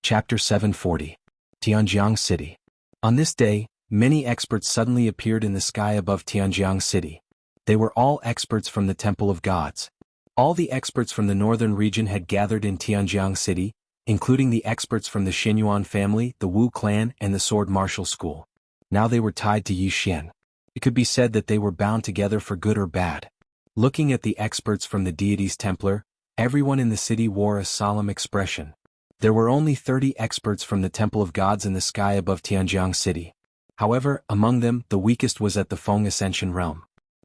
Chapter 740. Tianjiang City. On this day, many experts suddenly appeared in the sky above Tianjiang City. They were all experts from the Temple of Gods. All the experts from the northern region had gathered in Tianjiang City, including the experts from the Xinyuan family, the Wu clan, and the Sword Martial School. Now they were tied to Yi Xian. It could be said that they were bound together for good or bad. Looking at the experts from the deity's Templar, everyone in the city wore a solemn expression. There were only 30 experts from the Temple of Gods in the sky above Tianjiang City. However, among them, the weakest was at the Feng Ascension realm.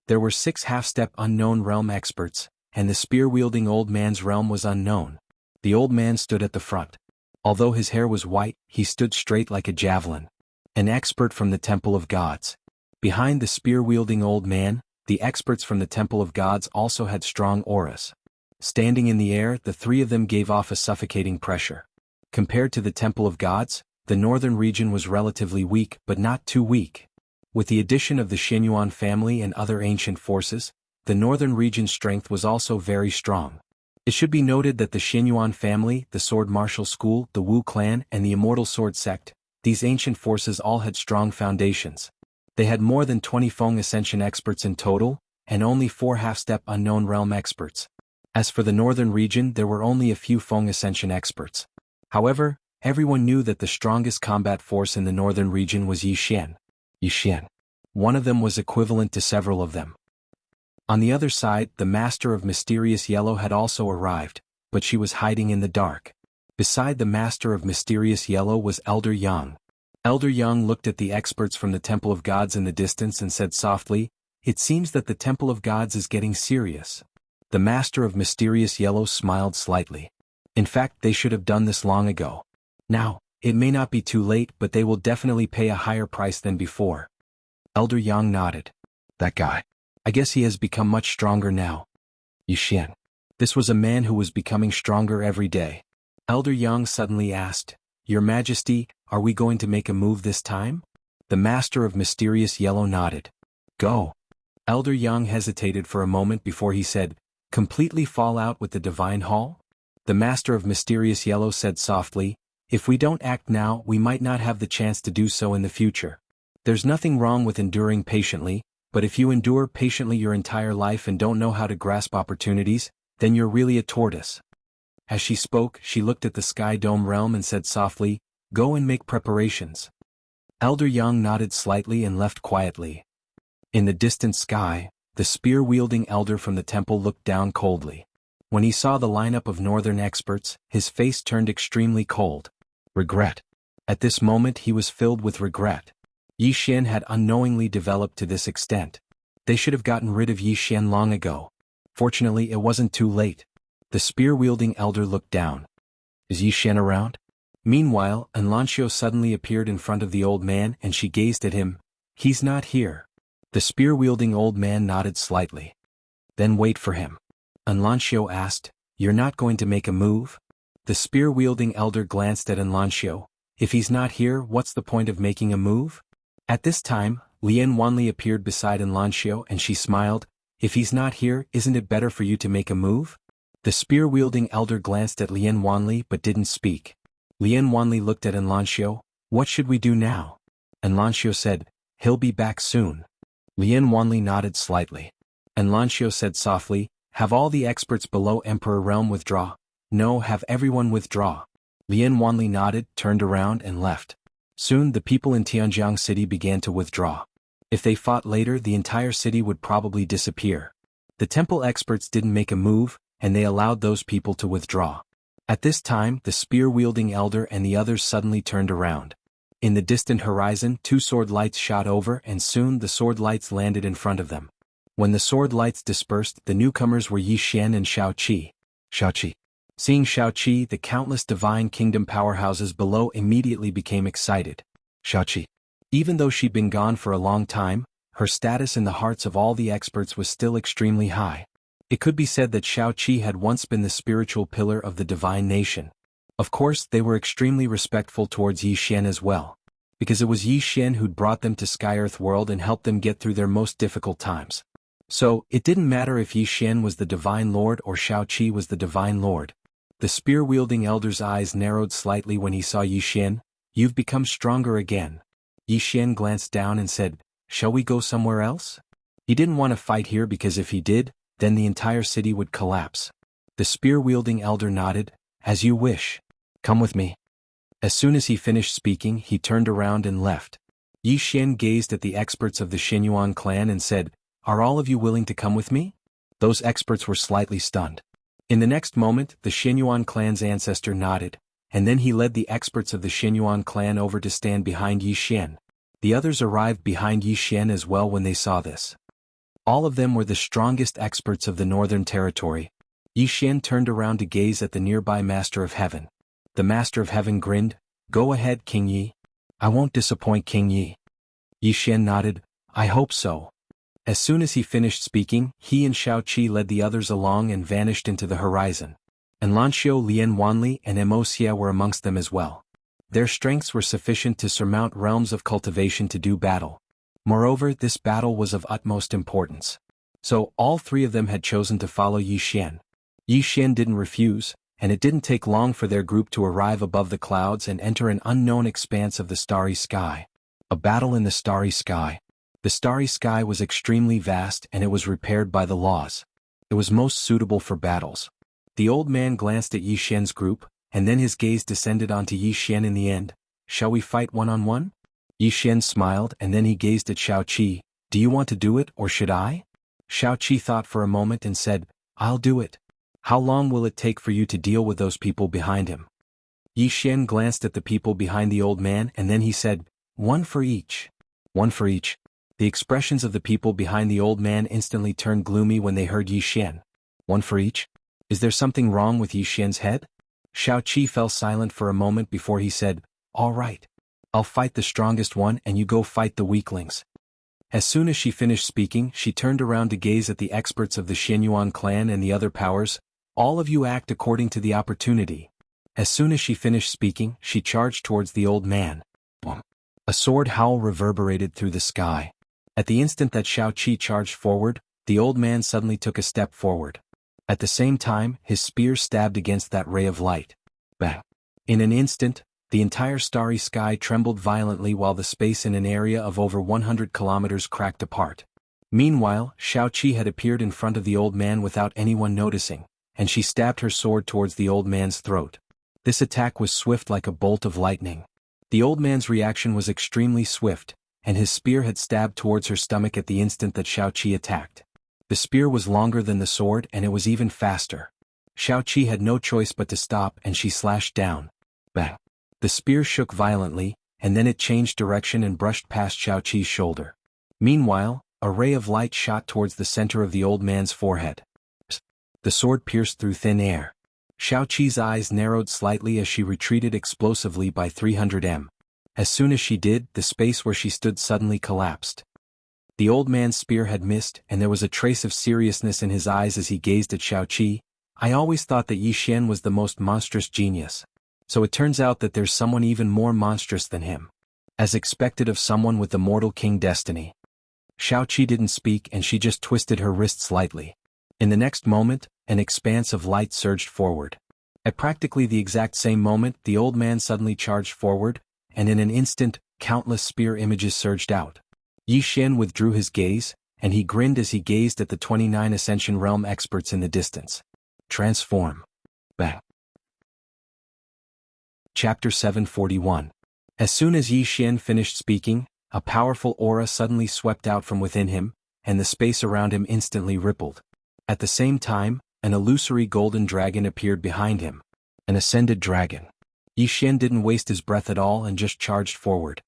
There were 6 half-step unknown realm experts, and the spear-wielding old man's realm was unknown. The old man stood at the front. Although his hair was white, he stood straight like a javelin. An expert from the Temple of Gods. Behind the spear-wielding old man, the experts from the Temple of Gods also had strong auras. Standing in the air, the 3 of them gave off a suffocating pressure. Compared to the Temple of Gods, the northern region was relatively weak but not too weak. With the addition of the Xinyuan family and other ancient forces, the northern region's strength was also very strong. It should be noted that the Xinyuan family, the Sword Martial School, the Wu clan, and the Immortal Sword Sect, these ancient forces all had strong foundations. They had more than 20 Feng Ascension experts in total, and only 4 half-step unknown realm experts. As for the northern region, there were only a few Feng Ascension experts. However, everyone knew that the strongest combat force in the northern region was Yi Xian. Yi Xian. One of them was equivalent to several of them. On the other side, the Master of Mysterious Yellow had also arrived, but she was hiding in the dark. Beside the Master of Mysterious Yellow was Elder Yang. Elder Yang looked at the experts from the Temple of Gods in the distance and said softly, "It seems that the Temple of Gods is getting serious." The Master of Mysterious Yellow smiled slightly. In fact, they should have done this long ago. Now, it may not be too late, but they will definitely pay a higher price than before. Elder Yang nodded. That guy. I guess he has become much stronger now. Yi Xian. This was a man who was becoming stronger every day. Elder Yang suddenly asked, "Your Majesty, are we going to make a move this time?" The Master of Mysterious Yellow nodded. Go. Elder Yang hesitated for a moment before he said, "Completely fall out with the Divine Hall?" The Master of Mysterious Yellow said softly, "If we don't act now, we might not have the chance to do so in the future. There's nothing wrong with enduring patiently, but if you endure patiently your entire life and don't know how to grasp opportunities, then you're really a tortoise." As she spoke, she looked at the Sky Dome realm and said softly, "Go and make preparations." Elder Yang nodded slightly and left quietly. In the distant sky, the spear-wielding elder from the temple looked down coldly. When he saw the lineup of northern experts, his face turned extremely cold. Regret. At this moment he was filled with regret. Yi Xian had unknowingly developed to this extent. They should have gotten rid of Yi Xian long ago. Fortunately, it wasn't too late. The spear-wielding elder looked down. Is Yi Xian around? Meanwhile, Anlancio suddenly appeared in front of the old man and she gazed at him. He's not here. The spear-wielding old man nodded slightly. Then wait for him. Anlancio asked, "You're not going to make a move?" The spear-wielding elder glanced at Anlancio. "If he's not here, what's the point of making a move?" At this time, Lian Wanli appeared beside Anlancio and she smiled. "If he's not here, isn't it better for you to make a move?" The spear-wielding elder glanced at Lian Wanli but didn't speak. Lian Wanli looked at Anlancio. "What should we do now?" Anlancio said, "He'll be back soon." Lian Wanli nodded slightly. Anlancio said softly, "Have all the experts below Emperor Realm withdraw." "No, have everyone withdraw." Lian Wanli nodded, turned around and left. Soon the people in Tianjiang City began to withdraw. If they fought later, the entire city would probably disappear. The temple experts didn't make a move, and they allowed those people to withdraw. At this time, the spear-wielding elder and the others suddenly turned around. In the distant horizon, 2 sword lights shot over and soon the sword lights landed in front of them. When the sword lights dispersed, the newcomers were Yi Xian and Shao Qi. Shao Qi. Seeing Shao Qi, the countless divine kingdom powerhouses below immediately became excited. Shao Qi. Even though she'd been gone for a long time, her status in the hearts of all the experts was still extremely high. It could be said that Shao Qi had once been the spiritual pillar of the divine nation. Of course, they were extremely respectful towards Yi Xian as well, because it was Yi Xian who'd brought them to Sky-Earth World and helped them get through their most difficult times. So, it didn't matter if Yi Xian was the Divine Lord or Shao Qi was the Divine Lord. The spear-wielding elder's eyes narrowed slightly when he saw Yi Xian. "You've become stronger again." Yi Xian glanced down and said, "Shall we go somewhere else?" He didn't want to fight here because if he did, then the entire city would collapse. The spear-wielding elder nodded, "As you wish. Come with me." As soon as he finished speaking, he turned around and left. Yi Xian gazed at the experts of the Xinyuan clan and said, "Are all of you willing to come with me?" Those experts were slightly stunned. In the next moment, the Xinyuan clan's ancestor nodded, and then he led the experts of the Xinyuan clan over to stand behind Yi Xian. The others arrived behind Yi Xian as well when they saw this. All of them were the strongest experts of the Northern Territory. Yi Xian turned around to gaze at the nearby Master of Heaven. The Master of Heaven grinned, "Go ahead, King Yi. I won't disappoint King Yi." Yi Xian nodded, "I hope so." As soon as he finished speaking, he and Shao Qi led the others along and vanished into the horizon. And Lanxiu, Lian Wanli and Emosia were amongst them as well. Their strengths were sufficient to surmount realms of cultivation to do battle. Moreover, this battle was of utmost importance. So, all three of them had chosen to follow Yi Xian. Yi Xian didn't refuse, and it didn't take long for their group to arrive above the clouds and enter an unknown expanse of the starry sky. A battle in the starry sky. The starry sky was extremely vast and it was repaired by the laws. It was most suitable for battles. The old man glanced at Yi Xian's group, and then his gaze descended onto Yi Xian in the end. "Shall we fight one-on-one?" Yi Xian smiled and then he gazed at Shao Qi. "Do you want to do it or should I?" Shao Qi thought for a moment and said, "I'll do it." "How long will it take for you to deal with those people behind him?" Yi Xian glanced at the people behind the old man and then he said, "One for each." "One for each." The expressions of the people behind the old man instantly turned gloomy when they heard Yi Xian. "One for each? Is there something wrong with Yi Xian's head?" Shao Qi fell silent for a moment before he said, "All right. I'll fight the strongest one and you go fight the weaklings." As soon as she finished speaking, she turned around to gaze at the experts of the Xinyuan clan and the other powers. "All of you act according to the opportunity." As soon as she finished speaking, she charged towards the old man. Boom. A sword howl reverberated through the sky. At the instant that Shao Qi charged forward, the old man suddenly took a step forward. At the same time, his spear stabbed against that ray of light. Bang! In an instant, the entire starry sky trembled violently while the space in an area of over 100 kilometers cracked apart. Meanwhile, Shao Qi had appeared in front of the old man without anyone noticing, and she stabbed her sword towards the old man's throat. This attack was swift like a bolt of lightning. The old man's reaction was extremely swift, and his spear had stabbed towards her stomach at the instant that Shao Qi attacked. The spear was longer than the sword and it was even faster. Shao Qi had no choice but to stop and she slashed down. Bang! The spear shook violently, and then it changed direction and brushed past Shao Qi's shoulder. Meanwhile, a ray of light shot towards the center of the old man's forehead. The sword pierced through thin air. Shao Qi's eyes narrowed slightly as she retreated explosively by 300 m. As soon as she did, the space where she stood suddenly collapsed. The old man's spear had missed and there was a trace of seriousness in his eyes as he gazed at Shao Qi. "I always thought that Yi Xian was the most monstrous genius. So it turns out that there's someone even more monstrous than him. As expected of someone with the mortal king destiny." Shao Qi didn't speak and she just twisted her wrist slightly. In the next moment, an expanse of light surged forward. At practically the exact same moment, the old man suddenly charged forward, and in an instant, countless spear images surged out. Yi Xian withdrew his gaze, and he grinned as he gazed at the 29 Ascension Realm experts in the distance. Transform. Bang. Chapter 741. As soon as Yi Xian finished speaking, a powerful aura suddenly swept out from within him, and the space around him instantly rippled. At the same time, an illusory golden dragon appeared behind him. An ascended dragon. Yi Xian didn't waste his breath at all and just charged forward.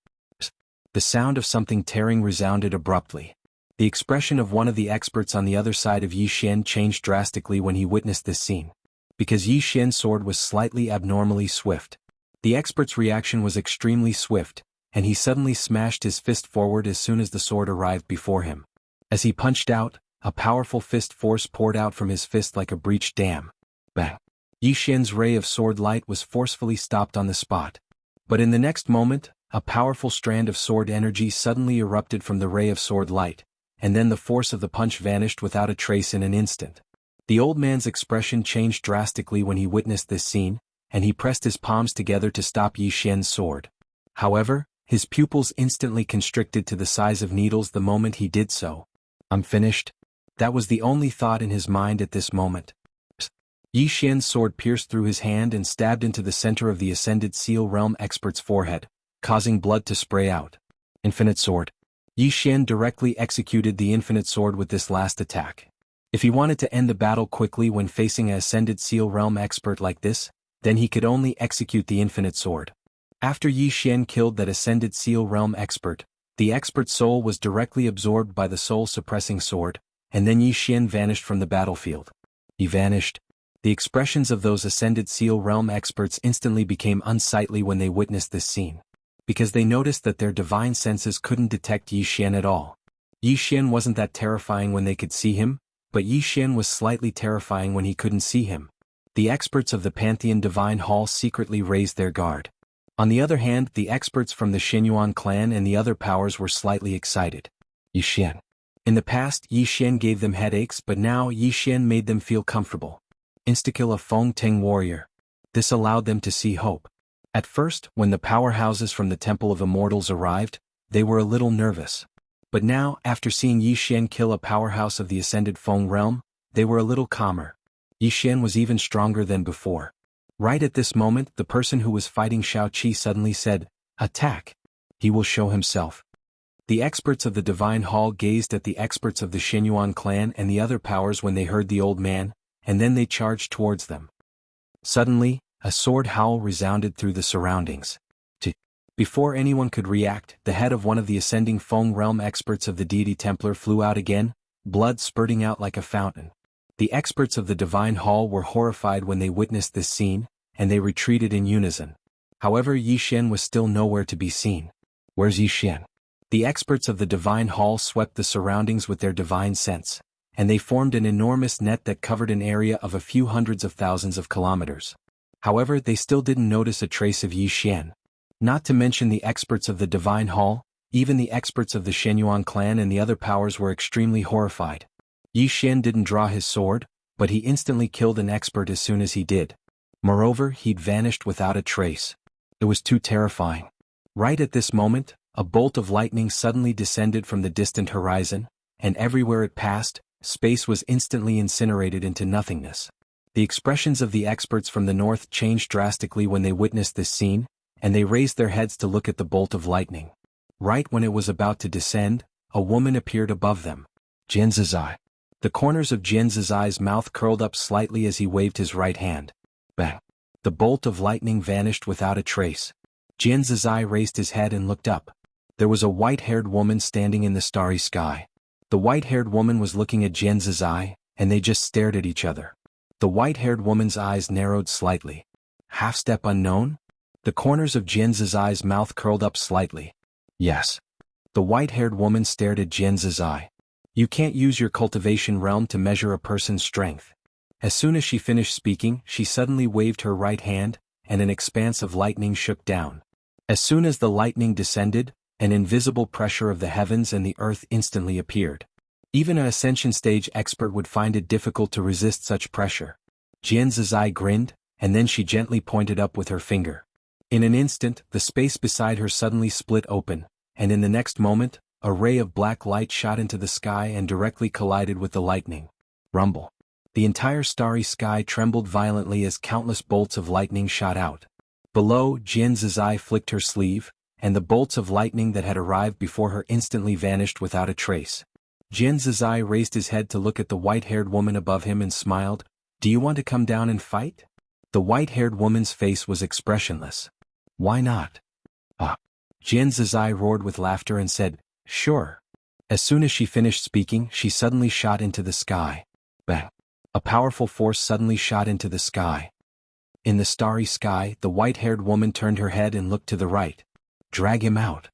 The sound of something tearing resounded abruptly. The expression of one of the experts on the other side of Yi Xian changed drastically when he witnessed this scene. Because Yi Xian's sword was slightly abnormally swift. The expert's reaction was extremely swift, and he suddenly smashed his fist forward as soon as the sword arrived before him. As he punched out, a powerful fist force poured out from his fist like a breached dam. Bang! Yi Xian's ray of sword light was forcefully stopped on the spot. But in the next moment, a powerful strand of sword energy suddenly erupted from the ray of sword light, and then the force of the punch vanished without a trace in an instant. The old man's expression changed drastically when he witnessed this scene, and he pressed his palms together to stop Yi Xian's sword. However, his pupils instantly constricted to the size of needles the moment he did so. I'm finished. That was the only thought in his mind at this moment. Yi Xian's sword pierced through his hand and stabbed into the center of the Ascended Seal Realm expert's forehead, causing blood to spray out. Infinite Sword. Yi Xian directly executed the Infinite Sword with this last attack. If he wanted to end the battle quickly when facing an Ascended Seal Realm expert like this, then he could only execute the Infinite Sword. After Yi Xian killed that Ascended Seal Realm expert, the expert's soul was directly absorbed by the soul-suppressing sword, and then Yi Xian vanished from the battlefield. He vanished. The expressions of those Ascended Seal Realm experts instantly became unsightly when they witnessed this scene, because they noticed that their divine senses couldn't detect Yi Xian at all. Yi Xian wasn't that terrifying when they could see him, but Yi Xian was slightly terrifying when he couldn't see him. The experts of the Pantheon Divine Hall secretly raised their guard. On the other hand, the experts from the Xinyuan clan and the other powers were slightly excited. Yi Xian. In the past, Yi Xian gave them headaches, but now Yi Xian made them feel comfortable. Insta-kill a Feng Ting warrior. This allowed them to see hope. At first, when the powerhouses from the Temple of Immortals arrived, they were a little nervous. But now, after seeing Yi Xian kill a powerhouse of the Ascended Feng realm, they were a little calmer. Yi Xian was even stronger than before. Right at this moment, the person who was fighting Shao Qi suddenly said, "Attack! He will show himself." The experts of the Divine Hall gazed at the experts of the Xinyuan clan and the other powers when they heard the old man, and then they charged towards them. Suddenly, a sword howl resounded through the surroundings. Before anyone could react, the head of one of the ascending Feng realm experts of the deity Templar flew out again, blood spurting out like a fountain. The experts of the Divine Hall were horrified when they witnessed this scene, and they retreated in unison. However, Yi Xian was still nowhere to be seen. Where's Yi Xian? The experts of the Divine Hall swept the surroundings with their divine sense, and they formed an enormous net that covered an area of a few hundreds of thousands of kilometers. However, they still didn't notice a trace of Yi Xian. Not to mention the experts of the Divine Hall, even the experts of the Xinyuan clan and the other powers were extremely horrified. Yi Xian didn't draw his sword, but he instantly killed an expert as soon as he did. Moreover, he'd vanished without a trace. It was too terrifying. Right at this moment, a bolt of lightning suddenly descended from the distant horizon, and everywhere it passed, space was instantly incinerated into nothingness. The expressions of the experts from the north changed drastically when they witnessed this scene, and they raised their heads to look at the bolt of lightning. Right when it was about to descend, a woman appeared above them. Jian Zizai. The corners of Jian Zizai's mouth curled up slightly as he waved his right hand. Bang! The bolt of lightning vanished without a trace. Jian Zizai raised his head and looked up. There was a white-haired woman standing in the starry sky. The white-haired woman was looking at Jian Zizai, and they just stared at each other. The white-haired woman's eyes narrowed slightly. Half-step unknown? The corners of Jian Zizai's mouth curled up slightly. Yes. The white-haired woman stared at Jian Zizai. You can't use your cultivation realm to measure a person's strength. As soon as she finished speaking, she suddenly waved her right hand, and an expanse of lightning shook down. As soon as the lightning descended, an invisible pressure of the heavens and the earth instantly appeared. Even an ascension stage expert would find it difficult to resist such pressure. Jian Zizai grinned, and then she gently pointed up with her finger. In an instant, the space beside her suddenly split open, and in the next moment, a ray of black light shot into the sky and directly collided with the lightning. Rumble. The entire starry sky trembled violently as countless bolts of lightning shot out. Below, Jian Zizai flicked her sleeve, and the bolts of lightning that had arrived before her instantly vanished without a trace. Jian Zizai raised his head to look at the white-haired woman above him and smiled. "Do you want to come down and fight?" The white-haired woman's face was expressionless. "Why not?" Jian Zizai roared with laughter and said, "Sure." As soon as she finished speaking, she suddenly shot into the sky. Bang! A powerful force suddenly shot into the sky. In the starry sky, the white-haired woman turned her head and looked to the right. "Drag him out."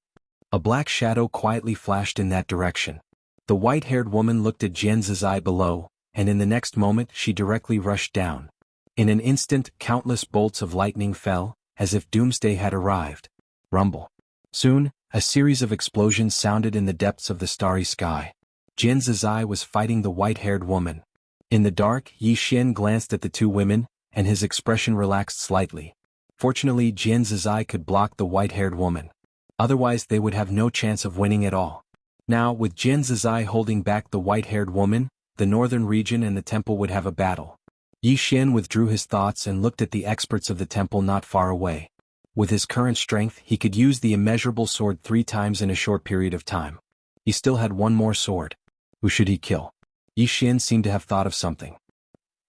A black shadow quietly flashed in that direction. The white-haired woman looked at Jian Zizai below, and in the next moment she directly rushed down. In an instant, countless bolts of lightning fell, as if doomsday had arrived. Rumble. Soon, a series of explosions sounded in the depths of the starry sky. Jian Zizai was fighting the white-haired woman. In the dark, Yi Xian glanced at the two women, and his expression relaxed slightly. Fortunately, Jian Zizai could block the white-haired woman. Otherwise they would have no chance of winning at all. Now, with Jian Zizai holding back the white-haired woman, the northern region and the temple would have a battle. Yi Xian withdrew his thoughts and looked at the experts of the temple not far away. With his current strength, he could use the immeasurable sword 3 times in a short period of time. He still had one more sword. Who should he kill? Yi Xian seemed to have thought of something.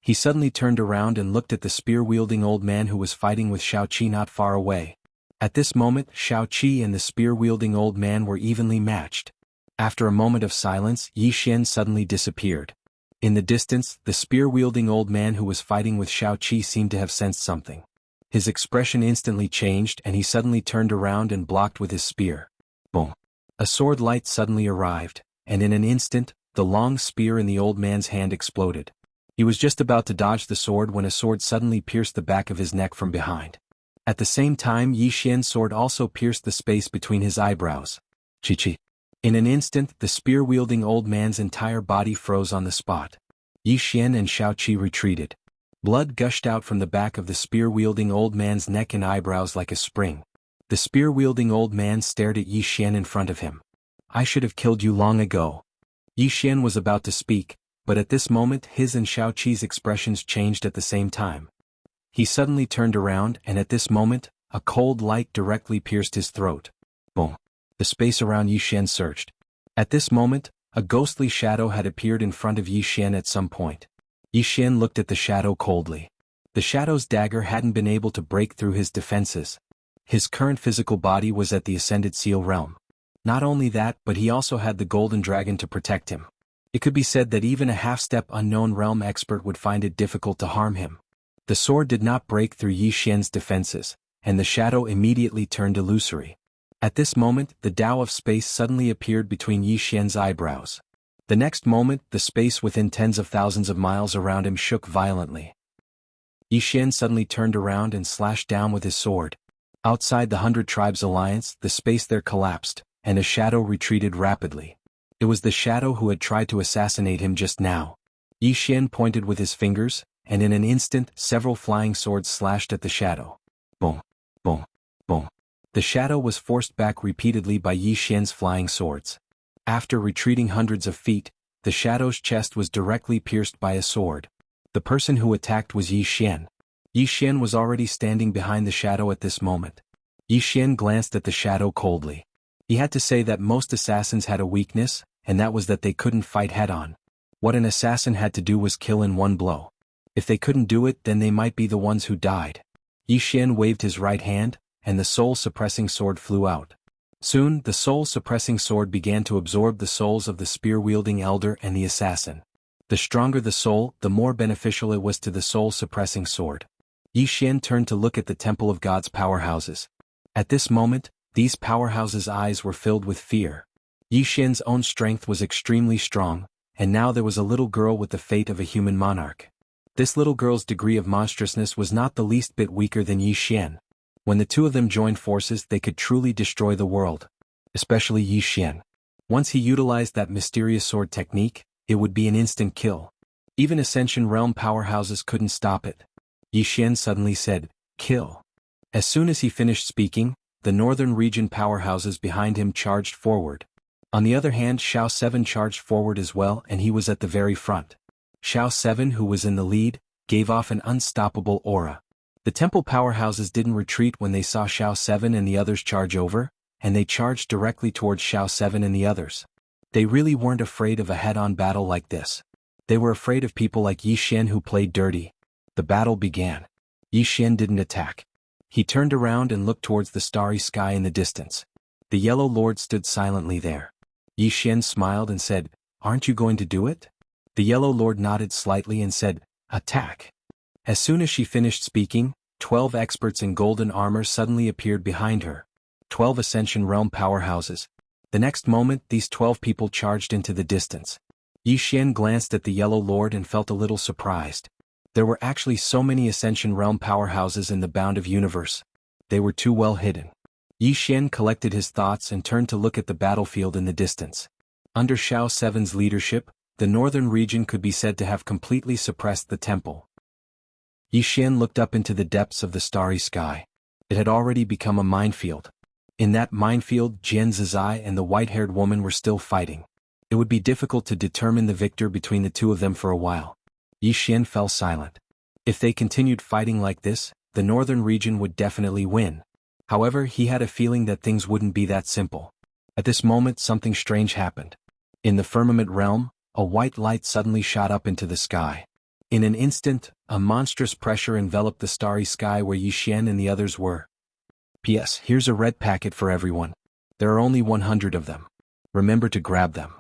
He suddenly turned around and looked at the spear-wielding old man who was fighting with Shao Qi not far away. At this moment, Shao Qi and the spear-wielding old man were evenly matched. After a moment of silence, Yi Xian suddenly disappeared. In the distance, the spear-wielding old man who was fighting with Shao Qi seemed to have sensed something. His expression instantly changed and he suddenly turned around and blocked with his spear. Boom! A sword light suddenly arrived, and in an instant, the long spear in the old man's hand exploded. He was just about to dodge the sword when a sword suddenly pierced the back of his neck from behind. At the same time, Yi Xian's sword also pierced the space between his eyebrows. Chi-chi. In an instant, the spear-wielding old man's entire body froze on the spot. Yi Xian and Shao Qi retreated. Blood gushed out from the back of the spear-wielding old man's neck and eyebrows like a spring. The spear-wielding old man stared at Yi Xian in front of him. I should have killed you long ago. Yi Xian was about to speak, but at this moment his and Shao Qi's expressions changed at the same time. He suddenly turned around and at this moment, a cold light directly pierced his throat. Boom! The space around Yi Xian surged. At this moment, a ghostly shadow had appeared in front of Yi Xian at some point. Yi Xian looked at the shadow coldly. The shadow's dagger hadn't been able to break through his defenses. His current physical body was at the Ascended Seal realm. Not only that, but he also had the Golden Dragon to protect him. It could be said that even a half-step unknown realm expert would find it difficult to harm him. The sword did not break through Yi Xian's defenses, and the shadow immediately turned illusory. At this moment, the Tao of space suddenly appeared between Yi Xian's eyebrows. The next moment, the space within tens of thousands of miles around him shook violently. Yi Xian suddenly turned around and slashed down with his sword. Outside the 100 Tribes Alliance, the space there collapsed, and a shadow retreated rapidly. It was the shadow who had tried to assassinate him just now. Yi Xian pointed with his fingers, and in an instant, several flying swords slashed at the shadow. Boom! Boom! Boom! The shadow was forced back repeatedly by Yi Xian's flying swords. After retreating hundreds of feet, the shadow's chest was directly pierced by a sword. The person who attacked was Yi Xian. Yi Xian was already standing behind the shadow at this moment. Yi Xian glanced at the shadow coldly. He had to say that most assassins had a weakness, and that was that they couldn't fight head-on. What an assassin had to do was kill in one blow. If they couldn't do it, then they might be the ones who died. Yi Xian waved his right hand, and the soul-suppressing sword flew out. Soon, the soul-suppressing sword began to absorb the souls of the spear-wielding elder and the assassin. The stronger the soul, the more beneficial it was to the soul-suppressing sword. Yi Xian turned to look at the Temple of God's powerhouses. At this moment, these powerhouses' eyes were filled with fear. Yi Xian's own strength was extremely strong, and now there was a little girl with the fate of a human monarch. This little girl's degree of monstrousness was not the least bit weaker than Yi Xian. When the two of them joined forces, they could truly destroy the world. Especially Yi Xian. Once he utilized that mysterious sword technique, it would be an instant kill. Even Ascension Realm powerhouses couldn't stop it. Yi Xian suddenly said, "Kill." As soon as he finished speaking, the northern region powerhouses behind him charged forward. On the other hand, Shao 7 charged forward as well, and he was at the very front. Shao 7, who was in the lead, gave off an unstoppable aura. The temple powerhouses didn't retreat when they saw Shao 7 and the others charge over, and they charged directly towards Shao 7 and the others. They really weren't afraid of a head-on battle like this. They were afraid of people like Yi Xian who played dirty. The battle began. Yi Xian didn't attack. He turned around and looked towards the starry sky in the distance. The Yellow Lord stood silently there. Yi Xian smiled and said, "Aren't you going to do it?" The Yellow Lord nodded slightly and said, "Attack." As soon as she finished speaking, 12 experts in golden armor suddenly appeared behind her. 12 Ascension Realm powerhouses. The next moment, these 12 people charged into the distance. Yi Xian glanced at the Yellow Lord and felt a little surprised. There were actually so many Ascension Realm powerhouses in the Bound of Universe. They were too well hidden. Yi Xian collected his thoughts and turned to look at the battlefield in the distance. Under Shao 7's leadership, the northern region could be said to have completely suppressed the temple. Yi Xian looked up into the depths of the starry sky. It had already become a minefield. In that minefield, Jian Zizai and the white-haired woman were still fighting. It would be difficult to determine the victor between the two of them for a while. Yi Xian fell silent. If they continued fighting like this, the northern region would definitely win. However, he had a feeling that things wouldn't be that simple. At this moment, something strange happened. In the firmament realm, a white light suddenly shot up into the sky. In an instant, a monstrous pressure enveloped the starry sky where Yi Xian and the others were. P.S. Here's a red packet for everyone. There are only 100 of them. Remember to grab them.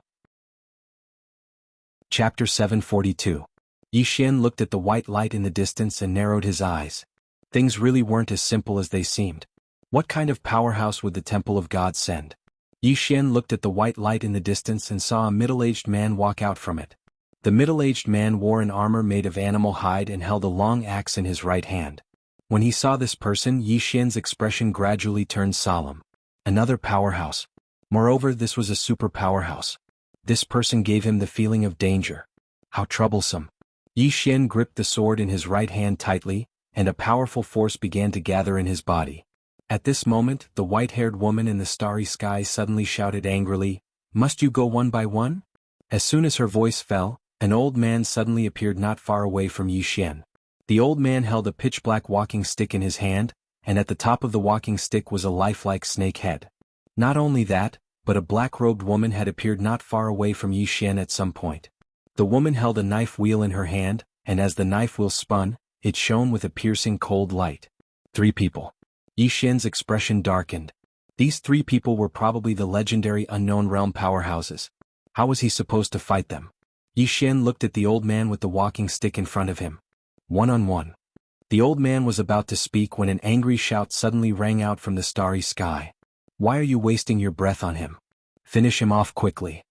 Chapter 742. Yi Xian looked at the white light in the distance and narrowed his eyes. Things really weren't as simple as they seemed. What kind of powerhouse would the Temple of God send? Yi Xian looked at the white light in the distance and saw a middle-aged man walk out from it. The middle-aged man wore an armor made of animal hide and held a long axe in his right hand. When he saw this person, Yi Xian's expression gradually turned solemn. Another powerhouse. Moreover, this was a super powerhouse. This person gave him the feeling of danger. How troublesome. Yi Xian gripped the sword in his right hand tightly, and a powerful force began to gather in his body. At this moment, the white-haired woman in the starry sky suddenly shouted angrily, "Must you go one by one?" As soon as her voice fell, an old man suddenly appeared not far away from Yi Xian. The old man held a pitch-black walking stick in his hand, and at the top of the walking stick was a lifelike snake head. Not only that, but a black-robed woman had appeared not far away from Yi Xian at some point. The woman held a knife wheel in her hand, and as the knife wheel spun, it shone with a piercing cold light. 3 people. Yi Xian's expression darkened. These 3 people were probably the legendary unknown realm powerhouses. How was he supposed to fight them? Yi Xian looked at the old man with the walking stick in front of him. One-on-one. The old man was about to speak when an angry shout suddenly rang out from the starry sky. "Why are you wasting your breath on him? Finish him off quickly."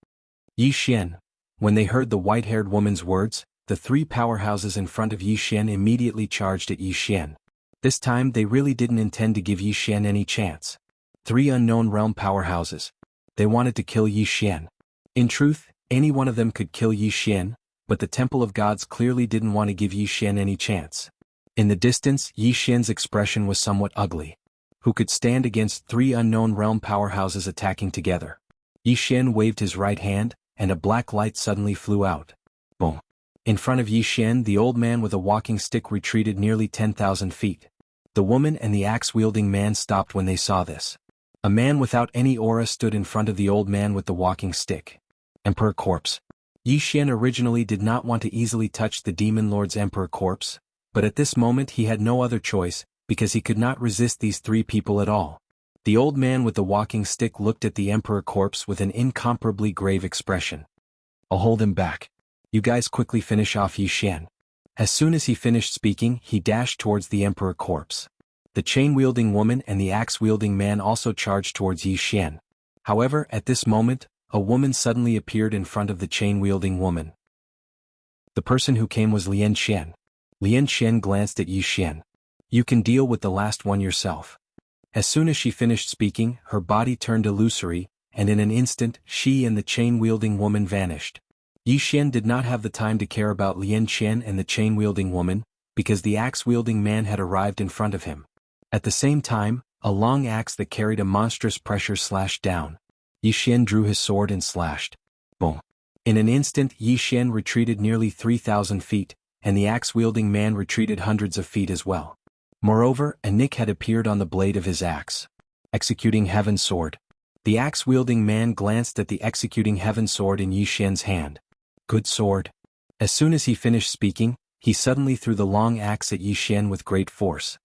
Yi Xian. When they heard the white-haired woman's words, the 3 powerhouses in front of Yi Xian immediately charged at Yi Xian. This time they really didn't intend to give Yi Xian any chance. 3 unknown realm powerhouses. They wanted to kill Yi Xian. In truth, any one of them could kill Yi Xian, but the Temple of Gods clearly didn't want to give Yi Xian any chance. In the distance, Yi Xian's expression was somewhat ugly. Who could stand against 3 unknown realm powerhouses attacking together? Yi Xian waved his right hand, and a black light suddenly flew out. Boom. In front of Yi Xian, the old man with a walking stick retreated nearly 10,000 feet. The woman and the axe-wielding man stopped when they saw this. A man without any aura stood in front of the old man with the walking stick. Emperor Corpse. Yi Xian originally did not want to easily touch the Demon Lord's Emperor Corpse, but at this moment he had no other choice, because he could not resist these 3 people at all. The old man with the walking stick looked at the Emperor Corpse with an incomparably grave expression. "I'll hold him back. You guys quickly finish off Yi Xian." As soon as he finished speaking, he dashed towards the Emperor Corpse. The chain-wielding woman and the axe-wielding man also charged towards Yi Xian. However, at this moment, a woman suddenly appeared in front of the chain-wielding woman. The person who came was Lian Xian. Lian Xian glanced at Yi Xian. "You can deal with the last one yourself." As soon as she finished speaking, her body turned illusory, and in an instant, she and the chain-wielding woman vanished. Yi Xian did not have the time to care about Lian Xian and the chain-wielding woman, because the axe-wielding man had arrived in front of him. At the same time, a long axe that carried a monstrous pressure slashed down. Yi Xian drew his sword and slashed. Boom. In an instant, Yi Xian retreated nearly 3,000 feet, and the axe-wielding man retreated hundreds of feet as well. Moreover, a nick had appeared on the blade of his axe. Executing Heaven Sword. The axe-wielding man glanced at the Executing Heaven Sword in Yi Xian's hand. "Good sword." As soon as he finished speaking, he suddenly threw the long axe at Yi Xian with great force.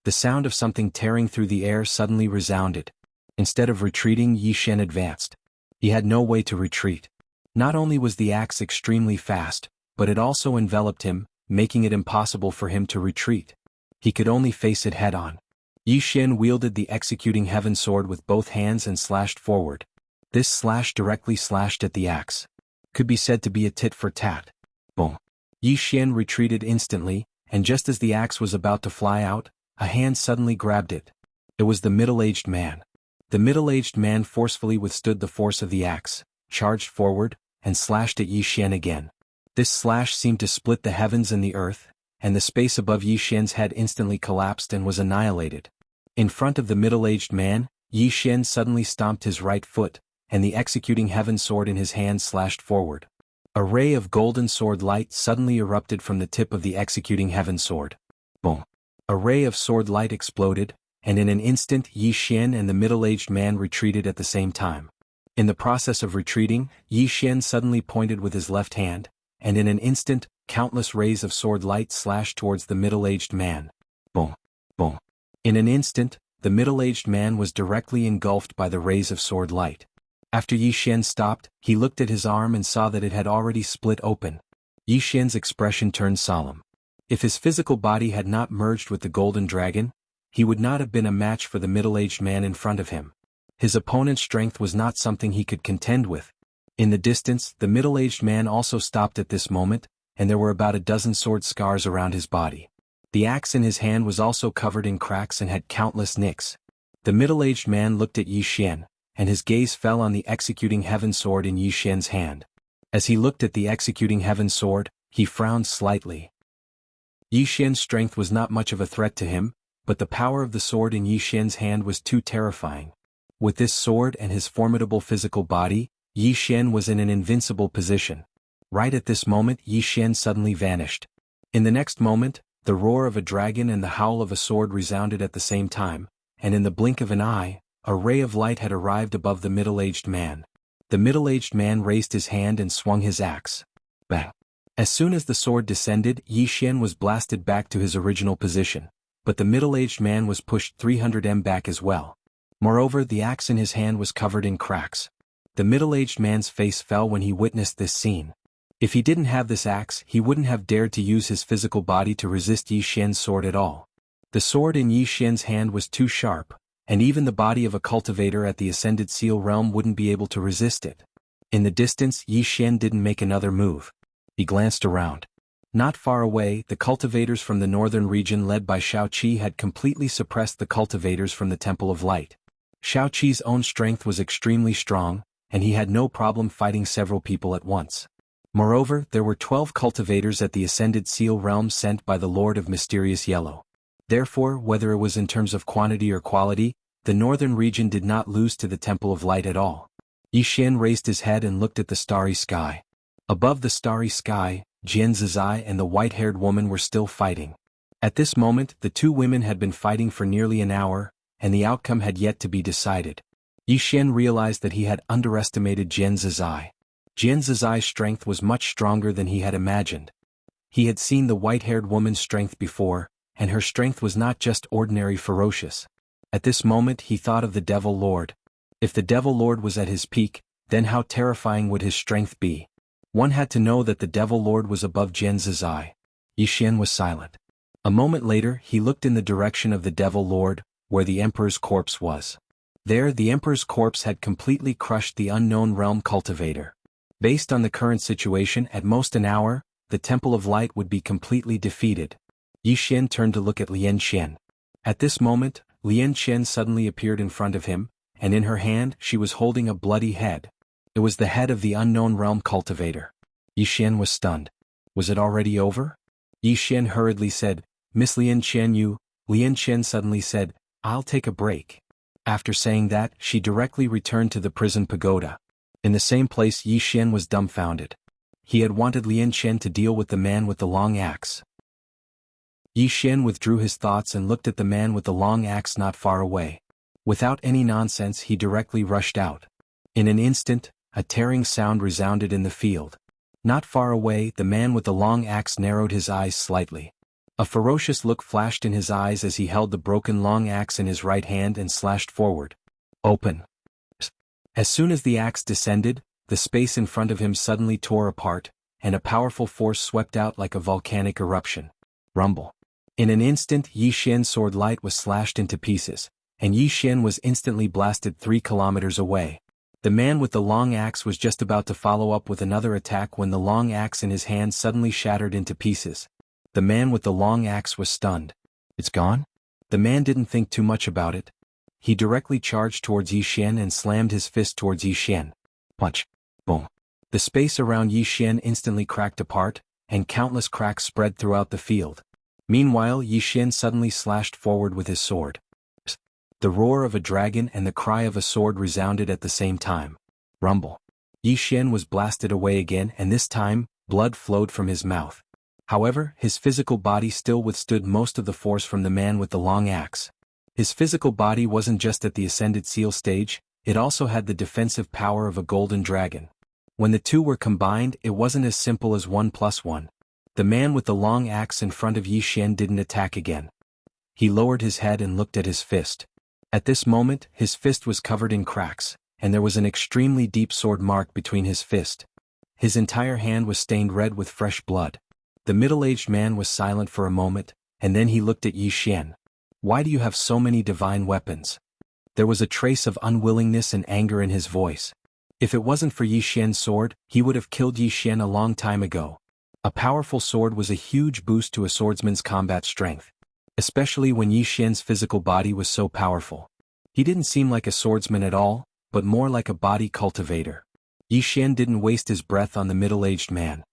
The sound of something tearing through the air suddenly resounded. Instead of retreating, Yi Xian advanced. He had no way to retreat. Not only was the axe extremely fast, but it also enveloped him, making it impossible for him to retreat. He could only face it head-on. Yi Xian wielded the Executing Heaven Sword with both hands and slashed forward. This slash directly slashed at the axe. Could be said to be a tit for tat. Boom. Yi Xian retreated instantly, and just as the axe was about to fly out, a hand suddenly grabbed it. It was the middle-aged man. The middle-aged man forcefully withstood the force of the axe, charged forward, and slashed at Yi Xian again. This slash seemed to split the heavens and the earth, and the space above Yi Xian's head instantly collapsed and was annihilated. In front of the middle-aged man, Yi Xian suddenly stomped his right foot, and the executing heaven sword in his hand slashed forward. A ray of golden sword light suddenly erupted from the tip of the executing heaven sword. Boom! A ray of sword light exploded, and in an instant Yi Xian and the middle-aged man retreated at the same time. In the process of retreating, Yi Xian suddenly pointed with his left hand, and in an instant, countless rays of sword light slashed towards the middle-aged man. Boom! Boom! In an instant, the middle-aged man was directly engulfed by the rays of sword light. After Yi Xian stopped, he looked at his arm and saw that it had already split open. Yi Xian's expression turned solemn. If his physical body had not merged with the golden dragon, he would not have been a match for the middle-aged man in front of him. His opponent's strength was not something he could contend with. In the distance, the middle-aged man also stopped at this moment, and there were about a dozen sword scars around his body. The axe in his hand was also covered in cracks and had countless nicks. The middle-aged man looked at Yi Xian, and his gaze fell on the executing heaven sword in Yi Xian's hand. As he looked at the executing heaven sword, he frowned slightly. Yi Xian's strength was not much of a threat to him, but the power of the sword in Yi Xian's hand was too terrifying. With this sword and his formidable physical body, Yi Xian was in an invincible position. Right at this moment Yi Xian suddenly vanished. In the next moment, the roar of a dragon and the howl of a sword resounded at the same time, and in the blink of an eye, a ray of light had arrived above the middle-aged man. The middle-aged man raised his hand and swung his axe. Bang! As soon as the sword descended, Yi Xian was blasted back to his original position, but the middle-aged man was pushed 300 m back as well. Moreover, the axe in his hand was covered in cracks. The middle-aged man's face fell when he witnessed this scene. If he didn't have this axe, he wouldn't have dared to use his physical body to resist Yi Xian's sword at all. The sword in Yi Xian's hand was too sharp, and even the body of a cultivator at the Ascended Seal realm wouldn't be able to resist it. In the distance, Yi Xian didn't make another move. He glanced around. Not far away, the cultivators from the northern region led by Shao Qi had completely suppressed the cultivators from the Temple of Light. Shao Qi's own strength was extremely strong, and he had no problem fighting several people at once. Moreover, there were 12 cultivators at the Ascended Seal realm sent by the Lord of Mysterious Yellow. Therefore, whether it was in terms of quantity or quality, the northern region did not lose to the Temple of Light at all. Yi Xian raised his head and looked at the starry sky. Above the starry sky, Jian Zizai and the white-haired woman were still fighting. At this moment, the two women had been fighting for nearly an hour, and the outcome had yet to be decided. Yi Xian realized that he had underestimated Jian Zizai. Jian Zizai's strength was much stronger than he had imagined. He had seen the white-haired woman's strength before, and her strength was not just ordinary ferocious. At this moment he thought of the Devil Lord. If the Devil Lord was at his peak, then how terrifying would his strength be? One had to know that the Devil Lord was above Jian Zizai. Yi Xian was silent. A moment later he looked in the direction of the Devil Lord, where the Emperor's corpse was. There the Emperor's corpse had completely crushed the unknown realm cultivator. Based on the current situation, at most an hour, the Temple of Light would be completely defeated. Yi Xian turned to look at Lian Qian. At this moment, Lian Qian suddenly appeared in front of him, and in her hand she was holding a bloody head. It was the head of the unknown realm cultivator. Yi Xian was stunned. Was it already over? Yi Xian hurriedly said, "Miss Lian Qian you." Lian Qian suddenly said, "I'll take a break." After saying that, she directly returned to the prison pagoda. In the same place Yi Xian was dumbfounded. He had wanted Lian Qian to deal with the man with the long axe. Yi Xian withdrew his thoughts and looked at the man with the long axe not far away. Without any nonsense he directly rushed out. In an instant, a tearing sound resounded in the field. Not far away, the man with the long axe narrowed his eyes slightly. A ferocious look flashed in his eyes as he held the broken long axe in his right hand and slashed forward. Open. As soon as the axe descended, the space in front of him suddenly tore apart, and a powerful force swept out like a volcanic eruption. Rumble. In an instant Yi Xian's sword light was slashed into pieces, and Yi Xian was instantly blasted 3 kilometers away. The man with the long axe was just about to follow up with another attack when the long axe in his hand suddenly shattered into pieces. The man with the long axe was stunned. It's gone? The man didn't think too much about it. He directly charged towards Yi Xian and slammed his fist towards Yi Xian. Punch. Boom. The space around Yi Xian instantly cracked apart, and countless cracks spread throughout the field. Meanwhile, Yi Xian suddenly slashed forward with his sword. The roar of a dragon and the cry of a sword resounded at the same time. Rumble. Yi Xian was blasted away again, and this time, blood flowed from his mouth. However, his physical body still withstood most of the force from the man with the long axe. His physical body wasn't just at the ascended seal stage, it also had the defensive power of a golden dragon. When the two were combined, it wasn't as simple as 1 + 1. The man with the long axe in front of Yi Xian didn't attack again. He lowered his head and looked at his fist. At this moment, his fist was covered in cracks, and there was an extremely deep sword mark between his fist. His entire hand was stained red with fresh blood. The middle-aged man was silent for a moment, and then he looked at Yi Xian. "Why do you have so many divine weapons?" There was a trace of unwillingness and anger in his voice. If it wasn't for Yi Xian's sword, he would have killed Yi Xian a long time ago. A powerful sword was a huge boost to a swordsman's combat strength, especially when Yi Xian's physical body was so powerful. He didn't seem like a swordsman at all, but more like a body cultivator. Yi Xian didn't waste his breath on the middle-aged man.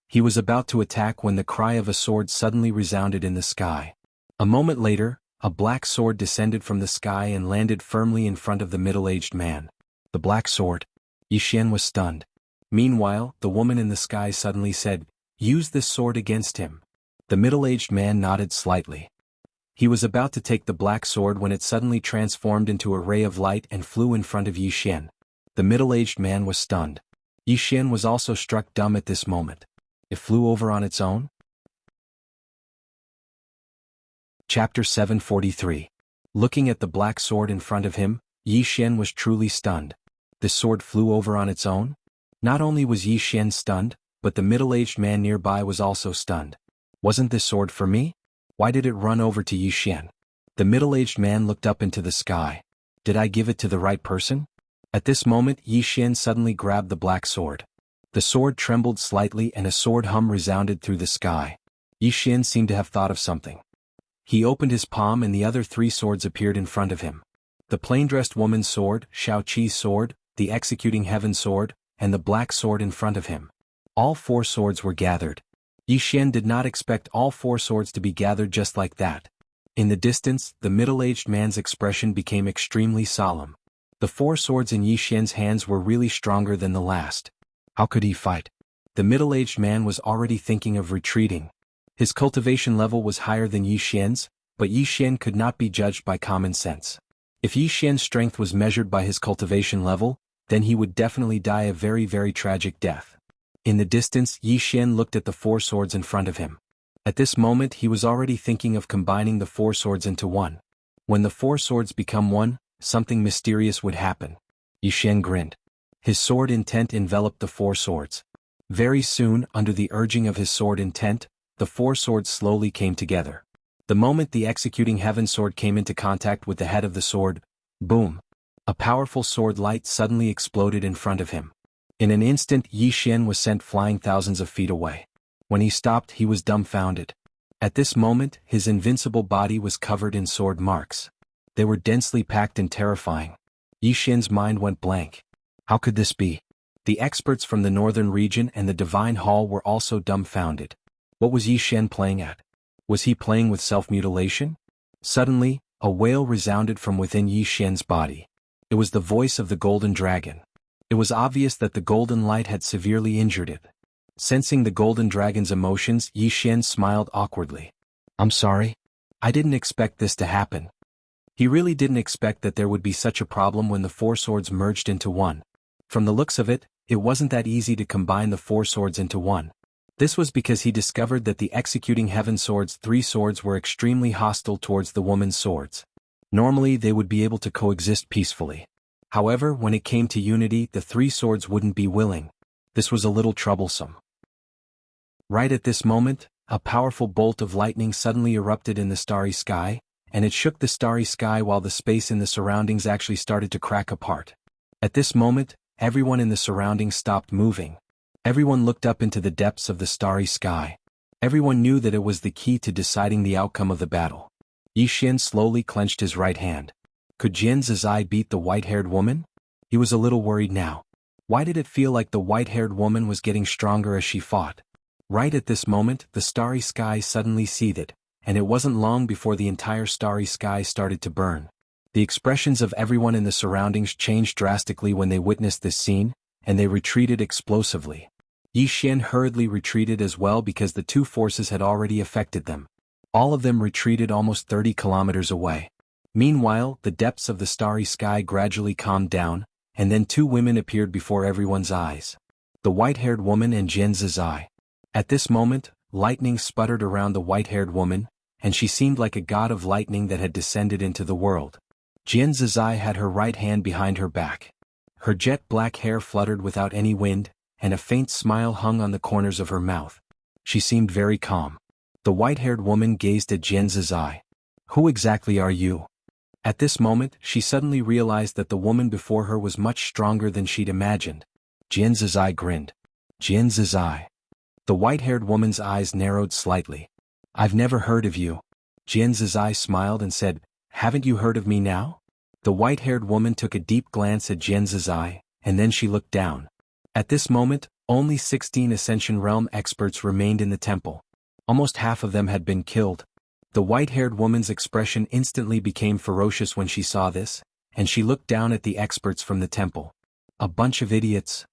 He was about to attack when the cry of a sword suddenly resounded in the sky. A moment later, a black sword descended from the sky and landed firmly in front of the middle-aged man. The black sword. Yi Xian was stunned. Meanwhile, the woman in the sky suddenly said, "Use this sword against him." The middle-aged man nodded slightly. He was about to take the black sword when it suddenly transformed into a ray of light and flew in front of Yi Xian. The middle-aged man was stunned. Yi Xian was also struck dumb at this moment. It flew over on its own? Chapter 743. Looking at the black sword in front of him, Yi Xian was truly stunned. The sword flew over on its own? Not only was Yi Xian stunned, but the middle-aged man nearby was also stunned. Wasn't this sword for me? Why did it run over to Yi Xian? The middle-aged man looked up into the sky. Did I give it to the right person? At this moment, Yi Xian suddenly grabbed the black sword. The sword trembled slightly and a sword hum resounded through the sky. Yi Xian seemed to have thought of something. He opened his palm and the other 3 swords appeared in front of him. The plain-dressed woman's sword, Shao Qi's sword, the executing heaven sword, and the black sword in front of him. All 4 swords were gathered. Yi Xian did not expect all 4 swords to be gathered just like that. In the distance, the middle-aged man's expression became extremely solemn. The 4 swords in Yi Xian's hands were really stronger than the last. How could he fight? The middle-aged man was already thinking of retreating. His cultivation level was higher than Yi Xian's, but Yi Xian could not be judged by common sense. If Yi Xian's strength was measured by his cultivation level, then he would definitely die a very, very tragic death. In the distance, Yi Xian looked at the 4 swords in front of him. At this moment he was already thinking of combining the 4 swords into one. When the 4 swords become one, something mysterious would happen. Yi Xian grinned. His sword intent enveloped the 4 swords. Very soon, under the urging of his sword intent, the 4 swords slowly came together. The moment the executing heaven sword came into contact with the head of the sword, boom! A powerful sword light suddenly exploded in front of him. In an instant, Yi Xian was sent flying thousands of feet away. When he stopped, he was dumbfounded. At this moment, his invincible body was covered in sword marks. They were densely packed and terrifying. Yi Xian's mind went blank. How could this be? The experts from the northern region and the divine hall were also dumbfounded. What was Yi Xian playing at? Was he playing with self-mutilation? Suddenly, a wail resounded from within Yi Xian's body. It was the voice of the golden dragon. It was obvious that the golden light had severely injured it. Sensing the golden dragon's emotions, Yi Xian smiled awkwardly. "I'm sorry. I didn't expect this to happen." He really didn't expect that there would be such a problem when the 4 swords merged into one. From the looks of it, it wasn't that easy to combine the 4 swords into one. This was because he discovered that the executing heaven sword's 3 swords were extremely hostile towards the woman's swords. Normally they would be able to coexist peacefully. However, when it came to unity, the 3 swords wouldn't be willing. This was a little troublesome. Right at this moment, a powerful bolt of lightning suddenly erupted in the starry sky, and it shook the starry sky while the space in the surroundings actually started to crack apart. At this moment, everyone in the surroundings stopped moving. Everyone looked up into the depths of the starry sky. Everyone knew that it was the key to deciding the outcome of the battle. Yi Xian slowly clenched his right hand. Could Jian Zizai beat the white-haired woman? He was a little worried now. Why did it feel like the white-haired woman was getting stronger as she fought? Right at this moment, the starry sky suddenly seethed, and it wasn't long before the entire starry sky started to burn. The expressions of everyone in the surroundings changed drastically when they witnessed this scene, and they retreated explosively. Yi Xian hurriedly retreated as well because the two forces had already affected them. All of them retreated almost 30 kilometers away. Meanwhile, the depths of the starry sky gradually calmed down, and then two women appeared before everyone's eyes. The white-haired woman and Jian Zizai. At this moment, lightning sputtered around the white-haired woman, and she seemed like a god of lightning that had descended into the world. Jian Zizai had her right hand behind her back. Her jet-black hair fluttered without any wind, and a faint smile hung on the corners of her mouth. She seemed very calm. The white-haired woman gazed at Jian Zizai. "Who exactly are you?" At this moment, she suddenly realized that the woman before her was much stronger than she'd imagined. Jian Zizai grinned. "Jian Zizai." The white-haired woman's eyes narrowed slightly. "I've never heard of you." Jian Zizai smiled and said, "Haven't you heard of me now?" The white-haired woman took a deep glance at Jian Zizai, and then she looked down. At this moment, only 16 Ascension Realm experts remained in the temple. Almost half of them had been killed. The white-haired woman's expression instantly became ferocious when she saw this, and she looked down at the experts from the temple. A bunch of idiots.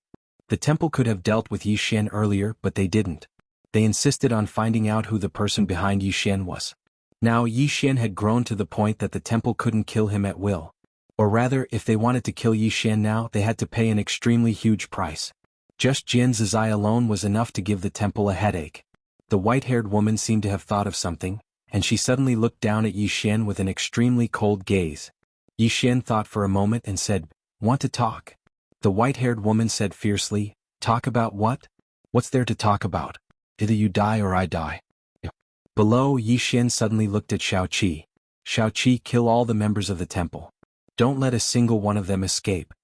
The temple could have dealt with Yi Xian earlier, but they didn't. They insisted on finding out who the person behind Yi Xian was. Now Yi Xian had grown to the point that the temple couldn't kill him at will. Or rather, if they wanted to kill Yi Xian now, they had to pay an extremely huge price. Just Jian Zizai alone was enough to give the temple a headache. The white-haired woman seemed to have thought of something, and she suddenly looked down at Yi Xian with an extremely cold gaze. Yi Xian thought for a moment and said, "Want to talk?" The white-haired woman said fiercely, "Talk about what? What's there to talk about? Either you die or I die." Below, Yi Xian suddenly looked at Shao Qi. "Shao Qi, kill all the members of the temple. Don't let a single one of them escape."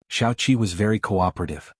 Shao Qi was very cooperative.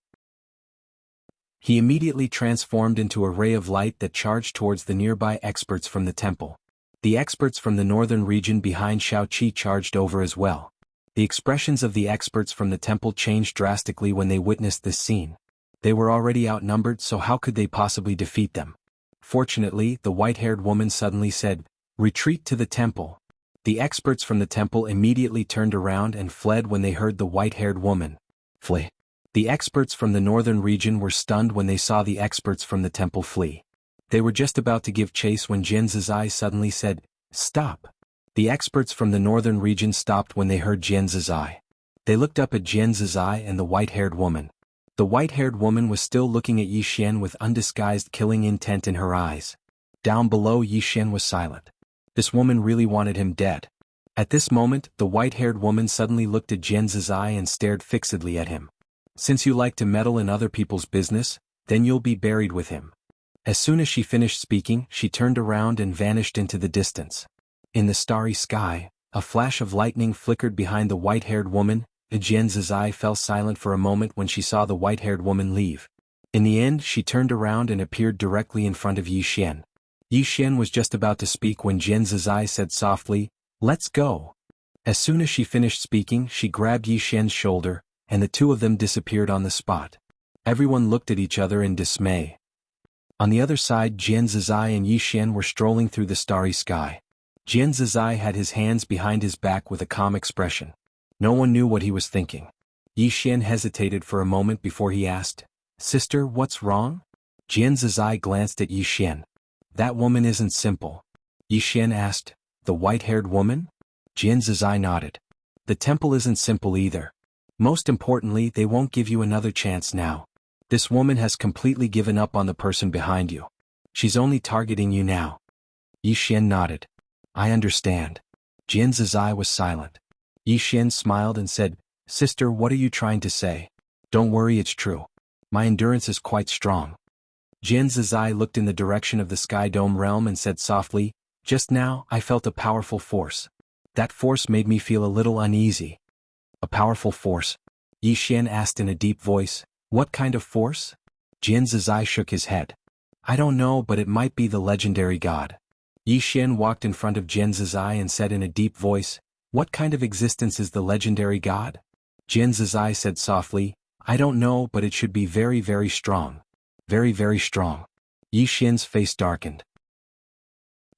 He immediately transformed into a ray of light that charged towards the nearby experts from the temple. The experts from the northern region behind Shao Qi charged over as well. The expressions of the experts from the temple changed drastically when they witnessed this scene. They were already outnumbered, so how could they possibly defeat them? Fortunately, the white-haired woman suddenly said, "Retreat to the temple." The experts from the temple immediately turned around and fled when they heard the white-haired woman. Flee. The experts from the northern region were stunned when they saw the experts from the temple flee. They were just about to give chase when Jian Zizai suddenly said, "Stop." The experts from the northern region stopped when they heard Jian Zizai. They looked up at Jian Zizai and the white-haired woman. The white-haired woman was still looking at Yi Xian with undisguised killing intent in her eyes. Down below, Yi Xian was silent. This woman really wanted him dead. At this moment, the white-haired woman suddenly looked at Jian Zizai and stared fixedly at him. "Since you like to meddle in other people's business, then you'll be buried with him." As soon as she finished speaking, she turned around and vanished into the distance. In the starry sky, a flash of lightning flickered behind the white-haired woman. Jian Zizai fell silent for a moment when she saw the white-haired woman leave. In the end, she turned around and appeared directly in front of Yi Xian. Yi Xian was just about to speak when Jian Zizai said softly, "Let's go." As soon as she finished speaking, she grabbed Yi Xian's shoulder, and the two of them disappeared on the spot. Everyone looked at each other in dismay. On the other side, Jian Zizai and Yi Xian were strolling through the starry sky. Jian Zizai had his hands behind his back with a calm expression. No one knew what he was thinking. Yi Xian hesitated for a moment before he asked, "Sister, what's wrong?" Jian Zizai glanced at Yi Xian. "That woman isn't simple." Yi Xian asked, "The white-haired woman?" Jian Zizai nodded. "The temple isn't simple either. Most importantly, they won't give you another chance now. This woman has completely given up on the person behind you. She's only targeting you now." Yi Xian nodded. "I understand." Jian Zizai was silent. Yi Xian smiled and said, "Sister, what are you trying to say?" "Don't worry, it's true. My endurance is quite strong." Jian Zizai looked in the direction of the Sky Dome realm and said softly, "Just now, I felt a powerful force. That force made me feel a little uneasy." "A powerful force?" Yi Xian asked in a deep voice. "What kind of force?" Jian Zizai shook his head. "I don't know, but it might be the legendary god." Yi Xian walked in front of Jian Zizai and said in a deep voice, "What kind of existence is the legendary god?" Jian Zizai said softly, I don't know, but it should be very, very strong. Very, very strong. Yi Xian's face darkened.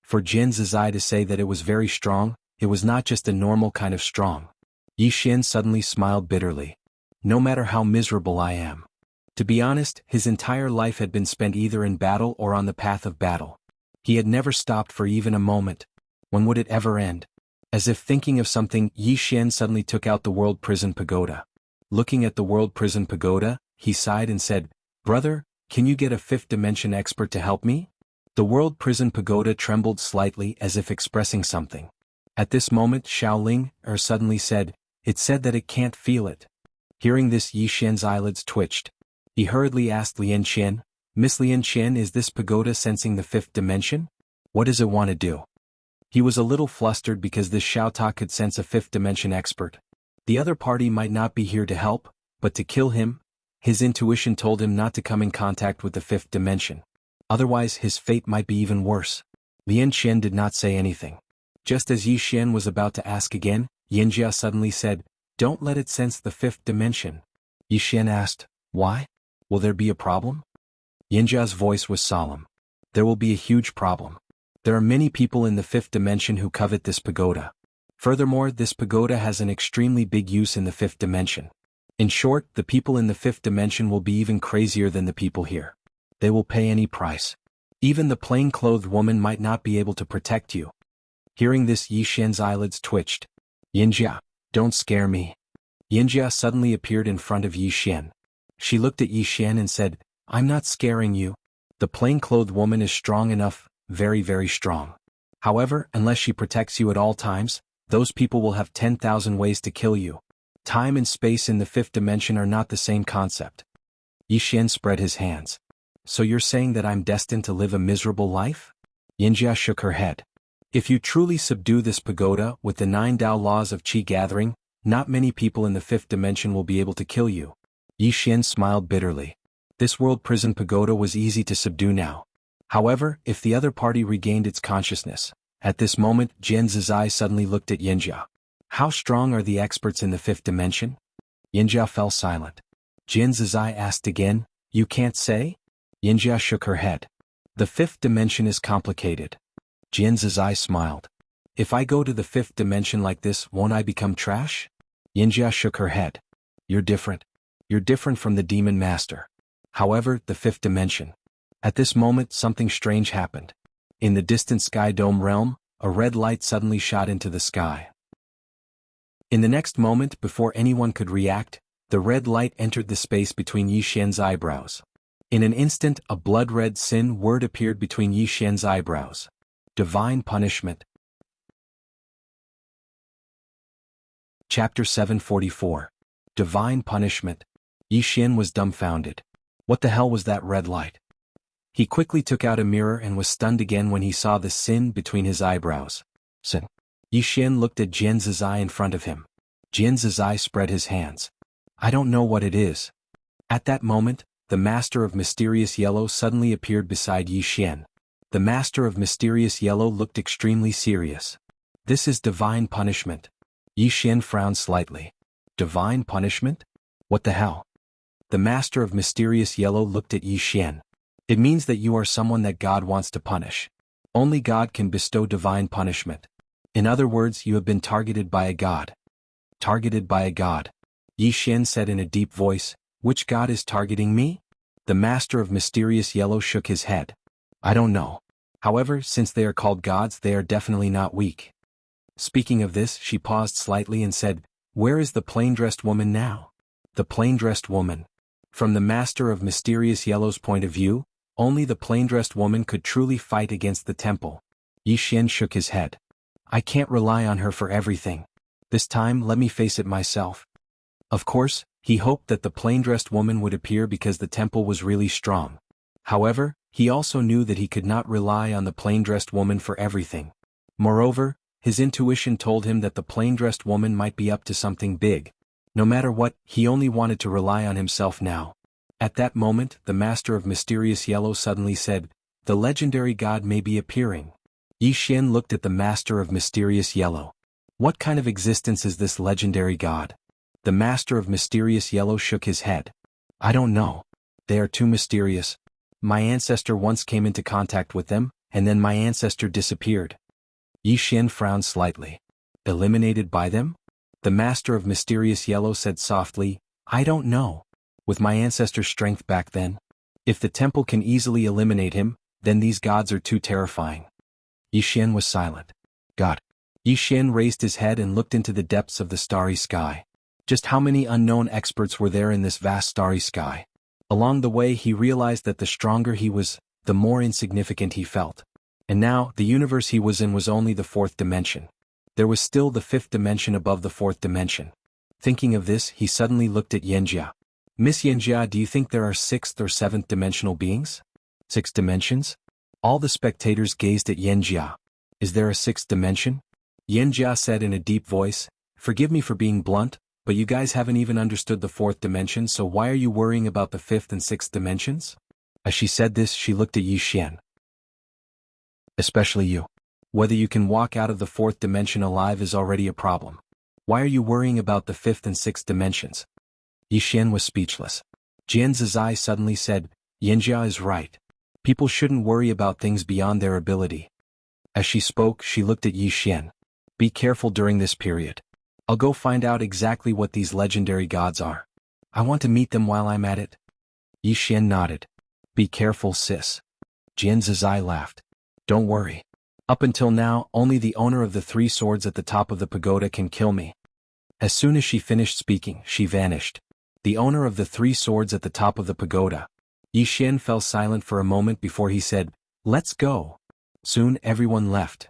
For Jin Zizai to say that it was very strong, it was not just a normal kind of strong. Yi Xian suddenly smiled bitterly. No matter how miserable I am. To be honest, his entire life had been spent either in battle or on the path of battle. He had never stopped for even a moment. When would it ever end? As if thinking of something, Yi Xian suddenly took out the World Prison Pagoda. Looking at the World Prison Pagoda, he sighed and said, "Brother, can you get a fifth dimension expert to help me?" The World Prison Pagoda trembled slightly as if expressing something. At this moment Xiaoling suddenly said, "It said that it can't feel it." Hearing this, Yi Xian's eyelids twitched. He hurriedly asked Lian Qian, "Miss Lian Qian, is this pagoda sensing the fifth dimension? What does it want to do?" He was a little flustered because this Xiaota could sense a fifth dimension expert. The other party might not be here to help, but to kill him. His intuition told him not to come in contact with the fifth dimension. Otherwise his fate might be even worse. Lian Qian did not say anything. Just as Yi Xian was about to ask again, Yinjia suddenly said, "Don't let it sense the fifth dimension." Yi Xian asked, "Why? Will there be a problem?" Yinjia's voice was solemn. "There will be a huge problem. There are many people in the fifth dimension who covet this pagoda. Furthermore, this pagoda has an extremely big use in the fifth dimension. In short, the people in the fifth dimension will be even crazier than the people here. They will pay any price. Even the plain-clothed woman might not be able to protect you." Hearing this, Yi Xian's eyelids twitched. "Yinjia, don't scare me." Yinjia suddenly appeared in front of Yi Xian. She looked at Yi Xian and said, "I'm not scaring you. The plain-clothed woman is strong enough, very, very strong. However, unless she protects you at all times, those people will have 10,000 ways to kill you. Time and space in the fifth dimension are not the same concept." Yi Xian spread his hands. "So you're saying that I'm destined to live a miserable life?" Yinjia shook her head. "If you truly subdue this pagoda with the 9 Tao laws of Qi gathering, not many people in the fifth dimension will be able to kill you." Yi Xian smiled bitterly. This world prison pagoda was easy to subdue now. However, if the other party regained its consciousness, at this moment Jin Zizai suddenly looked at Yinjia. "How strong are the experts in the fifth dimension?" Yinjia fell silent. Jin Zizai asked again, "You can't say?" Yinjia shook her head. "The fifth dimension is complicated." Jin Zizai smiled. "If I go to the fifth dimension like this, won't I become trash?" Yinjia shook her head. "You're different. You're different from the demon master. However, the fifth dimension." At this moment something strange happened. In the distant sky dome realm, a red light suddenly shot into the sky. In the next moment, before anyone could react, the red light entered the space between Yi Xian's eyebrows. In an instant, a blood-red sin word appeared between Yi Xian's eyebrows. Divine punishment. Chapter 744. Divine punishment. Yi Xian was dumbfounded. What the hell was that red light? He quickly took out a mirror and was stunned again when he saw the sin between his eyebrows. Sin. Yi Xian looked at Jin Zizai in front of him. Jin Zizai spread his hands. "I don't know what it is." At that moment, the Master of Mysterious Yellow suddenly appeared beside Yi Xian. The Master of Mysterious Yellow looked extremely serious. "This is divine punishment." Yi Xian frowned slightly. "Divine punishment? What the hell?" The Master of Mysterious Yellow looked at Yi Xian. "It means that you are someone that God wants to punish. Only God can bestow divine punishment. In other words, you have been targeted by a god." "Targeted by a god?" Yi Xian said in a deep voice. "Which god is targeting me?" The Master of Mysterious Yellow shook his head. "I don't know. However, since they are called gods, they are definitely not weak." Speaking of this, she paused slightly and said, "Where is the plain-dressed woman now?" The plain-dressed woman. From the Master of Mysterious Yellow's point of view, only the plain-dressed woman could truly fight against the temple. Yi Xian shook his head. "I can't rely on her for everything. This time let me face it myself." Of course, he hoped that the plain-dressed woman would appear because the temple was really strong. However, he also knew that he could not rely on the plain-dressed woman for everything. Moreover, his intuition told him that the plain-dressed woman might be up to something big. No matter what, he only wanted to rely on himself now. At that moment, the Master of Mysterious Yellow suddenly said, "The legendary god may be appearing." Yi Xian looked at the Master of Mysterious Yellow. "What kind of existence is this legendary god?" The Master of Mysterious Yellow shook his head. I don't know. They are too mysterious. My ancestor once came into contact with them, and then my ancestor disappeared. Yi Xian frowned slightly. Eliminated by them? The master of mysterious yellow said softly, I don't know. With my ancestor's strength back then? If the temple can easily eliminate him, then these gods are too terrifying. Yi Xian was silent. God. Yi Xian raised his head and looked into the depths of the starry sky. Just how many unknown experts were there in this vast starry sky? Along the way he realized that the stronger he was, the more insignificant he felt. And now, the universe he was in was only the fourth dimension. There was still the fifth dimension above the fourth dimension. Thinking of this, he suddenly looked at Yanjia. Miss Yanjia, do you think there are sixth or seventh dimensional beings? 6 dimensions? All the spectators gazed at Yanjia. Is there a sixth dimension? Yanjia said in a deep voice, forgive me for being blunt, but you guys haven't even understood the fourth dimension, so why are you worrying about the fifth and sixth dimensions? As she said this, she looked at Yi Xian. Especially you. Whether you can walk out of the fourth dimension alive is already a problem. Why are you worrying about the fifth and sixth dimensions? Yi Xian was speechless. Jian Zizai suddenly said, Yanjia is right. People shouldn't worry about things beyond their ability. As she spoke, she looked at Yi Xian. Be careful during this period. I'll go find out exactly what these legendary gods are. I want to meet them while I'm at it. Yi Xian nodded. Be careful, sis. Jian Zizai laughed. Don't worry. Up until now, only the owner of the 3 swords at the top of the pagoda can kill me. As soon as she finished speaking, she vanished. The owner of the 3 swords at the top of the pagoda. Yi Xian fell silent for a moment before he said, let's go. Soon everyone left.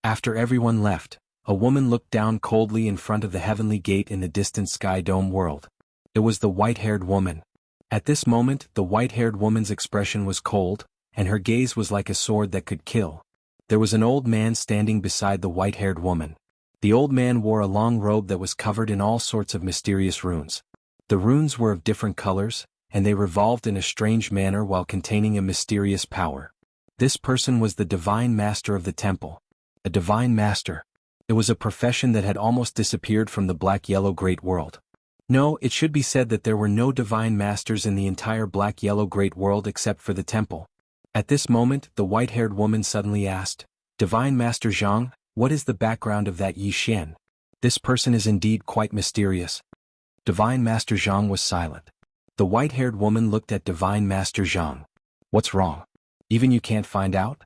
After everyone left, a woman looked down coldly in front of the heavenly gate in the distant sky dome world. It was the white-haired woman. At this moment, the white-haired woman's expression was cold, and her gaze was like a sword that could kill. There was an old man standing beside the white-haired woman. The old man wore a long robe that was covered in all sorts of mysterious runes. The runes were of different colors, and they revolved in a strange manner while containing a mysterious power. This person was the divine master of the temple. A divine master. It was a profession that had almost disappeared from the black-yellow great world. No, it should be said that there were no divine masters in the entire black-yellow great world except for the temple. At this moment, the white-haired woman suddenly asked, Divine Master Zhang, what is the background of that Yi Xian? This person is indeed quite mysterious. Divine Master Zhang was silent. The white-haired woman looked at Divine Master Zhang. What's wrong? Even you can't find out?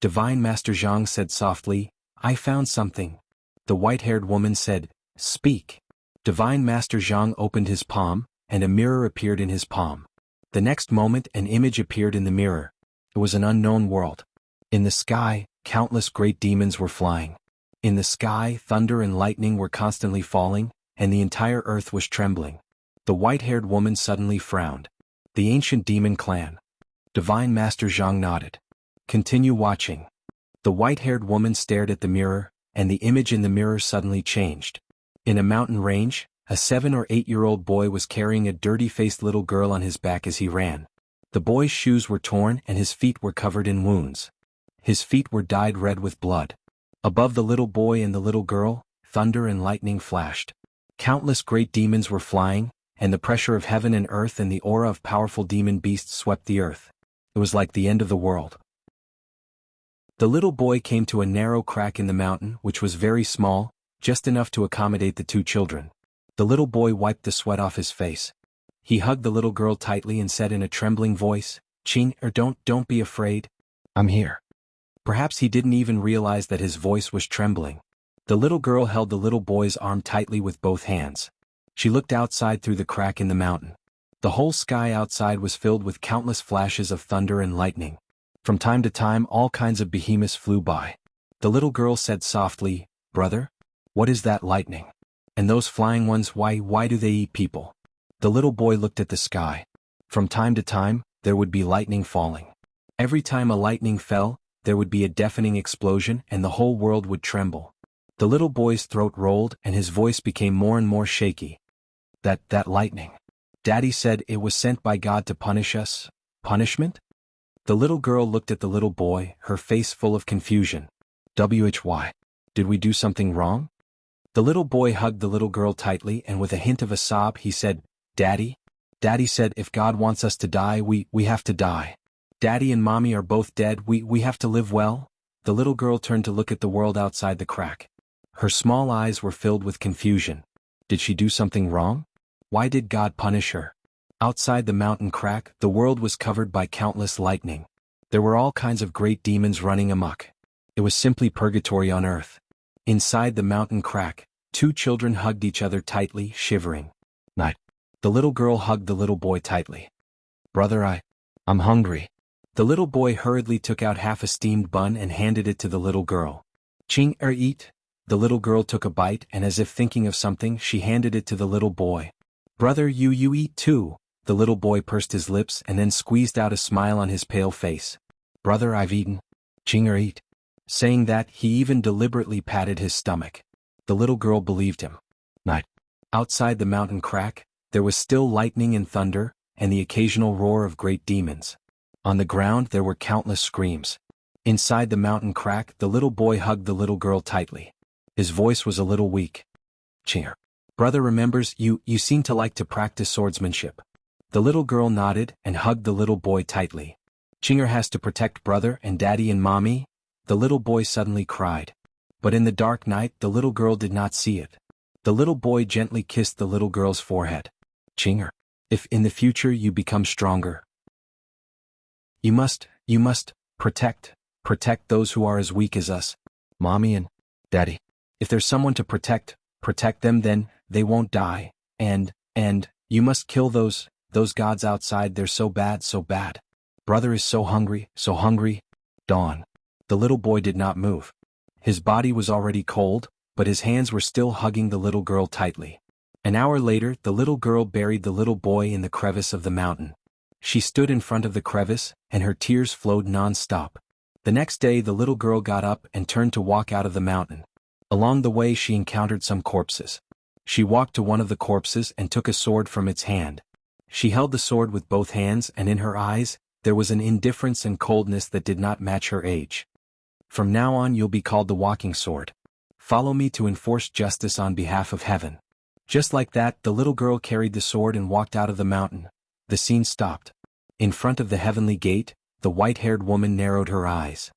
Divine Master Zhang said softly, I found something. The white-haired woman said, Speak. Divine Master Zhang opened his palm, and a mirror appeared in his palm. The next moment an image appeared in the mirror. It was an unknown world. In the sky, countless great demons were flying. In the sky, thunder and lightning were constantly falling, and the entire earth was trembling. The white-haired woman suddenly frowned. The ancient demon clan. Divine Master Zhang nodded. Continue watching. The white-haired woman stared at the mirror, and the image in the mirror suddenly changed. In a mountain range, a 7 or 8-year-old boy was carrying a dirty-faced little girl on his back as he ran. The boy's shoes were torn and his feet were covered in wounds. His feet were dyed red with blood. Above the little boy and the little girl, thunder and lightning flashed. Countless great demons were flying, and the pressure of heaven and earth and the aura of powerful demon beasts swept the earth. It was like the end of the world. The little boy came to a narrow crack in the mountain which was very small, just enough to accommodate the 2 children. The little boy wiped the sweat off his face. He hugged the little girl tightly and said in a trembling voice, Don't be afraid. I'm here. Perhaps he didn't even realize that his voice was trembling. The little girl held the little boy's arm tightly with both hands. She looked outside through the crack in the mountain. The whole sky outside was filled with countless flashes of thunder and lightning. From time to time all kinds of behemoths flew by. The little girl said softly, Brother? What is that lightning? And those flying ones, why do they eat people? The little boy looked at the sky. From time to time, there would be lightning falling. Every time a lightning fell, there would be a deafening explosion and the whole world would tremble. The little boy's throat rolled and his voice became more and more shaky. That lightning. Daddy said it was sent by God to punish us. Punishment? The little girl looked at the little boy, her face full of confusion. Why? Did we do something wrong? The little boy hugged the little girl tightly and with a hint of a sob he said, Daddy? Daddy said if God wants us to die, we have to die. Daddy and Mommy are both dead, we have to live well? The little girl turned to look at the world outside the crack. Her small eyes were filled with confusion. Did she do something wrong? Why did God punish her? Outside the mountain crack, the world was covered by countless lightning. There were all kinds of great demons running amok. It was simply purgatory on earth. Inside the mountain crack, two children hugged each other tightly, shivering. Night. The little girl hugged the little boy tightly. Brother, I'm hungry. The little boy hurriedly took out half a steamed bun and handed it to the little girl. Ching eat. The little girl took a bite and as if thinking of something, she handed it to the little boy. Brother, you eat too. The little boy pursed his lips and then squeezed out a smile on his pale face. Brother, I've eaten. Ching eat. Saying that, he even deliberately patted his stomach. The little girl believed him. Night. Outside the mountain crack, there was still lightning and thunder, and the occasional roar of great demons. On the ground there were countless screams. Inside the mountain crack, the little boy hugged the little girl tightly. His voice was a little weak. Chinger. Brother remembers, you seem to like to practice swordsmanship. The little girl nodded and hugged the little boy tightly. Chinger has to protect brother and daddy and mommy? The little boy suddenly cried. But in the dark night, the little girl did not see it. The little boy gently kissed the little girl's forehead. Chinger. If in the future you become stronger, you must protect those who are as weak as us, mommy and daddy. If there's someone to protect them, then they won't die, and you must kill those gods outside, they're so bad. Brother is so hungry. Dawn. The little boy did not move. His body was already cold, but his hands were still hugging the little girl tightly. An hour later, the little girl buried the little boy in the crevice of the mountain. She stood in front of the crevice, and her tears flowed non-stop. The next day the little girl got up and turned to walk out of the mountain. Along the way she encountered some corpses. She walked to one of the corpses and took a sword from its hand. She held the sword with both hands and in her eyes, there was an indifference and coldness that did not match her age. From now on you'll be called the walking sword. Follow me to enforce justice on behalf of heaven. Just like that, the little girl carried the sword and walked out of the mountain. The scene stopped. In front of the heavenly gate, the white-haired woman narrowed her eyes.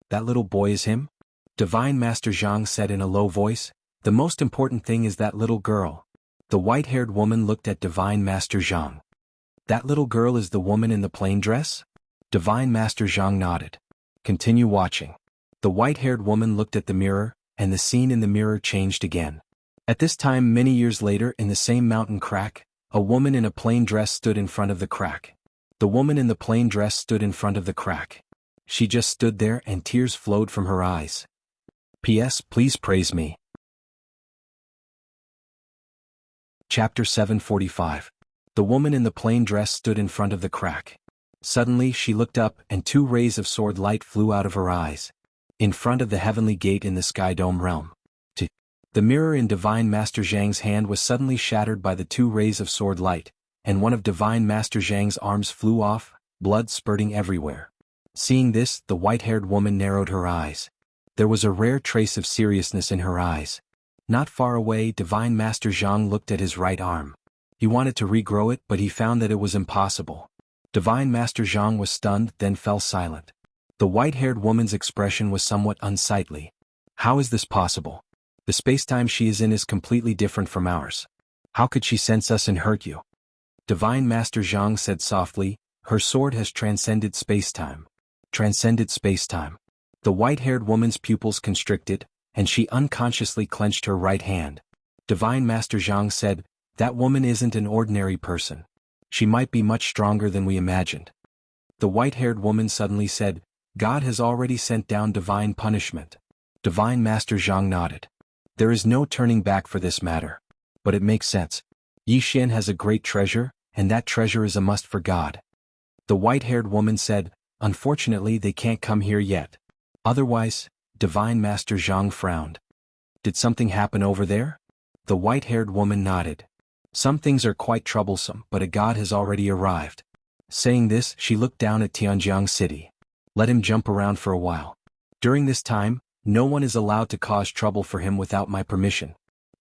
That little boy is him? Divine Master Zhang said in a low voice. The most important thing is that little girl. The white-haired woman looked at Divine Master Zhang. That little girl is the woman in the plain dress? Divine Master Zhang nodded. Continue watching. The white-haired woman looked at the mirror, and the scene in the mirror changed again. At this time many years later in the same mountain crack, a woman in a plain dress stood in front of the crack. The woman in the plain dress stood in front of the crack. She just stood there and tears flowed from her eyes. P.S. Please praise me. Chapter 745. The woman in the plain dress stood in front of the crack. Suddenly she looked up and 2 rays of sword light flew out of her eyes. In front of the heavenly gate in the Sky Dome realm. The mirror in Divine Master Zhang's hand was suddenly shattered by the 2 rays of sword light, and one of Divine Master Zhang's arms flew off, blood spurting everywhere. Seeing this, the white-haired woman narrowed her eyes. There was a rare trace of seriousness in her eyes. Not far away, Divine Master Zhang looked at his right arm. He wanted to regrow it, but he found that it was impossible. Divine Master Zhang was stunned, then fell silent. The white-haired woman's expression was somewhat unsightly. How is this possible? The space-time she is in is completely different from ours. How could she sense us and hurt you? Divine Master Zhang said softly, her sword has transcended space-time. Transcended space-time. The white-haired woman's pupils constricted, and she unconsciously clenched her right hand. Divine Master Zhang said, that woman isn't an ordinary person. She might be much stronger than we imagined. The white-haired woman suddenly said, God has already sent down divine punishment. Divine Master Zhang nodded. There is no turning back for this matter. But it makes sense. Yixin has a great treasure, and that treasure is a must for God. The white-haired woman said, unfortunately they can't come here yet. Otherwise, Divine Master Zhang frowned. Did something happen over there? The white-haired woman nodded. Some things are quite troublesome, but a god has already arrived. Saying this, she looked down at Tianjiang City. Let him jump around for a while. During this time, no one is allowed to cause trouble for him without my permission.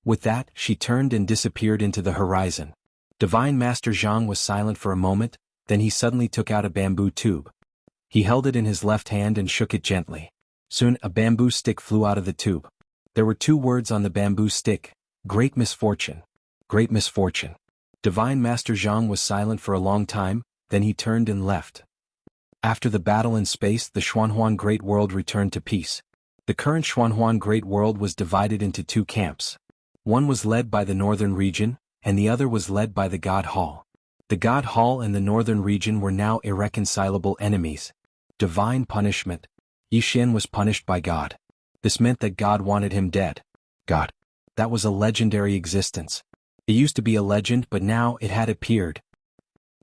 With that, she turned and disappeared into the horizon. Divine Master Zhang was silent for a moment, then he suddenly took out a bamboo tube. He held it in his left hand and shook it gently. Soon a bamboo stick flew out of the tube. There were 2 words on the bamboo stick: Great Misfortune. Great Misfortune. Divine Master Zhang was silent for a long time, then he turned and left. After the battle in space, the Xuanhuan Great World returned to peace. The current Xuanhuan Great World was divided into 2 camps. One was led by the northern region, and the other was led by the God Hall. The God Hall and the northern region were now irreconcilable enemies. Divine punishment. Yi Xian was punished by God. This meant that God wanted him dead. God. That was a legendary existence. It used to be a legend, but now it had appeared.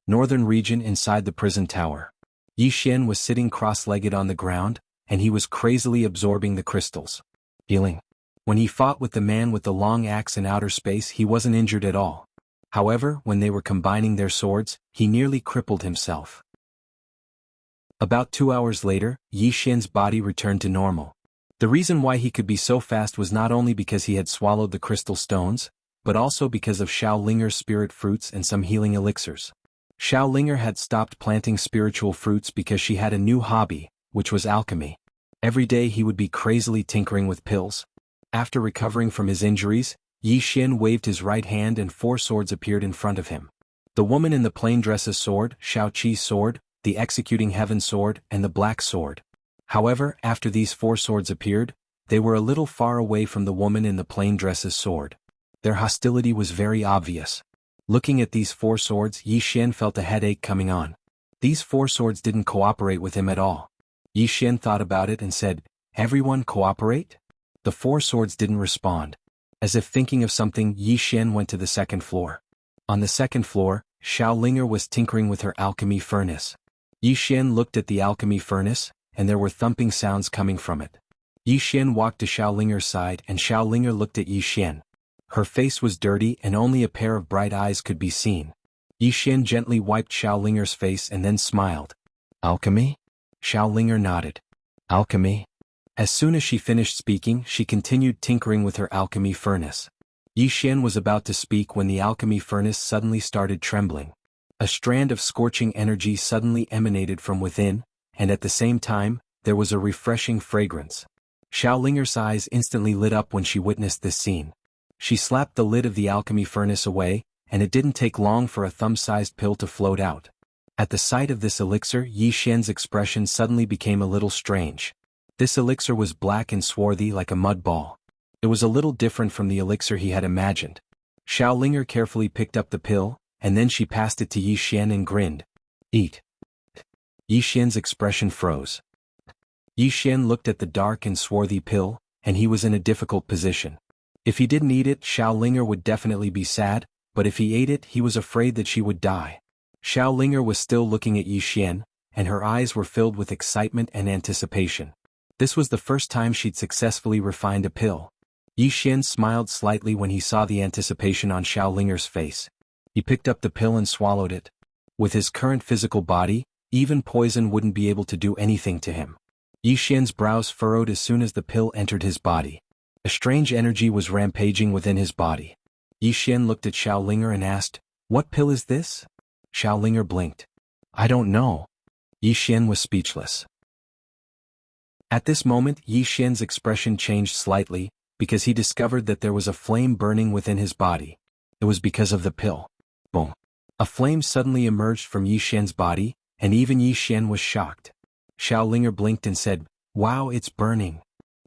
Northern region inside the prison tower. Yi Xian was sitting cross-legged on the ground, and he was crazily absorbing the crystals. Healing. When he fought with the man with the long axe in outer space, he wasn't injured at all. However, when they were combining their swords, he nearly crippled himself. About 2 hours later, Yi Xian's body returned to normal. The reason why he could be so fast was not only because he had swallowed the crystal stones, but also because of Xiao Linger's spirit fruits and some healing elixirs. Xiao Linger had stopped planting spiritual fruits because she had a new hobby, which was alchemy. Every day he would be crazily tinkering with pills. After recovering from his injuries, Yi Xian waved his right hand and 4 swords appeared in front of him. The woman in the plain dress's sword, Shao Qi's sword, the executing heaven sword, and the black sword. However, after these 4 swords appeared, they were a little far away from the woman in the plain dress's sword. Their hostility was very obvious. Looking at these 4 swords, Yi Xian felt a headache coming on. These 4 swords didn't cooperate with him at all. Yi Xian thought about it and said, "Everyone cooperate?" The 4 swords didn't respond. As if thinking of something, Yi Xian went to the 2nd floor. On the 2nd floor, Xiao Linger was tinkering with her alchemy furnace. Yi Xian looked at the alchemy furnace, and there were thumping sounds coming from it. Yi Xian walked to Xiao Linger's side and Xiao Linger looked at Yi Xian. Her face was dirty and only a pair of bright eyes could be seen. Yi Xian gently wiped Xiao Linger's face and then smiled. "Alchemy?" Xiao Linger nodded. "Alchemy?" As soon as she finished speaking, she continued tinkering with her alchemy furnace. Yi Xian was about to speak when the alchemy furnace suddenly started trembling. A strand of scorching energy suddenly emanated from within, and at the same time, there was a refreshing fragrance. Xiao Linger's eyes instantly lit up when she witnessed this scene. She slapped the lid of the alchemy furnace away, and it didn't take long for a thumb-sized pill to float out. At the sight of this elixir, Yi Xian's expression suddenly became a little strange. This elixir was black and swarthy like a mud ball. It was a little different from the elixir he had imagined. Xiao Linger carefully picked up the pill, and then she passed it to Yi Xian and grinned. "Eat." Yi Xian's expression froze. Yi Xian looked at the dark and swarthy pill, and he was in a difficult position. If he didn't eat it, Xiao Linger would definitely be sad, but if he ate it, he was afraid that she would die. Xiao Linger was still looking at Yi Xian, and her eyes were filled with excitement and anticipation. This was the first time she'd successfully refined a pill. Yi Xian smiled slightly when he saw the anticipation on Xiao Linger's face. He picked up the pill and swallowed it. With his current physical body, even poison wouldn't be able to do anything to him. Yi Xian's brows furrowed as soon as the pill entered his body. A strange energy was rampaging within his body. Yi Xian looked at Xiao Linger and asked, "What pill is this?" Xiao Linger blinked. "I don't know." Yi Xian was speechless. At this moment, Yi Xian's expression changed slightly, because he discovered that there was a flame burning within his body. It was because of the pill. Boom. A flame suddenly emerged from Yi Xian's body, and even Yi Xian was shocked. Xiao Linger blinked and said, "Wow, it's burning."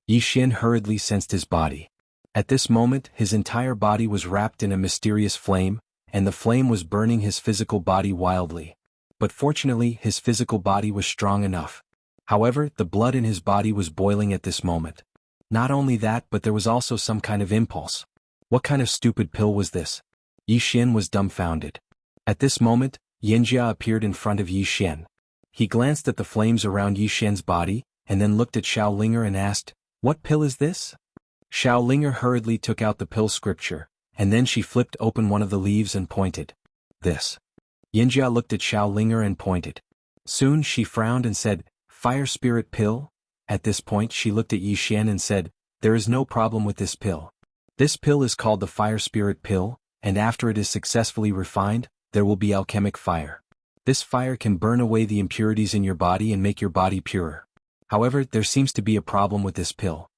Yi Xian hurriedly sensed his body. At this moment, his entire body was wrapped in a mysterious flame, and the flame was burning his physical body wildly. But fortunately, his physical body was strong enough. However, the blood in his body was boiling at this moment. Not only that, but there was also some kind of impulse. What kind of stupid pill was this? Yi Xian was dumbfounded. At this moment, Yanjia appeared in front of Yi Xian. He glanced at the flames around Yi Xian's body, and then looked at Xiao Linger and asked, "What pill is this?" Xiao Linger hurriedly took out the pill scripture, and then she flipped open one of the leaves and pointed. "This." Yanjia looked at Xiao Linger and pointed. Soon she frowned and said, "Fire spirit pill?" At this point she looked at Yi Xian and said, "There is no problem with this pill. This pill is called the fire spirit pill, and after it is successfully refined, there will be alchemic fire. This fire can burn away the impurities in your body and make your body purer. However, there seems to be a problem with this pill.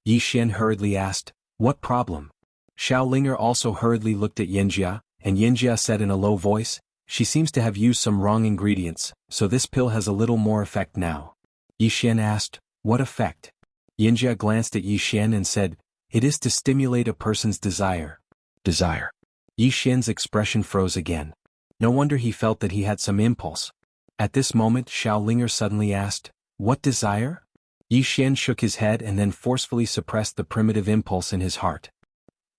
Yi Xian hurriedly asked, "What problem?" Xiao Linger also hurriedly looked at Yanjia, and Yanjia said in a low voice, "She seems to have used some wrong ingredients, so this pill has a little more effect now." Yi Xian asked, "What effect?" Yanjia glanced at Yi Xian and said, "It is to stimulate a person's desire." Desire. Yi Xian's expression froze again. No wonder he felt that he had some impulse. At this moment Xiao Linger suddenly asked, "What desire?" Yi Xian shook his head and then forcefully suppressed the primitive impulse in his heart.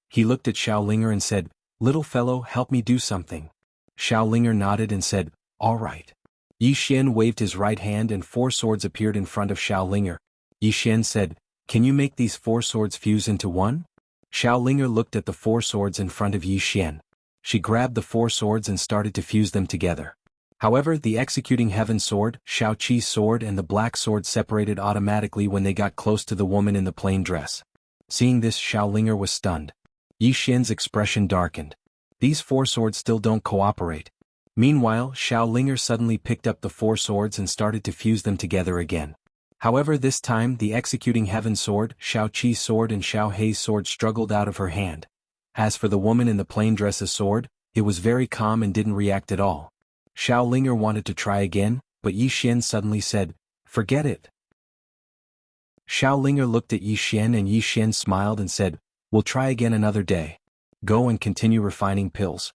He looked at Xiao Linger and said, "Little fellow, help me do something." Xiao Linger nodded and said, "All right." Yi Xian waved his right hand and 4 swords appeared in front of Xiao Linger. Yi Xian said, "Can you make these 4 swords fuse into one?" Xiao Linger looked at the 4 swords in front of Yi Xian. She grabbed the 4 swords and started to fuse them together. However, the executing heaven sword, Shao Qi's sword and the black sword separated automatically when they got close to the woman in the plain dress. Seeing this, Xiao Linger was stunned. Yi Xian's expression darkened. These 4 swords still don't cooperate. Meanwhile, Xiao Linger suddenly picked up the 4 swords and started to fuse them together again. However, this time the executing heaven sword, Shao Qi's sword and Xiao Hei's sword struggled out of her hand. As for the woman in the plain dress's sword, it was very calm and didn't react at all. Xiao Linger wanted to try again, but Yi Xian suddenly said, "Forget it." Xiao Linger looked at Yi Xian and Yi Xian smiled and said, "We'll try again another day. Go and continue refining pills."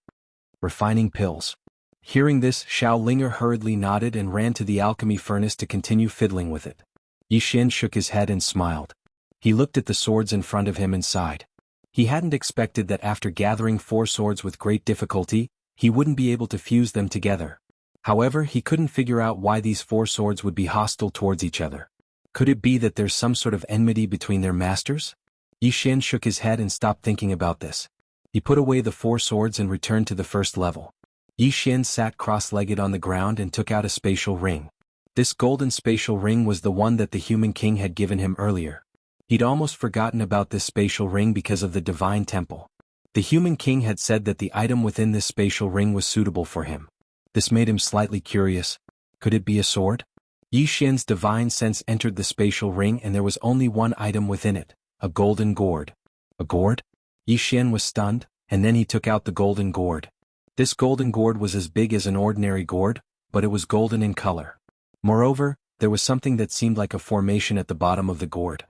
Refining pills. Hearing this, Xiao Linger hurriedly nodded and ran to the alchemy furnace to continue fiddling with it. Yi Xian shook his head and smiled. He looked at the swords in front of him and sighed. He hadn't expected that after gathering 4 swords with great difficulty, he wouldn't be able to fuse them together. However, he couldn't figure out why these 4 swords would be hostile towards each other. Could it be that there's some sort of enmity between their masters? Yi Xian shook his head and stopped thinking about this. He put away the 4 swords and returned to the first level. Yi Xian sat cross-legged on the ground and took out a spatial ring. This golden spatial ring was the one that the human king had given him earlier. He'd almost forgotten about this spatial ring because of the divine temple. The human king had said that the item within this spatial ring was suitable for him. This made him slightly curious. Could it be a sword? Yi Xian's divine sense entered the spatial ring and there was only one item within it, a golden gourd. A gourd? Yi Xian was stunned, and then he took out the golden gourd. This golden gourd was as big as an ordinary gourd, but it was golden in color. Moreover, there was something that seemed like a formation at the bottom of the gourd.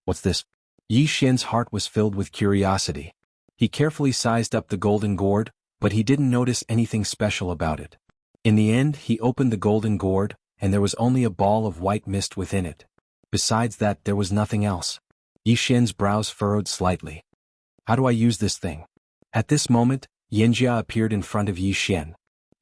What's this? Yi Xian's heart was filled with curiosity. He carefully sized up the golden gourd, but he didn't notice anything special about it. In the end, he opened the golden gourd, and there was only a ball of white mist within it. Besides that, there was nothing else. Yi Xian's brows furrowed slightly. How do I use this thing? At this moment, Yanjia appeared in front of Yi Xian.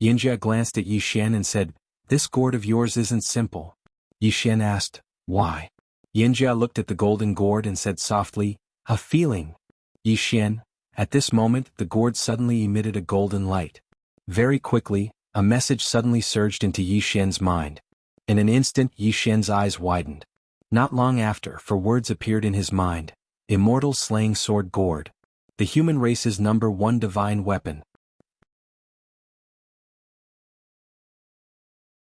Yanjia glanced at Yi Xian and said, "This gourd of yours isn't simple." Yi Xian asked, "Why?" Yanjia looked at the golden gourd and said softly, "A feeling." Yi Xian. At this moment, the gourd suddenly emitted a golden light. Very quickly, a message suddenly surged into Yi Xian's mind. In an instant, Yi Xian's eyes widened. Not long after, 4 words appeared in his mind. Immortal slaying sword gourd. The human race's #1 divine weapon.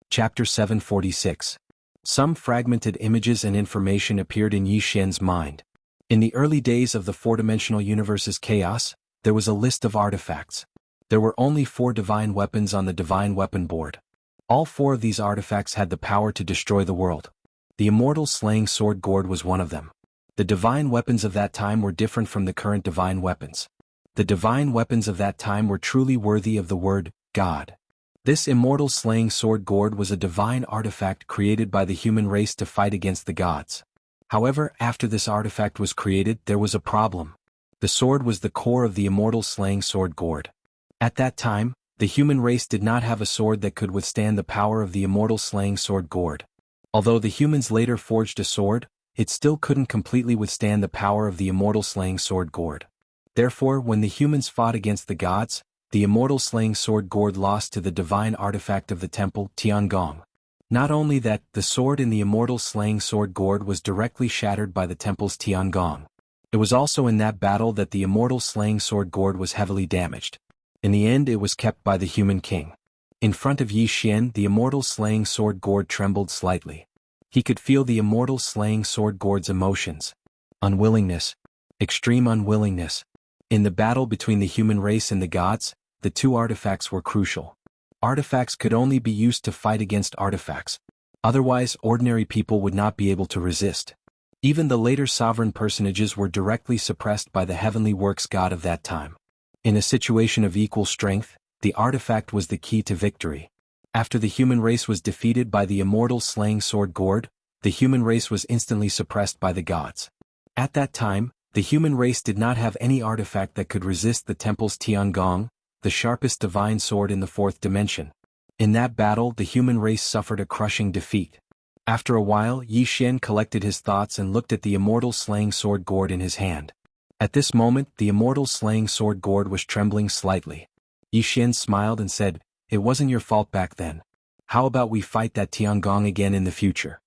Chapter 746. Some fragmented images and information appeared in Yi Xian's mind. In the early days of the 4-dimensional universe's chaos, there was a list of artifacts. There were only 4 divine weapons on the divine weapon board. All 4 of these artifacts had the power to destroy the world. The immortal slaying sword gourd was one of them. The divine weapons of that time were different from the current divine weapons. The divine weapons of that time were truly worthy of the word, God. This immortal slaying sword gourd was a divine artifact created by the human race to fight against the gods. However, after this artifact was created, there was a problem. The sword was the core of the immortal slaying sword gourd. At that time, the human race did not have a sword that could withstand the power of the immortal slaying sword gourd. Although the humans later forged a sword, it still couldn't completely withstand the power of the immortal slaying sword gourd. Therefore, when the humans fought against the gods, the immortal slaying sword gourd lost to the divine artifact of the temple, Tiangong. Not only that, the sword in the immortal slaying sword gourd was directly shattered by the temple's Tiangong. It was also in that battle that the immortal slaying sword gourd was heavily damaged. In the end it was kept by the human king. In front of Yi Xian the immortal slaying sword gourd trembled slightly. He could feel the immortal slaying sword gourd's emotions. Unwillingness. Extreme unwillingness. In the battle between the human race and the gods, the two artifacts were crucial. Artifacts could only be used to fight against artifacts. Otherwise ordinary people would not be able to resist. Even the later sovereign personages were directly suppressed by the heavenly works god of that time. In a situation of equal strength, the artifact was the key to victory. After the human race was defeated by the immortal slaying sword gourd, the human race was instantly suppressed by the gods. At that time, the human race did not have any artifact that could resist the temple's Tiangong, the sharpest divine sword in the fourth dimension. In that battle the human race suffered a crushing defeat. After a while Yi Xian collected his thoughts and looked at the immortal slaying sword gourd in his hand. At this moment the immortal slaying sword gourd was trembling slightly. Yi Xian smiled and said, "It wasn't your fault back then. How about we fight that Tiangong again in the future?"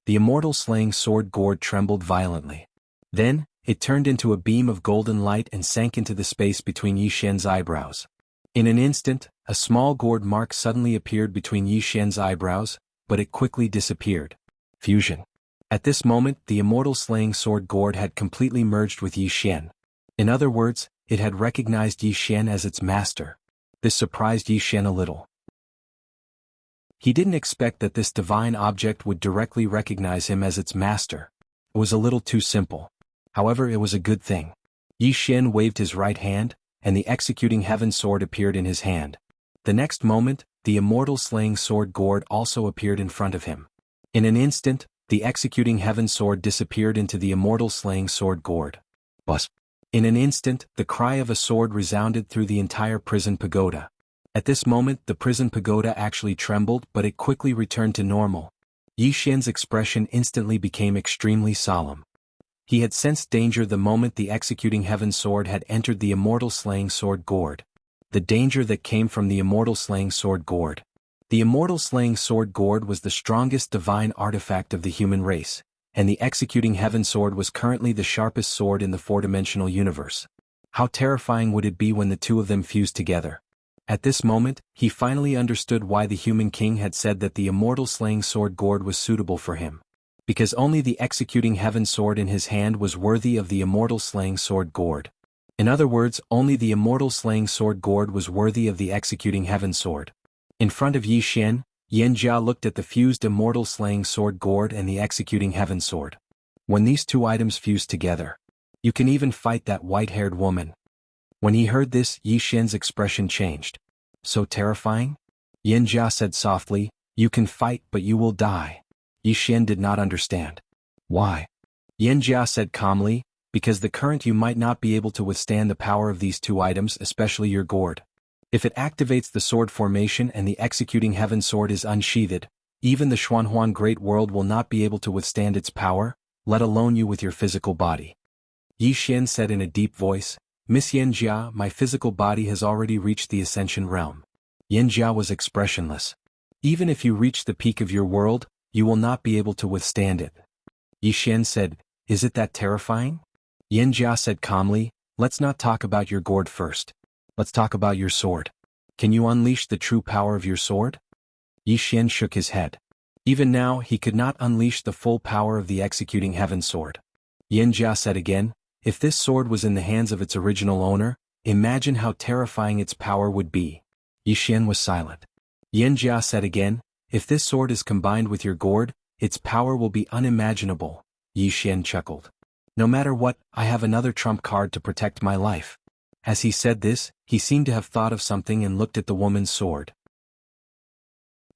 The immortal slaying sword gourd trembled violently. Then, it turned into a beam of golden light and sank into the space between Yi Xian's eyebrows. In an instant, a small gourd mark suddenly appeared between Yi Xian's eyebrows, but it quickly disappeared. Fusion. At this moment the immortal slaying sword gourd had completely merged with Yi Xian. In other words, it had recognized Yi Xian as its master. This surprised Yi Xian a little. He didn't expect that this divine object would directly recognize him as its master. It was a little too simple. However, it was a good thing. Yi Xian waved his right hand, and the executing heaven sword appeared in his hand. The next moment, the immortal slaying sword gourd also appeared in front of him. In an instant, the executing heaven sword disappeared into the immortal slaying sword gourd. Buzz. In an instant, the cry of a sword resounded through the entire prison pagoda. At this moment the prison pagoda actually trembled, but it quickly returned to normal. Yi Xian's expression instantly became extremely solemn. He had sensed danger the moment the executing heaven sword had entered the immortal slaying sword gourd. The danger that came from the immortal slaying sword gourd. The immortal slaying sword gourd was the strongest divine artifact of the human race, and the executing heaven sword was currently the sharpest sword in the four-dimensional universe. How terrifying would it be when the two of them fused together? At this moment, he finally understood why the human king had said that the immortal slaying sword gourd was suitable for him. Because only the executing heaven sword in his hand was worthy of the immortal slaying sword gourd. In other words, only the immortal slaying sword gourd was worthy of the executing heaven sword. In front of Yi Xian, Yan Jia looked at the fused immortal slaying sword gourd and the executing heaven sword. When these two items fused together, you can even fight that white-haired woman. When he heard this, Yi Xian's expression changed. So terrifying? Yan Jia said softly, "You can fight but you will die." Yi Xian did not understand. Why? Yan Jia said calmly, "Because the current you might not be able to withstand the power of these two items, especially your gourd. If it activates the sword formation and the executing heaven sword is unsheathed, even the Xuanhuan Great World will not be able to withstand its power, let alone you with your physical body." Yi Xian said in a deep voice, "Miss Yan Jia, my physical body has already reached the ascension realm." Yan Jia was expressionless. "Even if you reach the peak of your world, you will not be able to withstand it." Yi Xian said, "Is it that terrifying?" Yan Jia said calmly, "Let's not talk about your gourd first. Let's talk about your sword. Can you unleash the true power of your sword?" Yi Xian shook his head. Even now he could not unleash the full power of the executing heaven sword. Yan Jia said again, "If this sword was in the hands of its original owner, imagine how terrifying its power would be." Yi Xian was silent. Yan Jia said again, "If this sword is combined with your gourd, its power will be unimaginable." Yi Xian chuckled. "No matter what, I have another trump card to protect my life." As he said this, he seemed to have thought of something and looked at the woman's sword.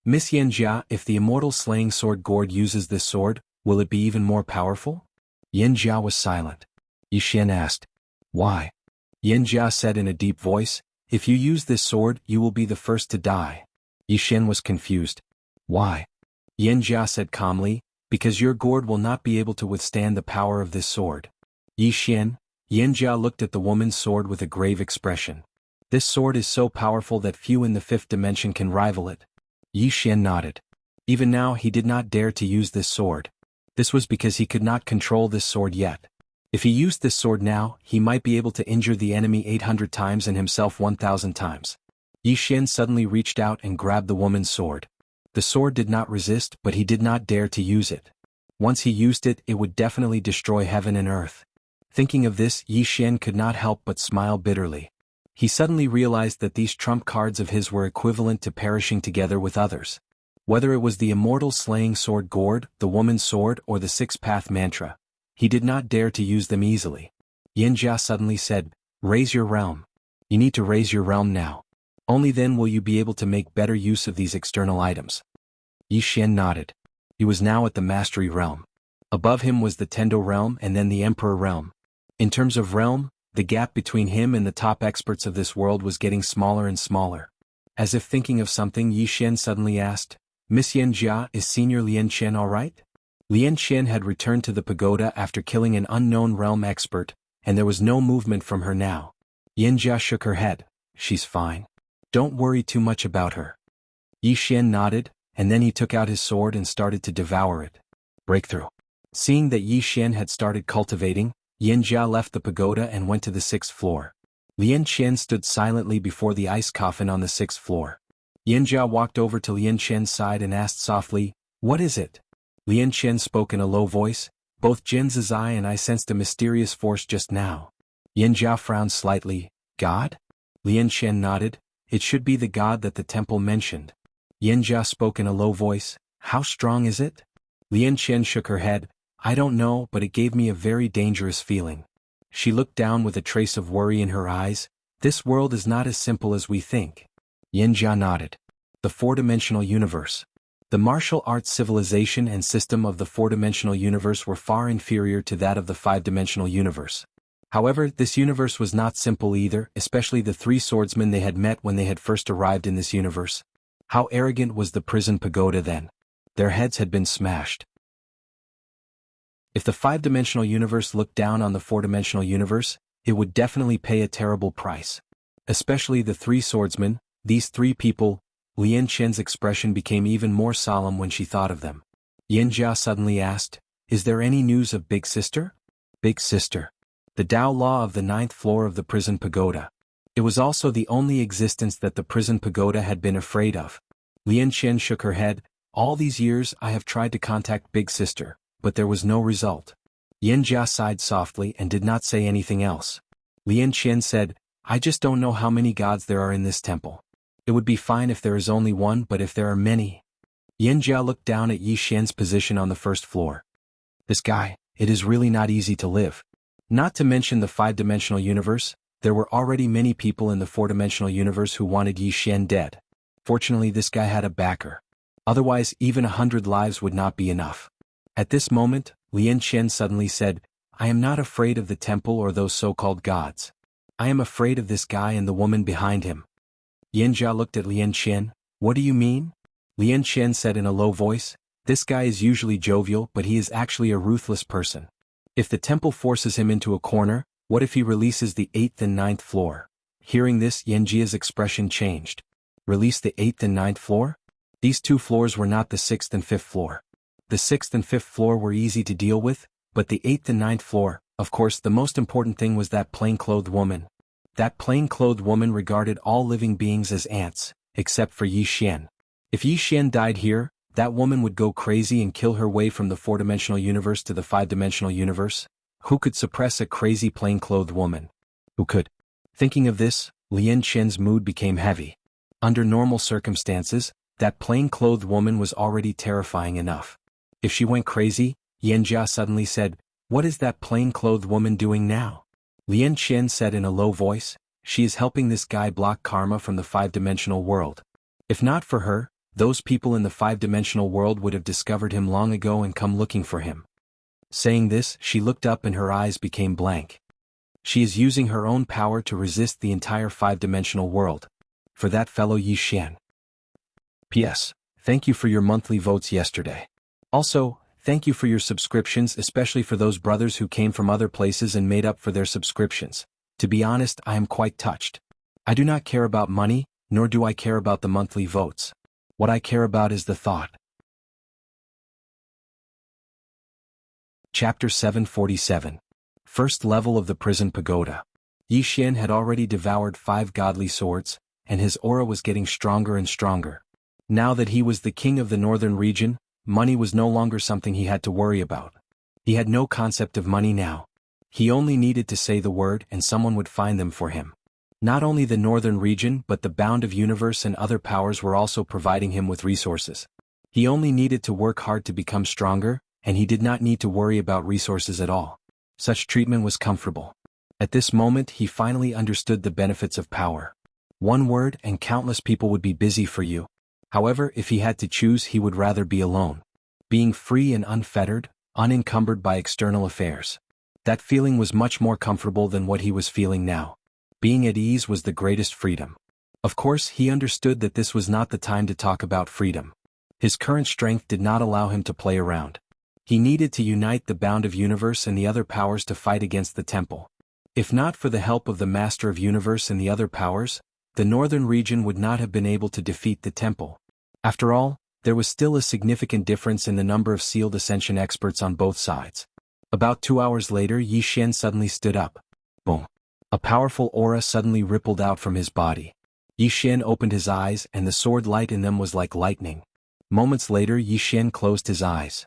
"Miss Yan Jia, if the immortal slaying sword gourd uses this sword, will it be even more powerful?" Yan Jia was silent. Yi Xian asked, "Why?" Yan Jia said in a deep voice, "If you use this sword, you will be the first to die." Yi Xian was confused. "Why?" Yan Jia said calmly, "Because your gourd will not be able to withstand the power of this sword." Yi Xian, Yan Jia looked at the woman's sword with a grave expression. "This sword is so powerful that few in the fifth dimension can rival it." Yi Xian nodded. Even now he did not dare to use this sword. This was because he could not control this sword yet. If he used this sword now, he might be able to injure the enemy 800 times and himself 1,000 times. Yi Xian suddenly reached out and grabbed the woman's sword. The sword did not resist, but he did not dare to use it. Once he used it, it would definitely destroy heaven and earth. Thinking of this, Yi Xian could not help but smile bitterly. He suddenly realized that these trump cards of his were equivalent to perishing together with others. Whether it was the immortal slaying sword gourd, the woman's sword, or the six-path mantra, he did not dare to use them easily. Yanjia suddenly said, "Raise your realm. You need to raise your realm now. Only then will you be able to make better use of these external items." Yi Xian nodded. He was now at the mastery realm. Above him was the Tendo realm and then the Emperor realm. In terms of realm, the gap between him and the top experts of this world was getting smaller and smaller. As if thinking of something, Yi Xian suddenly asked, "Miss Yanjia, is Senior Lian Qian all right?" Lian Qian had returned to the pagoda after killing an unknown realm expert, and there was no movement from her now. Yanjia shook her head. "She's fine. Don't worry too much about her." Yi Xian nodded, and then he took out his sword and started to devour it. Breakthrough. Seeing that Yi Xian had started cultivating, Yanjia left the pagoda and went to the 6th floor. Lian Qian stood silently before the ice coffin on the 6th floor. Yanjia walked over to Lian Qian's side and asked softly, "What is it?" Lian Qian spoke in a low voice, "Both Jin Zizai and I sensed a mysterious force just now." Yanjia frowned slightly, "God?" Lian Qian nodded, "It should be the god that the temple mentioned." Yanjia spoke in a low voice, "How strong is it?" Lian Qian shook her head, "I don't know, but it gave me a very dangerous feeling." She looked down with a trace of worry in her eyes. "This world is not as simple as we think." Yanjia nodded. The four-dimensional universe. The martial arts civilization and system of the four-dimensional universe were far inferior to that of the five-dimensional universe. However, this universe was not simple either, especially the three swordsmen they had met when they had first arrived in this universe. How arrogant was the prison pagoda then? Their heads had been smashed. If the five-dimensional universe looked down on the four-dimensional universe, it would definitely pay a terrible price. Especially the three swordsmen, these three people. Lian Qian's expression became even more solemn when she thought of them. Yanjia suddenly asked, "Is there any news of Big Sister?" Big Sister. The Tao Law of the 9th floor of the prison pagoda. It was also the only existence that the prison pagoda had been afraid of. Lian Qian shook her head, "All these years I have tried to contact Big Sister, but there was no result." Yanjia sighed softly and did not say anything else. Lian Qian said, "I just don't know how many gods there are in this temple. It would be fine if there is only one, but if there are many." Yanjia looked down at Yi Xian's position on the 1st floor. "This guy, it is really not easy to live. Not to mention the five-dimensional universe, there were already many people in the four-dimensional universe who wanted Yi Xian dead. Fortunately this guy had a backer. Otherwise even 100 lives would not be enough." At this moment, Lian Qian suddenly said, "I am not afraid of the temple or those so-called gods. I am afraid of this guy and the woman behind him." Yanjia looked at Lian Qian, "What do you mean?" Lian Qian said in a low voice, "This guy is usually jovial, but he is actually a ruthless person. If the temple forces him into a corner, what if he releases the 8th and 9th floor?" Hearing this, Yanjia's expression changed. Release the 8th and 9th floor? These two floors were not the 6th and 5th floor. The 6th and 5th floor were easy to deal with, but the 8th and 9th floor, of course the most important thing was that plain-clothed woman. That plain-clothed woman regarded all living beings as ants, except for Yi Xian. If Yi Xian died here, that woman would go crazy and kill her way from the four-dimensional universe to the five-dimensional universe. Who could suppress a crazy plain-clothed woman? Who could? Thinking of this, Lian Qian's mood became heavy. Under normal circumstances, that plain-clothed woman was already terrifying enough. If she went crazy, Yanjia suddenly said, "What is that plain-clothed woman doing now?" Lian Qian said in a low voice, "She is helping this guy block karma from the five-dimensional world. If not for her, those people in the five-dimensional world would have discovered him long ago and come looking for him." Saying this, she looked up and her eyes became blank. She is using her own power to resist the entire five-dimensional world. For that fellow Yi Xian. P.S. Thank you for your monthly votes yesterday. Also, thank you for your subscriptions, especially for those brothers who came from other places and made up for their subscriptions. To be honest, I am quite touched. I do not care about money, nor do I care about the monthly votes. What I care about is the thought. Chapter 747. First level of the prison pagoda. Yi Xian had already devoured 5 godly swords, and his aura was getting stronger and stronger. Now that he was the king of the northern region, money was no longer something he had to worry about. He had no concept of money now. He only needed to say the word and someone would find them for him. Not only the northern region but the bound of universe and other powers were also providing him with resources. He only needed to work hard to become stronger, and he did not need to worry about resources at all. Such treatment was comfortable. At this moment he finally understood the benefits of power. One word and countless people would be busy for you. However, if he had to choose, he would rather be alone. Being free and unfettered, unencumbered by external affairs. That feeling was much more comfortable than what he was feeling now. Being at ease was the greatest freedom. Of course, he understood that this was not the time to talk about freedom. His current strength did not allow him to play around. He needed to unite the bound of universe and the other powers to fight against the temple. If not for the help of the master of universe and the other powers, the northern region would not have been able to defeat the temple. After all, there was still a significant difference in the number of sealed ascension experts on both sides. About 2 hours later, Yi Xian suddenly stood up. Boom. A powerful aura suddenly rippled out from his body. Yi Xian opened his eyes and the sword light in them was like lightning. Moments later, Yi Xian closed his eyes.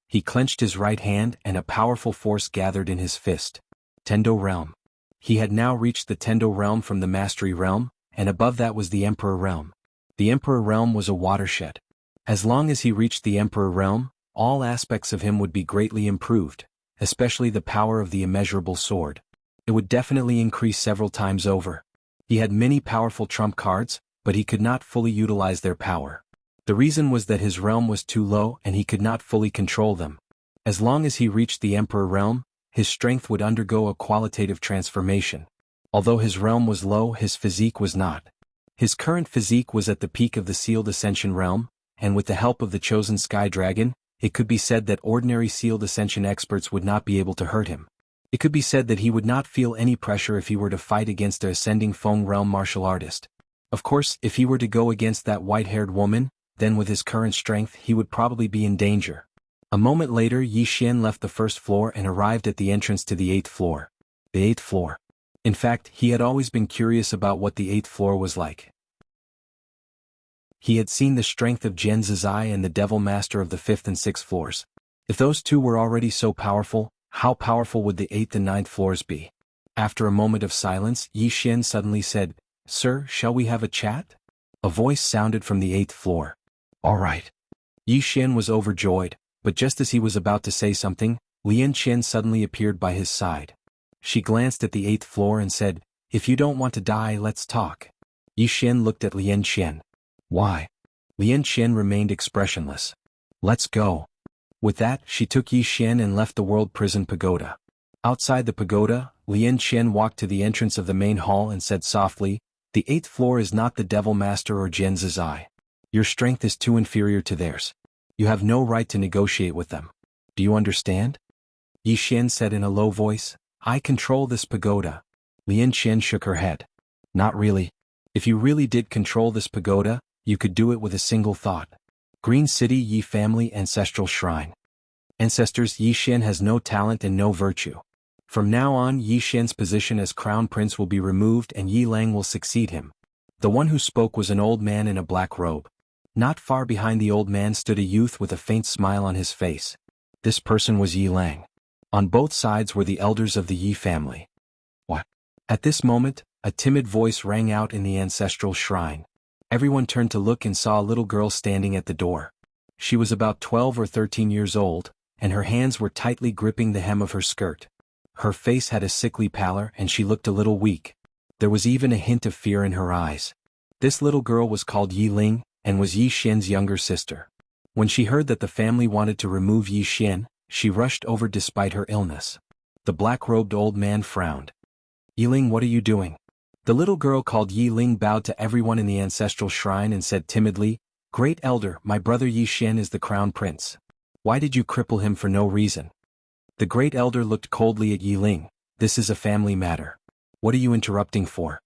He clenched his right hand and a powerful force gathered in his fist. Tendo Realm. He had now reached the Tendo Realm from the Mastery Realm, and above that was the Emperor Realm. The Emperor Realm was a watershed. As long as he reached the Emperor Realm, all aspects of him would be greatly improved, especially the power of the immeasurable sword. It would definitely increase several times over. He had many powerful trump cards, but he could not fully utilize their power. The reason was that his realm was too low and he could not fully control them. As long as he reached the Emperor Realm, his strength would undergo a qualitative transformation. Although his realm was low, his physique was not. His current physique was at the peak of the Sealed Ascension realm, and with the help of the chosen Sky Dragon, it could be said that ordinary Sealed Ascension experts would not be able to hurt him. It could be said that he would not feel any pressure if he were to fight against a Ascending Feng Realm martial artist. Of course, if he were to go against that white-haired woman, then with his current strength he would probably be in danger. A moment later, Yi Xian left the first floor and arrived at the entrance to the 8th floor. The 8th floor. In fact, he had always been curious about what the 8th floor was like. He had seen the strength of Jian Zizai and the Devil Master of the 5th and 6th floors. If those two were already so powerful, how powerful would the 8th and 9th floors be? After a moment of silence, Yi Xian suddenly said, "Sir, shall we have a chat?" A voice sounded from the 8th floor. "All right." Yi Xian was overjoyed, but just as he was about to say something, Lian Qian suddenly appeared by his side. She glanced at the 8th floor and said, "If you don't want to die, let's talk." Yi Xian looked at Lian Qian. "Why?" Lian Qian remained expressionless. "Let's go." With that, she took Yi Xian and left the World Prison Pagoda. Outside the pagoda, Lian Qian walked to the entrance of the main hall and said softly, "The 8th floor is not the Devil Master or Jian Zizai. Your strength is too inferior to theirs. You have no right to negotiate with them. Do you understand?" Yi Xian said in a low voice, "I control this pagoda." Lian Qian shook her head. "Not really. If you really did control this pagoda, you could do it with a single thought. Green City Yi Family Ancestral Shrine. Ancestors, Yi Xian has no talent and no virtue. From now on, Yi Xian's position as Crown Prince will be removed and Yi Lang will succeed him." The one who spoke was an old man in a black robe. Not far behind the old man stood a youth with a faint smile on his face. This person was Yi Lang. On both sides were the elders of the Yi family. "What?" At this moment, a timid voice rang out in the ancestral shrine. Everyone turned to look and saw a little girl standing at the door. She was about 12 or 13 years old, and her hands were tightly gripping the hem of her skirt. Her face had a sickly pallor and she looked a little weak. There was even a hint of fear in her eyes. This little girl was called Yi Ling, and was Yi Xian's younger sister. When she heard that the family wanted to remove Yi Xian, she rushed over despite her illness. The black-robed old man frowned. "Yi Ling, what are you doing?" The little girl called Yi Ling bowed to everyone in the ancestral shrine and said timidly, "Great Elder, my brother Yi Xian is the crown prince. Why did you cripple him for no reason?" The great elder looked coldly at Yi Ling. "This is a family matter. What are you interrupting for?"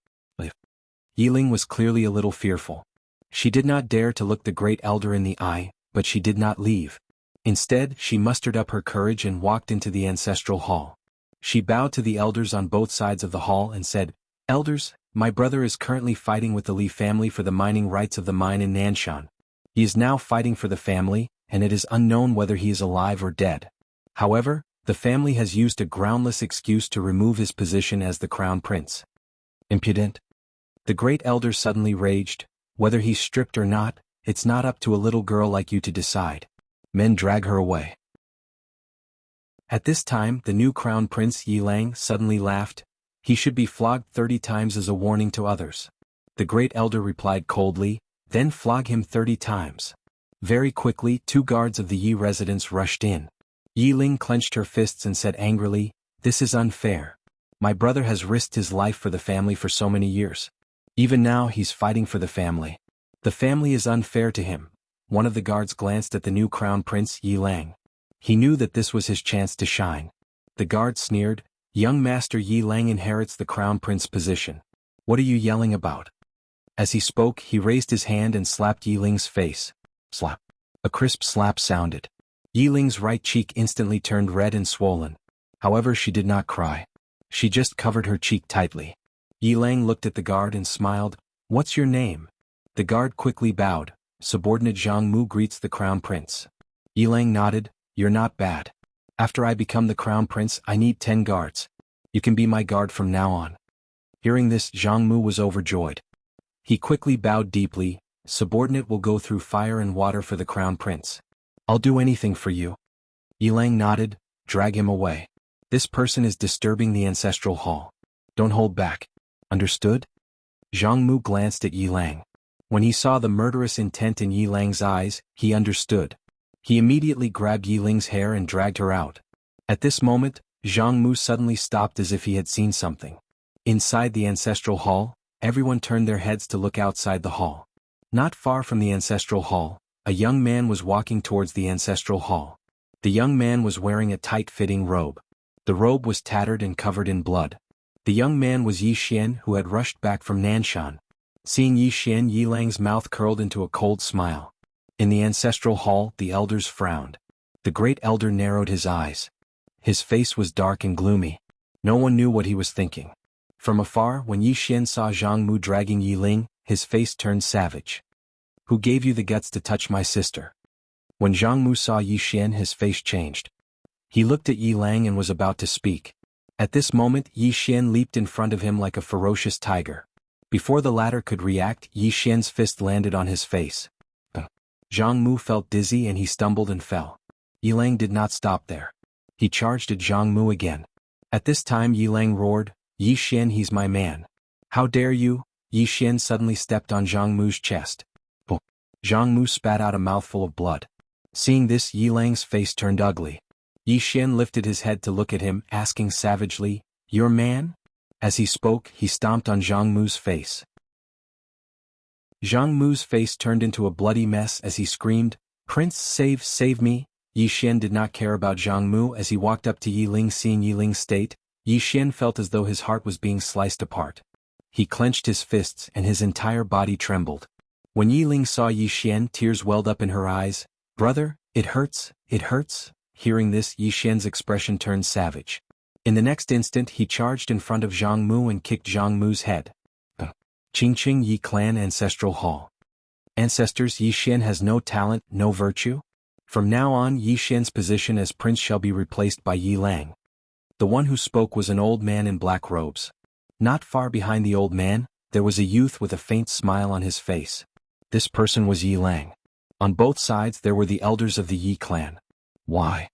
Yi Ling was clearly a little fearful. She did not dare to look the great elder in the eye, but she did not leave. Instead, she mustered up her courage and walked into the ancestral hall. She bowed to the elders on both sides of the hall and said, "Elders, my brother is currently fighting with the Li family for the mining rights of the mine in Nanshan. He is now fighting for the family, and it is unknown whether he is alive or dead. However, the family has used a groundless excuse to remove his position as the crown prince." Impudent. The great elder suddenly raged, "Whether he's stripped or not, it's not up to a little girl like you to decide. Men drag her away." At this time the new crown prince Yilang suddenly laughed. "He should be flogged 30 times as a warning to others." The great elder replied coldly, "Then flog him 30 times. Very quickly 2 guards of the Yi residence rushed in. Yiling clenched her fists and said angrily, "This is unfair. My brother has risked his life for the family for so many years. Even now he's fighting for the family. The family is unfair to him." One of the guards glanced at the new crown prince Yilang. He knew that this was his chance to shine. The guard sneered, "Young master Yilang inherits the crown prince position. What are you yelling about?" As he spoke he raised his hand and slapped Yiling's face. Slap. A crisp slap sounded. Yiling's right cheek instantly turned red and swollen. However, she did not cry. She just covered her cheek tightly. Yilang looked at the guard and smiled, "What's your name?" The guard quickly bowed. "Subordinate Zhang Mu greets the crown prince." Yilang nodded, "You're not bad. After I become the crown prince I need 10 guards. You can be my guard from now on." Hearing this, Zhang Mu was overjoyed. He quickly bowed deeply, "Subordinate will go through fire and water for the crown prince. I'll do anything for you." Yilang nodded, "Drag him away. This person is disturbing the ancestral hall. Don't hold back. Understood?" Zhang Mu glanced at Yilang. When he saw the murderous intent in Yilang's eyes, he understood. He immediately grabbed Yiling's hair and dragged her out. At this moment, Zhang Mu suddenly stopped as if he had seen something. Inside the ancestral hall, everyone turned their heads to look outside the hall. Not far from the ancestral hall, a young man was walking towards the ancestral hall. The young man was wearing a tight-fitting robe. The robe was tattered and covered in blood. The young man was Yi Xian, who had rushed back from Nanshan. Seeing Yi Xian, Yilang's mouth curled into a cold smile. In the ancestral hall, the elders frowned. The great elder narrowed his eyes. His face was dark and gloomy. No one knew what he was thinking. From afar, when Yi Xian saw Zhang Mu dragging Yiling, his face turned savage. "Who gave you the guts to touch my sister?" When Zhang Mu saw Yi Xian, his face changed. He looked at Yilang and was about to speak. At this moment, Yi Xian leaped in front of him like a ferocious tiger. Before the latter could react, Yi Xian's fist landed on his face. Zhang Mu felt dizzy and he stumbled and fell. Yilang did not stop there. He charged at Zhang Mu again. At this time Yilang roared, "Yi Xian, he's my man. How dare you?" Yi Xian suddenly stepped on Zhang Mu's chest. Zhang Mu spat out a mouthful of blood. Seeing this, Yilang's face turned ugly. Yi Xian lifted his head to look at him, asking savagely, "Your man?" As he spoke, he stomped on Zhang Mu's face. Zhang Mu's face turned into a bloody mess as he screamed, "Prince, save me!" Yi Xian did not care about Zhang Mu as he walked up to Yiling. Seeing Yiling's state, Yi Xian felt as though his heart was being sliced apart. He clenched his fists and his entire body trembled. When Yiling saw Yi Xian, tears welled up in her eyes. "Brother, it hurts, it hurts." Hearing this, Yi Xian's expression turned savage. In the next instant he charged in front of Zhang Mu and kicked Zhang Mu's head. Qingqing Yi Clan Ancestral Hall. Ancestors, Yi Xian has no talent, no virtue? From now on Yi Xian's position as prince shall be replaced by Yi Lang. The one who spoke was an old man in black robes. Not far behind the old man, there was a youth with a faint smile on his face. This person was Yi Lang. On both sides there were the elders of the Yi clan. Why?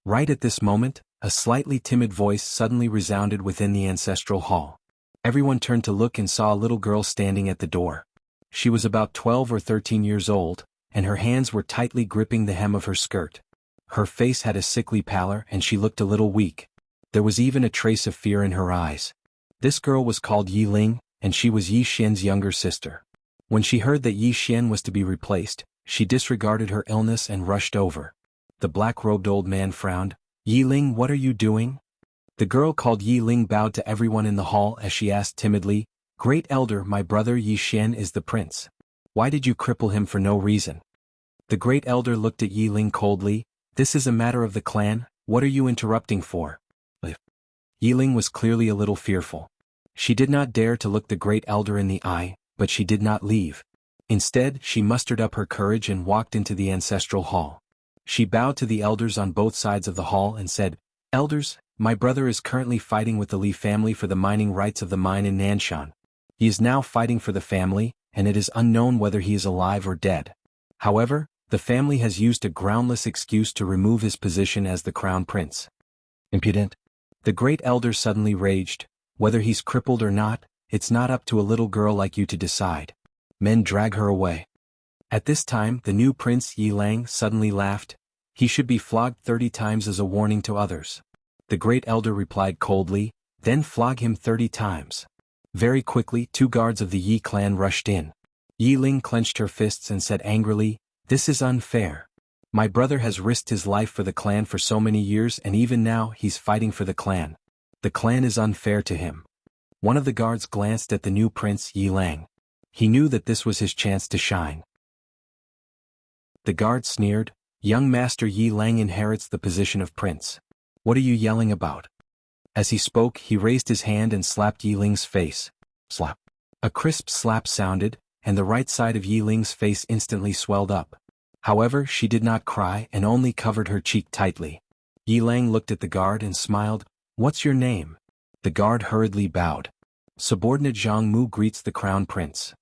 Right at this moment, a slightly timid voice suddenly resounded within the ancestral hall. Everyone turned to look and saw a little girl standing at the door. She was about 12 or 13 years old, and her hands were tightly gripping the hem of her skirt. Her face had a sickly pallor and she looked a little weak. There was even a trace of fear in her eyes. This girl was called Yi Ling, and she was Yi Xian's younger sister. When she heard that Yi Xian was to be replaced, she disregarded her illness and rushed over. The black-robed old man frowned. "Yi Ling, what are you doing?" The girl called Yi Ling bowed to everyone in the hall as she asked timidly, "Great elder, my brother Yi Xian is the prince. Why did you cripple him for no reason?" The great elder looked at Yi Ling coldly. "This is a matter of the clan, what are you interrupting for?" Yiling was clearly a little fearful. She did not dare to look the great elder in the eye, but she did not leave. Instead, she mustered up her courage and walked into the ancestral hall. She bowed to the elders on both sides of the hall and said, "Elders, my brother is currently fighting with the Li family for the mining rights of the mine in Nanshan. He is now fighting for the family, and it is unknown whether he is alive or dead. However, the family has used a groundless excuse to remove his position as the crown prince." Impudent. The great elder suddenly raged, "Whether he's crippled or not, it's not up to a little girl like you to decide. Men, drag her away." At this time the new prince Yilang suddenly laughed. "He should be flogged 30 times as a warning to others." The great elder replied coldly, "Then flog him 30 times. Very quickly 2 guards of the Yi clan rushed in. Yiling clenched her fists and said angrily, "This is unfair. My brother has risked his life for the clan for so many years, and even now he's fighting for the clan. The clan is unfair to him." One of the guards glanced at the new prince Yilang. He knew that this was his chance to shine. The guard sneered, "Young master Yilang inherits the position of prince. What are you yelling about?" As he spoke, he raised his hand and slapped Yiling's face. Slap. A crisp slap sounded, and the right side of Yiling's face instantly swelled up. However, she did not cry and only covered her cheek tightly. Yilang looked at the guard and smiled, "What's your name?" The guard hurriedly bowed. "Subordinate Zhang Mu greets the crown prince."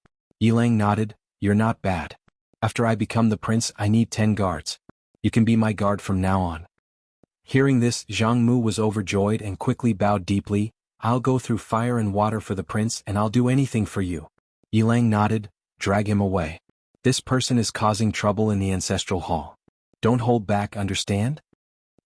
Yilang nodded, "You're not bad. After I become the prince, I need 10 guards. You can be my guard from now on." Hearing this, Zhang Mu was overjoyed and quickly bowed deeply. "I'll go through fire and water for the prince, and I'll do anything for you." Yilang nodded, "Drag him away. This person is causing trouble in the ancestral hall. Don't hold back, understand?"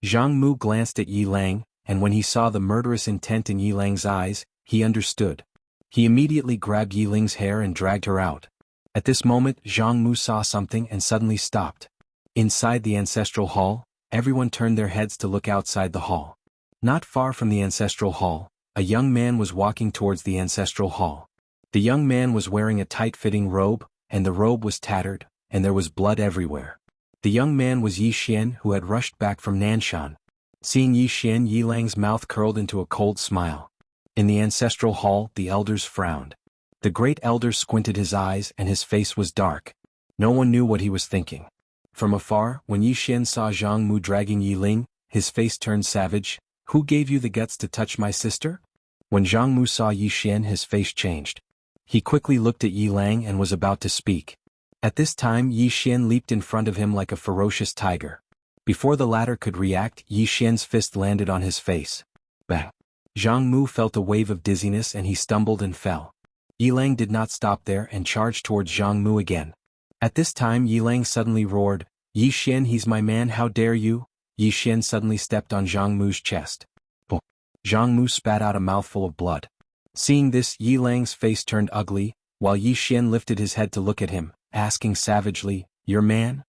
Zhang Mu glanced at Yilang, and when he saw the murderous intent in Yilang's eyes, he understood. He immediately grabbed Yiling's hair and dragged her out. At this moment, Zhang Mu saw something and suddenly stopped. Inside the ancestral hall, everyone turned their heads to look outside the hall. Not far from the ancestral hall, a young man was walking towards the ancestral hall. The young man was wearing a tight-fitting robe, and the robe was tattered, and there was blood everywhere. The young man was Yi Xian, who had rushed back from Nanshan. Seeing Yi Xian, Yilang's mouth curled into a cold smile. In the ancestral hall, the elders frowned. The great elder squinted his eyes and his face was dark. No one knew what he was thinking. From afar, when Yi Xian saw Zhang Mu dragging Yiling, his face turned savage. "Who gave you the guts to touch my sister?" When Zhang Mu saw Yi Xian, his face changed. He quickly looked at Yilang and was about to speak. At this time, Yi Xian leaped in front of him like a ferocious tiger. Before the latter could react, Yi Xian's fist landed on his face. Bang! Zhang Mu felt a wave of dizziness and he stumbled and fell. Yilang did not stop there and charged towards Zhang Mu again. At this time, Yilang suddenly roared, "Yi Xian, he's my man, how dare you!" Yi Xian suddenly stepped on Zhang Mu's chest. Boom! Zhang Mu spat out a mouthful of blood. Seeing this, Yilang's face turned ugly, while Yi Xian lifted his head to look at him, asking savagely, "Your man?"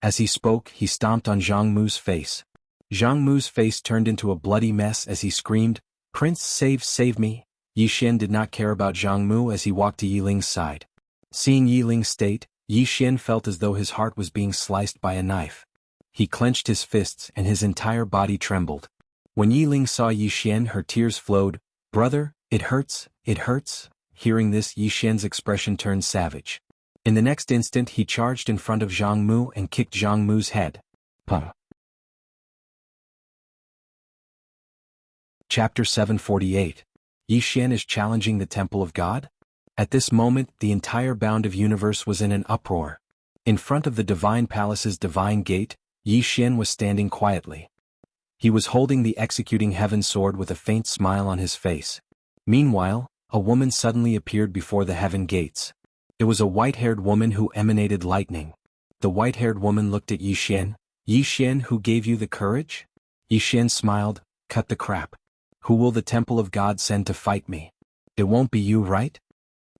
As he spoke, he stomped on Zhang Mu's face. Zhang Mu's face turned into a bloody mess as he screamed, "Prince, save me!" Yi Xian did not care about Zhang Mu as he walked to Yiling's side. Seeing Yiling's state, Yi Xian felt as though his heart was being sliced by a knife. He clenched his fists and his entire body trembled. When Yiling saw Yi Xian, her tears flowed. "Brother, it hurts, it hurts." Hearing this, Yi Xian's expression turned savage. In the next instant he charged in front of Zhang Mu and kicked Zhang Mu's head. Pum. Chapter 748. Yi Xian is challenging the Temple of God? At this moment, the entire bound of universe was in an uproar. In front of the divine palace's divine gate, Yi Xian was standing quietly. He was holding the executing heaven sword with a faint smile on his face. Meanwhile, a woman suddenly appeared before the heaven gates. It was a white-haired woman who emanated lightning. The white-haired woman looked at Yi Xian. "Yi Xian, who gave you the courage?" Yi Xian smiled, "Cut the crap. Who will the Temple of God send to fight me? It won't be you, right?"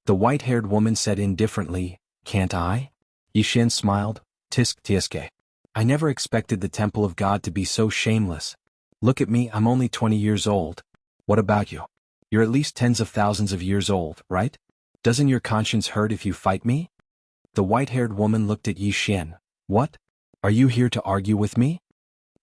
The white-haired woman said indifferently, "Can't I?" Yi Xian smiled, "Tisk tieske. I never expected the Temple of God to be so shameless. Look at me, I'm only 20 years old. What about you? You're at least tens of thousands of years old, right? Doesn't your conscience hurt if you fight me?" The white-haired woman looked at Yi Xian. "What? Are you here to argue with me?"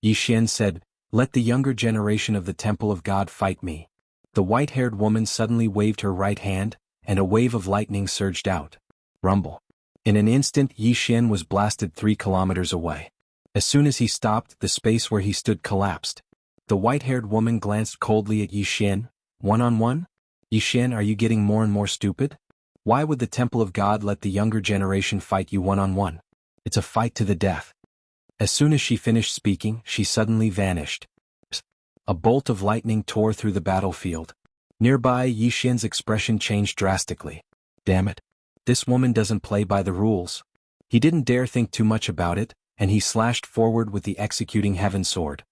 Yi Xian said, Let the younger generation of the Temple of God fight me. The white-haired woman suddenly waved her right hand, and a wave of lightning surged out. Rumble. In an instant Yi Xian was blasted 3 kilometers away. As soon as he stopped, the space where he stood collapsed. The white-haired woman glanced coldly at Yi Xian. One-on-one? Yi Xian, are you getting more and more stupid? Why would the Temple of God let the younger generation fight you one-on-one? It's a fight to the death. As soon as she finished speaking, she suddenly vanished. A bolt of lightning tore through the battlefield. Nearby, Yi Xian's expression changed drastically. Damn it. This woman doesn't play by the rules. He didn't dare think too much about it, and he slashed forward with the executing heaven sword.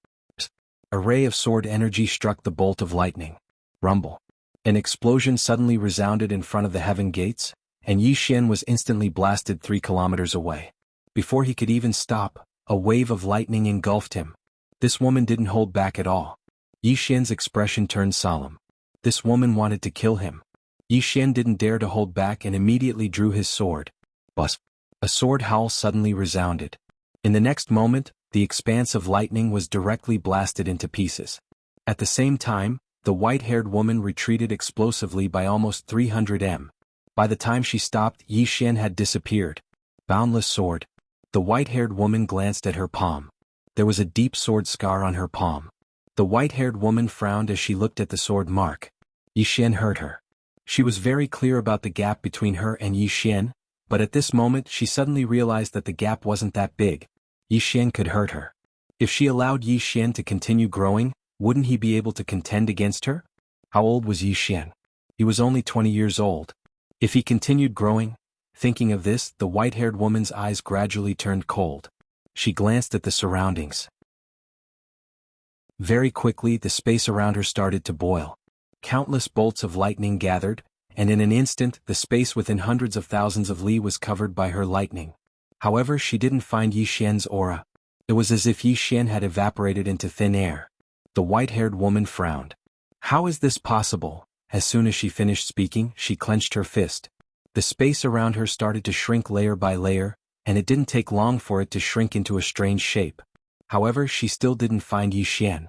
A ray of sword energy struck the bolt of lightning. Rumble. An explosion suddenly resounded in front of the heaven gates, and Yi Xian was instantly blasted 3 kilometers away. Before he could even stop, a wave of lightning engulfed him. This woman didn't hold back at all. Yi Xian's expression turned solemn. This woman wanted to kill him. Yi Xian didn't dare to hold back and immediately drew his sword. Buzz! A sword howl suddenly resounded. In the next moment, the expanse of lightning was directly blasted into pieces. At the same time, the white-haired woman retreated explosively by almost 300 m. By the time she stopped, Yi Xian had disappeared. Boundless sword. The white-haired woman glanced at her palm. There was a deep sword scar on her palm. The white-haired woman frowned as she looked at the sword mark. Yi Xian heard her. She was very clear about the gap between her and Yi Xian, but at this moment she suddenly realized that the gap wasn't that big. Yi Xian could hurt her. If she allowed Yi Xian to continue growing, wouldn't he be able to contend against her? How old was Yi Xian? He was only 20 years old. If he continued growing? Thinking of this, the white-haired woman's eyes gradually turned cold. She glanced at the surroundings. Very quickly, the space around her started to boil. Countless bolts of lightning gathered, and in an instant, the space within hundreds of thousands of li was covered by her lightning. However, she didn't find Yi Xian's aura. It was as if Yi Xian had evaporated into thin air. The white-haired woman frowned. How is this possible? As soon as she finished speaking, she clenched her fist. The space around her started to shrink layer by layer, and it didn't take long for it to shrink into a strange shape. However, she still didn't find Yi Xian.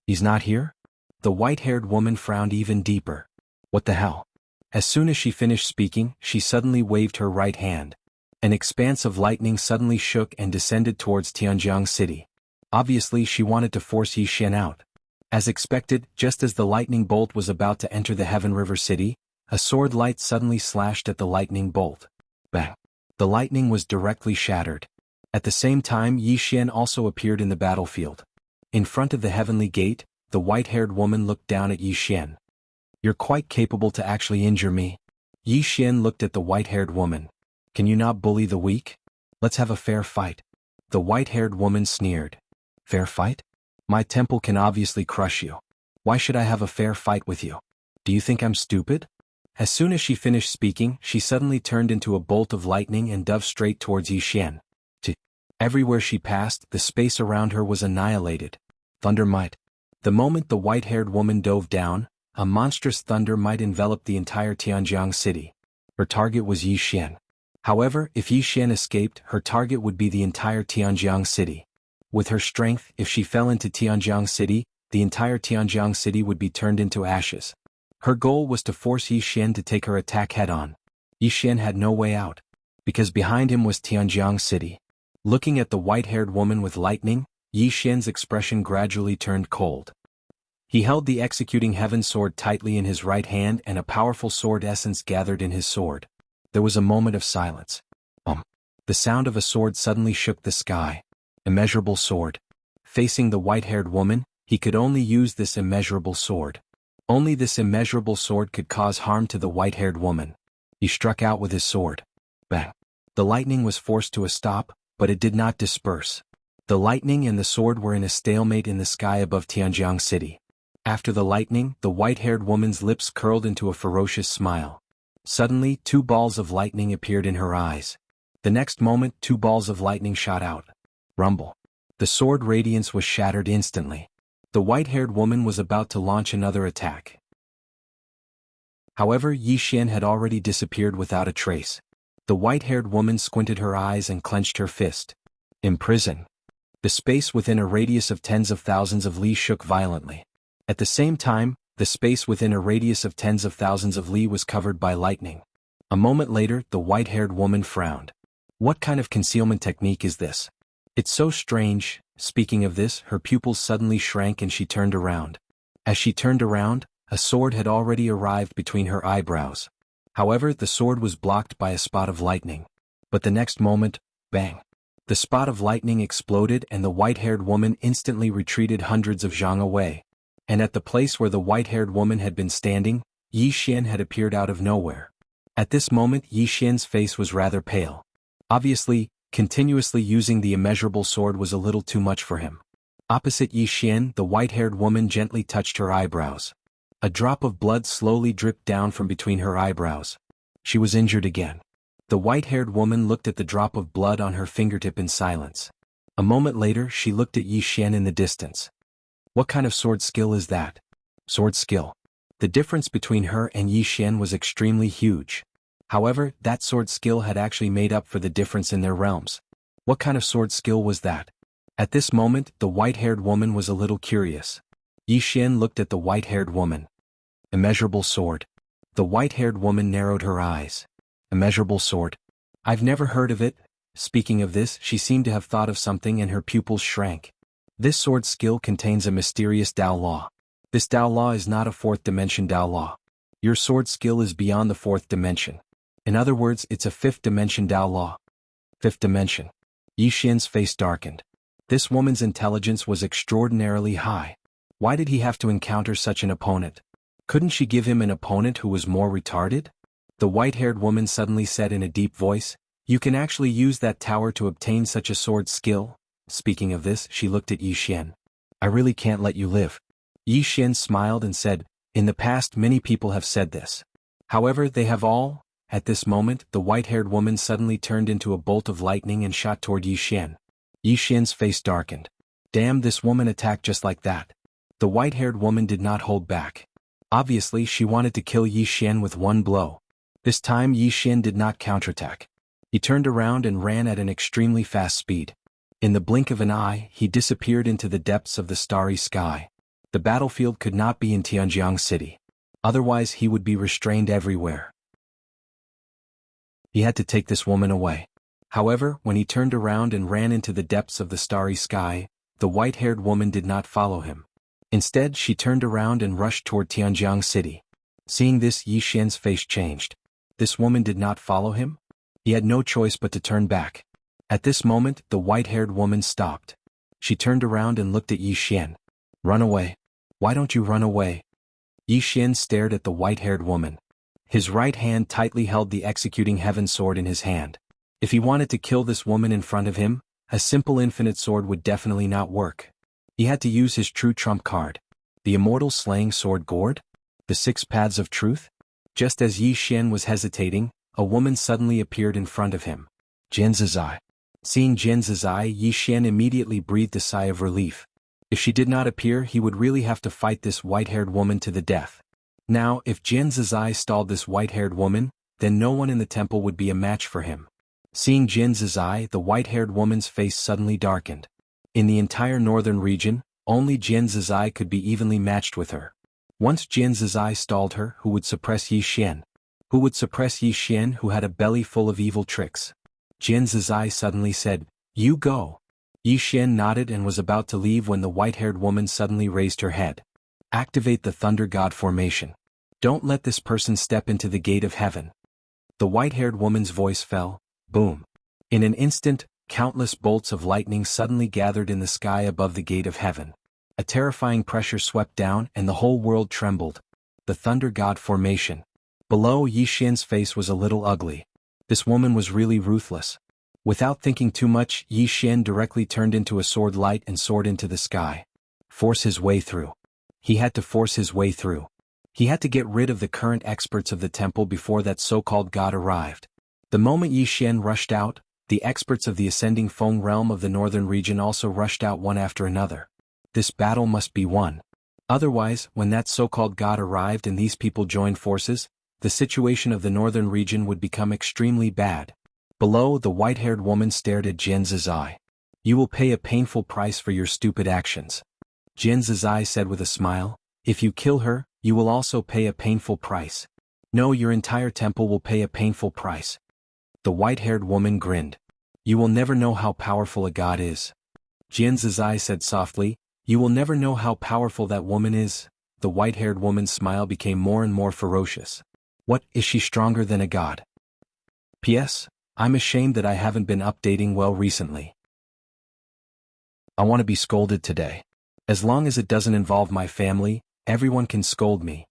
He's not here? The white-haired woman frowned even deeper. What the hell? As soon as she finished speaking, she suddenly waved her right hand. An expanse of lightning suddenly shook and descended towards Tianjiang City. Obviously, she wanted to force Yi Xian out. As expected, just as the lightning bolt was about to enter the Heaven River City, a sword light suddenly slashed at the lightning bolt. Bang! The lightning was directly shattered. At the same time, Yi Xian also appeared in the battlefield. In front of the heavenly gate, the white-haired woman looked down at Yi Xian. You're quite capable to actually injure me. Yi Xian looked at the white-haired woman. Can you not bully the weak? Let's have a fair fight. The white-haired woman sneered. Fair fight? My temple can obviously crush you. Why should I have a fair fight with you? Do you think I'm stupid? As soon as she finished speaking, she suddenly turned into a bolt of lightning and dove straight towards Yi Xian. Everywhere she passed, the space around her was annihilated. Thunder might. The moment the white-haired woman dove down, a monstrous thunder might envelop the entire Tianjiang city. Her target was Yi Xian. However, if Yi Xian escaped, her target would be the entire Tianjiang city. With her strength, if she fell into Tianjiang city, the entire Tianjiang city would be turned into ashes. Her goal was to force Yi Xian to take her attack head-on. Yi Xian had no way out, because behind him was Tianjiang city. Looking at the white-haired woman with lightning, Yi Xian's expression gradually turned cold. He held the executing heaven sword tightly in his right hand and a powerful sword essence gathered in his sword. There was a moment of silence. The sound of a sword suddenly shook the sky. Immeasurable sword. Facing the white-haired woman, he could only use this immeasurable sword. Only this immeasurable sword could cause harm to the white-haired woman. He struck out with his sword. Bang! The lightning was forced to a stop, but it did not disperse. The lightning and the sword were in a stalemate in the sky above Tianjiang city. After the lightning, the white-haired woman's lips curled into a ferocious smile. Suddenly, 2 balls of lightning appeared in her eyes. The next moment, 2 balls of lightning shot out. Rumble. The sword radiance was shattered instantly. The white-haired woman was about to launch another attack. However, Yi Xian had already disappeared without a trace. The white-haired woman squinted her eyes and clenched her fist. Imprison. The space within a radius of tens of thousands of li shook violently. At the same time, the space within a radius of tens of thousands of li was covered by lightning. A moment later, the white-haired woman frowned. What kind of concealment technique is this? It's so strange. Speaking of this, her pupils suddenly shrank and she turned around. As she turned around, a sword had already arrived between her eyebrows. However, the sword was blocked by a spot of lightning. But the next moment, bang! The spot of lightning exploded and the white-haired woman instantly retreated hundreds of zhang away. And at the place where the white-haired woman had been standing, Yi Xian had appeared out of nowhere. At this moment, Yi Xian's face was rather pale. Obviously, continuously using the immeasurable sword was a little too much for him. Opposite Yi Xian, the white-haired woman gently touched her eyebrows. A drop of blood slowly dripped down from between her eyebrows. She was injured again. The white-haired woman looked at the drop of blood on her fingertip in silence. A moment later, she looked at Yi Xian in the distance. What kind of sword skill is that? Sword skill. The difference between her and Yi Xian was extremely huge. However, that sword skill had actually made up for the difference in their realms. What kind of sword skill was that? At this moment, the white-haired woman was a little curious. Yi Xian looked at the white-haired woman. Immeasurable sword. The white-haired woman narrowed her eyes. Immeasurable sword. I've never heard of it. Speaking of this, she seemed to have thought of something and her pupils shrank. This sword skill contains a mysterious Dao law. This Dao law is not a fourth dimension Dao law. Your sword skill is beyond the fourth dimension. In other words, it's a fifth dimension Dao law. Fifth dimension. Yi Xian's face darkened. This woman's intelligence was extraordinarily high. Why did he have to encounter such an opponent? Couldn't she give him an opponent who was more retarded? The white-haired woman suddenly said in a deep voice, "You can actually use that tower to obtain such a sword skill?" Speaking of this, she looked at Yi Xian. "I really can't let you live." Yi Xian smiled and said, "In the past many people have said this. However, they have all..." At this moment, the white-haired woman suddenly turned into a bolt of lightning and shot toward Yi Xian. Yi Xian's face darkened. Damn, this woman attacked just like that. The white-haired woman did not hold back. Obviously, she wanted to kill Yi Xian with one blow. This time Yi Xian did not counterattack. He turned around and ran at an extremely fast speed. In the blink of an eye, he disappeared into the depths of the starry sky. The battlefield could not be in Tianjiang City. Otherwise he would be restrained everywhere. He had to take this woman away. However, when he turned around and ran into the depths of the starry sky, the white-haired woman did not follow him. Instead, she turned around and rushed toward Tianjiang City. Seeing this, Yi Xian's face changed. This woman did not follow him? He had no choice but to turn back. At this moment, the white-haired woman stopped. She turned around and looked at Yi Xian. "Run away. Why don't you run away?" Yi Xian stared at the white-haired woman. His right hand tightly held the executing heaven sword in his hand. If he wanted to kill this woman in front of him, a simple infinite sword would definitely not work. He had to use his true trump card. The immortal slaying sword gourd? The 6 paths of truth? Just as Yi Xian was hesitating, a woman suddenly appeared in front of him. Jian Zizai. Seeing Jian Zizai, Yi Xian immediately breathed a sigh of relief. If she did not appear, he would really have to fight this white-haired woman to the death. Now, if Jian Zizai stalled this white-haired woman, then no one in the temple would be a match for him. Seeing Jian Zizai, the white-haired woman's face suddenly darkened. In the entire northern region, only Jian Zizai could be evenly matched with her. Once Jian Zizai stalled her, who would suppress Yi Xian? Who would suppress Yi Xian, who had a belly full of evil tricks? Jian Zizai suddenly said, "You go." Yi Xian nodded and was about to leave when the white-haired woman suddenly raised her head. "Activate the Thunder God formation. Don't let this person step into the gate of heaven." The white-haired woman's voice fell. Boom. In an instant, countless bolts of lightning suddenly gathered in the sky above the gate of heaven. A terrifying pressure swept down and the whole world trembled. The Thunder God formation. Below, Yi Xian's face was a little ugly. This woman was really ruthless. Without thinking too much, Yi Xian directly turned into a sword light and soared into the sky. Force his way through. He had to force his way through. He had to get rid of the current experts of the temple before that so-called god arrived. The moment Yi Xian rushed out, the experts of the ascending Feng realm of the northern region also rushed out one after another. This battle must be won. Otherwise, when that so-called god arrived and these people joined forces, the situation of the northern region would become extremely bad. Below, the white-haired woman stared at Jian Zizai. You will pay a painful price for your stupid actions. Jian Zizai said with a smile, if you kill her, you will also pay a painful price. No, your entire temple will pay a painful price. The white-haired woman grinned. You will never know how powerful a god is. Jian Zizai said softly, you will never know how powerful that woman is. The white-haired woman's smile became more and more ferocious. What, is she stronger than a god? P.S. I'm ashamed that I haven't been updating well recently. I want to be scolded today. As long as it doesn't involve my family, everyone can scold me.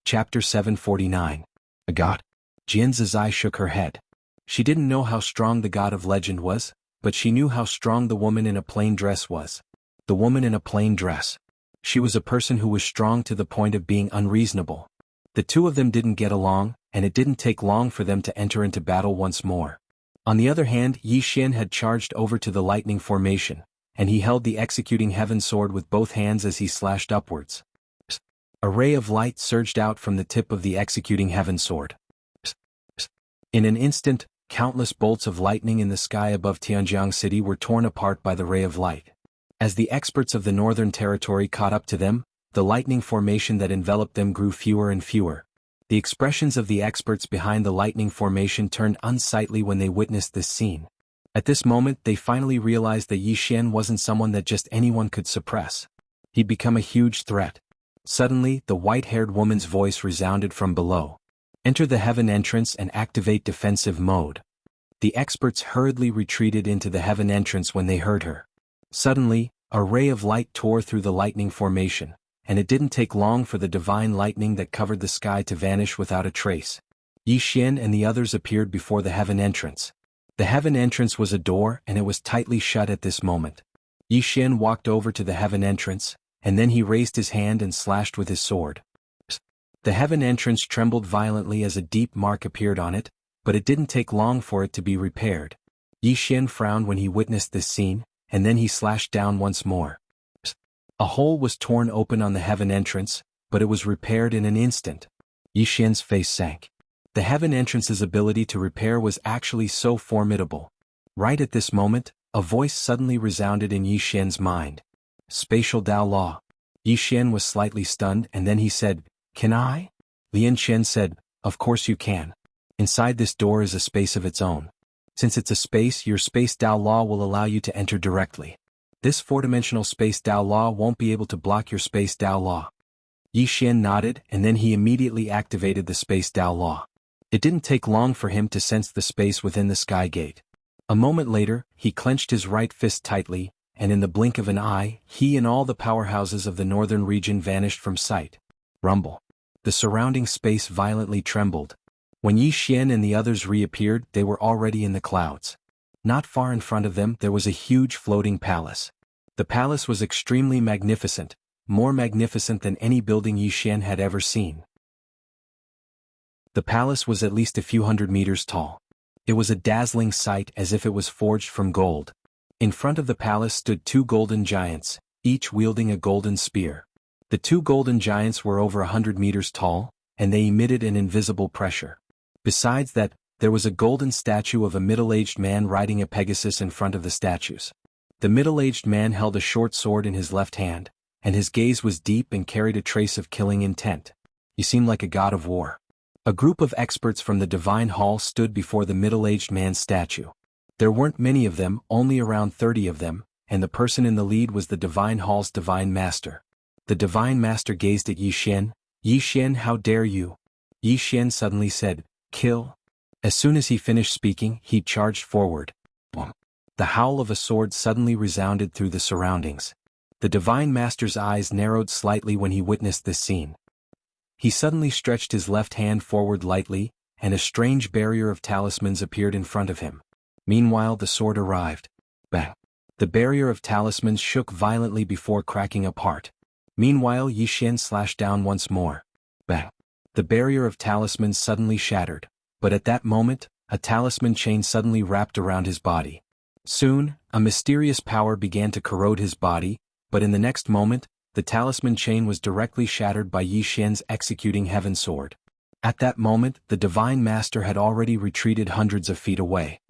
Chapter 749. A god. Jian Zizai shook her head. She didn't know how strong the god of legend was, but she knew how strong the woman in a plain dress was. The woman in a plain dress. She was a person who was strong to the point of being unreasonable. The two of them didn't get along, and it didn't take long for them to enter into battle once more. On the other hand, Yi Xian had charged over to the lightning formation, and he held the executing heaven sword with both hands as he slashed upwards. A ray of light surged out from the tip of the executing heaven sword. In an instant, countless bolts of lightning in the sky above Tianjiang City were torn apart by the ray of light. As the experts of the Northern Territory caught up to them, the lightning formation that enveloped them grew fewer and fewer. The expressions of the experts behind the lightning formation turned unsightly when they witnessed this scene. At this moment they finally realized that Yi Xian wasn't someone that just anyone could suppress. He'd become a huge threat. Suddenly, the white-haired woman's voice resounded from below. Enter the heaven entrance and activate defensive mode. The experts hurriedly retreated into the heaven entrance when they heard her. Suddenly, a ray of light tore through the lightning formation, and it didn't take long for the divine lightning that covered the sky to vanish without a trace. Yi Xian and the others appeared before the heaven entrance. The heaven entrance was a door and it was tightly shut at this moment. Yi Xian walked over to the heaven entrance, and then he raised his hand and slashed with his sword. The heaven entrance trembled violently as a deep mark appeared on it, but it didn't take long for it to be repaired. Yi Xian frowned when he witnessed this scene, and then he slashed down once more. A hole was torn open on the heaven entrance, but it was repaired in an instant. Yi Xian's face sank. The heaven entrance's ability to repair was actually so formidable. Right at this moment, a voice suddenly resounded in Yi Xian's mind. Spatial Dao Law. Yi Xian was slightly stunned and then he said, Can I? Lian Chen said, Of course you can. Inside this door is a space of its own. Since it's a space, your Space Dao Law will allow you to enter directly. This four-dimensional Space Dao Law won't be able to block your Space Dao Law. Yi Xian nodded and then he immediately activated the Space Dao Law. It didn't take long for him to sense the space within the sky gate. A moment later, he clenched his right fist tightly, and in the blink of an eye, he and all the powerhouses of the northern region vanished from sight. Rumble. The surrounding space violently trembled. When Yi Xian and the others reappeared, they were already in the clouds. Not far in front of them there was a huge floating palace. The palace was extremely magnificent, more magnificent than any building Yi Xian had ever seen. The palace was at least a few hundred meters tall. It was a dazzling sight as if it was forged from gold. In front of the palace stood two golden giants, each wielding a golden spear. The two golden giants were over 100 meters tall, and they emitted an invisible pressure. Besides that, there was a golden statue of a middle-aged man riding a Pegasus in front of the statues. The middle-aged man held a short sword in his left hand, and his gaze was deep and carried a trace of killing intent. He seemed like a god of war. A group of experts from the Divine Hall stood before the middle-aged man's statue. There weren't many of them, only around 30 of them, and the person in the lead was the Divine Hall's Divine Master. The Divine Master gazed at Yi Xian. Yi Xian, how dare you? Yi Xian suddenly said, Kill. As soon as he finished speaking, he charged forward. Boom. The howl of a sword suddenly resounded through the surroundings. The Divine Master's eyes narrowed slightly when he witnessed this scene. He suddenly stretched his left hand forward lightly, and a strange barrier of talismans appeared in front of him. Meanwhile the sword arrived. Bang! The barrier of talismans shook violently before cracking apart. Meanwhile Yi Xian slashed down once more. Bang! The barrier of talismans suddenly shattered, but at that moment, a talisman chain suddenly wrapped around his body. Soon, a mysterious power began to corrode his body, but in the next moment, the talisman chain was directly shattered by Yi Xian's executing heaven sword. At that moment, the Divine Master had already retreated hundreds of feet away.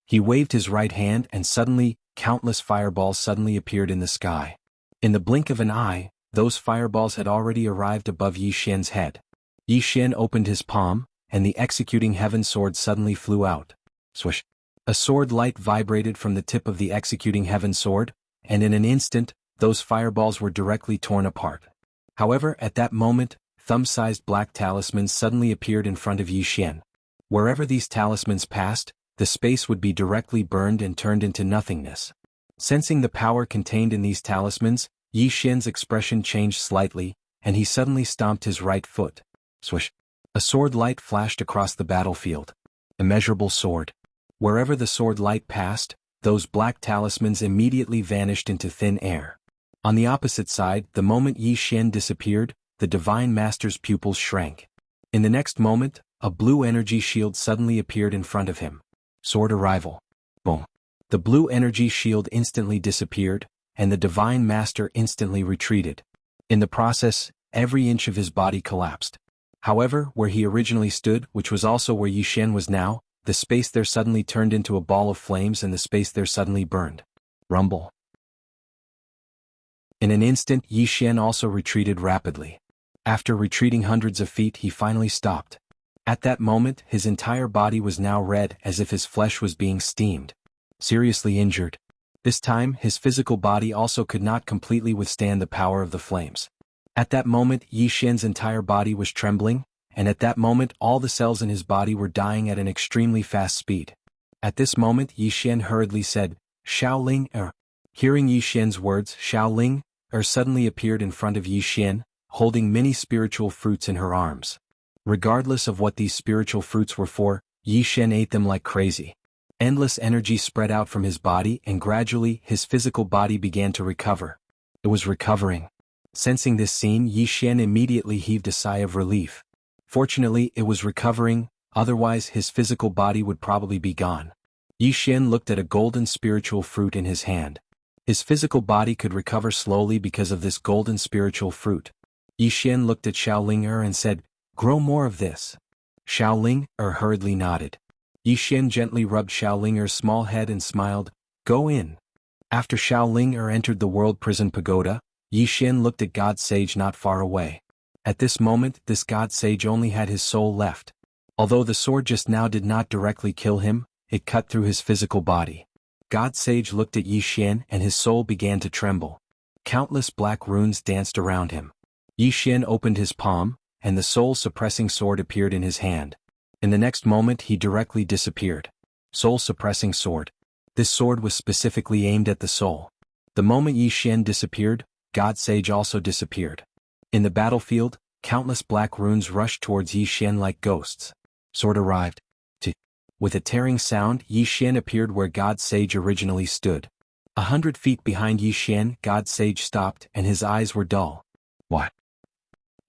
He waved his right hand and suddenly, countless fireballs suddenly appeared in the sky. In the blink of an eye, those fireballs had already arrived above Yi Xian's head. Yi Xian opened his palm, and the executing heaven sword suddenly flew out. Swish! A sword light vibrated from the tip of the executing heaven sword, and in an instant, those fireballs were directly torn apart. However, at that moment, thumb-sized black talismans suddenly appeared in front of Yi Xian. Wherever these talismans passed, the space would be directly burned and turned into nothingness. Sensing the power contained in these talismans, Yi Xian's expression changed slightly, and he suddenly stomped his right foot. Swish! A sword light flashed across the battlefield. Immeasurable sword. Wherever the sword light passed, those black talismans immediately vanished into thin air. On the opposite side, the moment Yi Xian disappeared, the Divine Master's pupils shrank. In the next moment, a blue energy shield suddenly appeared in front of him. Sword arrival. Boom. The blue energy shield instantly disappeared, and the Divine Master instantly retreated. In the process, every inch of his body collapsed. However, where he originally stood, which was also where Yi Xian was now, the space there suddenly turned into a ball of flames and the space there suddenly burned. Rumble. In an instant, Yi Xian also retreated rapidly. After retreating hundreds of feet, he finally stopped. At that moment, his entire body was now red as if his flesh was being steamed. Seriously injured. This time, his physical body also could not completely withstand the power of the flames. At that moment, Yi Xian's entire body was trembling, and at that moment all the cells in his body were dying at an extremely fast speed. At this moment, Yi Xian hurriedly said, "Shaoling Er." Hearing Yi Xian's words, Shaoling Er suddenly appeared in front of Yi Xian, holding many spiritual fruits in her arms. Regardless of what these spiritual fruits were for, Yi Xian ate them like crazy. Endless energy spread out from his body and gradually his physical body began to recover. It was recovering. Sensing this scene, Yi Xian immediately heaved a sigh of relief. Fortunately, it was recovering, otherwise his physical body would probably be gone. Yi Xian looked at a golden spiritual fruit in his hand. His physical body could recover slowly because of this golden spiritual fruit. Yi Xian looked at Shaoling Er and said, "Grow more of this." Shaoling Er hurriedly nodded. Yi Xian gently rubbed Shaoling Er's small head and smiled, "Go in." After Shaoling Er entered the world prison pagoda, Yi Xian looked at God Sage not far away. At this moment, this God Sage only had his soul left. Although the sword just now did not directly kill him, it cut through his physical body. God Sage looked at Yi Xian and his soul began to tremble. Countless black runes danced around him. Yi Xian opened his palm, and the soul-suppressing sword appeared in his hand. In the next moment he directly disappeared. Soul-suppressing sword. This sword was specifically aimed at the soul. The moment Yi Xian disappeared, God Sage also disappeared. In the battlefield, countless black runes rushed towards Yi Xian like ghosts. Sword arrived. With a tearing sound, Yi Xian appeared where God Sage originally stood. 100 feet behind Yi Xian, God Sage stopped and his eyes were dull. What?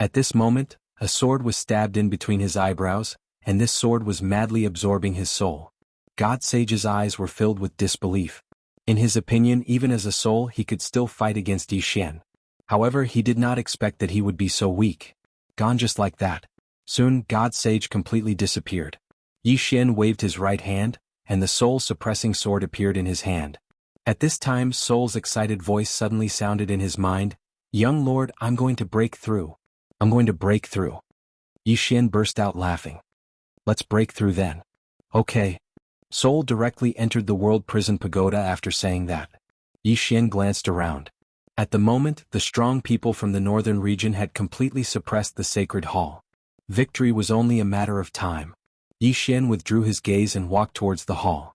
At this moment, a sword was stabbed in between his eyebrows, and this sword was madly absorbing his soul. God Sage's eyes were filled with disbelief. In his opinion, even as a soul he could still fight against Yi Xian. However, he did not expect that he would be so weak. Gone just like that. Soon, God Sage completely disappeared. Yi Xian waved his right hand, and the soul-suppressing sword appeared in his hand. At this time, Soul's excited voice suddenly sounded in his mind, "Young lord, I'm going to break through. I'm going to break through." Yi Xian burst out laughing. "Let's break through then." "Okay." Soul directly entered the world prison pagoda after saying that. Yi Xian glanced around. At the moment, the strong people from the northern region had completely suppressed the sacred hall. Victory was only a matter of time. Yi Xian withdrew his gaze and walked towards the hall.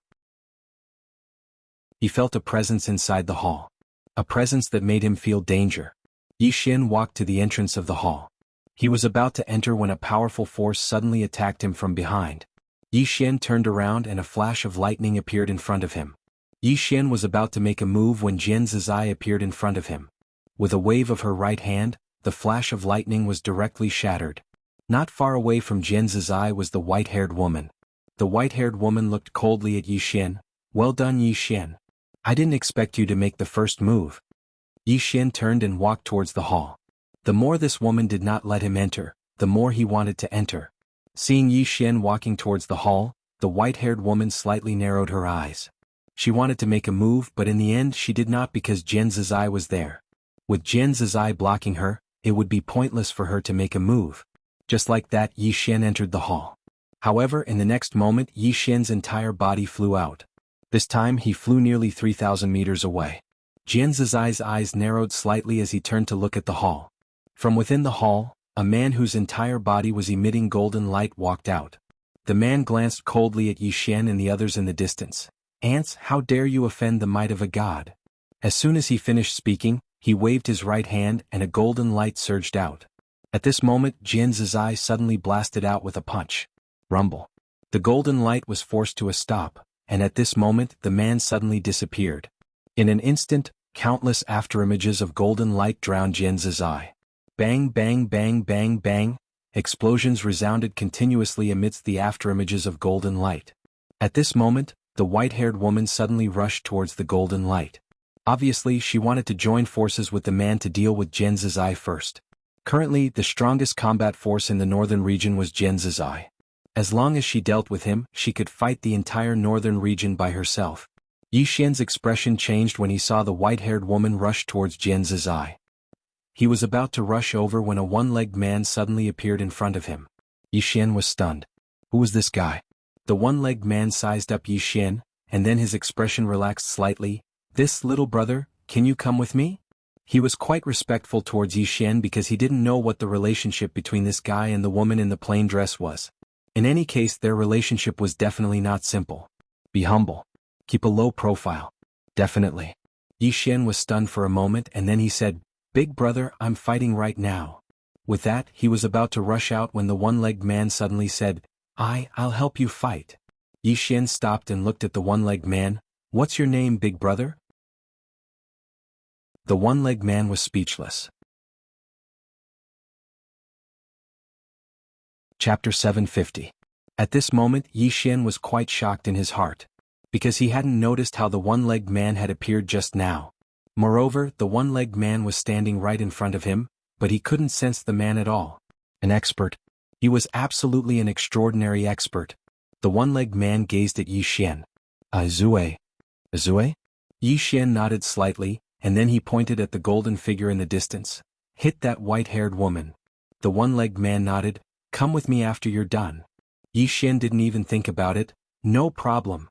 He felt a presence inside the hall. A presence that made him feel danger. Yi Xian walked to the entrance of the hall. He was about to enter when a powerful force suddenly attacked him from behind. Yi Xian turned around and a flash of lightning appeared in front of him. Yi Xian was about to make a move when Jian Zizai appeared in front of him. With a wave of her right hand, the flash of lightning was directly shattered. Not far away from Jian Zizai was the white-haired woman. The white-haired woman looked coldly at Yi Xian. "Well done, Yi Xian. I didn't expect you to make the first move." Yi Xian turned and walked towards the hall. The more this woman did not let him enter, the more he wanted to enter. Seeing Yi Xian walking towards the hall, the white-haired woman slightly narrowed her eyes. She wanted to make a move, but in the end she did not because Jian Zizai was there. With Jian Zizai blocking her, it would be pointless for her to make a move. Just like that, Yi Xian entered the hall. However, in the next moment Yi Xian's entire body flew out. This time he flew nearly 3,000 meters away. Jian Zizai's eyes narrowed slightly as he turned to look at the hall. From within the hall, a man whose entire body was emitting golden light walked out. The man glanced coldly at Yi Xian and the others in the distance. "Ants, how dare you offend the might of a god?" As soon as he finished speaking, he waved his right hand and a golden light surged out. At this moment Jian Zizai suddenly blasted out with a punch. Rumble. The golden light was forced to a stop, and at this moment the man suddenly disappeared. In an instant, countless afterimages of golden light drowned Jian Zizai. Bang bang bang bang bang, explosions resounded continuously amidst the afterimages of golden light. At this moment, the white-haired woman suddenly rushed towards the golden light. Obviously she wanted to join forces with the man to deal with Jian Zizai first. Currently, the strongest combat force in the northern region was Jian Zizai. As long as she dealt with him, she could fight the entire northern region by herself. Yi Xian's expression changed when he saw the white-haired woman rush towards Jian Zizai. He was about to rush over when a one-legged man suddenly appeared in front of him. Yi Xian was stunned. Who was this guy? The one-legged man sized up Yi Xian, and then his expression relaxed slightly. "This little brother, can you come with me?" He was quite respectful towards Yi Xian because he didn't know what the relationship between this guy and the woman in the plain dress was. In any case, their relationship was definitely not simple. Be humble. Keep a low profile. Definitely. Yi Xian was stunned for a moment and then he said, "Big brother, I'm fighting right now." With that, he was about to rush out when the one-legged man suddenly said, I'll help you fight." Yi Xian stopped and looked at the one-legged man. "What's your name, big brother?" The one-legged man was speechless. Chapter 750. At this moment Yi Xian was quite shocked in his heart, because he hadn't noticed how the one-legged man had appeared just now. Moreover, the one-legged man was standing right in front of him, but he couldn't sense the man at all. An expert. He was absolutely an extraordinary expert. The one-legged man gazed at Yi Xian. Zue. Zue? Yi Xian nodded slightly, and then he pointed at the golden figure in the distance. "Hit that white-haired woman." The one-legged man nodded. "Come with me after you're done." Yi Xian didn't even think about it. No problem.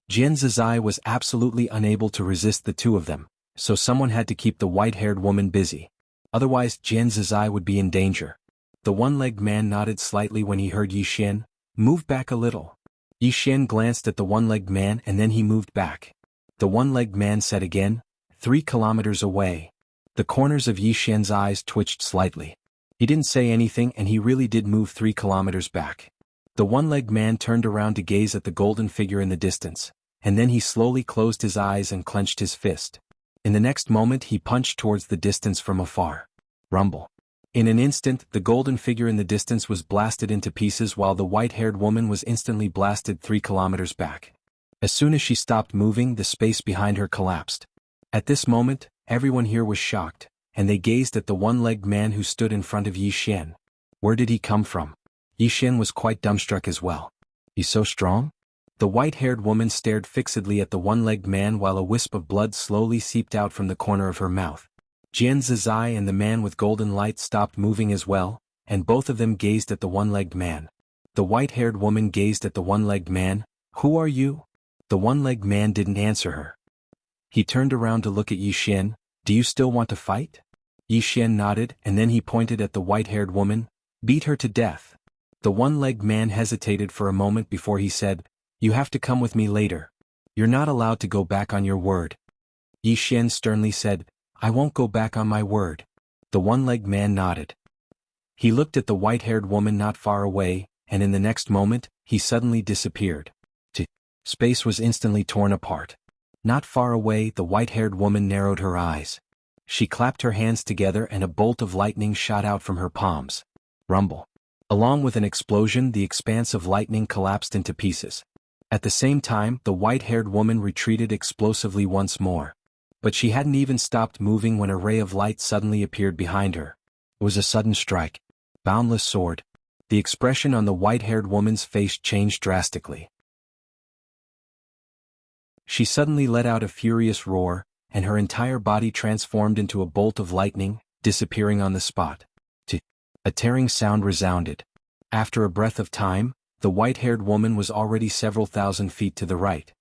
Jian Zizai was absolutely unable to resist the two of them, so someone had to keep the white-haired woman busy. Otherwise Jian Zizai would be in danger. The one-legged man nodded slightly when he heard Yi Xian. "Move back a little." Yi Xian glanced at the one-legged man and then he moved back. The one-legged man said again, 3 kilometers away." The corners of Yi Xian's eyes twitched slightly. He didn't say anything and he really did move 3 kilometers back. The one-legged man turned around to gaze at the golden figure in the distance, and then he slowly closed his eyes and clenched his fist. In the next moment he punched towards the distance from afar. Rumble. In an instant, the golden figure in the distance was blasted into pieces while the white-haired woman was instantly blasted 3 kilometers back. As soon as she stopped moving, the space behind her collapsed. At this moment, everyone here was shocked, and they gazed at the one-legged man who stood in front of Yi Xian. Where did he come from? Yi Xian was quite dumbstruck as well. He's so strong? The white-haired woman stared fixedly at the one-legged man while a wisp of blood slowly seeped out from the corner of her mouth. Jian Zizai and the man with golden light stopped moving as well, and both of them gazed at the one-legged man. The white-haired woman gazed at the one-legged man. "Who are you?" The one-legged man didn't answer her. He turned around to look at Yi Xian. "Do you still want to fight?" Yi Xian nodded and then he pointed at the white-haired woman. "Beat her to death." The one-legged man hesitated for a moment before he said, "You have to come with me later. You're not allowed to go back on your word." Yi Xian sternly said, "I won't go back on my word." The one-legged man nodded. He looked at the white-haired woman not far away, and in the next moment, he suddenly disappeared. Space was instantly torn apart. Not far away, the white-haired woman narrowed her eyes. She clapped her hands together and a bolt of lightning shot out from her palms. Rumble. Along with an explosion, the expanse of lightning collapsed into pieces. At the same time, the white-haired woman retreated explosively once more. But she hadn't even stopped moving when a ray of light suddenly appeared behind her. It was a sudden strike. Boundless sword. The expression on the white-haired woman's face changed drastically. She suddenly let out a furious roar, and her entire body transformed into a bolt of lightning, disappearing on the spot. A tearing sound resounded. After a breath of time, the white-haired woman was already several thousand feet to the right.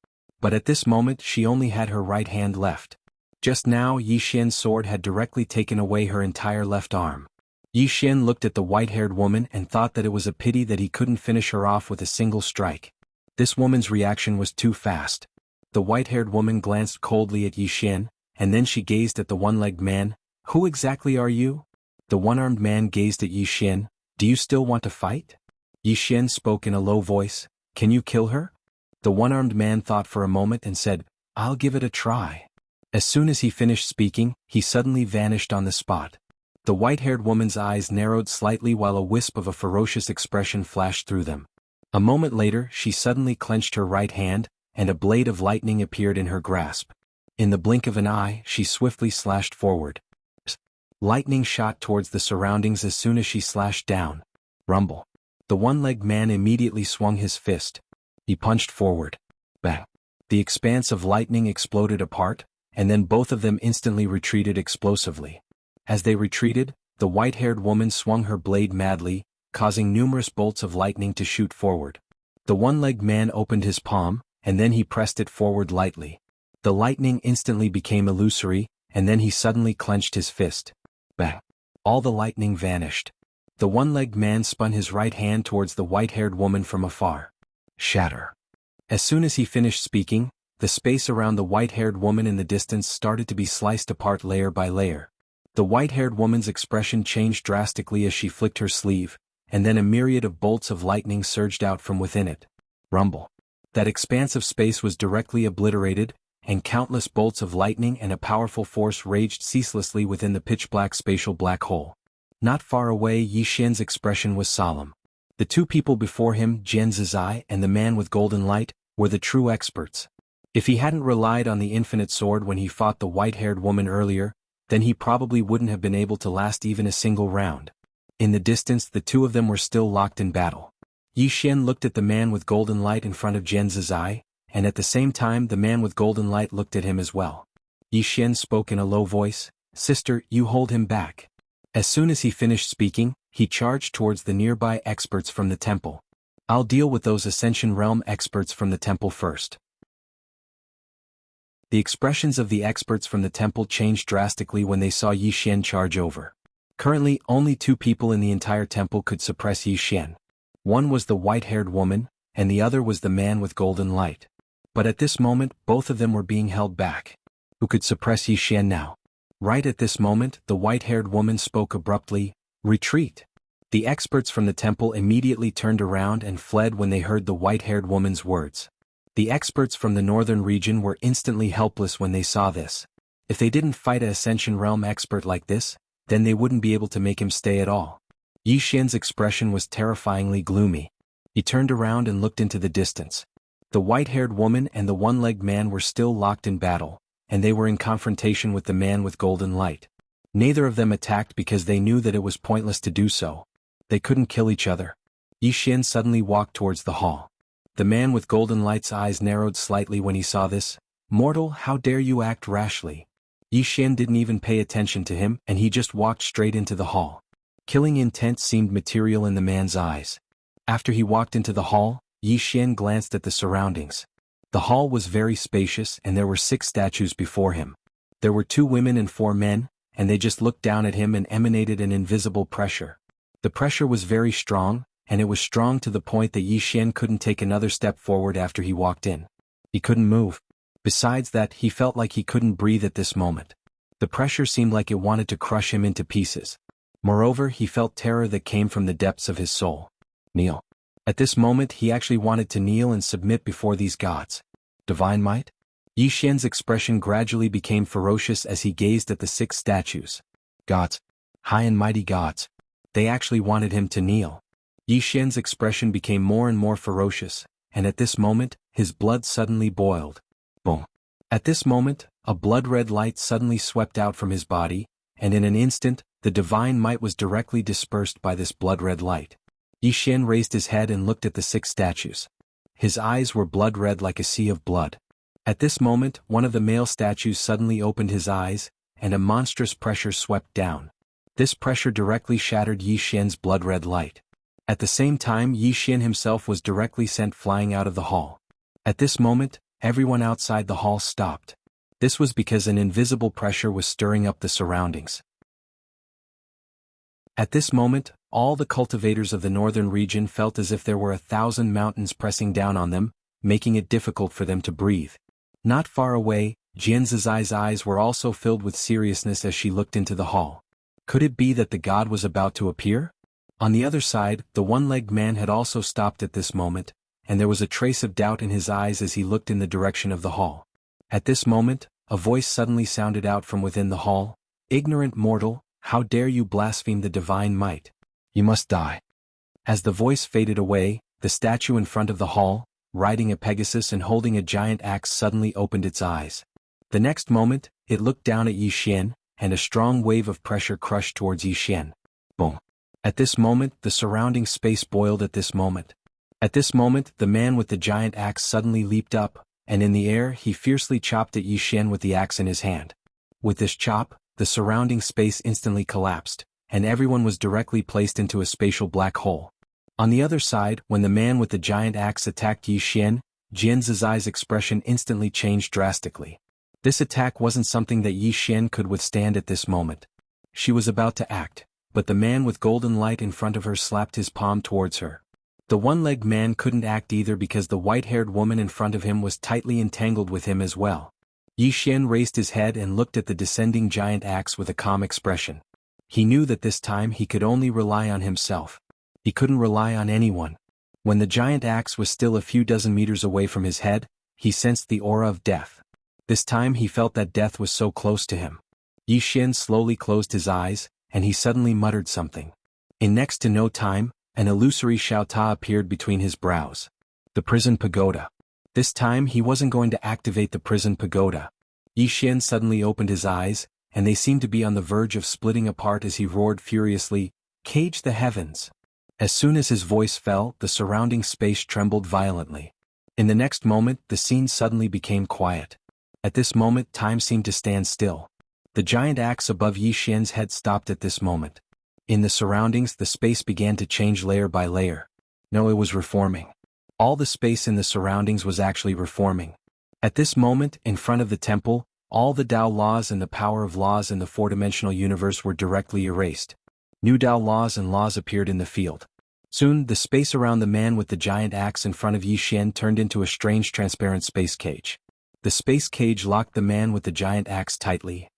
But at this moment she only had her right hand left. Just now Yi Xian's sword had directly taken away her entire left arm. Yi Xian looked at the white-haired woman and thought that it was a pity that he couldn't finish her off with a single strike. This woman's reaction was too fast. The white-haired woman glanced coldly at Yi Xian, and then she gazed at the one-legged man. "Who exactly are you?" The one-armed man gazed at Yi Xian. "Do you still want to fight?" Yi Xian spoke in a low voice. "Can you kill her?" The one-armed man thought for a moment and said, "I'll give it a try." As soon as he finished speaking, he suddenly vanished on the spot. The white-haired woman's eyes narrowed slightly while a wisp of a ferocious expression flashed through them. A moment later she suddenly clenched her right hand, and a blade of lightning appeared in her grasp. In the blink of an eye she swiftly slashed forward. Lightning shot towards the surroundings as soon as she slashed down. Rumble. The one-legged man immediately swung his fist. He punched forward. Bang. The expanse of lightning exploded apart, and then both of them instantly retreated explosively. As they retreated, the white-haired woman swung her blade madly, causing numerous bolts of lightning to shoot forward. The one-legged man opened his palm, and then he pressed it forward lightly. The lightning instantly became illusory, and then he suddenly clenched his fist. Bang. All the lightning vanished. The one-legged man spun his right hand towards the white-haired woman from afar. Shatter. As soon as he finished speaking, the space around the white-haired woman in the distance started to be sliced apart layer by layer. The white-haired woman's expression changed drastically as she flicked her sleeve, and then a myriad of bolts of lightning surged out from within it. Rumble. That expanse of space was directly obliterated, and countless bolts of lightning and a powerful force raged ceaselessly within the pitch-black spatial black hole. Not far away, Yi Xian's expression was solemn. The two people before him, Jian Zizai and the man with golden light, were the true experts. If he hadn't relied on the infinite sword when he fought the white-haired woman earlier, then he probably wouldn't have been able to last even a single round. In the distance the two of them were still locked in battle. Yi Xian looked at the man with golden light in front of Jian Zizai, and at the same time the man with golden light looked at him as well. Yi Xian spoke in a low voice, "Sister, you hold him back." As soon as he finished speaking, he charged towards the nearby experts from the temple. "I'll deal with those Ascension Realm experts from the temple first." The expressions of the experts from the temple changed drastically when they saw Yi Xian charge over. Currently, only two people in the entire temple could suppress Yi Xian. One was the white-haired woman, and the other was the man with golden light. But at this moment, both of them were being held back. Who could suppress Yi Xian now? Right at this moment, the white-haired woman spoke abruptly, "Retreat." The experts from the temple immediately turned around and fled when they heard the white-haired woman's words. The experts from the northern region were instantly helpless when they saw this. If they didn't fight an Ascension Realm expert like this, then they wouldn't be able to make him stay at all. Yi Xian's expression was terrifyingly gloomy. He turned around and looked into the distance. The white-haired woman and the one-legged man were still locked in battle, and they were in confrontation with the man with golden light. Neither of them attacked because they knew that it was pointless to do so. They couldn't kill each other. Yi Xian suddenly walked towards the hall. The man with golden light's eyes narrowed slightly when he saw this. "Mortal, how dare you act rashly?" Yi Xian didn't even pay attention to him, and he just walked straight into the hall. Killing intent seemed material in the man's eyes. After he walked into the hall, Yi Xian glanced at the surroundings. The hall was very spacious and there were 6 statues before him. There were 2 women and 4 men, and they just looked down at him and emanated an invisible pressure. The pressure was very strong, and it was strong to the point that Yi Xian couldn't take another step forward after he walked in. He couldn't move. Besides that, he felt like he couldn't breathe at this moment. The pressure seemed like it wanted to crush him into pieces. Moreover, he felt terror that came from the depths of his soul. Kneel. At this moment he actually wanted to kneel and submit before these gods. Divine might? Yi Xian's expression gradually became ferocious as he gazed at the 6 statues. Gods. High and mighty gods. They actually wanted him to kneel. Yi Xian's expression became more and more ferocious, and at this moment, his blood suddenly boiled. Boom. At this moment, a blood-red light suddenly swept out from his body, and in an instant, the divine might was directly dispersed by this blood-red light. Yi Xian raised his head and looked at the 6 statues. His eyes were blood-red like a sea of blood. At this moment, one of the male statues suddenly opened his eyes, and a monstrous pressure swept down. This pressure directly shattered Yi Xian's blood-red light. At the same time, Yi Xian himself was directly sent flying out of the hall. At this moment, everyone outside the hall stopped. This was because an invisible pressure was stirring up the surroundings. At this moment, all the cultivators of the northern region felt as if there were 1,000 mountains pressing down on them, making it difficult for them to breathe. Not far away, Jian Zizai's eyes were also filled with seriousness as she looked into the hall. Could it be that the god was about to appear? On the other side, the one-legged man had also stopped at this moment, and there was a trace of doubt in his eyes as he looked in the direction of the hall. At this moment, a voice suddenly sounded out from within the hall. "Ignorant mortal, how dare you blaspheme the divine might? You must die." As the voice faded away, the statue in front of the hall, riding a Pegasus and holding a giant axe, suddenly opened its eyes. The next moment, it looked down at Yi Xian, and a strong wave of pressure crushed towards Yi Xian. Boom. At this moment, the surrounding space boiled at this moment. At this moment, the man with the giant axe suddenly leaped up, and in the air he fiercely chopped at Yi Xian with the axe in his hand. With this chop, the surrounding space instantly collapsed, and everyone was directly placed into a spatial black hole. On the other side, when the man with the giant axe attacked Yi Xian, Jian Zizai's expression instantly changed drastically. This attack wasn't something that Yi Xian could withstand at this moment. She was about to act, but the man with golden light in front of her slapped his palm towards her. The one-legged man couldn't act either because the white-haired woman in front of him was tightly entangled with him as well. Yi Xian raised his head and looked at the descending giant axe with a calm expression. He knew that this time he could only rely on himself. He couldn't rely on anyone. When the giant axe was still a few dozen meters away from his head, he sensed the aura of death. This time he felt that death was so close to him. Yi Xian slowly closed his eyes, and he suddenly muttered something. In next to no time, an illusory Xiaota appeared between his brows. The prison pagoda. This time he wasn't going to activate the prison pagoda. Yi Xian suddenly opened his eyes, and they seemed to be on the verge of splitting apart as he roared furiously, "Cage the heavens!" As soon as his voice fell, the surrounding space trembled violently. In the next moment, the scene suddenly became quiet. At this moment, time seemed to stand still. The giant axe above Yi Xian's head stopped at this moment. In the surroundings, the space began to change layer by layer. No, it was reforming. All the space in the surroundings was actually reforming. At this moment, in front of the temple, all the Tao laws and the power of laws in the four-dimensional universe were directly erased. New Tao laws and laws appeared in the field. Soon, the space around the man with the giant axe in front of Yi Xian turned into a strange transparent space cage. The space cage locked the man with the giant axe tightly.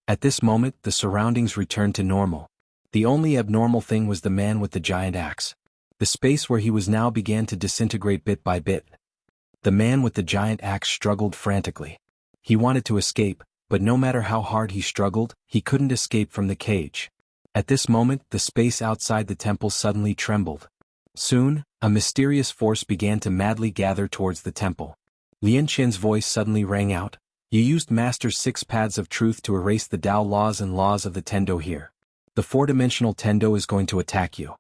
At this moment, the surroundings returned to normal. The only abnormal thing was the man with the giant axe. The space where he was now began to disintegrate bit by bit. The man with the giant axe struggled frantically. He wanted to escape, but no matter how hard he struggled, he couldn't escape from the cage. At this moment, the space outside the temple suddenly trembled. Soon, a mysterious force began to madly gather towards the temple. Lian Qian's voice suddenly rang out. "You used Master's 6 paths of truth to erase the Tao laws and laws of the Tendo here. The four-dimensional Tendo is going to attack you.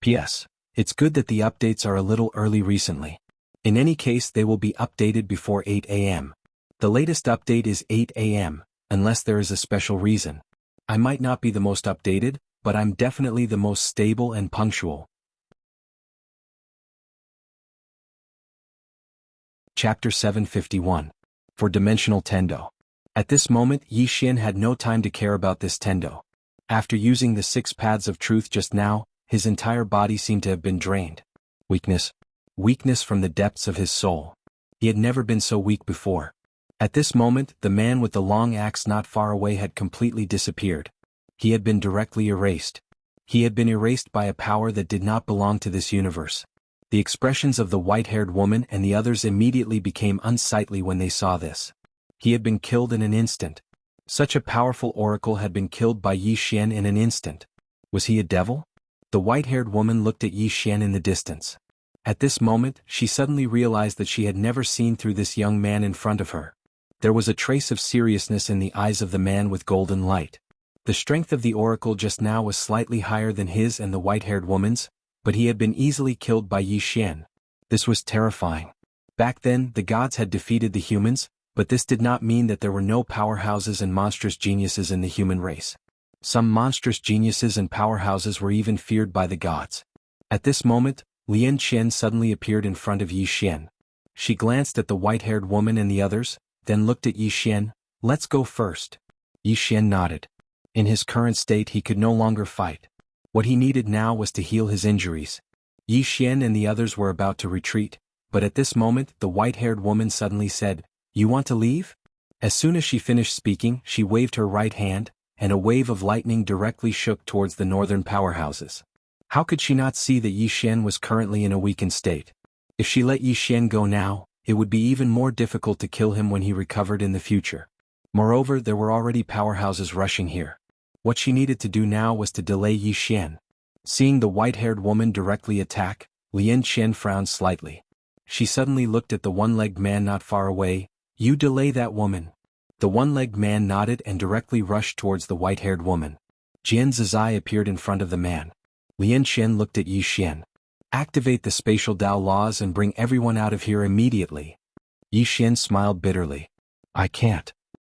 P.S. It's good that the updates are a little early recently. In any case, they will be updated before 8 a.m. The latest update is 8 a.m., unless there is a special reason. I might not be the most updated, but I'm definitely the most stable and punctual." Chapter 751. For Dimensional Tendo. At this moment, Yi Xian had no time to care about this Tendo. After using the 6 paths of truth just now, his entire body seemed to have been drained. Weakness. Weakness from the depths of his soul. He had never been so weak before. At this moment, the man with the long axe not far away had completely disappeared. He had been directly erased. He had been erased by a power that did not belong to this universe. The expressions of the white-haired woman and the others immediately became unsightly when they saw this. He had been killed in an instant. Such a powerful oracle had been killed by Yi Xian in an instant. Was he a devil? The white-haired woman looked at Yi Xian in the distance. At this moment, she suddenly realized that she had never seen through this young man in front of her. There was a trace of seriousness in the eyes of the man with golden light. The strength of the oracle just now was slightly higher than his and the white-haired woman's, but he had been easily killed by Yi Xian. This was terrifying. Back then, the gods had defeated the humans, but this did not mean that there were no powerhouses and monstrous geniuses in the human race. Some monstrous geniuses and powerhouses were even feared by the gods. At this moment, Lian Qian suddenly appeared in front of Yi Xian. She glanced at the white-haired woman and the others, then looked at Yi Xian. "Let's go first." Yi Xian nodded. In his current state he could no longer fight. What he needed now was to heal his injuries. Yi Xian and the others were about to retreat, but at this moment the white-haired woman suddenly said, "You want to leave?" As soon as she finished speaking, she waved her right hand, and a wave of lightning directly shook towards the northern powerhouses. How could she not see that Yi Xian was currently in a weakened state? If she let Yi Xian go now, it would be even more difficult to kill him when he recovered in the future. Moreover, there were already powerhouses rushing here. What she needed to do now was to delay Yi Xian. Seeing the white-haired woman directly attack, Lian Qian frowned slightly. She suddenly looked at the one-legged man not far away. "You delay that woman." The one-legged man nodded and directly rushed towards the white-haired woman. Jian Zizai appeared in front of the man. Lian Qian looked at Yi Xian. "Activate the spatial Dao laws and bring everyone out of here immediately." Yi Xian smiled bitterly. "I can't."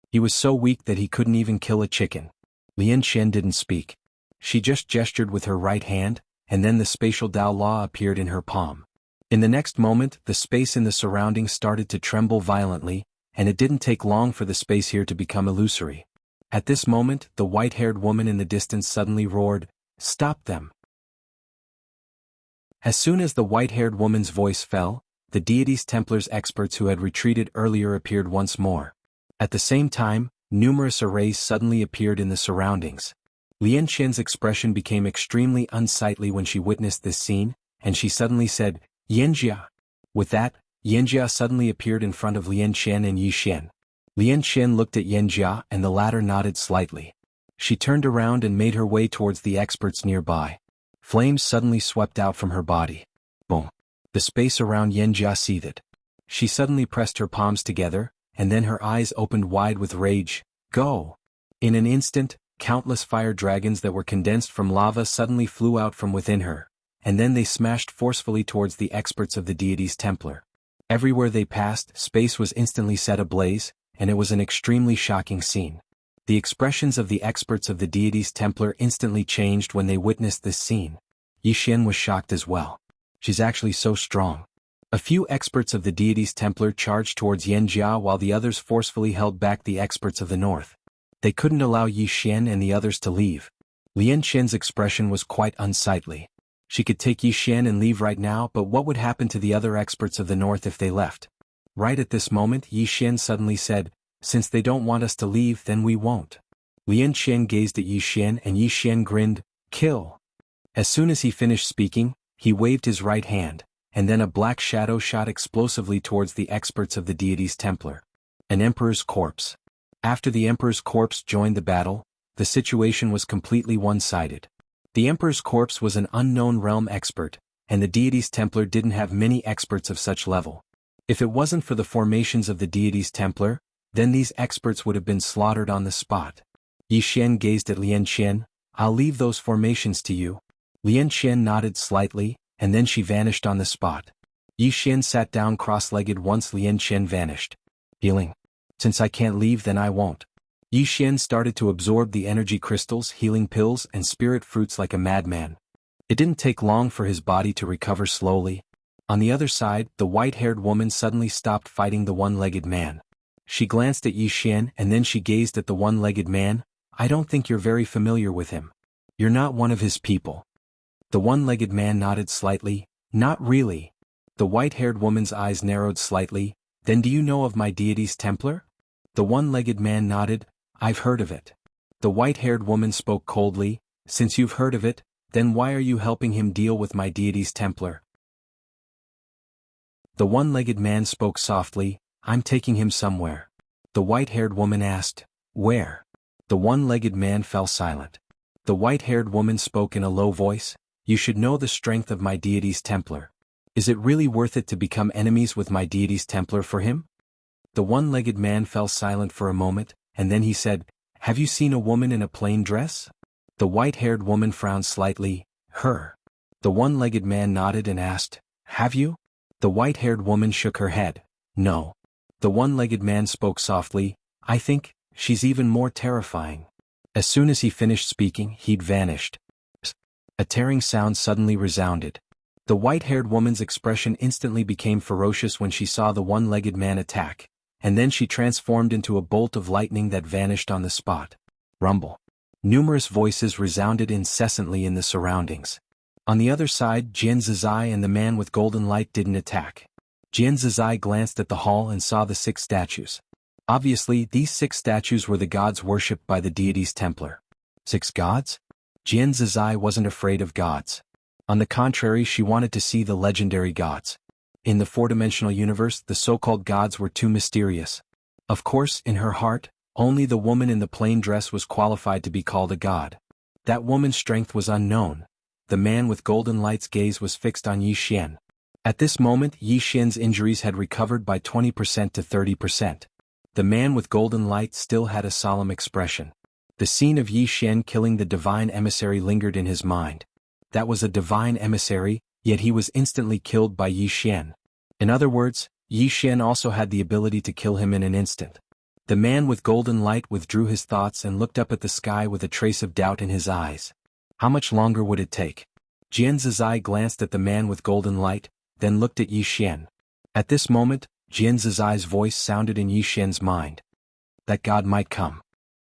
He was so weak that he couldn't even kill a chicken. Lian Qian didn't speak. She just gestured with her right hand, and then the spatial Dao law appeared in her palm. In the next moment, the space in the surroundings started to tremble violently, and it didn't take long for the space here to become illusory. At this moment, the white-haired woman in the distance suddenly roared, "Stop them!" As soon as the white-haired woman's voice fell, the deity's Templars experts who had retreated earlier appeared once more. At the same time, numerous arrays suddenly appeared in the surroundings. Lian Qian's expression became extremely unsightly when she witnessed this scene, and she suddenly said, "Yanjia." With that, Yanjia suddenly appeared in front of Lian Qian and Yi Xian. Lian Qian looked at Yanjia and the latter nodded slightly. She turned around and made her way towards the experts nearby. Flames suddenly swept out from her body. Boom! The space around Yanjia seethed. She suddenly pressed her palms together, and then her eyes opened wide with rage. "Go!" In an instant, countless fire dragons that were condensed from lava suddenly flew out from within her, and then they smashed forcefully towards the experts of the deity's Templar. Everywhere they passed, space was instantly set ablaze, and it was an extremely shocking scene. The expressions of the experts of the deity's Templar instantly changed when they witnessed this scene. Yi Xian was shocked as well. She's actually so strong. A few experts of the deity's Templar charged towards Yanjia while the others forcefully held back the experts of the north. They couldn't allow Yi Xian and the others to leave. Lian Qian's expression was quite unsightly. She could take Yi Xian and leave right now, but what would happen to the other experts of the north if they left? Right at this moment, Yi Xian suddenly said, "Since they don't want us to leave, then we won't." Lian Qian gazed at Yi Xian and Yi Xian grinned, "Kill." As soon as he finished speaking, he waved his right hand, and then a black shadow shot explosively towards the experts of the deity's Templar. An emperor's corpse. After the emperor's corpse joined the battle, the situation was completely one-sided. The emperor's corpse was an unknown realm expert, and the deity's Templar didn't have many experts of such level. If it wasn't for the formations of the deity's Templar, then these experts would have been slaughtered on the spot. Yi Xian gazed at Lian Qian. "I'll leave those formations to you." Lian Qian nodded slightly, and then she vanished on the spot. Yi Xian sat down cross-legged once Lian Qian vanished. Healing. Since I can't leave, then I won't. Yi Xian started to absorb the energy crystals, healing pills, and spirit fruits like a madman. It didn't take long for his body to recover slowly. On the other side, the white-haired woman suddenly stopped fighting the one-legged man. She glanced at Yi Xian and then she gazed at the one-legged man. "I don't think you're very familiar with him. You're not one of his people." The one-legged man nodded slightly. "Not really." The white-haired woman's eyes narrowed slightly. "Then do you know of my deity's Templar?" The one-legged man nodded. "I've heard of it." The white-haired woman spoke coldly. "Since you've heard of it, then why are you helping him deal with my deity's Templar?" The one-legged man spoke softly. "I'm taking him somewhere." The white-haired woman asked, "Where?" The one-legged man fell silent. The white-haired woman spoke in a low voice. "You should know the strength of my deity's Templar. Is it really worth it to become enemies with my deity's Templar for him?" The one-legged man fell silent for a moment, and then he said, "Have you seen a woman in a plain dress?" The white-haired woman frowned slightly. "Her." The one-legged man nodded and asked, "Have you?" The white-haired woman shook her head. "No." The one-legged man spoke softly, "I think she's even more terrifying." As soon as he finished speaking, he'd vanished. A tearing sound suddenly resounded. The white-haired woman's expression instantly became ferocious when she saw the one-legged man attack, and then she transformed into a bolt of lightning that vanished on the spot. Rumble. Numerous voices resounded incessantly in the surroundings. On the other side, Jian Zizai and the man with golden light didn't attack. Jian Zizai glanced at the hall and saw the 6 statues. Obviously, these 6 statues were the gods worshipped by the deities Templar. 6 gods? Jian Zizai wasn't afraid of gods. On the contrary, she wanted to see the legendary gods. In the 4-dimensional universe, the so-called gods were too mysterious. Of course, in her heart, only the woman in the plain dress was qualified to be called a god. That woman's strength was unknown. The man with golden light's gaze was fixed on Yi Xian. At this moment, Yi Xian's injuries had recovered by 20% to 30%. The man with golden light still had a solemn expression. The scene of Yi Xian killing the divine emissary lingered in his mind. That was a divine emissary, yet he was instantly killed by Yi Xian. In other words, Yi Xian also had the ability to kill him in an instant. The man with golden light withdrew his thoughts and looked up at the sky with a trace of doubt in his eyes. How much longer would it take? Jian Zizai glanced at the man with golden light, then looked at Yi Xian. At this moment, Jian Zizai's voice sounded in Yi Xian's mind. That god might come.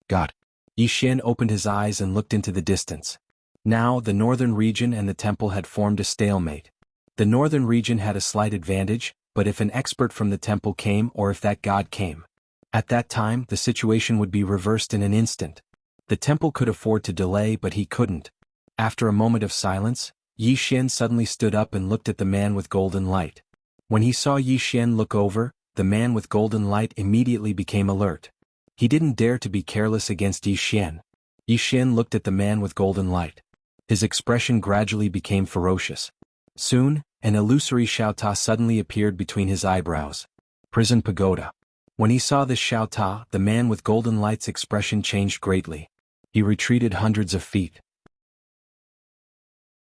God. Yi Xian opened his eyes and looked into the distance. Now, the northern region and the temple had formed a stalemate. The northern region had a slight advantage, but if an expert from the temple came or if that god came, at that time the situation would be reversed in an instant. The temple could afford to delay, but he couldn't. After a moment of silence, Yi Xian suddenly stood up and looked at the man with golden light. When he saw Yi Xian look over, the man with golden light immediately became alert. He didn't dare to be careless against Yi Xian. Yi Xian looked at the man with golden light. His expression gradually became ferocious. Soon, an illusory Xiaota suddenly appeared between his eyebrows. Prison pagoda. When he saw this Xiaota, the man with golden light's expression changed greatly. He retreated hundreds of feet.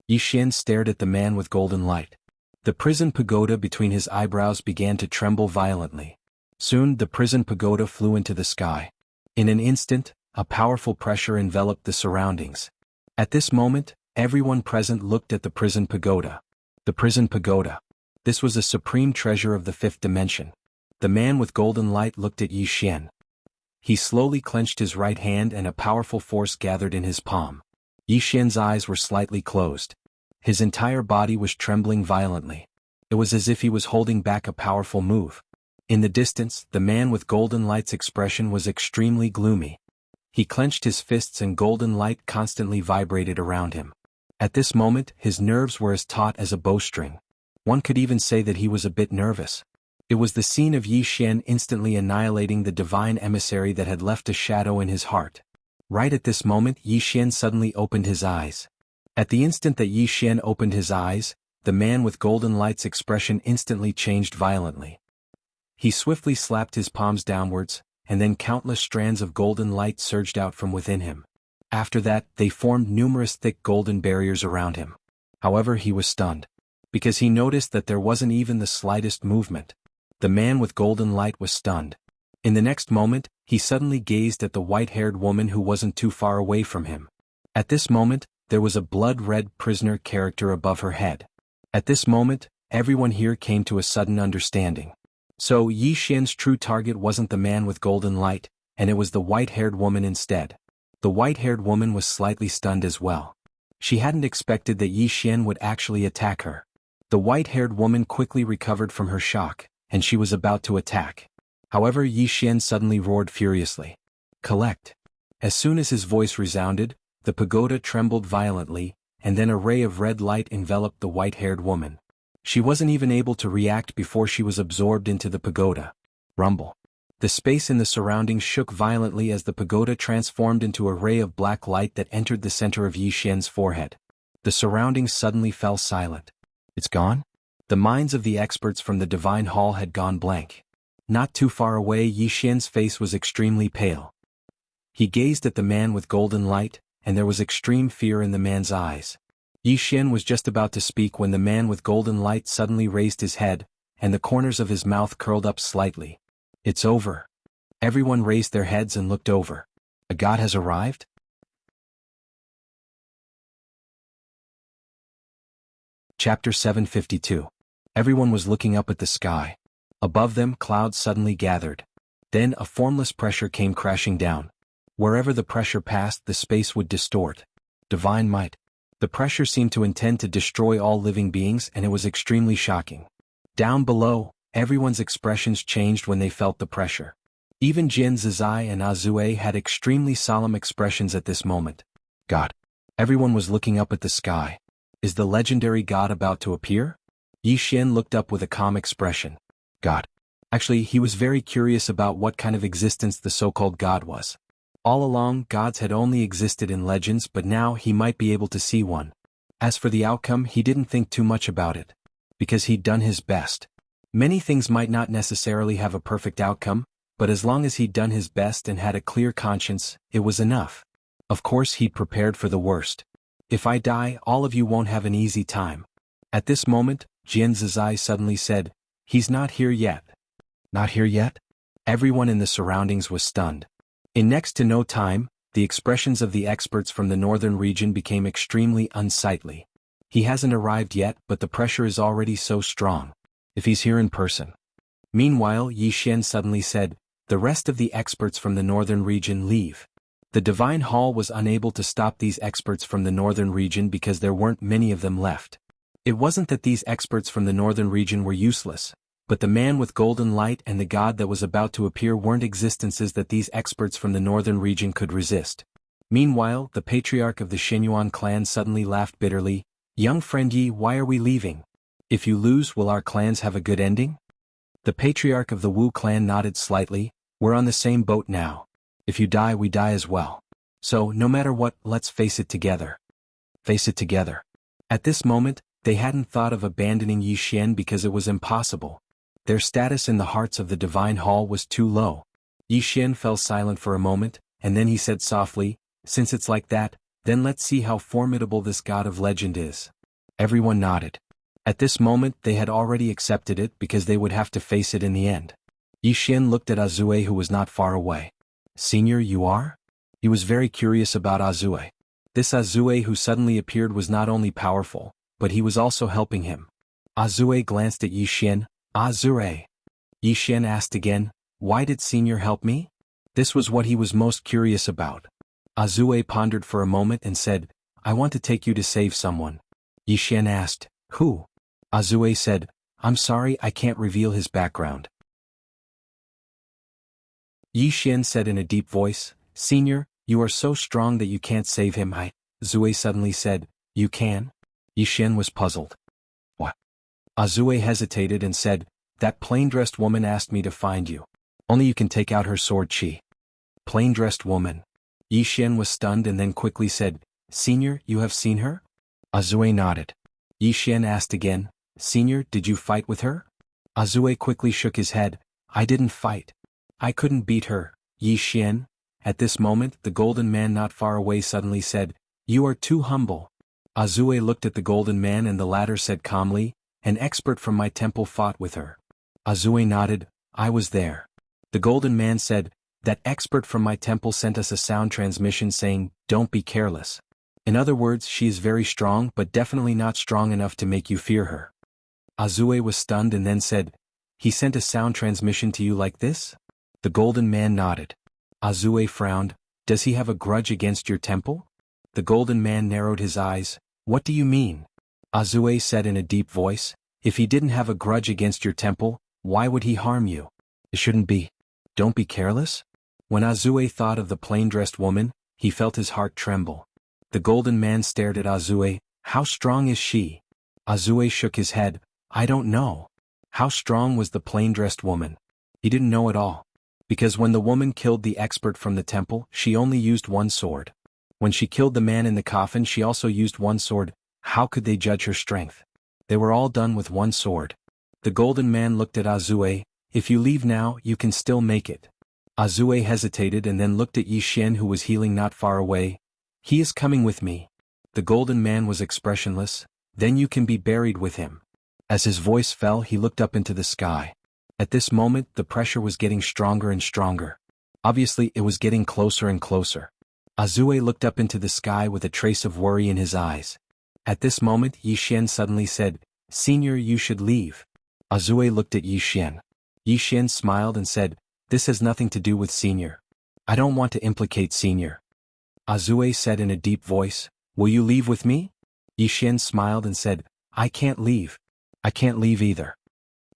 Yi Xian stared at the man with golden light. The prison pagoda between his eyebrows began to tremble violently. Soon, the prison pagoda flew into the sky. In an instant, a powerful pressure enveloped the surroundings. At this moment, everyone present looked at the prison pagoda. The prison pagoda. This was a supreme treasure of the 5th dimension. The man with golden light looked at Yi Xian. He slowly clenched his right hand and a powerful force gathered in his palm. Yi Xian's eyes were slightly closed. His entire body was trembling violently. It was as if he was holding back a powerful move. In the distance, the man with golden light's expression was extremely gloomy. He clenched his fists and golden light constantly vibrated around him. At this moment, his nerves were as taut as a bowstring. One could even say that he was a bit nervous. It was the scene of Yi Xian instantly annihilating the divine emissary that had left a shadow in his heart. Right at this moment, Yi Xian suddenly opened his eyes. At the instant that Yi Xian opened his eyes, the man with golden light's expression instantly changed violently. He swiftly slapped his palms downwards, and then countless strands of golden light surged out from within him. After that, they formed numerous thick golden barriers around him. However, he was stunned, because he noticed that there wasn't even the slightest movement. The man with golden light was stunned. In the next moment, he suddenly gazed at the white-haired woman who wasn't too far away from him. At this moment, there was a blood-red prisoner character above her head. At this moment, everyone here came to a sudden understanding. So Yi Xian's true target wasn't the man with golden light, and it was the white-haired woman instead. The white-haired woman was slightly stunned as well. She hadn't expected that Yi Xian would actually attack her. The white-haired woman quickly recovered from her shock, and she was about to attack. However, Yi Xian suddenly roared furiously. Collect. As soon as his voice resounded, the pagoda trembled violently, and then a ray of red light enveloped the white-haired woman. She wasn't even able to react before she was absorbed into the pagoda. Rumble. The space in the surroundings shook violently as the pagoda transformed into a ray of black light that entered the center of Yi Xian's forehead. The surroundings suddenly fell silent. It's gone? The minds of the experts from the divine hall had gone blank. Not too far away, Yi Xian's face was extremely pale. He gazed at the man with golden light, and there was extreme fear in the man's eyes. Yi Xian was just about to speak when the man with golden light suddenly raised his head, and the corners of his mouth curled up slightly. It's over. Everyone raised their heads and looked over. A god has arrived? Chapter 752. Everyone was looking up at the sky. Above them, clouds suddenly gathered. Then a formless pressure came crashing down. Wherever the pressure passed, the space would distort. Divine might. The pressure seemed to intend to destroy all living beings, and it was extremely shocking. Down below, everyone's expressions changed when they felt the pressure. Even Jin Zizai and Azue had extremely solemn expressions at this moment. God. Everyone was looking up at the sky. Is the legendary god about to appear? Yi Xian looked up with a calm expression. God. Actually, he was very curious about what kind of existence the so-called god was. All along, gods had only existed in legends, but now he might be able to see one. As for the outcome, he didn't think too much about it. Because he'd done his best. Many things might not necessarily have a perfect outcome, but as long as he'd done his best and had a clear conscience, it was enough. Of course he'd prepared for the worst. If I die, all of you won't have an easy time. At this moment, Jin Zizai suddenly said, "He's not here yet." Not here yet? Everyone in the surroundings was stunned. In next to no time, the expressions of the experts from the northern region became extremely unsightly. He hasn't arrived yet, but the pressure is already so strong. If he's here in person. Meanwhile, Yi Xian suddenly said, "The rest of the experts from the northern region leave." The Divine Hall was unable to stop these experts from the northern region because there weren't many of them left. It wasn't that these experts from the northern region were useless, but the man with golden light and the god that was about to appear weren't existences that these experts from the northern region could resist. Meanwhile, the patriarch of the Xinyuan clan suddenly laughed bitterly. "Young friend Yi, why are we leaving? If you lose, will our clans have a good ending?" The patriarch of the Wu clan nodded slightly. "We're on the same boat now. If you die, we die as well. So, no matter what, let's face it together." Face it together. At this moment, they hadn't thought of abandoning Yi Xian because it was impossible. Their status in the hearts of the Divine Hall was too low. Yi Xian fell silent for a moment, and then he said softly, "Since it's like that, then let's see how formidable this god of legend is." Everyone nodded. At this moment they had already accepted it because they would have to face it in the end. Yi Xian looked at Azue, who was not far away. "Senior, you are?" He was very curious about Azue. This Azue who suddenly appeared was not only powerful, but he was also helping him. Azue glanced at Yi Xian. "Azure." Yi Xian asked again, "Why did Senior help me?" This was what he was most curious about. Azue pondered for a moment and said, "I want to take you to save someone." Yi Xian asked, "Who?" Azue said, "I'm sorry, I can't reveal his background." Yi Xian said in a deep voice, "Senior, you are so strong that you can't save him." Azue suddenly said, "You can?" Yi Xian was puzzled. "What?" Azue hesitated and said, "That plain-dressed woman asked me to find you. Only you can take out her sword." She. Plain-dressed woman. Yi Xian was stunned and then quickly said, "Senior, you have seen her?" Azue nodded. Yi Xian asked again, "Senior, did you fight with her?" Azue quickly shook his head. "I didn't fight. I couldn't beat her." Yi Xian. At this moment, the golden man not far away suddenly said, "You are too humble." Azue looked at the golden man and the latter said calmly, "An expert from my temple fought with her." Azue nodded, "I was there." The golden man said, "That expert from my temple sent us a sound transmission saying, 'Don't be careless.' In other words, she is very strong but definitely not strong enough to make you fear her." Azue was stunned and then said, "He sent a sound transmission to you like this?" The golden man nodded. Azue frowned, "Does he have a grudge against your temple?" The golden man narrowed his eyes. "What do you mean?" Azue said in a deep voice, "If he didn't have a grudge against your temple, why would he harm you? It shouldn't be. Don't be careless?" When Azue thought of the plain-dressed woman, he felt his heart tremble. The golden man stared at Azue. "How strong is she?" Azue shook his head. "I don't know." How strong was the plain-dressed woman? He didn't know at all. Because when the woman killed the expert from the temple, she only used one sword. When she killed the man in the coffin, she also used one sword. How could they judge her strength? They were all done with one sword. The golden man looked at Azue. "If you leave now, you can still make it. Azue hesitated and then looked at Yi Xian, who was healing not far away. He is coming with me. The golden man was expressionless. Then you can be buried with him. As his voice fell, he looked up into the sky. At this moment, the pressure was getting stronger and stronger. Obviously, it was getting closer and closer. Azue looked up into the sky with a trace of worry in his eyes. At this moment, Yi Xian suddenly said, "Senior, you should leave." Azue looked at Yi Xian. Yi Xian smiled and said, "This has nothing to do with Senior. I don't want to implicate Senior." Azue said in a deep voice, "Will you leave with me?" Yi Xian smiled and said, "I can't leave. I can't leave either."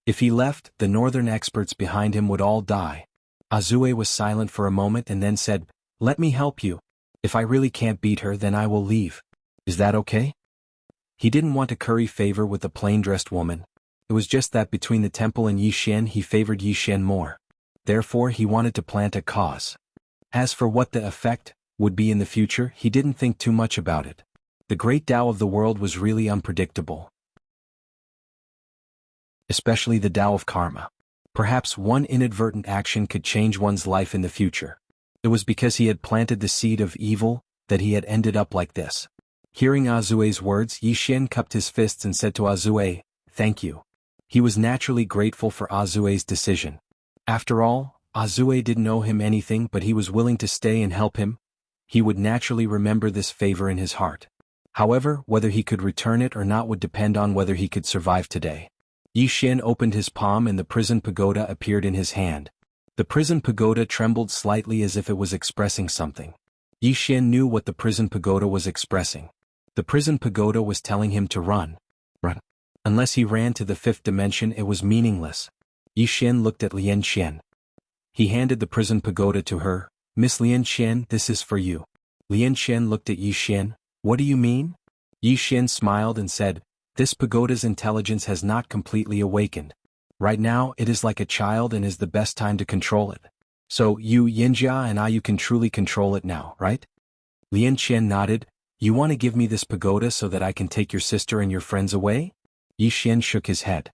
If he left, the northern experts behind him would all die. Azue was silent for a moment and then said, "Let me help you. If I really can't beat her, then I will leave. Is that okay?" He didn't want to curry favor with the plain-dressed woman. It was just that between the temple and Yi Xian, he favored Yi Xian more. Therefore, he wanted to plant a cause. As for what the effect would be in the future, he didn't think too much about it. The great Tao of the world was really unpredictable. Especially the Tao of karma. Perhaps one inadvertent action could change one's life in the future. It was because he had planted the seed of evil that he had ended up like this. Hearing Azue's words, Yi Xian cupped his fists and said to Azue, "Thank you." He was naturally grateful for Azue's decision. After all, Azue didn't owe him anything, but he was willing to stay and help him. He would naturally remember this favor in his heart. However, whether he could return it or not would depend on whether he could survive today. Yi Xian opened his palm and the prison pagoda appeared in his hand. The prison pagoda trembled slightly as if it was expressing something. Yi Xian knew what the prison pagoda was expressing. The prison pagoda was telling him to run. Run. Unless he ran to the fifth dimension, it was meaningless. Yi Xian looked at Lian Xian. He handed the prison pagoda to her. "Miss Lian Xian, this is for you." Lian Xian looked at Yi Xian. "What do you mean?" Yi Xian smiled and said, "This pagoda's intelligence has not completely awakened. Right now, it is like a child and is the best time to control it. So, you, Yinjia, and you can truly control it now, right?" Lian Xian nodded. "You want to give me this pagoda so that I can take your sister and your friends away?" Yi Xian shook his head.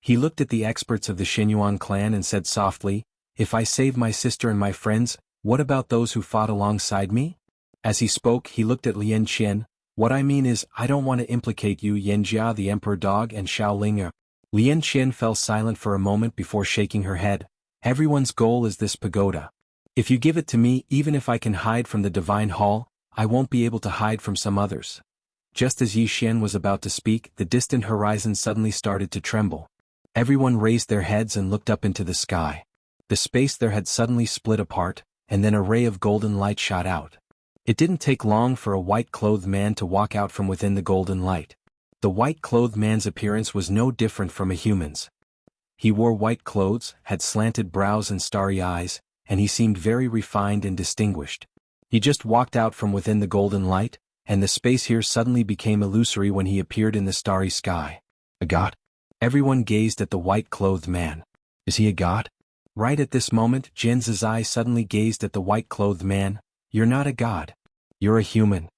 He looked at the experts of the Xinyuan clan and said softly, "If I save my sister and my friends, what about those who fought alongside me?" As he spoke, he looked at Lian Xian. "What I mean is, I don't want to implicate you, Yanjia the Emperor Dog and Xiao Ling." Lian Xian fell silent for a moment before shaking her head. "Everyone's goal is this pagoda. If you give it to me, even if I can hide from the Divine Hall, I won't be able to hide from some others." Just as Yi Xian was about to speak, the distant horizon suddenly started to tremble. Everyone raised their heads and looked up into the sky. The space there had suddenly split apart, and then a ray of golden light shot out. It didn't take long for a white-clothed man to walk out from within the golden light. The white-clothed man's appearance was no different from a human's. He wore white clothes, had slanted brows and starry eyes, and he seemed very refined and distinguished. He just walked out from within the golden light, and the space here suddenly became illusory when he appeared in the starry sky. A god? Everyone gazed at the white-clothed man. Is he a god? Right at this moment, Jin Zizai suddenly gazed at the white-clothed man. "You're not a god. You're a human."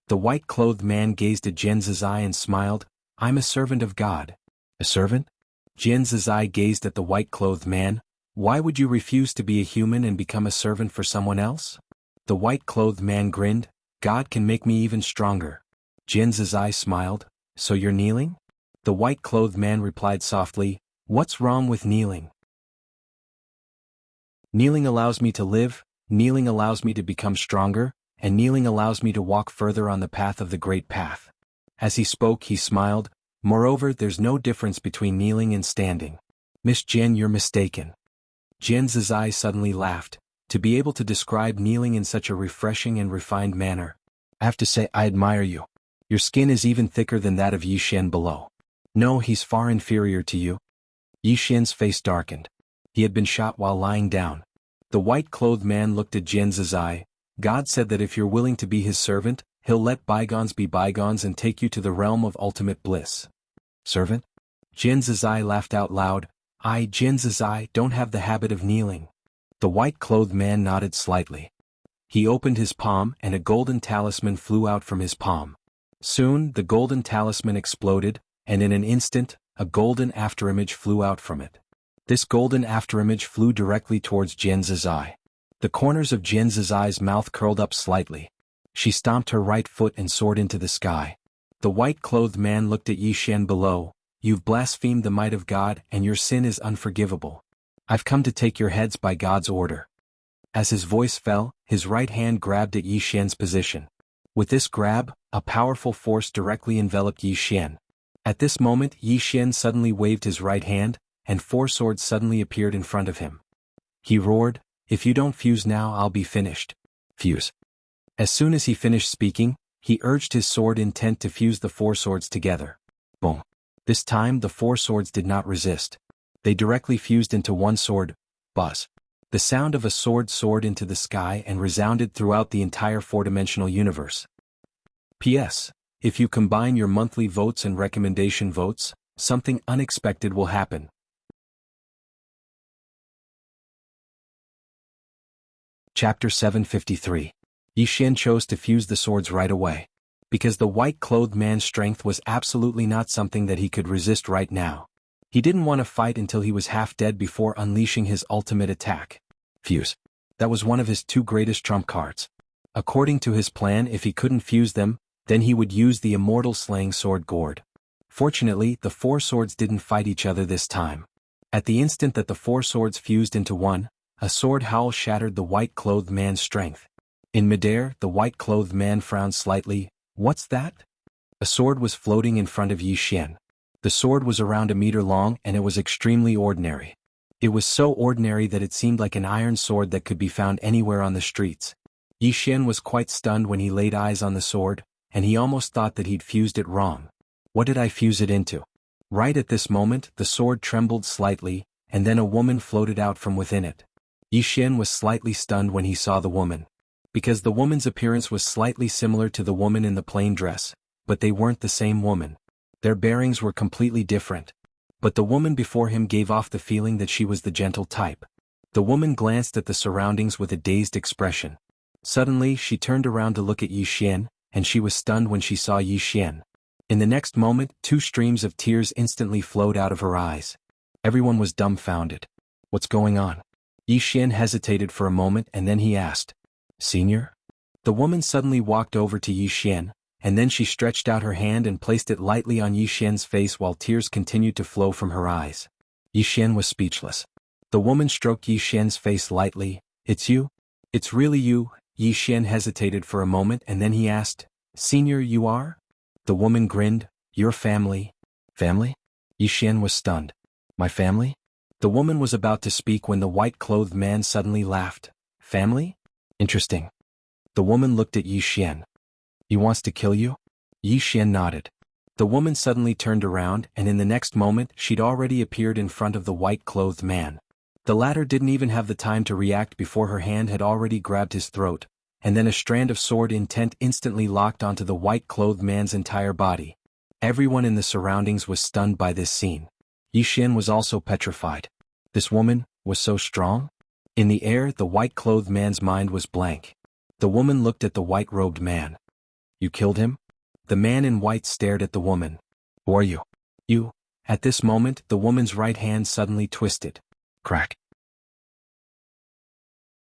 The white-clothed man gazed at Jin Zizai and smiled. "I'm a servant of God." "A servant?" Jin Zizai gazed at the white-clothed man. "Why would you refuse to be a human and become a servant for someone else?" The white-clothed man grinned. "God can make me even stronger." Jin Zizai smiled. "So you're kneeling?" The white-clothed man replied softly, "What's wrong with kneeling? Kneeling allows me to live, kneeling allows me to become stronger, and kneeling allows me to walk further on the path of the great path." As he spoke, he smiled. "Moreover, there's no difference between kneeling and standing." "Miss Jin, you're mistaken." Jin Zizai suddenly laughed. To be able to describe kneeling in such a refreshing and refined manner. "I have to say, I admire you. Your skin is even thicker than that of Yi Xian below." "No, he's far inferior to you." Yi Xian's face darkened. He had been shot while lying down. The white-clothed man looked at Jin Zizai. "God said that if you're willing to be his servant, he'll let bygones be bygones and take you to the realm of ultimate bliss." "Servant?" Jin Zizai laughed out loud. "I, Jin Zizai, don't have the habit of kneeling." The white-clothed man nodded slightly. He opened his palm and a golden talisman flew out from his palm. Soon, the golden talisman exploded, and in an instant, a golden afterimage flew out from it. This golden afterimage flew directly towards Jian Zizai. The corners of Jian Zizai's mouth curled up slightly. She stomped her right foot and soared into the sky. The white-clothed man looked at Yi Xian below. You've blasphemed the might of God and your sin is unforgivable. I've come to take your heads by God's order. As his voice fell, his right hand grabbed at Yi Xian's position. With this grab, a powerful force directly enveloped Yi Xian. At this moment Yi Xian suddenly waved his right hand, and 4 swords suddenly appeared in front of him. He roared, "If you don't fuse now, I'll be finished." Fuse. As soon as he finished speaking, he urged his sword intent to fuse the 4 swords together. Boom. This time the 4 swords did not resist. They directly fused into one sword. Buzz. The sound of a sword soared into the sky and resounded throughout the entire 4-dimensional universe. P.S. If you combine your monthly votes and recommendation votes, something unexpected will happen. Chapter 753. Yi Xian chose to fuse the swords right away. Because the white-clothed man's strength was absolutely not something that he could resist right now. He didn't want to fight until he was half dead before unleashing his ultimate attack. Fuse. That was one of his 2 greatest trump cards. According to his plan, if he couldn't fuse them, then he would use the immortal slaying sword gourd. Fortunately, the 4 swords didn't fight each other this time. At the instant that the 4 swords fused into one, a sword howl shattered the white-clothed man's strength. In midair, the white-clothed man frowned slightly. What's that? A sword was floating in front of Yi Xian. The sword was around a meter long and it was extremely ordinary. It was so ordinary that it seemed like an iron sword that could be found anywhere on the streets. Yi Xian was quite stunned when he laid eyes on the sword, and he almost thought that he'd fused it wrong. What did I fuse it into? Right at this moment, the sword trembled slightly, and then a woman floated out from within it. Yi Xian was slightly stunned when he saw the woman. Because the woman's appearance was slightly similar to the woman in the plain dress, but they weren't the same woman. Their bearings were completely different. But the woman before him gave off the feeling that she was the gentle type. The woman glanced at the surroundings with a dazed expression. Suddenly she turned around to look at Yi Xian, and she was stunned when she saw Yi Xian. In the next moment, 2 streams of tears instantly flowed out of her eyes. Everyone was dumbfounded. What's going on? Yi Xian hesitated for a moment and then he asked, "Senior?" The woman suddenly walked over to Yi Xian, and then she stretched out her hand and placed it lightly on Yi Xian's face while tears continued to flow from her eyes. Yi Xian was speechless. The woman stroked Yi Xian's face lightly. "It's you? It's really you?" Yi Xian hesitated for a moment and then he asked, "Senior, you are?" The woman grinned. "Your family." "Family?" Yi Xian was stunned. "My family?" The woman was about to speak when the white-clothed man suddenly laughed. "Family? Interesting." The woman looked at Yi Xian. "He wants to kill you?" Yi Xian nodded. The woman suddenly turned around and in the next moment she'd already appeared in front of the white-clothed man. The latter didn't even have the time to react before her hand had already grabbed his throat, and then a strand of sword intent instantly locked onto the white-clothed man's entire body. Everyone in the surroundings was stunned by this scene. Yi Xian was also petrified. This woman was so strong? In the air, the white-clothed man's mind was blank. The woman looked at the white-robed man. "You killed him?" The man in white stared at the woman. "Who are you?" "You." At this moment, the woman's right hand suddenly twisted. Crack.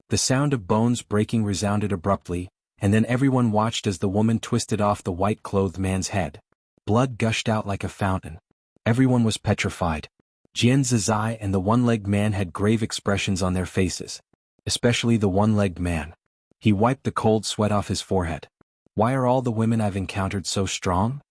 The sound of bones breaking resounded abruptly, and then everyone watched as the woman twisted off the white-clothed man's head. Blood gushed out like a fountain. Everyone was petrified. Jian Zizai and the one-legged man had grave expressions on their faces. Especially the one-legged man. He wiped the cold sweat off his forehead. "Why are all the women I've encountered so strong?"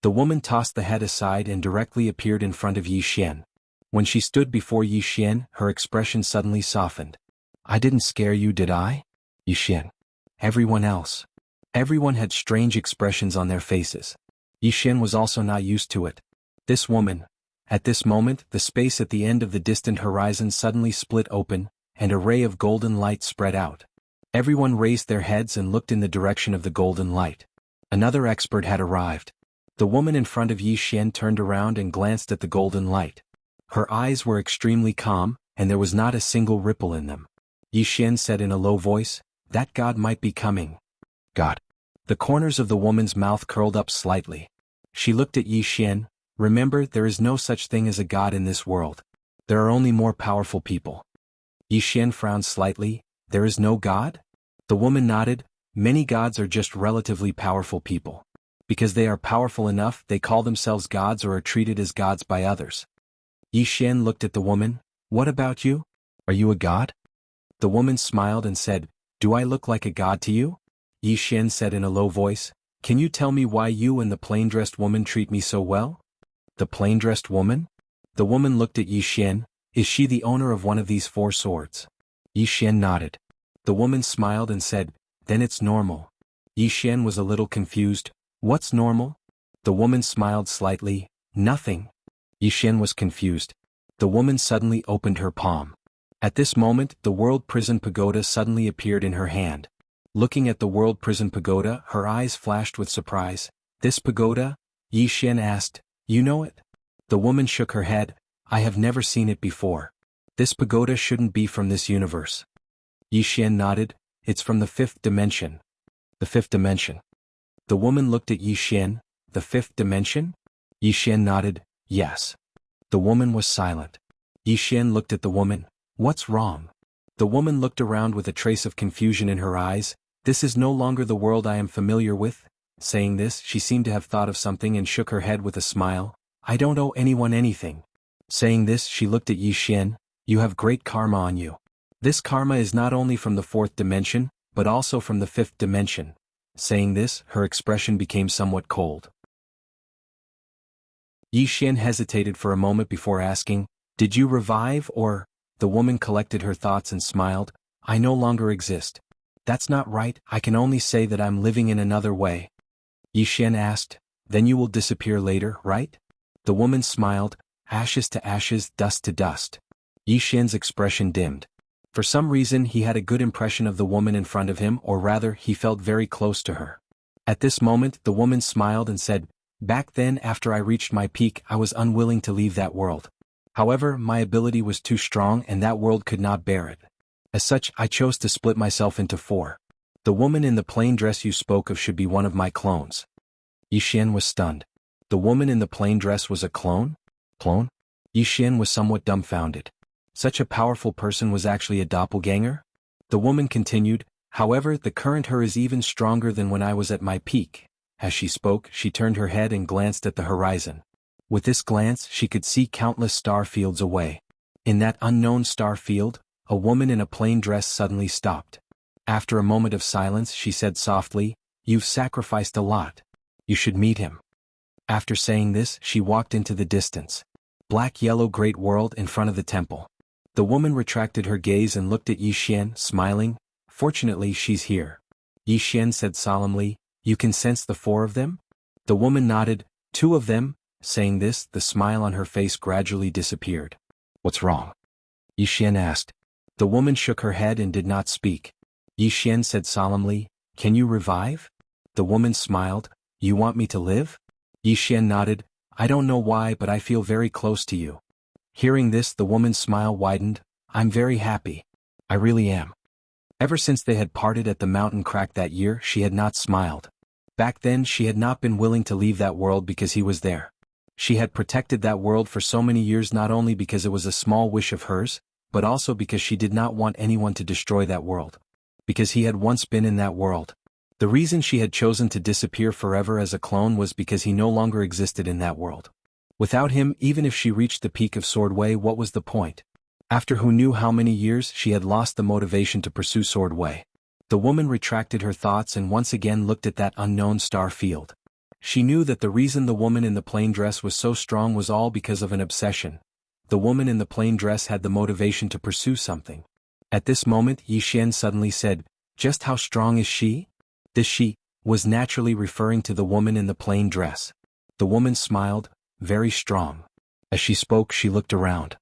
The woman tossed the head aside and directly appeared in front of Yi Xian. When she stood before Yi Xian, her expression suddenly softened. "I didn't scare you, did I?" Yi Xian. Everyone else. Everyone had strange expressions on their faces. Yi Xian was also not used to it. This woman. At this moment, the space at the end of the distant horizon suddenly split open, and a ray of golden light spread out. Everyone raised their heads and looked in the direction of the golden light. Another expert had arrived. The woman in front of Yi Xian turned around and glanced at the golden light. Her eyes were extremely calm, and there was not a single ripple in them. Yi Xian said in a low voice, "That god might be coming." "God." The corners of the woman's mouth curled up slightly. She looked at Yi Xian. "Remember, there is no such thing as a god in this world. There are only more powerful people. Yi Xian frowned slightly. There is no God? The woman nodded. Many gods are just relatively powerful people. Because they are powerful enough, they call themselves gods or are treated as gods by others. Yi Xian looked at the woman. What about you? Are you a god? The woman smiled and said, Do I look like a god to you? Yi Xian said in a low voice, Can you tell me why you and the plain-dressed woman treat me so well? The plain-dressed woman? The woman looked at Yi Xian. Is she the owner of one of these 4 swords? Yi Xian nodded. The woman smiled and said, Then it's normal. Yi Xian was a little confused. What's normal? The woman smiled slightly. Nothing. Yi Xian was confused. The woman suddenly opened her palm. At this moment, the World Prison Pagoda suddenly appeared in her hand. Looking at the World Prison Pagoda, her eyes flashed with surprise. This pagoda? Yi Xian asked. You know it? The woman shook her head. I have never seen it before. This pagoda shouldn't be from this universe. Yi Xian nodded. It's from the 5th dimension. The 5th dimension. The woman looked at Yi Xian. The 5th dimension? Yi Xian nodded. Yes. The woman was silent. Yi Xian looked at the woman. What's wrong? The woman looked around with a trace of confusion in her eyes. This is no longer the world I am familiar with. Saying this, she seemed to have thought of something and shook her head with a smile. I don't owe anyone anything. Saying this, she looked at Yi Xian. You have great karma on you. This karma is not only from the 4th dimension, but also from the 5th dimension. Saying this, her expression became somewhat cold. Yi Xian hesitated for a moment before asking, Did you revive or? The woman collected her thoughts and smiled. I no longer exist. That's not right, I can only say that I'm living in another way. Yi Xian asked, Then you will disappear later, right? The woman smiled. Ashes to ashes, dust to dust. Yi Xian's expression dimmed. For some reason he had a good impression of the woman in front of him, or rather, he felt very close to her. At this moment, the woman smiled and said, Back then, after I reached my peak, I was unwilling to leave that world. However, my ability was too strong and that world could not bear it. As such, I chose to split myself into 4. The woman in the plain dress you spoke of should be one of my clones. Yi Xian was stunned. The woman in the plain dress was a clone? Clone? Yi Xian was somewhat dumbfounded. Such a powerful person was actually a doppelganger? The woman continued, However, the current her is even stronger than when I was at my peak. As she spoke, she turned her head and glanced at the horizon. With this glance, she could see countless star fields away. In that unknown star field, a woman in a plain dress suddenly stopped. After a moment of silence, she said softly, You've sacrificed a lot. You should meet him. After saying this, she walked into the distance. Black-yellow great world in front of the temple. The woman retracted her gaze and looked at Yi Xian, smiling. Fortunately, she's here. Yi Xian said solemnly, You can sense the 4 of them? The woman nodded. 2 of them. Saying this, the smile on her face gradually disappeared. What's wrong? Yi Xian asked. The woman shook her head and did not speak. Yi Xian said solemnly, Can you revive? The woman smiled. You want me to live? Yi Xian nodded. I don't know why, but I feel very close to you. Hearing this, the woman's smile widened. I'm very happy. I really am. Ever since they had parted at the mountain crack that year, she had not smiled. Back then, she had not been willing to leave that world because he was there. She had protected that world for so many years not only because it was a small wish of hers, but also because she did not want anyone to destroy that world. Because he had once been in that world. The reason she had chosen to disappear forever as a clone was because he no longer existed in that world. Without him, even if she reached the peak of Swordway, what was the point? After who knew how many years, she had lost the motivation to pursue Swordway. The woman retracted her thoughts and once again looked at that unknown star field. She knew that the reason the woman in the plain dress was so strong was all because of an obsession. The woman in the plain dress had the motivation to pursue something. At this moment, Yi Xian suddenly said, Just how strong is she? This she was naturally referring to the woman in the plain dress. The woman smiled, Very strong. As she spoke, she looked around.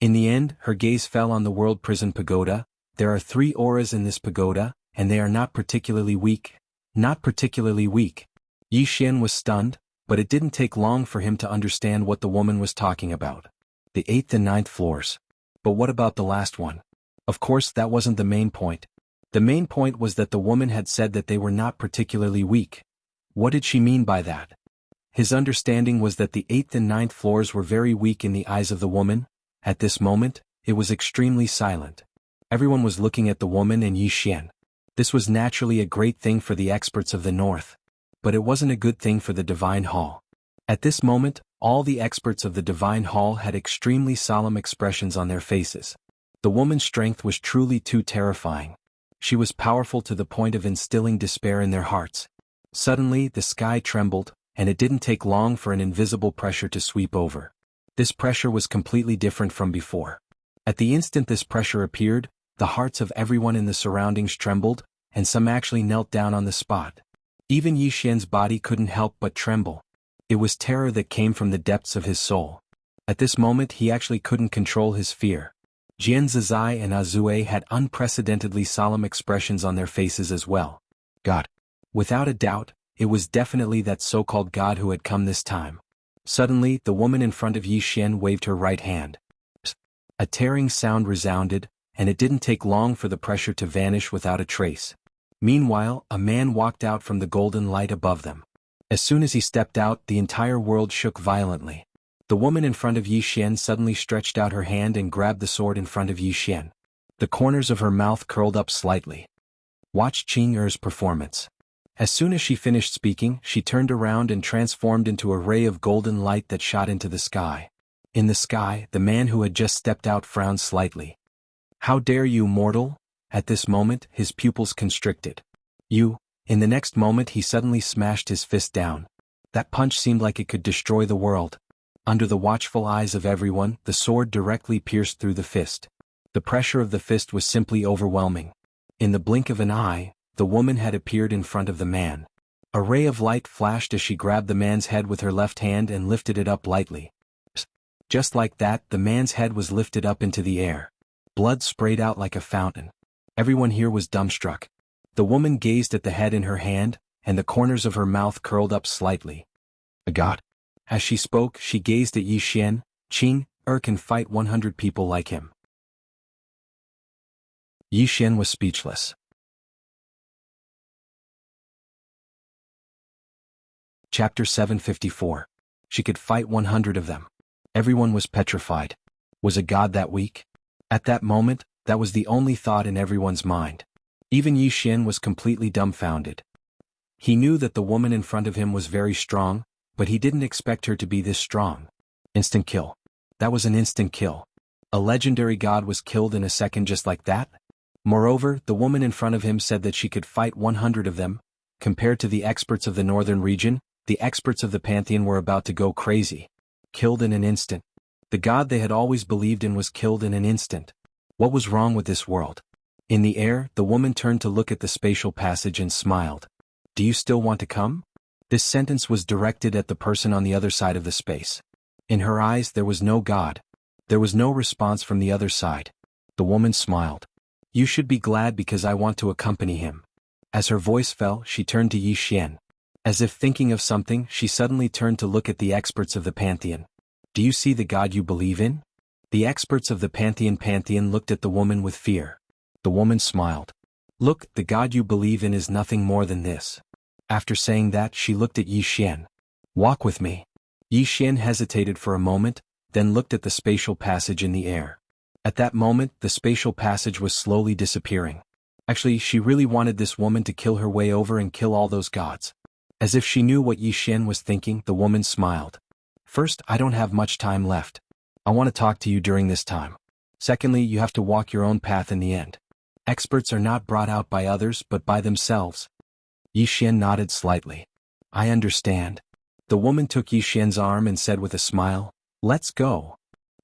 In the end, her gaze fell on the World Prison Pagoda. There are 3 auras in this pagoda, and they are not particularly weak. Not particularly weak. Yi Xian was stunned, but it didn't take long for him to understand what the woman was talking about. The 8th and 9th floors. But what about the last one? Of course, that wasn't the main point. The main point was that the woman had said that they were not particularly weak. What did she mean by that? His understanding was that the 8th and 9th floors were very weak in the eyes of the woman. At this moment, it was extremely silent. Everyone was looking at the woman and Yi Xian. This was naturally a great thing for the experts of the north. But it wasn't a good thing for the Divine Hall. At this moment, all the experts of the Divine Hall had extremely solemn expressions on their faces. The woman's strength was truly too terrifying. She was powerful to the point of instilling despair in their hearts. Suddenly, the sky trembled, and it didn't take long for an invisible pressure to sweep over. This pressure was completely different from before. At the instant this pressure appeared, the hearts of everyone in the surroundings trembled, and some actually knelt down on the spot. Even Yi Xian's body couldn't help but tremble. It was terror that came from the depths of his soul. At this moment he actually couldn't control his fear. Jian Zizai and Azue had unprecedentedly solemn expressions on their faces as well. God. Without a doubt, it was definitely that so-called God who had come this time. Suddenly, the woman in front of Yi Xian waved her right hand. A tearing sound resounded, and it didn't take long for the pressure to vanish without a trace. Meanwhile, a man walked out from the golden light above them. As soon as he stepped out, the entire world shook violently. The woman in front of Yi Xian suddenly stretched out her hand and grabbed the sword in front of Yi Xian. The corners of her mouth curled up slightly. Watch Qing Er's performance. As soon as she finished speaking, she turned around and transformed into a ray of golden light that shot into the sky. In the sky, the man who had just stepped out frowned slightly. How dare you, mortal? At this moment, his pupils constricted. You. In the next moment he suddenly smashed his fist down. That punch seemed like it could destroy the world. Under the watchful eyes of everyone, the sword directly pierced through the fist. The pressure of the fist was simply overwhelming. In the blink of an eye, the woman had appeared in front of the man. A ray of light flashed as she grabbed the man's head with her left hand and lifted it up lightly. Just like that, the man's head was lifted up into the air. Blood sprayed out like a fountain. Everyone here was dumbstruck. The woman gazed at the head in her hand, and the corners of her mouth curled up slightly. A god. As she spoke, she gazed at Yi Xian. Qing Er can fight 100 people like him. Yi Xian was speechless. Chapter 754. She could fight 100 of them. Everyone was petrified. Was a god that weak? At that moment, that was the only thought in everyone's mind. Even Yi Xian was completely dumbfounded. He knew that the woman in front of him was very strong, but he didn't expect her to be this strong. Instant kill. That was an instant kill. A legendary god was killed in a second just like that? Moreover, the woman in front of him said that she could fight 100 of them. Compared to the experts of the northern region, the experts of the Pantheon were about to go crazy. Killed in an instant. The god they had always believed in was killed in an instant. What was wrong with this world? In the air, the woman turned to look at the spatial passage and smiled. Do you still want to come? This sentence was directed at the person on the other side of the space. In her eyes there was no god. There was no response from the other side. The woman smiled. You should be glad because I want to accompany him. As her voice fell, she turned to Yi Xian. As if thinking of something, she suddenly turned to look at the experts of the Pantheon. Do you see the god you believe in? The experts of the Pantheon looked at the woman with fear. The woman smiled. Look, the god you believe in is nothing more than this. After saying that, she looked at Yi Xian. Walk with me. Yi Xian hesitated for a moment, then looked at the spatial passage in the air. At that moment, the spatial passage was slowly disappearing. Actually, she really wanted this woman to kill her way over and kill all those gods. As if she knew what Yi Xian was thinking, the woman smiled. First, I don't have much time left. I want to talk to you during this time. Secondly, you have to walk your own path in the end. Experts are not brought out by others but by themselves. Yi Xian nodded slightly. I understand. The woman took Yi Xian's arm and said with a smile, Let's go.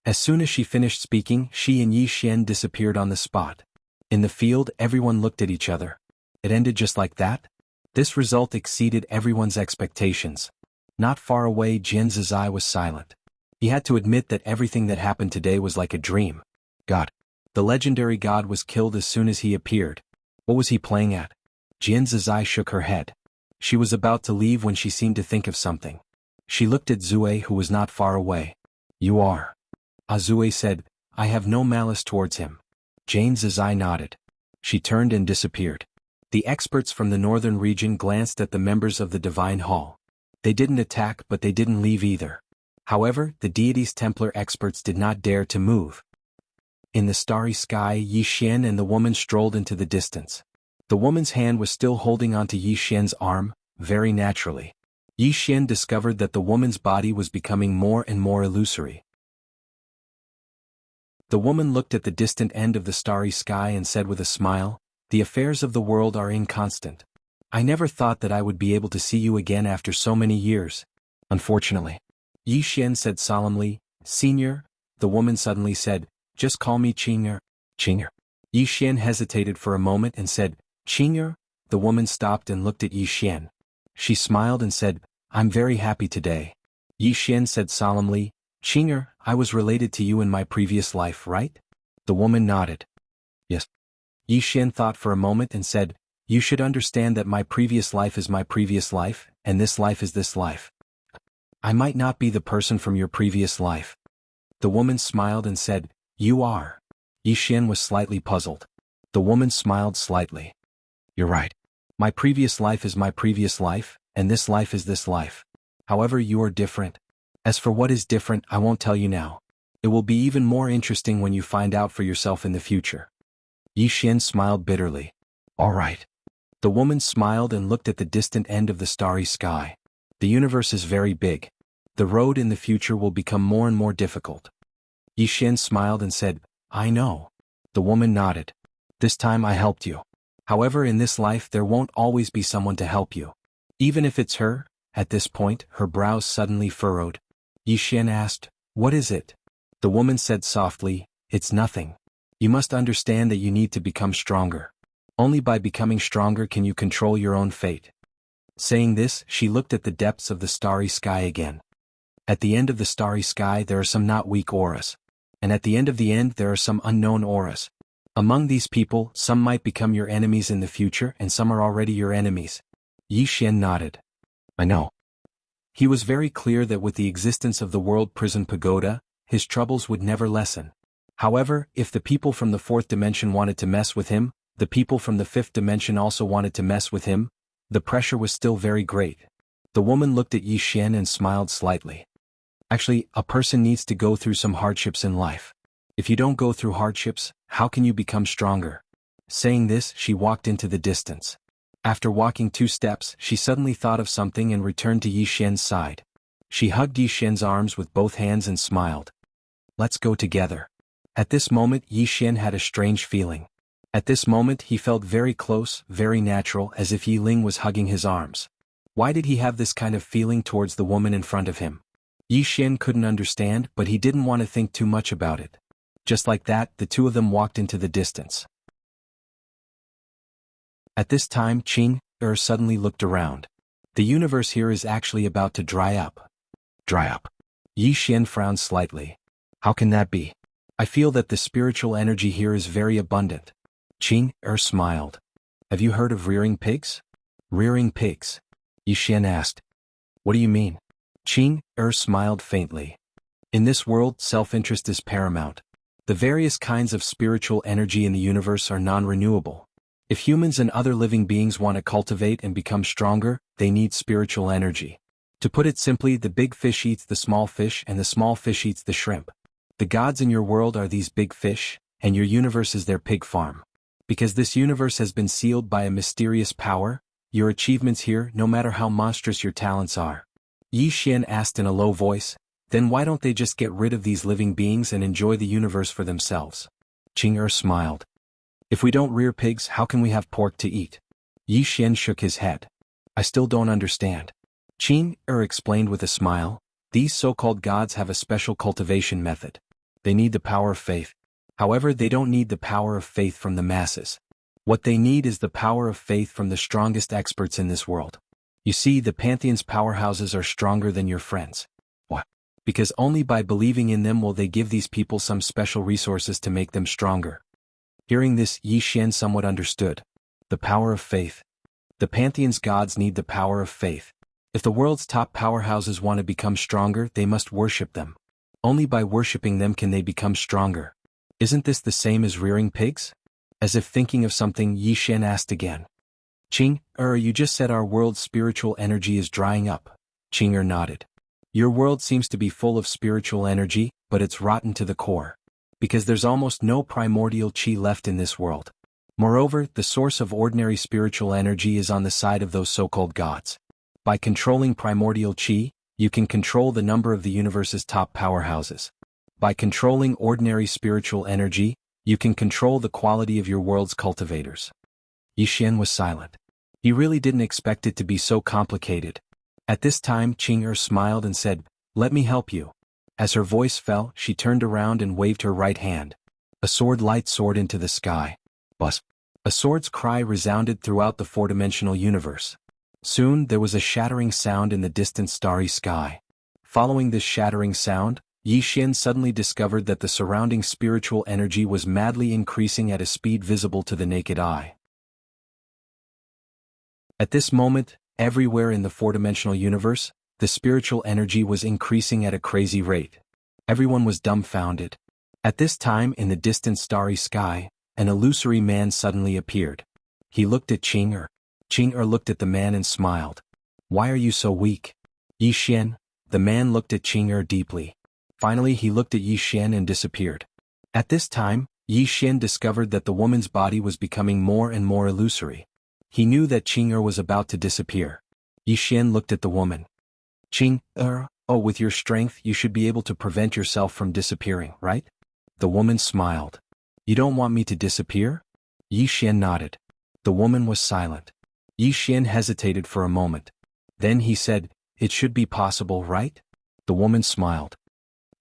As soon as she finished speaking, she and Yi Xian disappeared on the spot. In the field, everyone looked at each other. It ended just like that? This result exceeded everyone's expectations. Not far away, Jian Zizai was silent. He had to admit that everything that happened today was like a dream. God. The legendary god was killed as soon as he appeared. What was he playing at? Jian Zizai shook her head. She was about to leave when she seemed to think of something. She looked at Zue, who was not far away. You are. Azue said, I have no malice towards him. Jian Zizai nodded. She turned and disappeared. The experts from the northern region glanced at the members of the Divine Hall. They didn't attack, but they didn't leave either. However, the deity's Templar experts did not dare to move. In the starry sky, Yi Xian and the woman strolled into the distance. The woman's hand was still holding onto Yi Xian's arm, very naturally. Yi Xian discovered that the woman's body was becoming more and more illusory. The woman looked at the distant end of the starry sky and said with a smile, "The affairs of the world are inconstant. I never thought that I would be able to see you again after so many years. Unfortunately." Yi Xian said solemnly, "Senior," the woman suddenly said, "Just call me Qing'er." Qing'er. Yi Xian hesitated for a moment and said, "Qing'er?" The woman stopped and looked at Yi Xian. She smiled and said, "I'm very happy today." Yi Xian said solemnly, "Qing'er, I was related to you in my previous life, right?" The woman nodded. "Yes." Yi Xian thought for a moment and said, "You should understand that my previous life is my previous life, and this life is this life. I might not be the person from your previous life." The woman smiled and said, "You are." Yi Xian was slightly puzzled. The woman smiled slightly. "You're right. My previous life is my previous life, and this life is this life. However, you are different. As for what is different, I won't tell you now. It will be even more interesting when you find out for yourself in the future." Yi Xian smiled bitterly. "All right." The woman smiled and looked at the distant end of the starry sky. "The universe is very big. The road in the future will become more and more difficult." Yi Xian smiled and said, "I know." The woman nodded. "This time I helped you. However, in this life there won't always be someone to help you. Even if it's her." At this point, her brows suddenly furrowed. Yi Xian asked, "What is it?" The woman said softly, "It's nothing. You must understand that you need to become stronger. Only by becoming stronger can you control your own fate." Saying this, she looked at the depths of the starry sky again. At the end of the starry sky there are some not weak auras. And at the end of the end there are some unknown auras. Among these people, some might become your enemies in the future and some are already your enemies. Yi Xian nodded. "I know." He was very clear that with the existence of the world prison pagoda, his troubles would never lessen. However, if the people from the fourth dimension wanted to mess with him, the people from the fifth dimension also wanted to mess with him, the pressure was still very great. The woman looked at Yi Xian and smiled slightly. Actually, a person needs to go through some hardships in life. If you don't go through hardships, how can you become stronger? Saying this, she walked into the distance. After walking 2 steps, she suddenly thought of something and returned to Yi Xian's side. She hugged Yi Xian's arms with both hands and smiled. "Let's go together." At this moment, Yi Xian had a strange feeling. At this moment, he felt very close, very natural, as if Yi Ling was hugging his arms. Why did he have this kind of feeling towards the woman in front of him? Yi Xian couldn't understand, but he didn't want to think too much about it. Just like that, the two of them walked into the distance. At this time, Qing'er suddenly looked around. The universe here is actually about to dry up. Dry up. Yi Xian frowned slightly. How can that be? I feel that the spiritual energy here is very abundant. Qing'er smiled. Have you heard of rearing pigs? Rearing pigs? Yi Xian asked. What do you mean? Qing'er smiled faintly. In this world, self-interest is paramount. The various kinds of spiritual energy in the universe are non-renewable. If humans and other living beings want to cultivate and become stronger, they need spiritual energy. To put it simply, the big fish eats the small fish and the small fish eats the shrimp. The gods in your world are these big fish, and your universe is their pig farm. Because this universe has been sealed by a mysterious power, your achievements here, no matter how monstrous your talents are. Yi Xian asked in a low voice, then why don't they just get rid of these living beings and enjoy the universe for themselves? Qing'er smiled. If we don't rear pigs, how can we have pork to eat? Yi Xian shook his head. I still don't understand. Qing'er explained with a smile, these so-called gods have a special cultivation method. They need the power of faith. However, they don't need the power of faith from the masses. What they need is the power of faith from the strongest experts in this world. You see, the Pantheon's powerhouses are stronger than your friends. What? Because only by believing in them will they give these people some special resources to make them stronger. Hearing this, Yi Xian somewhat understood. The power of faith. The Pantheon's gods need the power of faith. If the world's top powerhouses want to become stronger, they must worship them. Only by worshipping them can they become stronger. Isn't this the same as rearing pigs? As if thinking of something, Yi Xian asked again. Qing'er, you just said our world's spiritual energy is drying up. Qing'er nodded. Your world seems to be full of spiritual energy, but it's rotten to the core. Because there's almost no primordial qi left in this world. Moreover, the source of ordinary spiritual energy is on the side of those so-called gods. By controlling primordial qi, you can control the number of the universe's top powerhouses. By controlling ordinary spiritual energy, you can control the quality of your world's cultivators. Yixian was silent. He really didn't expect it to be so complicated. At this time Qing'er smiled and said, "Let me help you." As her voice fell, she turned around and waved her right hand. A sword light soared into the sky. Buzz! A sword's cry resounded throughout the four-dimensional universe. Soon there was a shattering sound in the distant starry sky. Following this shattering sound, Yixian suddenly discovered that the surrounding spiritual energy was madly increasing at a speed visible to the naked eye. At this moment, everywhere in the four-dimensional universe, the spiritual energy was increasing at a crazy rate. Everyone was dumbfounded. At this time in the distant starry sky, an illusory man suddenly appeared. He looked at Qing'er. Qing'er looked at the man and smiled. "Why are you so weak?" "Yixian." The man looked at Qing'er deeply. Finally he looked at Yixian and disappeared. At this time, Yixian discovered that the woman's body was becoming more and more illusory. He knew that Qing'er was about to disappear. Yixian looked at the woman. "Qing'er, oh, with your strength you should be able to prevent yourself from disappearing, right?" The woman smiled. "You don't want me to disappear?" Yixian nodded. The woman was silent. Yixian hesitated for a moment. Then he said, "It should be possible, right?" The woman smiled.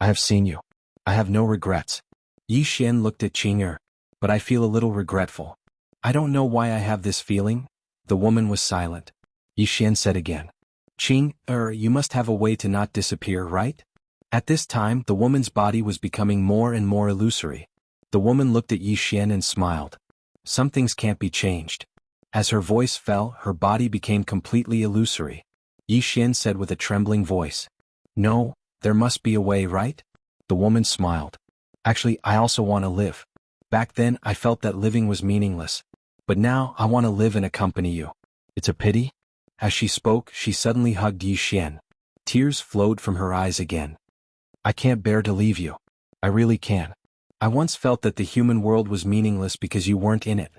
"I have seen you. I have no regrets." Yixian looked at Qing'er. "But I feel a little regretful. I don't know why I have this feeling." The woman was silent. Yixian said again, "Qing'er, you must have a way to not disappear, right?" At this time the woman's body was becoming more and more illusory. The woman looked at Yixian and smiled. "Some things can't be changed." As her voice fell, her body became completely illusory. Yixian said with a trembling voice, "No, there must be a way, right?" The woman smiled. "Actually, I also want to live. Back then I felt that living was meaningless. But now I want to live and accompany you. It's a pity." As she spoke, she suddenly hugged Yixian. Tears flowed from her eyes again. "I can't bear to leave you. I really can't. I once felt that the human world was meaningless because you weren't in it.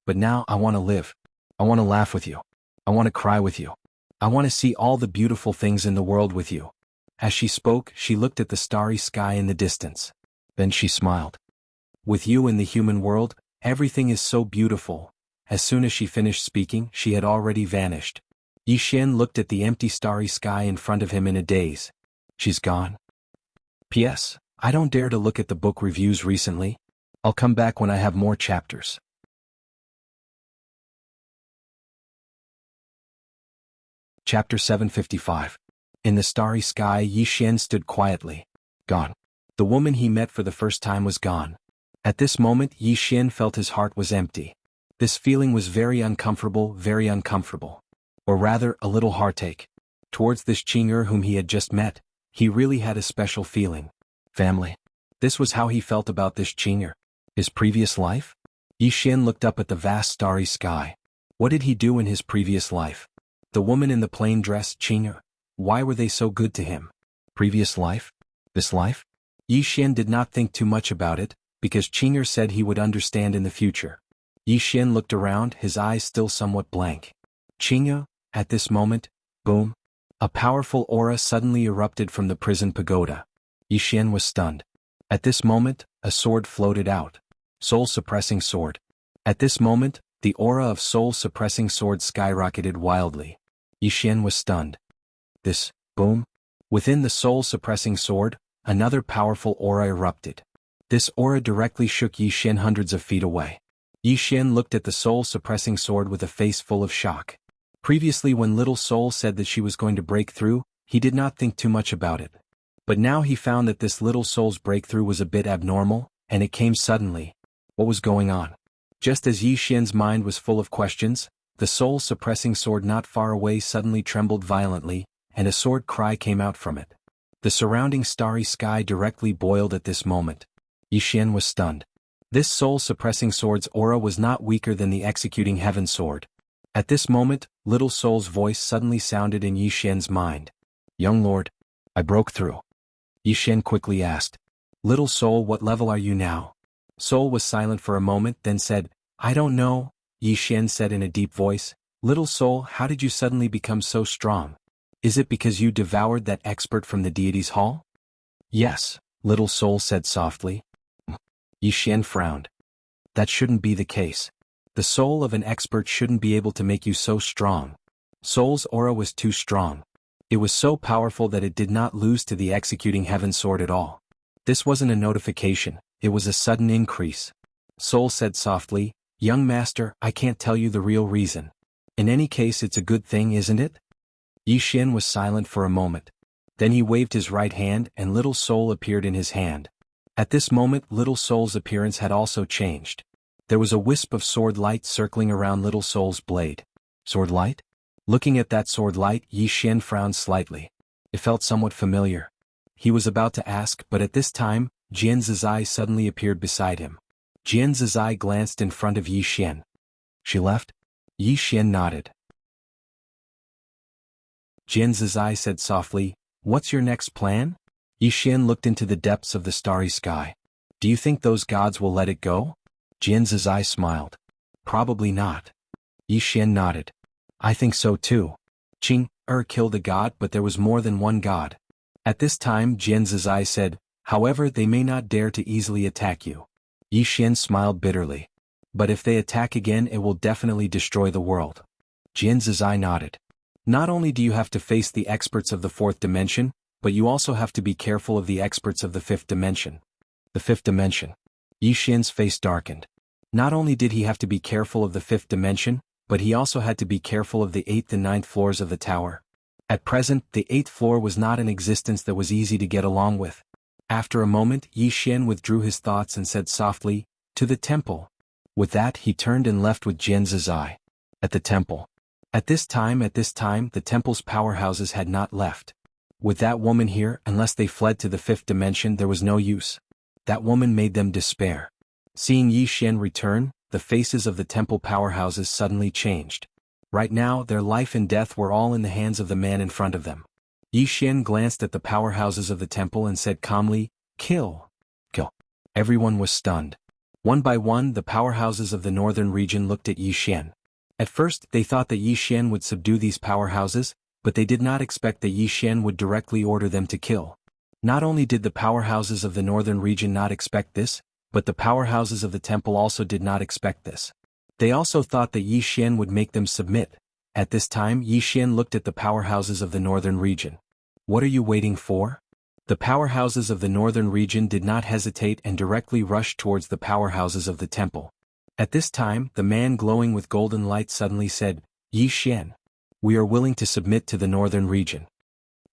But now I want to live. I want to laugh with you. I want to cry with you. I want to see all the beautiful things in the world with you." As she spoke, she looked at the starry sky in the distance. Then she smiled. "With you in the human world, everything is so beautiful." As soon as she finished speaking, she had already vanished. Yixian looked at the empty starry sky in front of him in a daze. "She's gone." P.S. I don't dare to look at the book reviews recently. I'll come back when I have more chapters. Chapter 755. In the starry sky, Yixian stood quietly. Gone. The woman he met for the first time was gone. At this moment Yixian felt his heart was empty. This feeling was very uncomfortable. Or rather, a little heartache. Towards this Qing'er whom he had just met, he really had a special feeling. Family. This was how he felt about this Qing'er. His previous life? Yixian looked up at the vast starry sky. What did he do in his previous life? The woman in the plain dress, Qing'er. Why were they so good to him? Previous life? This life? Yixian did not think too much about it, because Qing'er said he would understand in the future. Yixian looked around, his eyes still somewhat blank. Qing'er, at this moment, boom. A powerful aura suddenly erupted from the prison pagoda. Yixian was stunned. At this moment, a sword floated out. Soul-suppressing sword. At this moment, the aura of soul-suppressing sword skyrocketed wildly. Yixian was stunned. This, boom. Within the soul-suppressing sword, another powerful aura erupted. This aura directly shook Yixian hundreds of feet away. Yixian looked at the soul-suppressing sword with a face full of shock. Previously when Little Soul said that she was going to break through, he did not think too much about it. But now he found that this Little Soul's breakthrough was a bit abnormal, and it came suddenly. What was going on? Just as Yixian's mind was full of questions, the soul-suppressing sword not far away suddenly trembled violently, and a sword cry came out from it. The surrounding starry sky directly boiled at this moment. Yixian was stunned. This soul-suppressing sword's aura was not weaker than the executing heaven sword. At this moment, Little Soul's voice suddenly sounded in Yixian's mind. Young lord, I broke through. Yishen quickly asked. Little soul, what level are you now? Soul was silent for a moment, then said, I don't know, Yishen said in a deep voice. Little soul, how did you suddenly become so strong? Is it because you devoured that expert from the deity's hall? Yes, little soul said softly. Yishen frowned. That shouldn't be the case. The soul of an expert shouldn't be able to make you so strong. Soul's aura was too strong. It was so powerful that it did not lose to the executing heaven sword at all. This wasn't a notification, it was a sudden increase. Soul said softly, Young master, I can't tell you the real reason. In any case, it's a good thing, isn't it? Yishen was silent for a moment. Then he waved his right hand and Little Soul appeared in his hand. At this moment, Little Soul's appearance had also changed. There was a wisp of sword light circling around Little Soul's blade. Sword light? Looking at that sword light, Yishen frowned slightly. It felt somewhat familiar. He was about to ask, but at this time, Jian Zizai suddenly appeared beside him. Jian Zizai glanced in front of Yishen. She left? Yishen nodded. Jian Zizai said softly, What's your next plan? Yishen looked into the depths of the starry sky. Do you think those gods will let it go? Jian Zizai smiled. Probably not. Yishen nodded. I think so too. Qing killed a god, but there was more than one god. At this time, Jian Zizai said, However, they may not dare to easily attack you. Yishen smiled bitterly. But if they attack again, it will definitely destroy the world. Jian Zizai nodded. Not only do you have to face the experts of the fourth dimension, but you also have to be careful of the experts of the fifth dimension. The fifth dimension. Yishen's face darkened. Not only did he have to be careful of the fifth dimension, but he also had to be careful of the 8th and 9th floors of the tower. At present, the 8th floor was not an existence that was easy to get along with. After a moment, Yishen withdrew his thoughts and said softly, To the temple. With that, he turned and left with Jian Zizai. At the temple. At this time, the temple's powerhouses had not left. With that woman here, unless they fled to the fifth dimension, there was no use. That woman made them despair. Seeing Yishen return, the faces of the temple powerhouses suddenly changed. Right now, their life and death were all in the hands of the man in front of them. Yishen glanced at the powerhouses of the temple and said calmly, Kill. Kill. Everyone was stunned. One by one, the powerhouses of the northern region looked at Yishen. At first, they thought that Yishen would subdue these powerhouses, but they did not expect that Yishen would directly order them to kill. Not only did the powerhouses of the northern region not expect this, but the powerhouses of the temple also did not expect this. They also thought that Yishen would make them submit. At this time, Yishen looked at the powerhouses of the northern region. What are you waiting for? The powerhouses of the northern region did not hesitate and directly rushed towards the powerhouses of the temple. At this time, the man glowing with golden light suddenly said, Yishen. We are willing to submit to the northern region.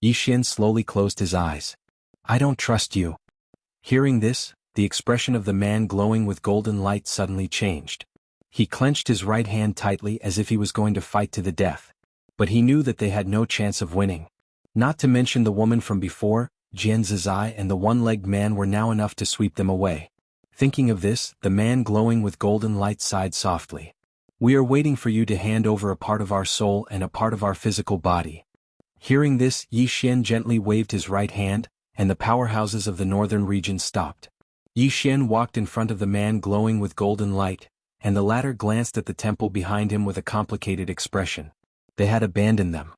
Yishen slowly closed his eyes. I don't trust you. Hearing this, the expression of the man glowing with golden light suddenly changed. He clenched his right hand tightly as if he was going to fight to the death. But he knew that they had no chance of winning. Not to mention the woman from before, Jian Zizai and the one-legged man were now enough to sweep them away. Thinking of this, the man glowing with golden light sighed softly. We are waiting for you to hand over a part of our soul and a part of our physical body. Hearing this, Yishen gently waved his right hand, and the powerhouses of the northern region stopped. Yishen walked in front of the man glowing with golden light, and the latter glanced at the temple behind him with a complicated expression. They had abandoned them.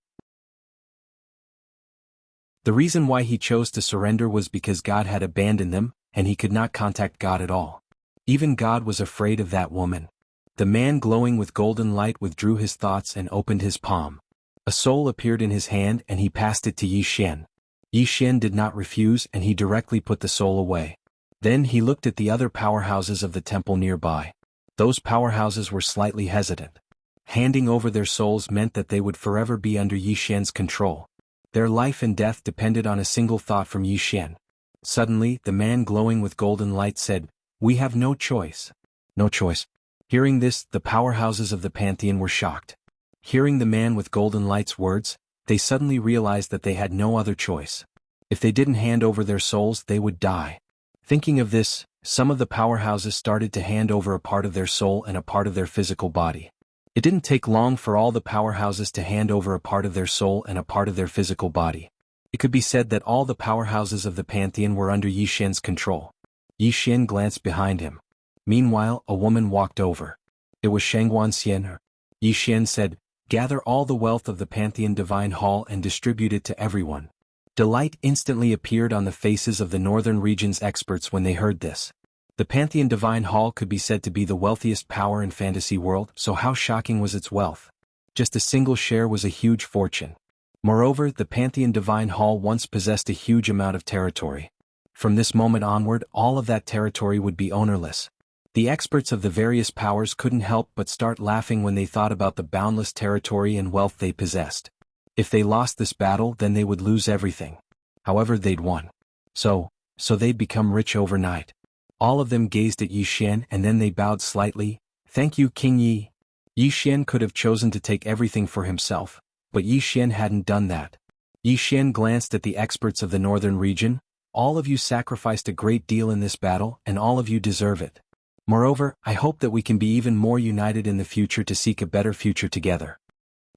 The reason why he chose to surrender was because God had abandoned them, and he could not contact God at all. Even God was afraid of that woman. The man glowing with golden light withdrew his thoughts and opened his palm. A soul appeared in his hand and he passed it to Yishen. Yishen did not refuse and he directly put the soul away. Then he looked at the other powerhouses of the temple nearby. Those powerhouses were slightly hesitant. Handing over their souls meant that they would forever be under Yishen's control. Their life and death depended on a single thought from Yishen. Suddenly, the man glowing with golden light said, We have no choice. No choice. Hearing this, the powerhouses of the pantheon were shocked. Hearing the man with golden light's words, they suddenly realized that they had no other choice. If they didn't hand over their souls, they would die. Thinking of this, some of the powerhouses started to hand over a part of their soul and a part of their physical body. It didn't take long for all the powerhouses to hand over a part of their soul and a part of their physical body. It could be said that all the powerhouses of the pantheon were under Yi Xian's control. Yi Xian glanced behind him. Meanwhile, a woman walked over. It was Shangguan Xian. Yi Xian said, "Gather all the wealth of the Pantheon Divine Hall and distribute it to everyone." Delight instantly appeared on the faces of the northern region's experts when they heard this. The Pantheon Divine Hall could be said to be the wealthiest power in fantasy world, so how shocking was its wealth? Just a single share was a huge fortune. Moreover, the Pantheon Divine Hall once possessed a huge amount of territory. From this moment onward, all of that territory would be ownerless. The experts of the various powers couldn't help but start laughing when they thought about the boundless territory and wealth they possessed. If they lost this battle, then they would lose everything. However, they'd won. So they'd become rich overnight. All of them gazed at Yi Xian and then they bowed slightly. "Thank you, King Yi." Yi Xian could have chosen to take everything for himself, but Yi Xian hadn't done that. Yi Xian glanced at the experts of the northern region. "All of you sacrificed a great deal in this battle, and all of you deserve it. Moreover, I hope that we can be even more united in the future to seek a better future together."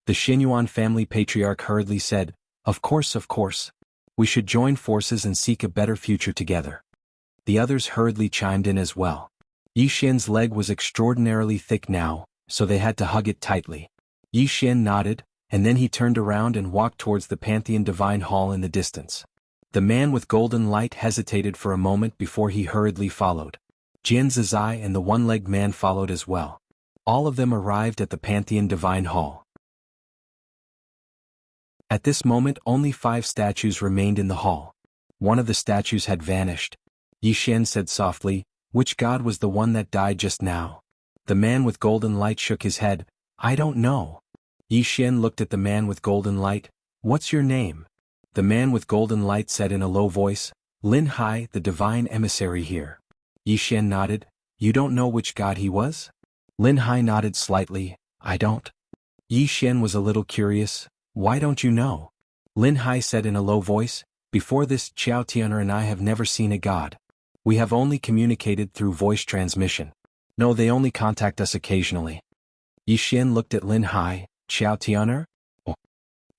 The Xinyuan family patriarch hurriedly said, Of course. We should join forces and seek a better future together." The others hurriedly chimed in as well. Yi Xian's leg was extraordinarily thick now, so they had to hug it tightly. Yi Xian nodded, and then he turned around and walked towards the Pantheon Divine Hall in the distance. The man with golden light hesitated for a moment before he hurriedly followed. Jian Zizai and the one-legged man followed as well. All of them arrived at the Pantheon Divine Hall. At this moment only 5 statues remained in the hall. One of the statues had vanished. Yi Xian said softly, "Which god was the one that died just now?" The man with golden light shook his head. "I don't know." Yi Xian looked at the man with golden light. "What's your name?" The man with golden light said in a low voice, "Lin Hai, the divine emissary here." Yi Xian nodded. "You don't know which god he was?" Lin Hai nodded slightly. "I don't." Yi Xian was a little curious. "Why don't you know?" Lin Hai said in a low voice, "Before this, Qiao Tian'er and I have never seen a god. We have only communicated through voice transmission. No, they only contact us occasionally." Yi Xian looked at Lin Hai. "Qiao Tian'er?" Oh.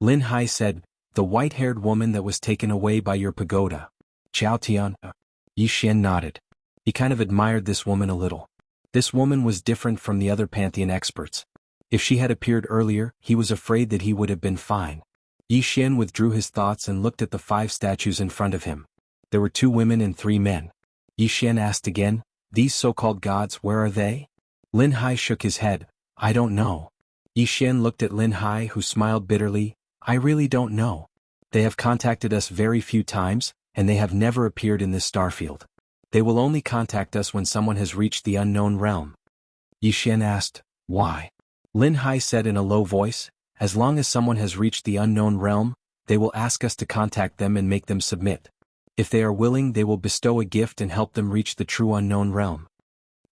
Lin Hai said, "The white-haired woman that was taken away by your pagoda." "Qiao Tian'er?" Yi Xian nodded. He kind of admired this woman a little. This woman was different from the other Pantheon experts. If she had appeared earlier, he was afraid that he would have been fine. Yi Xian withdrew his thoughts and looked at the 5 statues in front of him. There were 2 women and 3 men. Yi Xian asked again, "These so-called gods, where are they?" Lin Hai shook his head. "I don't know." Yi Xian looked at Lin Hai, who smiled bitterly. "I really don't know. They have contacted us very few times, and they have never appeared in this starfield. They will only contact us when someone has reached the unknown realm." Yi Xian asked, "Why?" Lin Hai said in a low voice, "As long as someone has reached the unknown realm, they will ask us to contact them and make them submit. If they are willing, they will bestow a gift and help them reach the true unknown realm."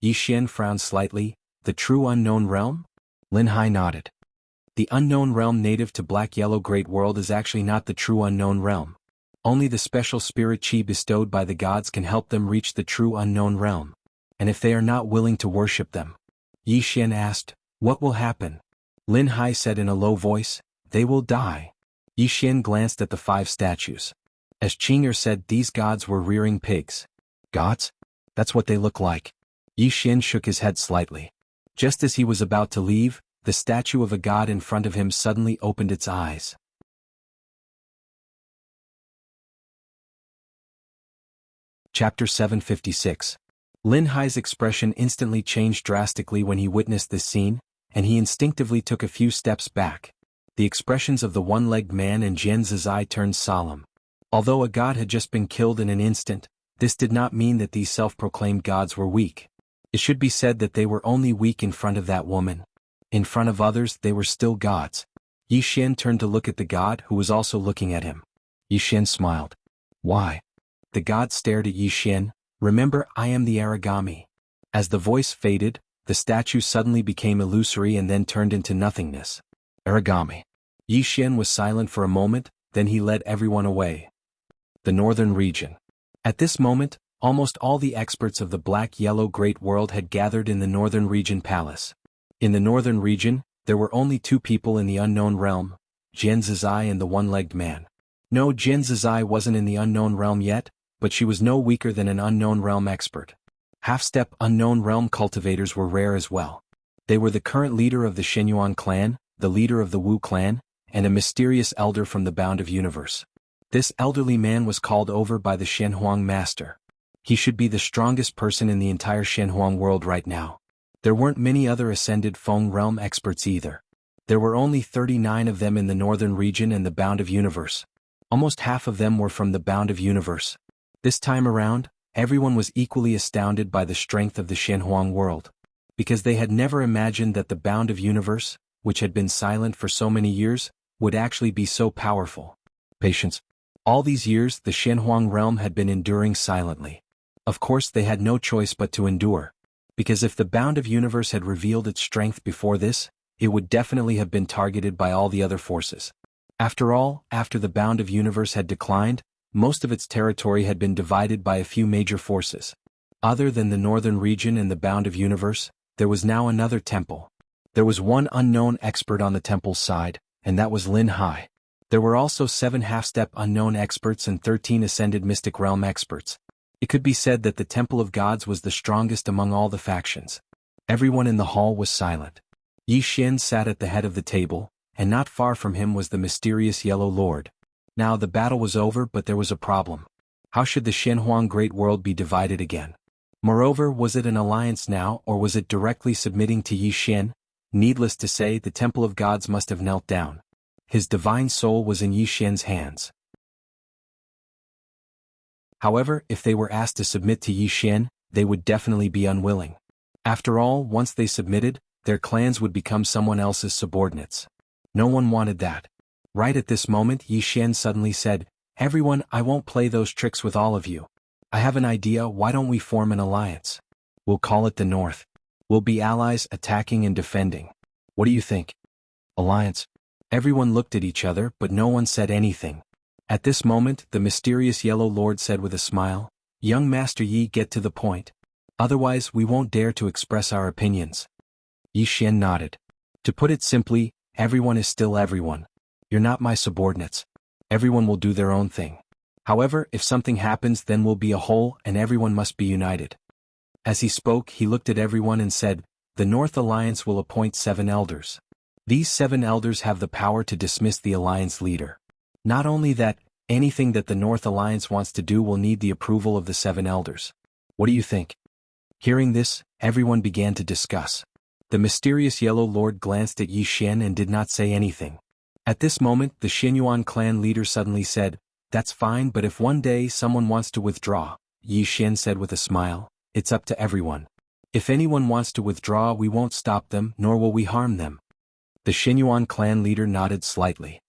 Yi Xian frowned slightly. "The true unknown realm?" Lin Hai nodded. The unknown realm native to Black-Yellow Great World is actually not the true unknown realm. Only the special spirit qi bestowed by the gods can help them reach the true unknown realm. And if they are not willing to worship them, Yi Xian asked, "What will happen?" Lin Hai said in a low voice, "They will die." Yi Xian glanced at the 5 statues. As Qing'er said, these gods were rearing pigs. Gods? That's what they look like. Yi Xian shook his head slightly. Just as he was about to leave, the statue of a god in front of him suddenly opened its eyes. Chapter 756. Lin Hai's expression instantly changed drastically when he witnessed this scene, and he instinctively took a few steps back. The expressions of the one-legged man and Jian Zizai turned solemn. Although a god had just been killed in an instant, this did not mean that these self-proclaimed gods were weak. It should be said that they were only weak in front of that woman. In front of others, they were still gods. Yi Xian turned to look at the god who was also looking at him. Yi Xian smiled. "Why?" The god stared at Yi Xian. "Remember, I am the origami." As the voice faded, the statue suddenly became illusory and then turned into nothingness. Origami. Yi Xian was silent for a moment, then he led everyone away. The northern region. At this moment, almost all the experts of the Black-Yellow Great World had gathered in the northern region palace. In the northern region, there were only 2 people in the unknown realm, Jian Zizai and the one-legged man. No, Jin Zizai wasn't in the unknown realm yet, but she was no weaker than an unknown realm expert. Half-step unknown realm cultivators were rare as well. They were the current leader of the Shenyuan clan, the leader of the Wu clan, and a mysterious elder from the Bound of Universe. This elderly man was called over by the Shenhuang master. He should be the strongest person in the entire Shenhuang world right now. There weren't many other ascended Feng realm experts either. There were only 39 of them in the northern region and the Bound of Universe. Almost half of them were from the Bound of Universe. This time around, everyone was equally astounded by the strength of the Shenhuang world. Because they had never imagined that the Bound of Universe, which had been silent for so many years, would actually be so powerful. Patience. All these years the Shenhuang realm had been enduring silently. Of course they had no choice but to endure. Because if the Bound of Universe had revealed its strength before this, it would definitely have been targeted by all the other forces. After all, after the Bound of Universe had declined, most of its territory had been divided by a few major forces. Other than the northern region and the Bound of Universe, there was now another temple. There was one unknown expert on the temple's side, and that was Lin Hai. There were also 7 half-step unknown experts and 13 ascended mystic realm experts. It could be said that the Temple of Gods was the strongest among all the factions. Everyone in the hall was silent. Yi Xian sat at the head of the table, and not far from him was the mysterious Yellow Lord. Now the battle was over, but there was a problem. How should the Shenhuang Great World be divided again? Moreover, was it an alliance now, or was it directly submitting to Yi Xian? Needless to say, the Temple of Gods must have knelt down. His divine soul was in Yi Xian's hands. However, if they were asked to submit to Yi Xian, they would definitely be unwilling. After all, once they submitted, their clans would become someone else's subordinates. No one wanted that. Right at this moment, Yi Xian suddenly said, "Everyone, I won't play those tricks with all of you. I have an idea. Why don't we form an alliance? We'll call it the North. We'll be allies, attacking and defending. What do you think?" Alliance. Everyone looked at each other, but no one said anything. At this moment, the mysterious Yellow Lord said with a smile, "Young Master Yi, get to the point. Otherwise, we won't dare to express our opinions." Yi Xian nodded. "To put it simply, everyone is still everyone. You're not my subordinates. Everyone will do their own thing. However, if something happens, then we'll be a whole, and everyone must be united." As he spoke, he looked at everyone and said, "The North Alliance will appoint 7 elders. These 7 elders have the power to dismiss the alliance leader. Not only that, anything that the North Alliance wants to do will need the approval of the 7 elders. What do you think?" Hearing this, everyone began to discuss. The mysterious Yellow Lord glanced at Yi Xian and did not say anything. At this moment, the Shenyuan clan leader suddenly said, "That's fine, but if one day someone wants to withdraw," Yi Xian said with a smile, "it's up to everyone. If anyone wants to withdraw, we won't stop them, nor will we harm them." The Shenyuan clan leader nodded slightly.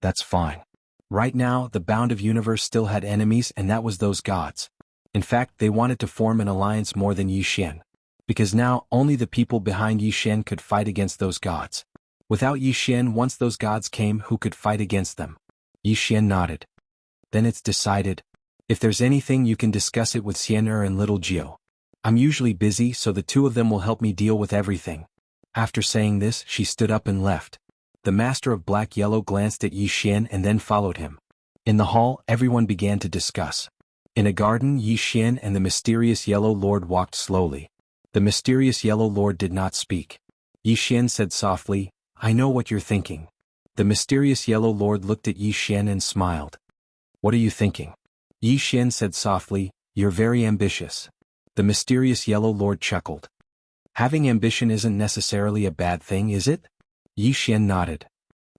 "That's fine. Right now, the Bound of Universe still had enemies, and that was those gods. In fact, they wanted to form an alliance more than Yi Xian. Because now, only the people behind Yi Xian could fight against those gods. Without Yi Xian, once those gods came, who could fight against them?" Yi Xian nodded. "Then it's decided. If there's anything, you can discuss it with Xian'er and Little Jiu. I'm usually busy, so the 2 of them will help me deal with everything." After saying this, she stood up and left. The Master of Black-Yellow glanced at Yi Xian and then followed him. In the hall, everyone began to discuss. In a garden, Yi Xian and the mysterious Yellow Lord walked slowly. The mysterious Yellow Lord did not speak. Yi Xian said softly, "I know what you're thinking." The mysterious Yellow Lord looked at Yi Xian and smiled. "What are you thinking?" Yi Xian said softly, "You're very ambitious." The mysterious Yellow Lord chuckled. "Having ambition isn't necessarily a bad thing, is it?" Yi Xian nodded.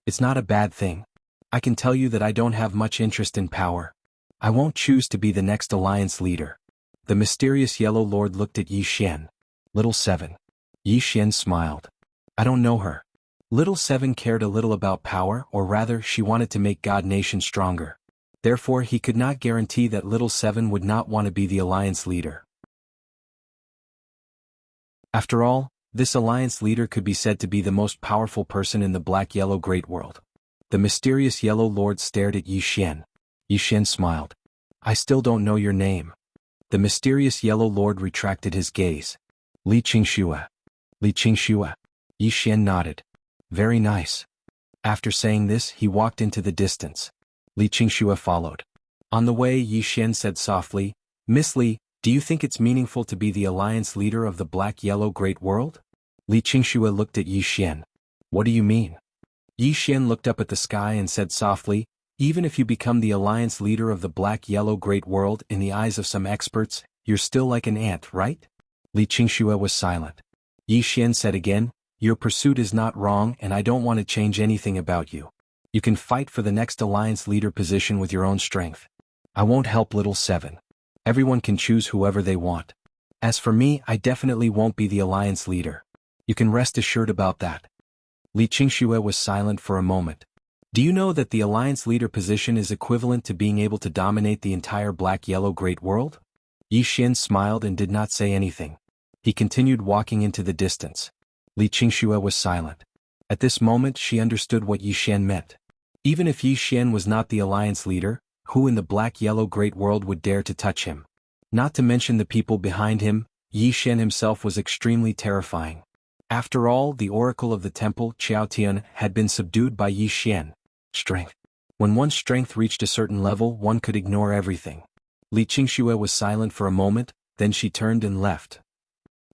"It's not a bad thing. I can tell you that I don't have much interest in power. I won't choose to be the next alliance leader." The mysterious Yellow Lord looked at Yi Xian. "Little Seven." Yi Xian smiled. "I don't know her." Little Seven cared a little about power, or rather, she wanted to make God Nation stronger. Therefore, he could not guarantee that Little Seven would not want to be the alliance leader. After all, this alliance leader could be said to be the most powerful person in the Black-Yellow Great World. The mysterious Yellow Lord stared at Yi Xian. Yi Xian smiled. "I still don't know your name." The mysterious Yellow Lord retracted his gaze. "Li Qingxue." "Li Qingxue." Yi Xian nodded. "Very nice." After saying this, he walked into the distance. Li Qingxue followed. On the way, Yi Xian said softly, "Miss Li, do you think it's meaningful to be the alliance leader of the Black-Yellow Great World?" Li Qingxue looked at Yi Xian. "What do you mean?" Yi Xian looked up at the sky and said softly, "Even if you become the alliance leader of the Black-Yellow Great World in the eyes of some experts, you're still like an ant, right?" Li Qingxue was silent. Yi Xian said again, "Your pursuit is not wrong and I don't want to change anything about you. You can fight for the next alliance leader position with your own strength. I won't help Little Seven. Everyone can choose whoever they want. As for me, I definitely won't be the alliance leader. You can rest assured about that." Li Qingxue was silent for a moment. "Do you know that the alliance leader position is equivalent to being able to dominate the entire Black-Yellow Great World?" Yi Xian smiled and did not say anything. He continued walking into the distance. Li Qingxue was silent. At this moment she understood what Yi Xian meant. Even if Yi Xian was not the alliance leader, who in the Black-Yellow Great World would dare to touch him? Not to mention the people behind him, Yi Xian himself was extremely terrifying. After all, the oracle of the temple, Qiao Tian, had been subdued by Yi Xian. Strength. When one's strength reached a certain level, one could ignore everything. Li Qingxue was silent for a moment, then she turned and left.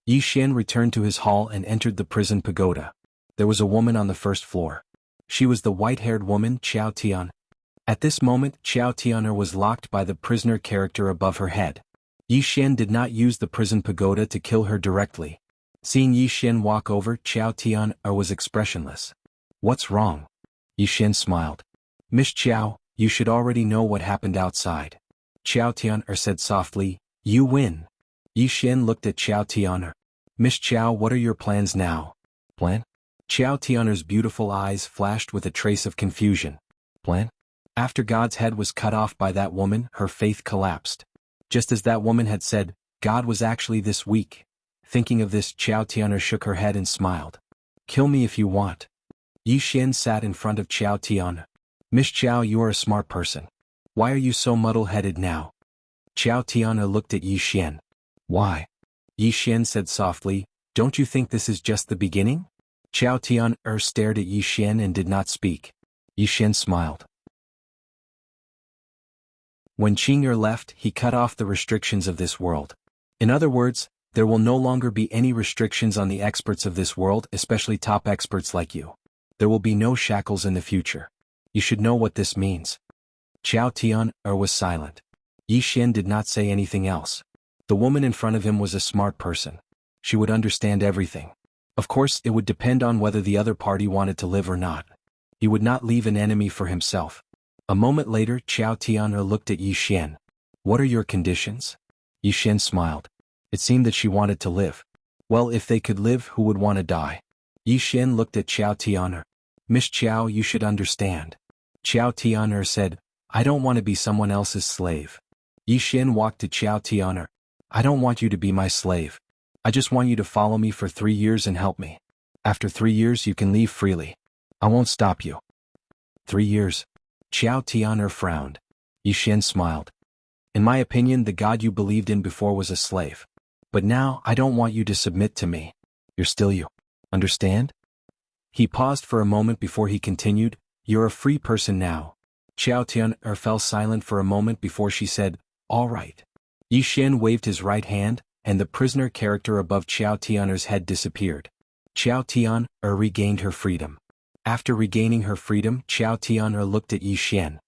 Yi Xian returned to his hall and entered the prison pagoda. There was a woman on the first floor. She was the white-haired woman, Qiao Tian. At this moment, Qiao Tianer was locked by the prisoner character above her head. Yi Xian did not use the prison pagoda to kill her directly. Seeing Yi Xian walk over, Qiao Tianer was expressionless. "What's wrong?" Yi Xian smiled. "Miss Qiao, you should already know what happened outside." Qiao Tianer said softly, "You win." Yi Xian looked at Qiao Tianer. "Miss Qiao, what are your plans now?" "Plan?" Qiao Tianer's beautiful eyes flashed with a trace of confusion. "Plan?" After God's head was cut off by that woman, her faith collapsed. Just as that woman had said, God was actually this weak. Thinking of this, Qiao Tianer shook her head and smiled. "Kill me if you want." Yi Xian sat in front of Qiao Tianer. "Miss Qiao, you are a smart person. Why are you so muddle-headed now?" Qiao Tianer looked at Yi Xian. "Why?" Yi Xian said softly, "Don't you think this is just the beginning?" Qiao Tianer stared at Yi Xian and did not speak. Yi Xian smiled. When Qing'er left, he cut off the restrictions of this world. In other words, there will no longer be any restrictions on the experts of this world, especially top experts like you. There will be no shackles in the future. You should know what this means. Qiao Tianer was silent. Yi Xian did not say anything else. The woman in front of him was a smart person. She would understand everything. Of course, it would depend on whether the other party wanted to live or not. He would not leave an enemy for himself. A moment later, Qiao Tianer looked at Yi Xian. "What are your conditions?" Yi Xian smiled. It seemed that she wanted to live. Well, if they could live, who would want to die? Yi Xian looked at Qiao Tianer. "Miss Qiao, you should understand." Qiao Tianer said, "I don't want to be someone else's slave." Yi Xian walked to Qiao Tianer. "I don't want you to be my slave. I just want you to follow me for 3 years and help me. After 3 years you can leave freely. I won't stop you." 3 years. Qiao Tianer frowned. Yi Xian smiled. "In my opinion, the God you believed in before was a slave. But now, I don't want you to submit to me. You're still you. Understand?" He paused for a moment before he continued, "You're a free person now." Qiao Tianer fell silent for a moment before she said, "All right." Yi Xian waved his right hand, and the prisoner character above Qiao Tianer's head disappeared. Qiao Tianer regained her freedom. After regaining her freedom, Qiao Tianer looked at Yi Xian.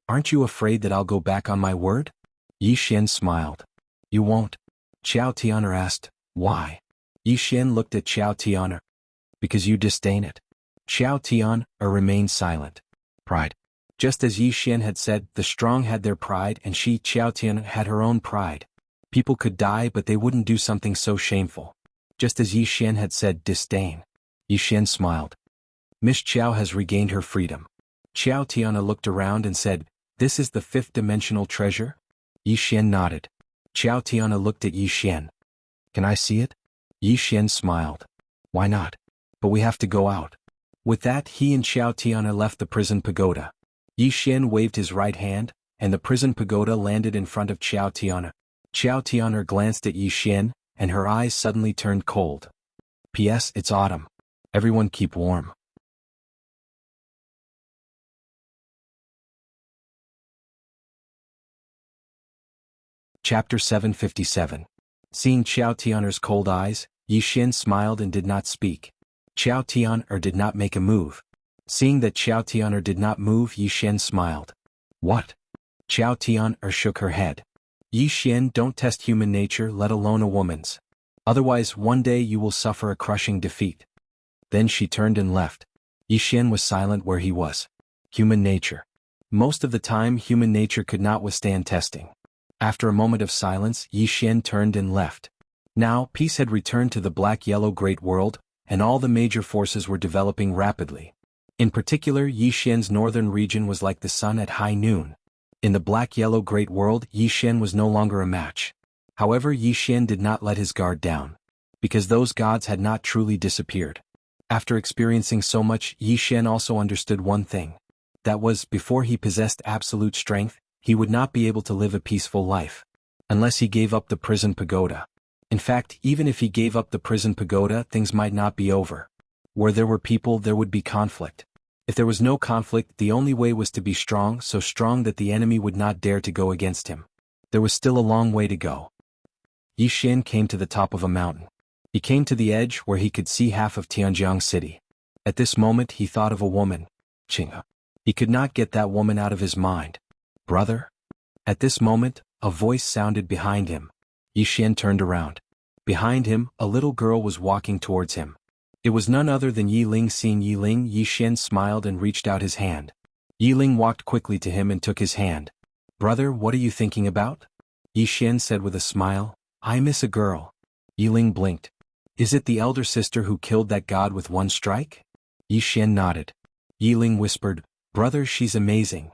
"Aren't you afraid that I'll go back on my word?" Yi Xian smiled. "You won't?" Qiao Tianer asked, "Why?" Yi Xian looked at Qiao Tianer. "Because you disdain it." Qiao Tianer remained silent. Pride. Just as Yi Xian had said, the strong had their pride and she, Qiao Tianer, had her own pride. People could die but they wouldn't do something so shameful. Just as Yi Xian had said, disdain. Yi Xian smiled. Miss Qiao has regained her freedom. Qiao Tiana looked around and said, "This is the 5th-dimensional treasure?" Yi Xian nodded. Qiao Tiana looked at Yi Xian. "Can I see it?" Yi Xian smiled. "Why not? But we have to go out." With that, he and Qiao Tiana left the prison pagoda. Yi Xian waved his right hand, and the prison pagoda landed in front of Qiao Tiana. Qiao Tiana glanced at Yi Xian, and her eyes suddenly turned cold. P.S. It's autumn. Everyone keep warm. Chapter 757. Seeing Qiao Tianer's cold eyes, Yi Xin smiled and did not speak. Qiao Tianer did not make a move. Seeing that Qiao Tianer did not move, Yi Xin smiled. What? Qiao Tianer shook her head. Yi Xin, don't test human nature, let alone a woman's. Otherwise one day you will suffer a crushing defeat. Then she turned and left. Yi Xin was silent where he was. Human nature. Most of the time human nature could not withstand testing. After a moment of silence, Yi Xin turned and left. Now, peace had returned to the black-yellow Great World, and all the major forces were developing rapidly. In particular, Yi Xin's northern region was like the sun at high noon. In the black-yellow Great World, Yi Xin was no longer a match. However, Yi Xin did not let his guard down. Because those gods had not truly disappeared. After experiencing so much, Yi Xin also understood one thing. That was, before he possessed absolute strength, he would not be able to live a peaceful life. Unless he gave up the prison pagoda. In fact, even if he gave up the prison pagoda, things might not be over. Where there were people, there would be conflict. If there was no conflict, the only way was to be strong, so strong that the enemy would not dare to go against him. There was still a long way to go. Yi Xin came to the top of a mountain. He came to the edge where he could see half of Tianjiang City. At this moment he thought of a woman, Qinghe. He could not get that woman out of his mind. Brother? At this moment, a voice sounded behind him. Yi Xin turned around. Behind him, a little girl was walking towards him. It was none other than Yi Ling. Seeing Yi Ling, Yi Xin smiled and reached out his hand. Yi Ling walked quickly to him and took his hand. Brother, what are you thinking about? Yi Xin said with a smile. I miss a girl. Yi Ling blinked. Is it the elder sister who killed that god with one strike? Yi Xin nodded. Yi Ling whispered, Brother, she's amazing.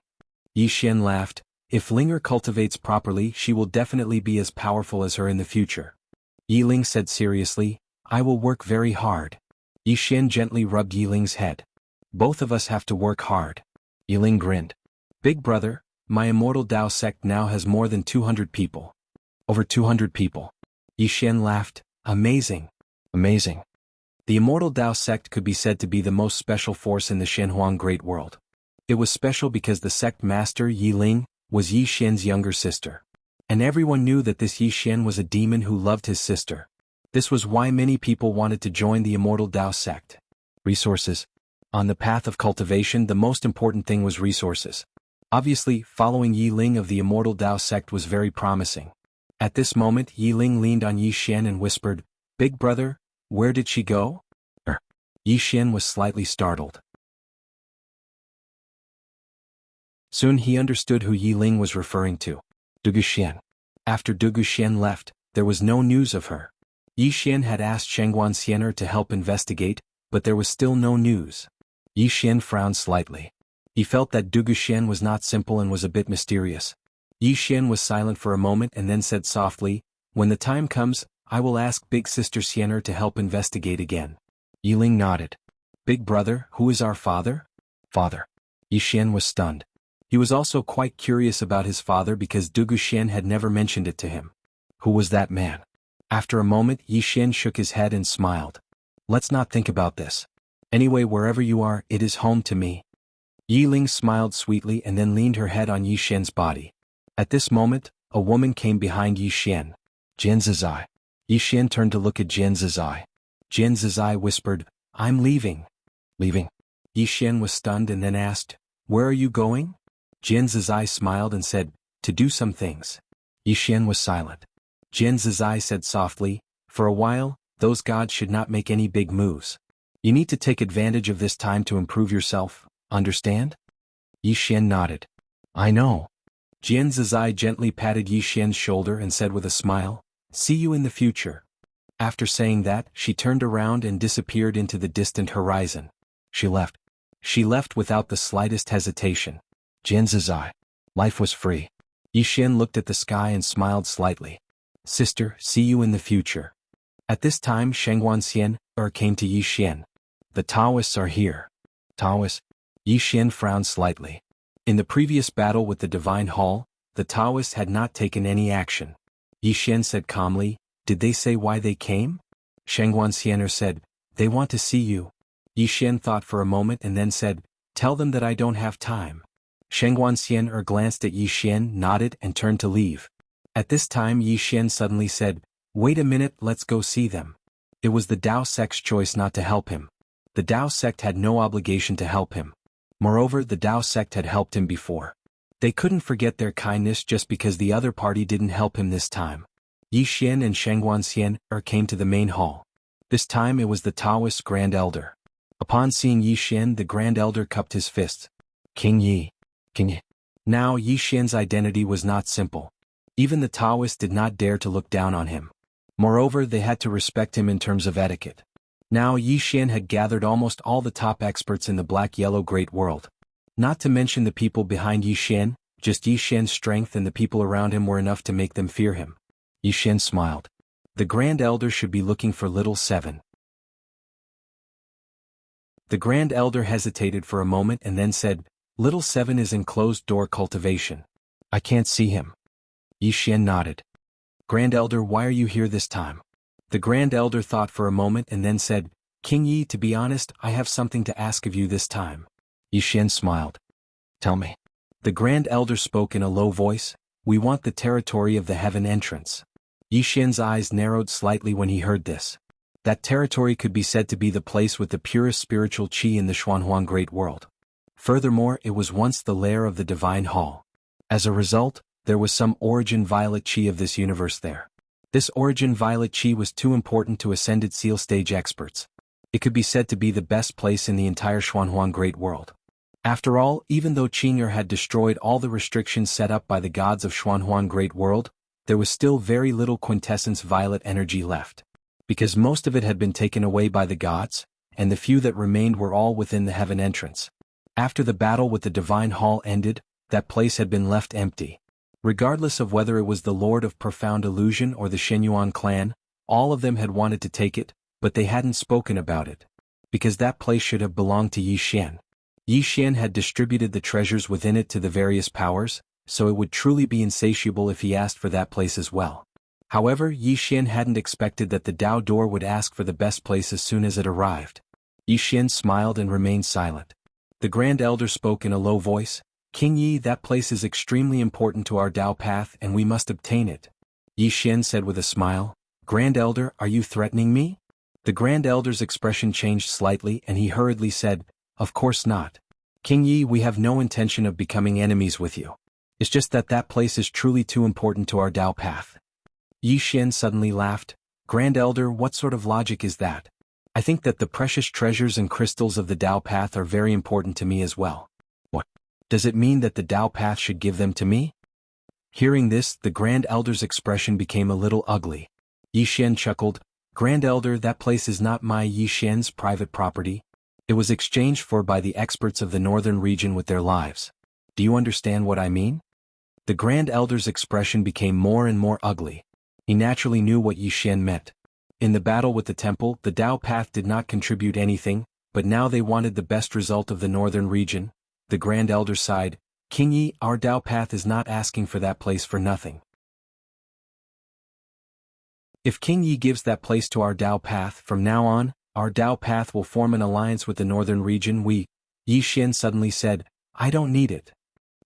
Yi Xin laughed. If Linger cultivates properly, she will definitely be as powerful as her in the future. Yi Ling said seriously, I will work very hard. Yi Xin gently rubbed Yi Ling's head. Both of us have to work hard. Yi Ling grinned. Big brother, my immortal Dao sect now has more than 200 people. Over 200 people. Yi Xin laughed. Amazing. Amazing. The immortal Dao sect could be said to be the most special force in the Shenhuang Great World. It was special because the sect master, Yi Ling, was Yi Xin's younger sister. And everyone knew that this Yi Xin was a demon who loved his sister. This was why many people wanted to join the immortal Dao sect. Resources. On the path of cultivation, the most important thing was resources. Obviously, following Yi Ling of the immortal Dao sect was very promising. At this moment, Yi Ling leaned on Yi Xin and whispered, Big brother, where did she go? Yi Xin was slightly startled. Soon he understood who Yi Ling was referring to. Dugu Xian. After Dugu Xian left, there was no news of her. Yi Xin had asked Shengguan Xiener to help investigate, but there was still no news. Yi Xin frowned slightly. He felt that Dugu Xian was not simple and was a bit mysterious. Yi Xin was silent for a moment and then said softly, When the time comes, I will ask Big Sister Xiener to help investigate again. Yi Ling nodded. Big brother, who is our father? Father. Yi Xin was stunned. He was also quite curious about his father because Dugu Xian had never mentioned it to him. Who was that man? After a moment, Yi Xin shook his head and smiled. Let's not think about this. Anyway, wherever you are, it is home to me. Yi Ling smiled sweetly and then leaned her head on Yi Xian's body. At this moment, a woman came behind Yi Xian. Jian Zizai. Yi Xian turned to look at Jian Zizai. Jian Zizai whispered, I'm leaving. Leaving? Yi Xian was stunned and then asked, Where are you going? Jian Zizai smiled and said, To do some things. Yi Xian was silent. Jian Zizai said softly, For a while, those gods should not make any big moves. You need to take advantage of this time to improve yourself, understand? Yi Xian nodded. I know. Jian Zizai gently patted Yi Xian's shoulder and said with a smile, See you in the future. After saying that, she turned around and disappeared into the distant horizon. She left. She left without the slightest hesitation. Jian Zizai. Life was free. Yi Xian looked at the sky and smiled slightly. Sister, see you in the future. At this time Shengguan Xiener came to Yi Xian. The Taoists are here. Taoists? Yi Xian frowned slightly. In the previous battle with the Divine Hall, the Taoists had not taken any action. Yi Xian said calmly, Did they say why they came? Shengguan Xiener said, They want to see you. Yi Xian thought for a moment and then said, Tell them that I don't have time. Shengguan Xiener glanced at Yi Xian, nodded and turned to leave. At this time Yi Xian suddenly said, "Wait a minute, let's go see them." It was the Dao sect's choice not to help him. The Dao sect had no obligation to help him. Moreover, the Dao sect had helped him before. They couldn't forget their kindness just because the other party didn't help him this time. Yi Xian and Shengguanxian came to the main hall. This time it was the Taoist Grand Elder. Upon seeing Yi Xian, the Grand Elder cupped his fists. "King Yi. King Yi." Now Yi Xian's identity was not simple. Even the Taoists did not dare to look down on him. Moreover, they had to respect him in terms of etiquette. Now Yi Xian had gathered almost all the top experts in the black-yellow great world. Not to mention the people behind Yi Xian, just Yi Xian's strength and the people around him were enough to make them fear him. Yi Xian smiled. The Grand Elder should be looking for Little Seven. The Grand Elder hesitated for a moment and then said, "Little Seven is in closed-door cultivation. I can't see him." Yi Xian nodded. "Grand Elder, why are you here this time?" The Grand Elder thought for a moment and then said, "King Yi, to be honest, I have something to ask of you this time." Yi Xian smiled. "Tell me." The Grand Elder spoke in a low voice, "We want the territory of the heaven entrance." Yi Xian's eyes narrowed slightly when he heard this. That territory could be said to be the place with the purest spiritual qi in the Xuanhuang Great World. Furthermore, it was once the lair of the Divine Hall. As a result, there was some origin violet qi of this universe there. This origin violet qi was too important to ascended seal stage experts. It could be said to be the best place in the entire Xuanhuang Great World. After all, even though Qing'er had destroyed all the restrictions set up by the gods of Xuanhuang Great World, there was still very little quintessence violet energy left. Because most of it had been taken away by the gods, and the few that remained were all within the heaven entrance. After the battle with the Divine Hall ended, that place had been left empty. Regardless of whether it was the Lord of Profound Illusion or the Shenyuan clan, all of them had wanted to take it, but they hadn't spoken about it. Because that place should have belonged to Yi Xian. Yi Xian had distributed the treasures within it to the various powers, so it would truly be insatiable if he asked for that place as well. However, Yi Xian hadn't expected that the Dao door would ask for the best place as soon as it arrived. Yi Xian smiled and remained silent. The Grand Elder spoke in a low voice, "King Yi, that place is extremely important to our Dao path and we must obtain it." Yi Xian said with a smile, "Grand Elder, are you threatening me?" The Grand Elder's expression changed slightly and he hurriedly said, "Of course not. King Yi, we have no intention of becoming enemies with you. It's just that that place is truly too important to our Dao path." Yi Xian suddenly laughed, "Grand Elder, what sort of logic is that? I think that the precious treasures and crystals of the Dao path are very important to me as well." "What? Does it mean that the Dao path should give them to me?" Hearing this, the Grand Elder's expression became a little ugly. Yi Xian chuckled, "Grand Elder, that place is not my Yi Xian's private property. It was exchanged for by the experts of the northern region with their lives. Do you understand what I mean?" The Grand Elder's expression became more and more ugly. He naturally knew what Yi Xian meant. In the battle with the temple, the Dao path did not contribute anything, but now they wanted the best result of the northern region. The Grand Elder sighed, "King Yi, our Dao path is not asking for that place for nothing. If King Yi gives that place to our Dao path, from now on, our Dao path will form an alliance with the northern region. Yi Xian suddenly said, "I don't need it."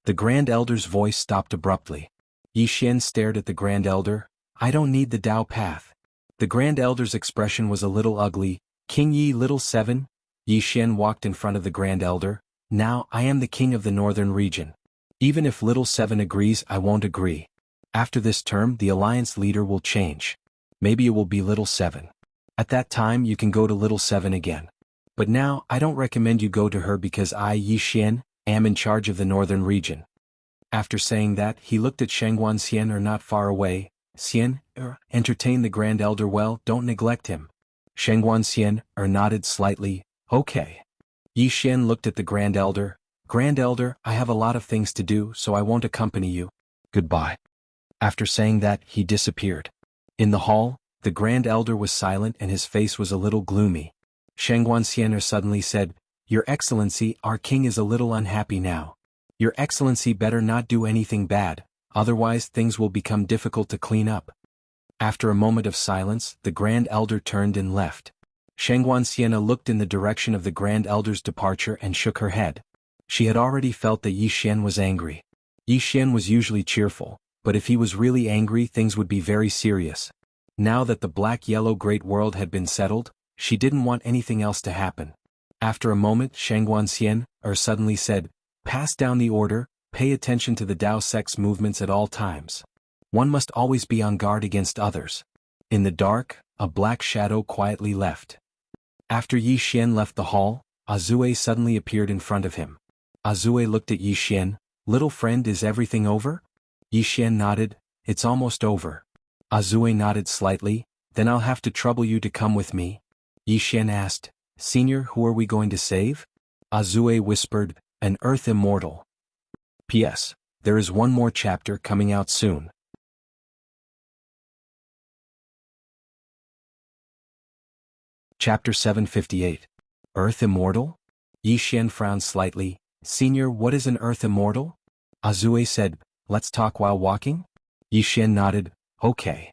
The Grand Elder's voice stopped abruptly. Yi Xian stared at the Grand Elder, "I don't need the Dao path." The Grand Elder's expression was a little ugly. "King Yi, Little Seven." Yi Xian walked in front of the Grand Elder, "Now I am the king of the northern region. Even if Little Seven agrees, I won't agree. After this term, the alliance leader will change. Maybe it will be Little Seven. At that time you can go to Little Seven again. But now, I don't recommend you go to her because I, Yi Xian, am in charge of the northern region." After saying that, he looked at Shengguanxian not far away. "Xian, entertain the Grand Elder well, don't neglect him." Shengguanxian nodded slightly, "Okay." Yi Xian looked at the Grand Elder, "Grand Elder, I have a lot of things to do so I won't accompany you. Goodbye." After saying that, he disappeared. In the hall, the Grand Elder was silent and his face was a little gloomy. Shengguanxian suddenly said, "Your Excellency, our king is a little unhappy now. Your Excellency better not do anything bad, otherwise things will become difficult to clean up." After a moment of silence, the Grand Elder turned and left. Shengguanxian looked in the direction of the Grand Elder's departure and shook her head. She had already felt that Yi Xian was angry. Yi Xian was usually cheerful, but if he was really angry things would be very serious. Now that the black-yellow great world had been settled, she didn't want anything else to happen. After a moment Shangguanxian suddenly said, "Pass down the order, pay attention to the Tao sex movements at all times. One must always be on guard against others." In the dark, a black shadow quietly left. After Yi Xian left the hall, Azue suddenly appeared in front of him. Azue looked at Yi Xian. "Little friend, is everything over?" Yi Xian nodded. "It's almost over." Azue nodded slightly. "Then I'll have to trouble you to come with me." Yi Xian asked, "Senior, who are we going to save?" Azue whispered, "An Earth Immortal. P.S. There is one more chapter coming out soon. Chapter 758. Earth Immortal? Yi Xian frowned slightly. "Senior, what is an Earth Immortal?" Azue said, "Let's talk while walking?" Yi Xian nodded, "Okay."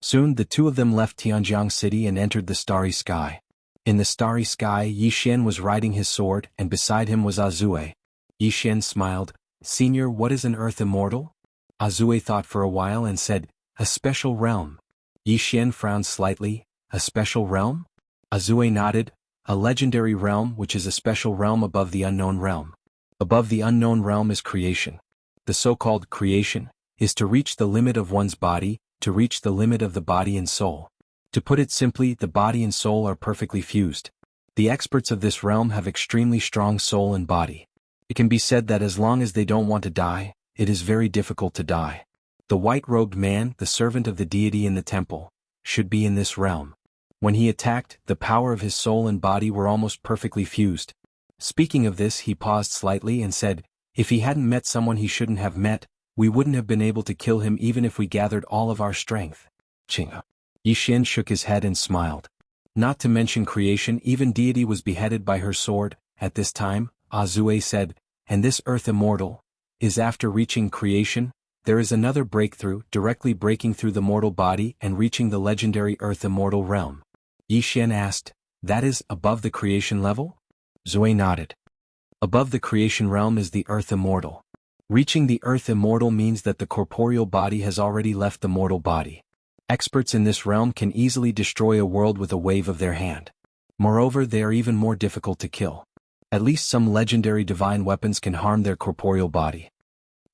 Soon the two of them left Tianjiang City and entered the starry sky. In the starry sky Yi Xian was riding his sword and beside him was Azue. Yi Xian smiled. "Senior, what is an Earth Immortal?" Azue thought for a while and said, "A special realm." Yi Xian frowned slightly. "A special realm?" Azue nodded. "A legendary realm which is a special realm above the unknown realm. Above the unknown realm is creation. The so-called creation is to reach the limit of one's body, to reach the limit of the body and soul. To put it simply, the body and soul are perfectly fused. The experts of this realm have extremely strong soul and body. It can be said that as long as they don't want to die, it is very difficult to die. The white-robed man, the servant of the deity in the temple, should be in this realm. When he attacked, the power of his soul and body were almost perfectly fused. Speaking of this, he paused slightly and said, "If he hadn't met someone he shouldn't have met, we wouldn't have been able to kill him even if we gathered all of our strength." Chinga. Yi Xian shook his head and smiled. "Not to mention creation, even deity was beheaded by her sword." At this time, Azue said, "And this Earth Immortal is after reaching creation, there is another breakthrough, directly breaking through the mortal body and reaching the legendary Earth Immortal realm." Yi Xian asked, "That is, above the creation level?" Zue nodded. "Above the creation realm is the Earth Immortal. Reaching the Earth Immortal means that the corporeal body has already left the mortal body. Experts in this realm can easily destroy a world with a wave of their hand. Moreover, they are even more difficult to kill. At least some legendary divine weapons can harm their corporeal body."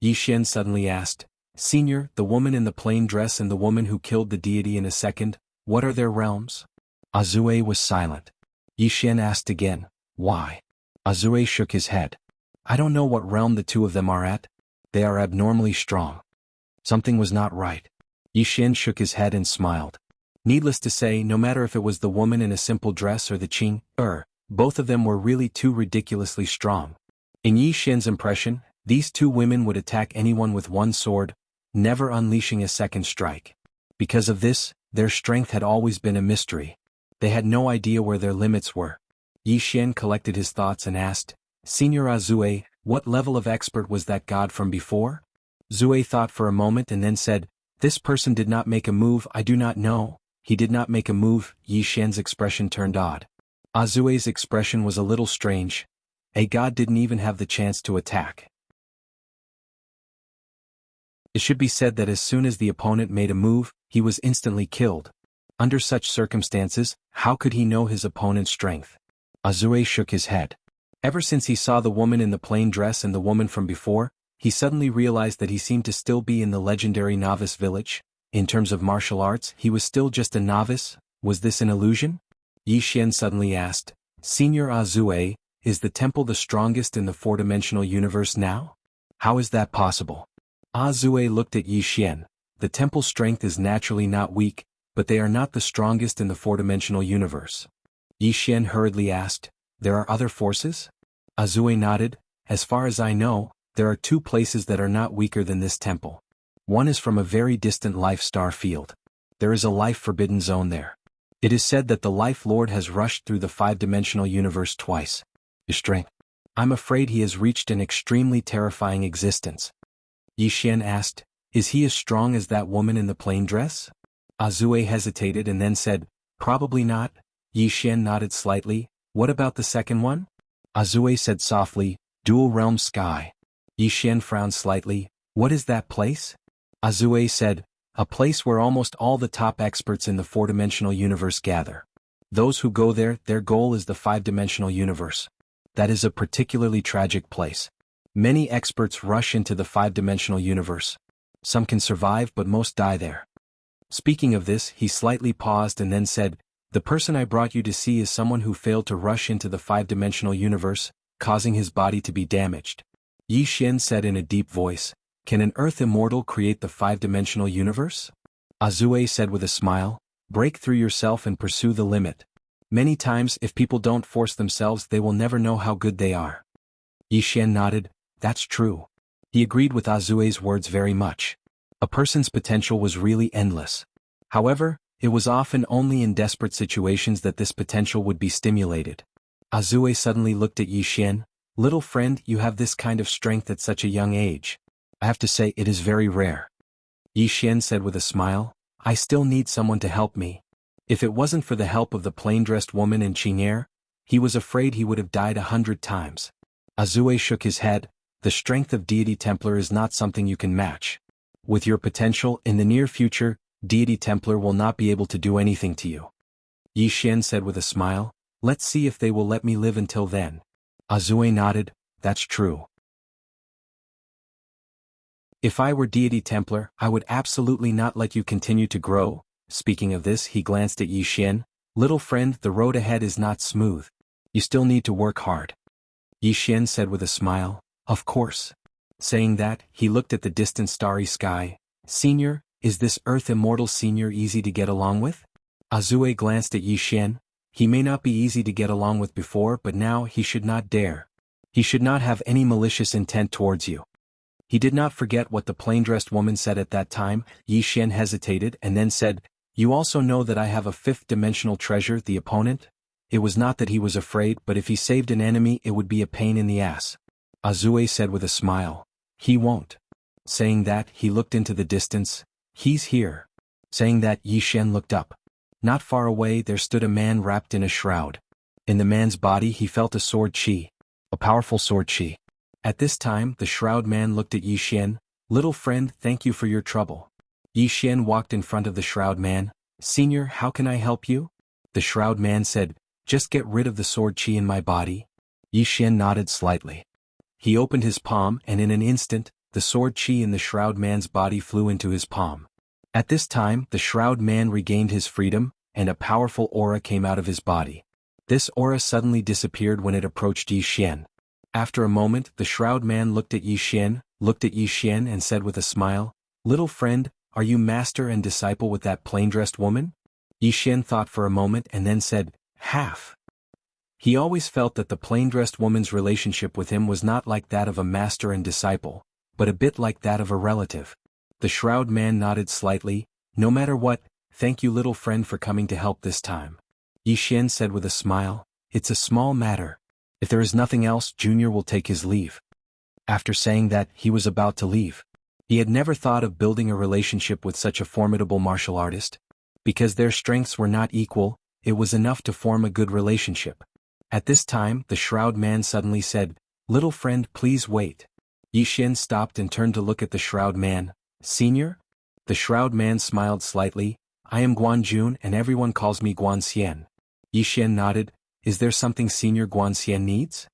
Yi Xian suddenly asked, "Senior, the woman in the plain dress and the woman who killed the deity in a second, what are their realms?" Azue was silent. Yi Xian asked again, "Why?" Azue shook his head. "I don't know what realm the two of them are at. They are abnormally strong." Something was not right. Yi Xian shook his head and smiled. Needless to say, no matter if it was the woman in a simple dress or the Qing, both of them were really too ridiculously strong. In Yi Xian's impression, these two women would attack anyone with one sword, never unleashing a second strike. Because of this, their strength had always been a mystery. They had no idea where their limits were. Yi Xian collected his thoughts and asked, "Senior Azue, what level of expert was that god from before?" Zue thought for a moment and then said, "This person did not make a move. I do not know. He did not make a move." Yi Xian's expression turned odd. Azue's expression was a little strange. A god didn't even have the chance to attack. It should be said that as soon as the opponent made a move, he was instantly killed. Under such circumstances, how could he know his opponent's strength? Azue shook his head. Ever since he saw the woman in the plain dress and the woman from before, he suddenly realized that he seemed to still be in the legendary novice village. In terms of martial arts, he was still just a novice. Was this an illusion? Yi Xian suddenly asked, "Senior Azue, is the temple the strongest in the four-dimensional universe now? How is that possible?" Azue looked at Yi Xian. "The temple's strength is naturally not weak, but they are not the strongest in the four-dimensional universe." Yi Xian hurriedly asked, "There are other forces?" Azue nodded. "As far as I know, there are two places that are not weaker than this temple. One is from a very distant life star field. There is a life-forbidden zone there. It is said that the Life Lord has rushed through the five-dimensional universe twice. His strength. I'm afraid he has reached an extremely terrifying existence." Yi Xian asked, "Is he as strong as that woman in the plain dress?" Azue hesitated and then said, "Probably not." Yi Xian nodded slightly. "What about the second one?" Azue said softly, "Dual Realm Sky." Yi Xian frowned slightly. "What is that place?" Azue said, a place where almost all the top experts in the four-dimensional universe gather. Those who go there, their goal is the five-dimensional universe. That is a particularly tragic place. Many experts rush into the five-dimensional universe. Some can survive but most die there. Speaking of this, he slightly paused and then said, the person I brought you to see is someone who failed to rush into the five-dimensional universe, causing his body to be damaged. Yi Xian said in a deep voice, can an Earth immortal create the five-dimensional universe? Azue said with a smile, break through yourself and pursue the limit. Many times if people don't force themselves they will never know how good they are. Yi Xian nodded, that's true. He agreed with Azue's words very much. A person's potential was really endless. However, it was often only in desperate situations that this potential would be stimulated. Azue suddenly looked at Yi Xian, little friend, you have this kind of strength at such a young age. I have to say it is very rare. Yi Xian said with a smile, I still need someone to help me. If it wasn't for the help of the plain-dressed woman in Qing'er, he was afraid he would have died 100 times. Azue shook his head, the strength of Deity Templar is not something you can match. With your potential, in the near future, Deity Templar will not be able to do anything to you. Yi Xian said with a smile, let's see if they will let me live until then. Azue nodded, that's true. If I were Deity Templar, I would absolutely not let you continue to grow. Speaking of this, he glanced at Yi Xian, little friend, the road ahead is not smooth. You still need to work hard. Yi Xian said with a smile, of course. Saying that, he looked at the distant starry sky. Senior, is this Earth Immortal Senior easy to get along with? Azue glanced at Yi Xian. He may not be easy to get along with before, but now he should not dare. He should not have any malicious intent towards you. He did not forget what the plain-dressed woman said at that time. Yi Xian hesitated and then said, you also know that I have a fifth-dimensional treasure, the opponent? It was not that he was afraid, but if he saved an enemy it would be a pain in the ass. Azue said with a smile, he won't. Saying that, he looked into the distance. He's here. Saying that, Yi Xian looked up. Not far away there stood a man wrapped in a shroud. In the man's body he felt a sword chi. A powerful sword chi. At this time the shroud man looked at Yi Xian, little friend, thank you for your trouble. Yi Xian walked in front of the shroud man. Senior, how can I help you? The shroud man said, just get rid of the sword chi in my body. Yi Xian nodded slightly. He opened his palm and in an instant, the sword chi in the shroud man's body flew into his palm. At this time the shroud man regained his freedom, and a powerful aura came out of his body. This aura suddenly disappeared when it approached Yi Xian. After a moment the shroud man looked at Yi Xian and said with a smile, little friend, are you master and disciple with that plain-dressed woman? Yi Xian thought for a moment and then said, half. He always felt that the plain-dressed woman's relationship with him was not like that of a master and disciple, but a bit like that of a relative. The shroud man nodded slightly, no matter what, thank you little friend for coming to help this time. Yi Xian said with a smile, it's a small matter. If there is nothing else, Junior will take his leave. After saying that, he was about to leave. He had never thought of building a relationship with such a formidable martial artist. Because their strengths were not equal, it was enough to form a good relationship. At this time, the shroud man suddenly said, little friend, please wait. Yi Xian stopped and turned to look at the shroud man. Senior? The shroud man smiled slightly, I am Guanjun and everyone calls me Guanxian. Yi Xian nodded, is there something Senior Guanxian needs?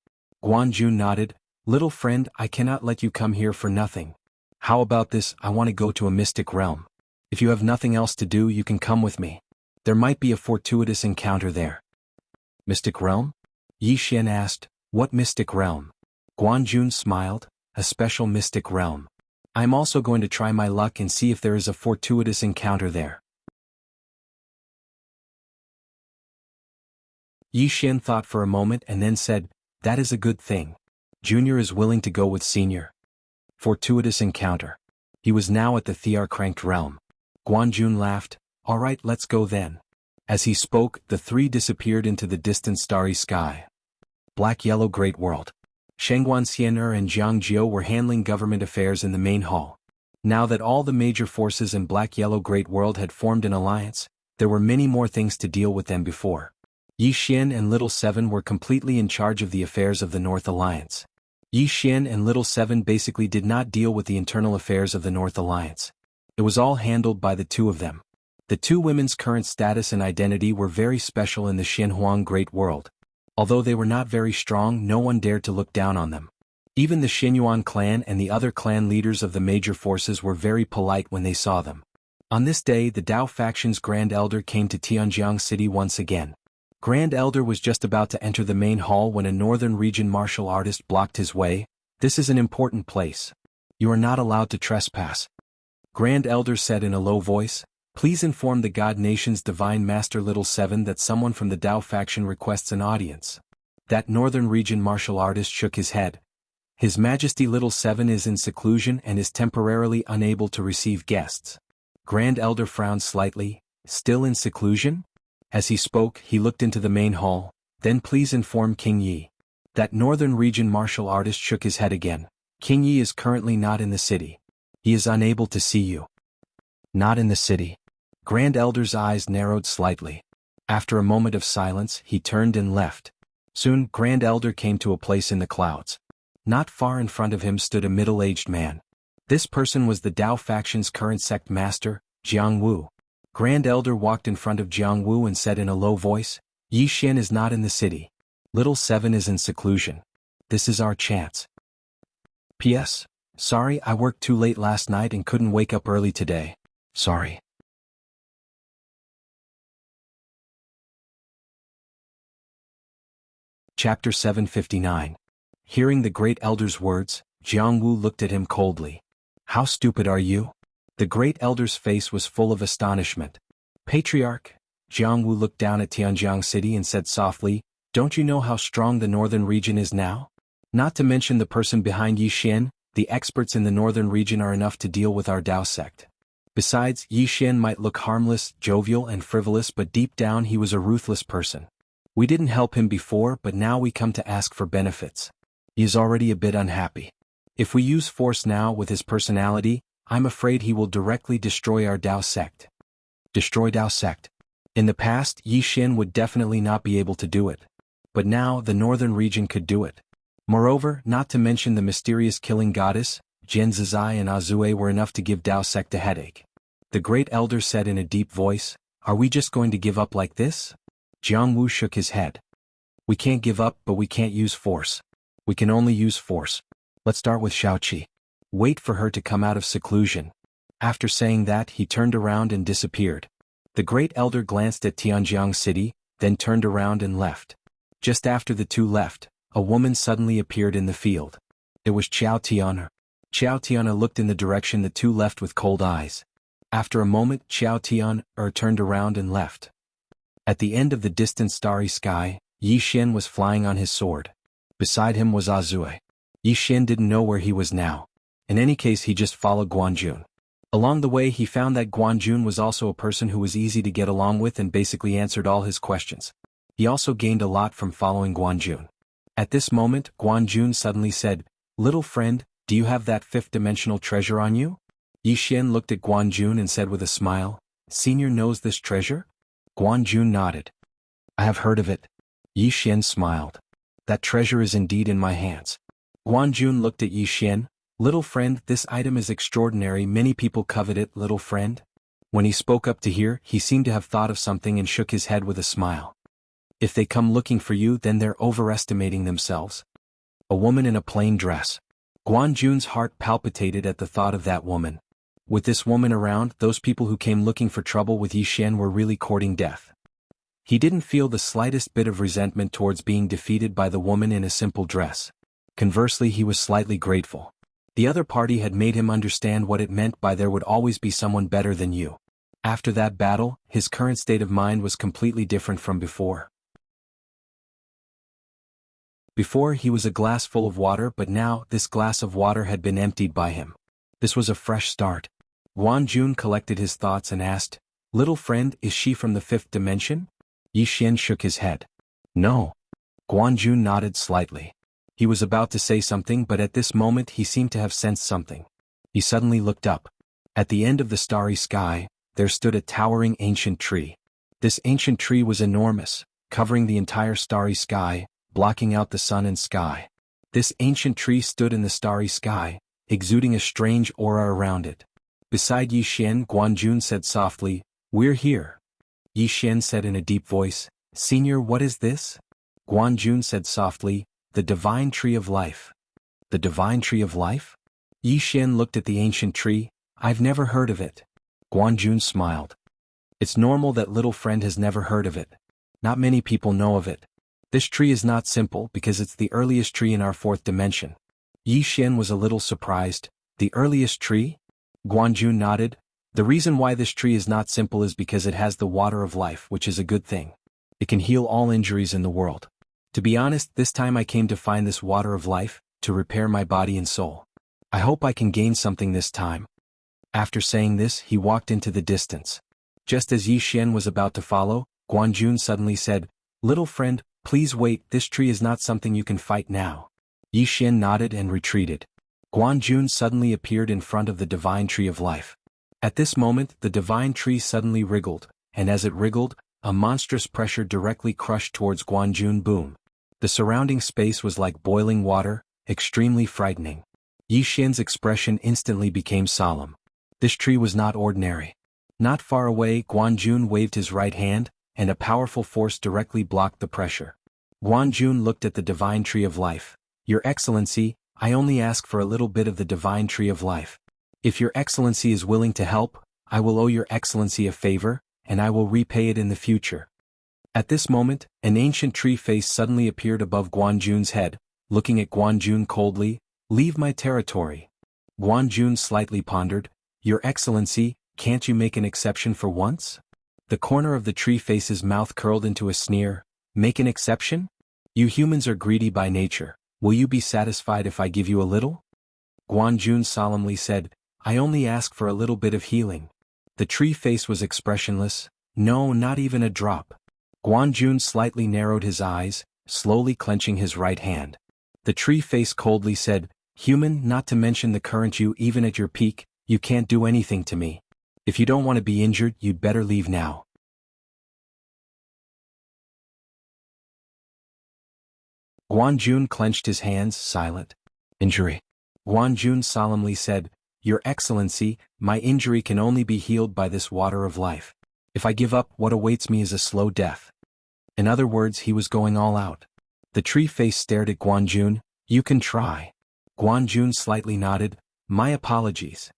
Guanjun nodded, little friend, I cannot let you come here for nothing. How about this, I want to go to a mystic realm. If you have nothing else to do you can come with me. There might be a fortuitous encounter there. Mystic realm? Yi Xian asked, what mystic realm? Guanjun smiled, a special mystic realm. I am also going to try my luck and see if there is a fortuitous encounter there. Yi Xian thought for a moment and then said, that is a good thing. Junior is willing to go with Senior. Fortuitous encounter. He was now at the Thear-cranked realm. Guanjun laughed, alright, let's go then. As he spoke, the three disappeared into the distant starry sky. Black-Yellow Great World. Shengguan Xian'er and Jiang Jiu were handling government affairs in the main hall. Now that all the major forces in Black-Yellow Great World had formed an alliance, there were many more things to deal with than before. Yi Xian and Little Seven were completely in charge of the affairs of the North Alliance. Yi Xian and Little Seven basically did not deal with the internal affairs of the North Alliance. It was all handled by the two of them. The two women's current status and identity were very special in the Xinhuang Great World. Although they were not very strong, no one dared to look down on them. Even the Xinyuan clan and the other clan leaders of the major forces were very polite when they saw them. On this day, the Dao faction's Grand Elder came to Tianjiang City once again. Grand Elder was just about to enter the main hall when a northern region martial artist blocked his way. "This is an important place. You are not allowed to trespass." Grand Elder said in a low voice, "Please inform the God Nation's Divine Master Little Seven that someone from the Dao faction requests an audience." That northern region martial artist shook his head. "His Majesty Little Seven is in seclusion and is temporarily unable to receive guests." Grand Elder frowned slightly. "Still in seclusion?" As he spoke, he looked into the main hall. "Then please inform King Yi." That northern region martial artist shook his head again. "King Yi is currently not in the city. He is unable to see you." "Not in the city?" Grand Elder's eyes narrowed slightly. After a moment of silence, he turned and left. Soon, Grand Elder came to a place in the clouds. Not far in front of him stood a middle-aged man. This person was the Dao faction's current sect master, Jiang Wu. Grand Elder walked in front of Jiang Wu and said in a low voice, "Yi Xian is not in the city. Little Seven is in seclusion. This is our chance. P.S. Sorry, I worked too late last night and couldn't wake up early today. Sorry." Chapter 759. Hearing the Great Elder's words, Jiang Wu looked at him coldly. "How stupid are you?" The Great Elder's face was full of astonishment. "Patriarch," Jiang Wu looked down at Tianjiang City and said softly, "Don't you know how strong the northern region is now? Not to mention the person behind Yi Xian, the experts in the northern region are enough to deal with our Dao sect. Besides, Yi Xian might look harmless, jovial and frivolous, but deep down he was a ruthless person. We didn't help him before, but now we come to ask for benefits. He is already a bit unhappy. If we use force now with his personality, I'm afraid he will directly destroy our Dao sect." Destroy Dao sect? In the past, Yi Xian would definitely not be able to do it. But now, the northern region could do it. Moreover, not to mention the mysterious killing goddess, Jian Zizai and Azue were enough to give Dao sect a headache. The Great Elder said in a deep voice, "Are we just going to give up like this?" Jiang Wu shook his head. "We can't give up, but we can't use force. We can only use force. Let's start with Shaoqi. Wait for her to come out of seclusion." After saying that, he turned around and disappeared. The Great Elder glanced at Tianjiang City, then turned around and left. Just after the two left, a woman suddenly appeared in the field. It was Qiao Tiana. Qiao Tiana looked in the direction the two left with cold eyes. After a moment, Qiao Tiana turned around and left. At the end of the distant starry sky, Yi Xian was flying on his sword. Beside him was Azue. Yi Xian didn't know where he was now. In any case, he just followed Guanjun. Along the way, he found that Guanjun was also a person who was easy to get along with and basically answered all his questions. He also gained a lot from following Guanjun. At this moment, Guanjun suddenly said, "Little friend, do you have that fifth-dimensional treasure on you?" Yi Xian looked at Guanjun and said with a smile, "Senior knows this treasure?" Guanjun nodded. "I have heard of it." Yi Xian smiled. "That treasure is indeed in my hands." Guanjun looked at Yi Xian. "Little friend, this item is extraordinary. Many people covet it, little friend." When he spoke up to hear, he seemed to have thought of something and shook his head with a smile. "If they come looking for you, then they're overestimating themselves." A woman in a plain dress. Guanjun's heart palpitated at the thought of that woman. With this woman around, those people who came looking for trouble with Yi Xian were really courting death. He didn't feel the slightest bit of resentment towards being defeated by the woman in a simple dress. Conversely, he was slightly grateful. The other party had made him understand what it meant by there would always be someone better than you. After that battle, his current state of mind was completely different from before. Before, he was a glass full of water, but now, this glass of water had been emptied by him. This was a fresh start. Guanjun collected his thoughts and asked, "Little friend, is she from the fifth dimension?" Yi Xian shook his head. "No." Guanjun nodded slightly. He was about to say something, but at this moment he seemed to have sensed something. He suddenly looked up. At the end of the starry sky, there stood a towering ancient tree. This ancient tree was enormous, covering the entire starry sky, blocking out the sun and sky. This ancient tree stood in the starry sky, exuding a strange aura around it. Beside Yi Xian, Guanjun said softly, "We're here." Yi Xian said in a deep voice, "Senior, what is this?" Guanjun said softly, "The divine tree of life." The divine tree of life? Yi Xian looked at the ancient tree. "I've never heard of it." Guanjun smiled. "It's normal that little friend has never heard of it. Not many people know of it. This tree is not simple because it's the earliest tree in our fourth dimension." Yi Xian was a little surprised. "The earliest tree?" Guanjun nodded. "The reason why this tree is not simple is because it has the water of life, which is a good thing. It can heal all injuries in the world. To be honest, this time I came to find this water of life, to repair my body and soul. I hope I can gain something this time." After saying this, he walked into the distance. Just as Yi Xian was about to follow, Guanjun suddenly said, "Little friend, please wait, this tree is not something you can fight now." Yi Xian nodded and retreated. Guanjun suddenly appeared in front of the divine tree of life. At this moment, the divine tree suddenly wriggled, and as it wriggled, a monstrous pressure directly crushed towards Guanjun. Boom. The surrounding space was like boiling water, extremely frightening. Yi Xian's expression instantly became solemn. This tree was not ordinary. Not far away, Guanjun waved his right hand, and a powerful force directly blocked the pressure. Guanjun looked at the divine tree of life. "Your Excellency, I only ask for a little bit of the divine tree of life. If your Excellency is willing to help, I will owe your Excellency a favor, and I will repay it in the future." At this moment, an ancient tree face suddenly appeared above Guanjun's head, looking at Guanjun coldly. "Leave my territory." Guanjun slightly pondered. "Your Excellency, can't you make an exception for once?" The corner of the tree face's mouth curled into a sneer. "Make an exception? You humans are greedy by nature. Will you be satisfied if I give you a little?" Guanjun solemnly said, "I only ask for a little bit of healing." The tree face was expressionless. "No, not even a drop." Guanjun slightly narrowed his eyes, slowly clenching his right hand. The tree face coldly said, "Human, not to mention the current you, even at your peak, you can't do anything to me. If you don't want to be injured, you'd better leave now." Guanjun clenched his hands, silent. "Injury." Guanjun solemnly said, "Your Excellency, my injury can only be healed by this water of life. If I give up, what awaits me is a slow death." In other words, he was going all out. The tree face stared at Guanjun. "You can try." Guanjun slightly nodded. "My apologies."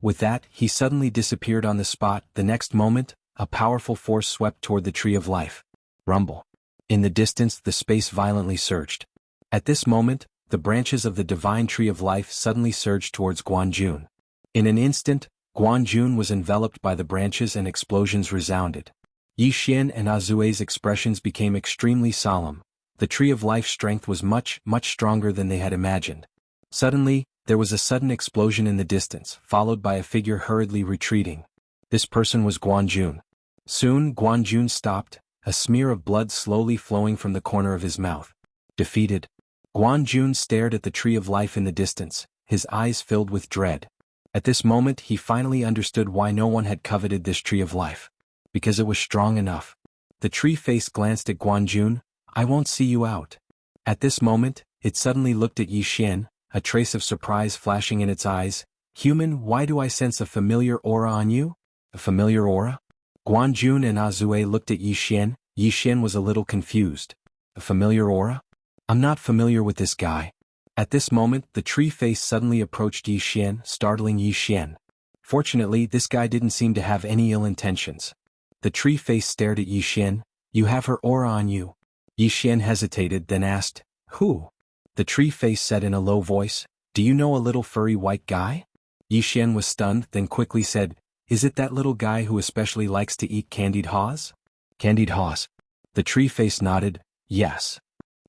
With that, he suddenly disappeared on the spot. The next moment, a powerful force swept toward the tree of life. Rumble. In the distance, the space violently surged. At this moment, the branches of the divine tree of life suddenly surged towards Guanjun. In an instant, Guanjun was enveloped by the branches and explosions resounded. Yi Xian and Azue's expressions became extremely solemn. The tree of life's strength was much stronger than they had imagined. Suddenly, there was a sudden explosion in the distance, followed by a figure hurriedly retreating. This person was Guanjun. Soon, Guanjun stopped, a smear of blood slowly flowing from the corner of his mouth. Defeated. Guanjun stared at the tree of life in the distance, his eyes filled with dread. At this moment he finally understood why no one had coveted this tree of life. Because it was strong enough. The tree face glanced at Guanjun. "I won't see you out." At this moment, it suddenly looked at Yi Xian, a trace of surprise flashing in its eyes. "Human, why do I sense a familiar aura on you?" "A familiar aura?" Guanjun and Azue looked at Yi Xian. Yi Xian was a little confused. "A familiar aura? I'm not familiar with this guy." At this moment, the tree face suddenly approached Yi Xian, startling Yi Xian. Fortunately, this guy didn't seem to have any ill intentions. The tree face stared at Yi Xian. "You have her aura on you." Yi Xian hesitated, then asked, "Who?" The tree face said in a low voice, "Do you know a little furry white guy?" Yi Xian was stunned, then quickly said, "Is it that little guy who especially likes to eat candied haws?" "Candied haws?" The tree face nodded, "Yes."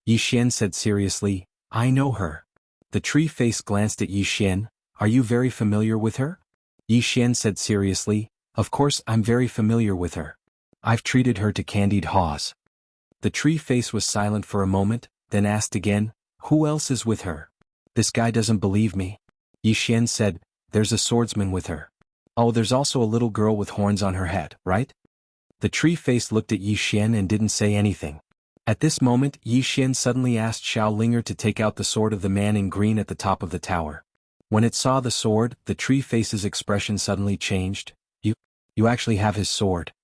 Yi Xian said seriously, "I know her." The tree face glanced at Yi Xian. "Are you very familiar with her?" Yi Xian said seriously, "Of course I'm very familiar with her. I've treated her to candied haws." The tree face was silent for a moment, then asked again, "Who else is with her?" "This guy doesn't believe me." Yi Xian said, "There's a swordsman with her. Oh, there's also a little girl with horns on her head, right?" The tree face looked at Yi Xian and didn't say anything. At this moment, Yi Xian suddenly asked Xiao Linger to take out the sword of the man in green at the top of the tower. When it saw the sword, the tree face's expression suddenly changed. You actually have his sword.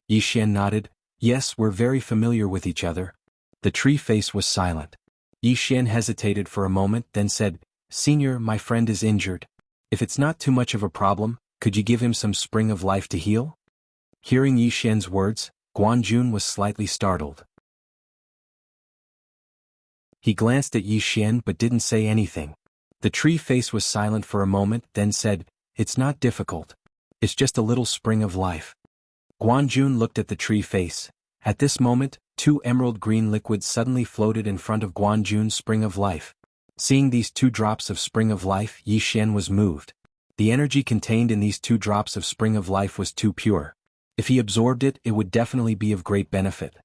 Yi Xian nodded. Yes, we're very familiar with each other. The tree face was silent. Yi Xian hesitated for a moment, then said, Senior, my friend is injured. If it's not too much of a problem, could you give him some spring of life to heal? Hearing Yi Xian's words, Guanjun was slightly startled. He glanced at Yi Xian but didn't say anything. The tree face was silent for a moment, then said, It's not difficult. It's just a little spring of life. Guanjun looked at the tree face. At this moment, 2 emerald green liquids suddenly floated in front of Guanjun's spring of life. Seeing these 2 drops of spring of life, Yi Xian was moved. The energy contained in these 2 drops of spring of life was too pure. If he absorbed it, it would definitely be of great benefit.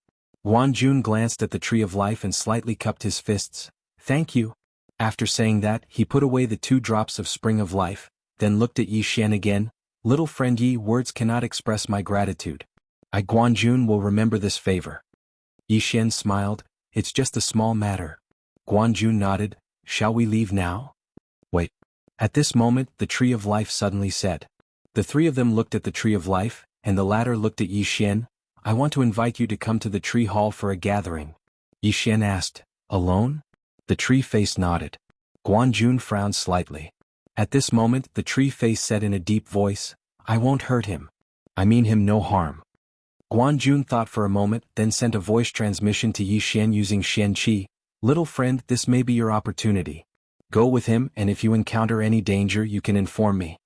Guanjun glanced at the tree of life and slightly cupped his fists. Thank you. After saying that, he put away the 2 drops of spring of life, then looked at Yi Xian again. Little friend Yi, words cannot express my gratitude. I Guanjun will remember this favor. Yi Xian smiled. It's just a small matter. Guanjun nodded. Shall we leave now? Wait. At this moment, the tree of life suddenly said. The 3 of them looked at the tree of life, and the latter looked at Yi Xian. I want to invite you to come to the tree hall for a gathering. Yi Xian asked, Alone? The tree face nodded. Guanjun frowned slightly. At this moment, the tree face said in a deep voice, I won't hurt him. I mean him no harm. Guanjun thought for a moment, then sent a voice transmission to Yi Xian using Xian Qi. Little friend, this may be your opportunity. Go with him, and if you encounter any danger you can inform me.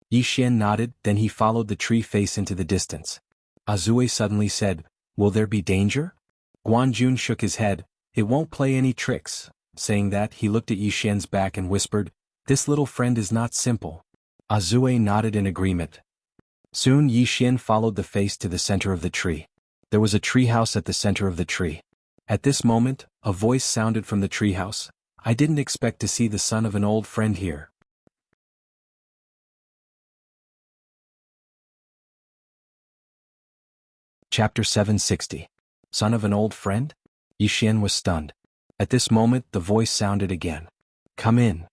Yi Xian nodded, then he followed the tree face into the distance. Azue suddenly said, Will there be danger? Guanjun shook his head. It won't play any tricks. Saying that, he looked at Yi Xian's back and whispered, This little friend is not simple. Azue nodded in agreement. Soon Yi Xian followed the face to the center of the tree. There was a treehouse at the center of the tree. At this moment, a voice sounded from the treehouse. I didn't expect to see the son of an old friend here. Chapter 760. Son of an old friend? Yi Xian was stunned. At this moment, the voice sounded again. Come in.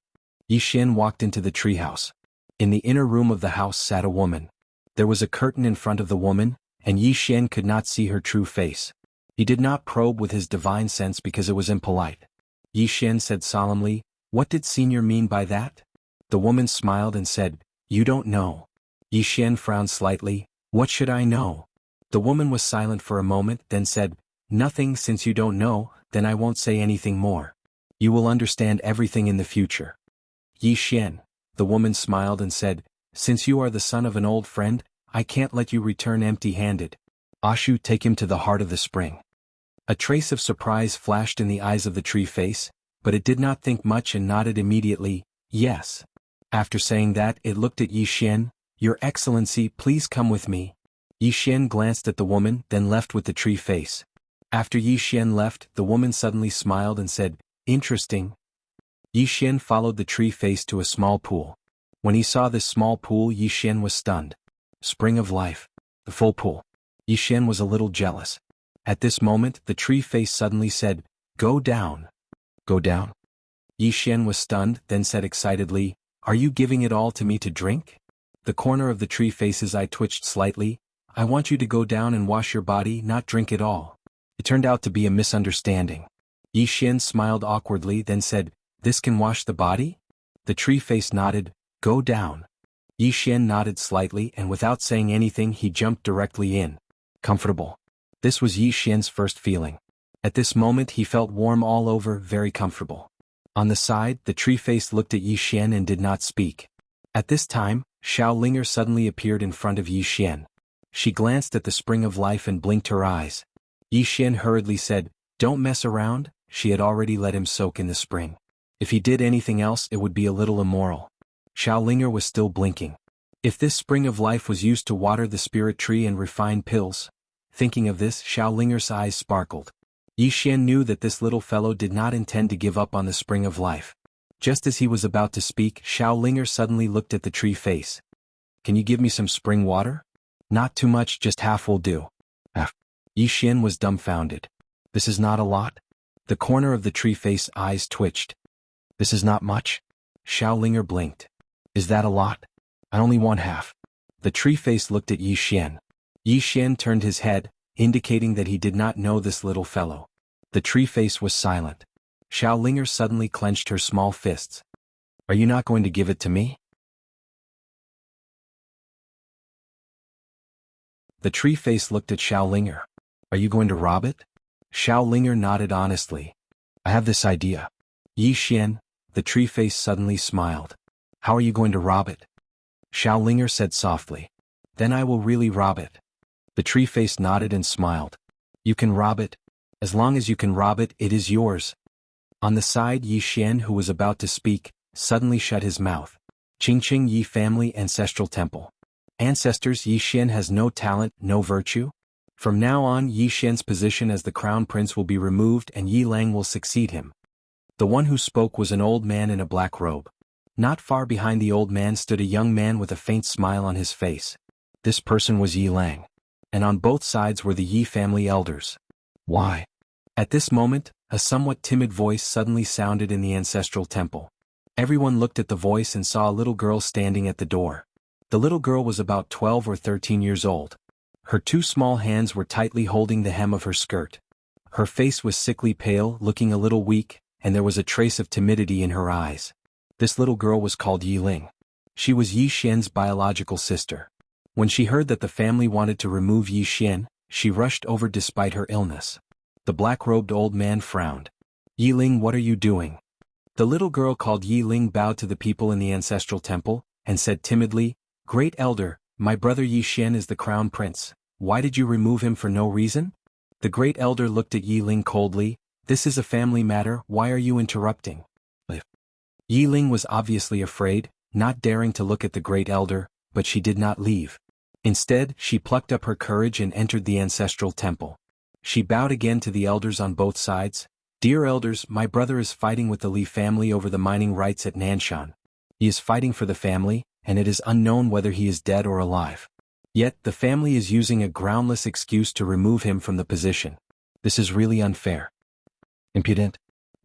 Yi Xian walked into the treehouse. In the inner room of the house sat a woman. There was a curtain in front of the woman, and Yi Xian could not see her true face. He did not probe with his divine sense because it was impolite. Yi Xian said solemnly, What did Senior mean by that? The woman smiled and said, You don't know. Yi Xian frowned slightly. What should I know? The woman was silent for a moment, then said, Nothing. Since you don't know, then I won't say anything more. You will understand everything in the future. Yi Xian. The woman smiled and said, Since you are the son of an old friend, I can't let you return empty-handed. Ashu, take him to the heart of the spring. A trace of surprise flashed in the eyes of the tree face, but it did not think much and nodded immediately, Yes. After saying that, it looked at Yi Xian. Your Excellency, please come with me. Yi Xian glanced at the woman, then left with the tree face. After Yi Xian left, the woman suddenly smiled and said, Interesting. Yi Xian followed the tree face to a small pool. When he saw this small pool, Yi Xian was stunned. Spring of life. The full pool. Yi Xian was a little jealous. At this moment, the tree face suddenly said, Go down. Go down. Yi Xian was stunned, then said excitedly, Are you giving it all to me to drink? The corner of the tree face's eye twitched slightly. I want you to go down and wash your body, not drink it all. It turned out to be a misunderstanding. Yi Xian smiled awkwardly, then said, This can wash the body? The tree face nodded, Go down. Yi Xian nodded slightly, and without saying anything he jumped directly in. Comfortable. This was Yi Xian's first feeling. At this moment he felt warm all over, very comfortable. On the side, the tree face looked at Yi Xian and did not speak. At this time, Xiao Linger suddenly appeared in front of Yi Xian. She glanced at the spring of life and blinked her eyes. Yi Xian hurriedly said, Don't mess around. She had already let him soak in the spring. If he did anything else it would be a little immoral. Xiao Linger was still blinking. If this spring of life was used to water the spirit tree and refine pills. Thinking of this, Xiao Linger's eyes sparkled. Yi Xian knew that this little fellow did not intend to give up on the spring of life. Just as he was about to speak, Xiao Linger suddenly looked at the tree face. Can you give me some spring water? Not too much, just half will do. Yi Xian was dumbfounded. This is not a lot? The corner of the tree face eyes twitched. This is not much? Xiao Linger blinked. Is that a lot? I only want half. The tree face looked at Yi Xian. Yi Xian turned his head, indicating that he did not know this little fellow. The tree face was silent. Xiao Linger suddenly clenched her small fists. Are you not going to give it to me? The tree face looked at Xiao Linger. Are you going to rob it? Xiao Linger nodded honestly. I have this idea. Yi Xian, the tree face suddenly smiled. How are you going to rob it? Xiao Linger said softly. Then I will really rob it. The tree face nodded and smiled. You can rob it. As long as you can rob it, it is yours. On the side, Yi Xian, who was about to speak, suddenly shut his mouth. Qingqing Yi Family Ancestral Temple. Ancestors, Yi Xian has no talent, no virtue? From now on, Yi Xian's position as the crown prince will be removed and Yi Lang will succeed him. The one who spoke was an old man in a black robe. Not far behind the old man stood a young man with a faint smile on his face. This person was Yi Lang. And on both sides were the Yi family elders. Why? At this moment, a somewhat timid voice suddenly sounded in the ancestral temple. Everyone looked at the voice and saw a little girl standing at the door. The little girl was about 12 or 13 years old. Her two small hands were tightly holding the hem of her skirt. Her face was sickly pale, looking a little weak, and there was a trace of timidity in her eyes. This little girl was called Yi Ling. She was Yi Xian's biological sister. When she heard that the family wanted to remove Yi Xian, she rushed over despite her illness. The black-robed old man frowned. Yi Ling, what are you doing? The little girl called Yi Ling bowed to the people in the ancestral temple, and said timidly, Great Elder, my brother Yi Xian is the crown prince. Why did you remove him for no reason? The Great Elder looked at Yi Ling coldly. This is a family matter, why are you interrupting? Yi Ling was obviously afraid, not daring to look at the Great Elder, but she did not leave. Instead, she plucked up her courage and entered the ancestral temple. She bowed again to the elders on both sides. Dear elders, my brother is fighting with the Li family over the mining rights at Nanshan. He is fighting for the family, and it is unknown whether he is dead or alive. Yet, the family is using a groundless excuse to remove him from the position. This is really unfair. Impudent.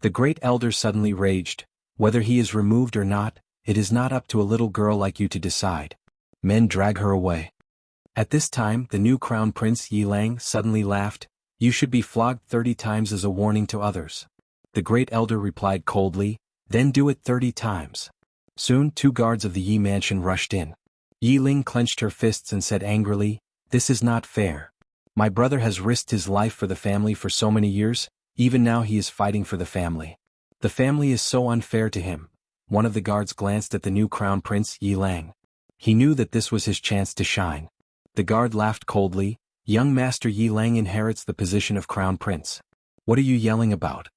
The Great Elder suddenly raged. Whether he is removed or not, it is not up to a little girl like you to decide. Men drag her away. At this time, the new crown prince Yi Lang suddenly laughed. You should be flogged 30 times as a warning to others. The Great Elder replied coldly, then do it 30 times. Soon 2 guards of the Yi mansion rushed in. Yi Ling clenched her fists and said angrily, This is not fair. My brother has risked his life for the family for so many years, even now he is fighting for the family. The family is so unfair to him. One of the guards glanced at the new crown prince Yi Lang. He knew that this was his chance to shine. The guard laughed coldly. Young Master Yi Lang inherits the position of crown prince. What are you yelling about?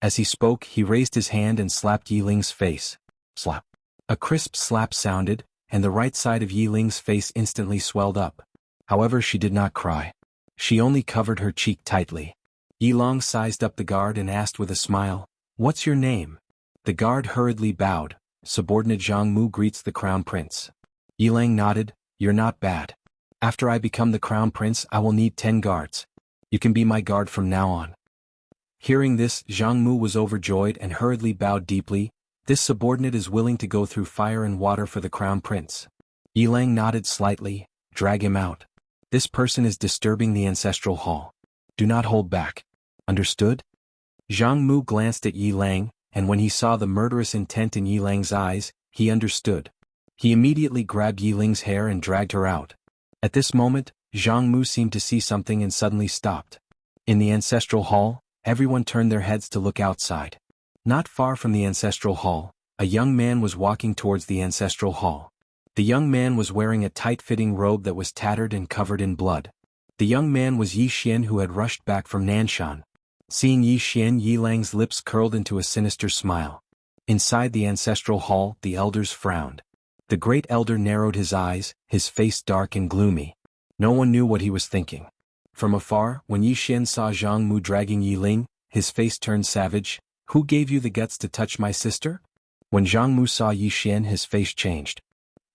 As he spoke, he raised his hand and slapped Yi Ling's face. Slap. A crisp slap sounded, and the right side of Yi Ling's face instantly swelled up. However, she did not cry. She only covered her cheek tightly. Yi Lang sized up the guard and asked with a smile, What's your name? The guard hurriedly bowed. Subordinate Zhang Mu greets the crown prince. Yi Lang nodded. You're not bad. After I become the crown prince, I will need 10 guards. You can be my guard from now on. Hearing this, Zhang Mu was overjoyed and hurriedly bowed deeply. This subordinate is willing to go through fire and water for the crown prince. Yi Lang nodded slightly. Drag him out. This person is disturbing the ancestral hall. Do not hold back. Understood? Zhang Mu glanced at Yi Lang, and when he saw the murderous intent in Yi Lang's eyes, he understood. He immediately grabbed Yi Ling's hair and dragged her out. At this moment, Zhang Mu seemed to see something and suddenly stopped. In the ancestral hall, everyone turned their heads to look outside. Not far from the ancestral hall, a young man was walking towards the ancestral hall. The young man was wearing a tight-fitting robe that was tattered and covered in blood. The young man was Yi Xian, who had rushed back from Nanshan. Seeing Yi Xian, Yi Lang's lips curled into a sinister smile. Inside the ancestral hall, the elders frowned. The Great Elder narrowed his eyes, his face dark and gloomy. No one knew what he was thinking. From afar, when Yi Xian saw Zhang Mu dragging Yi Ling, his face turned savage. Who gave you the guts to touch my sister? When Zhang Mu saw Yi Xian, his face changed.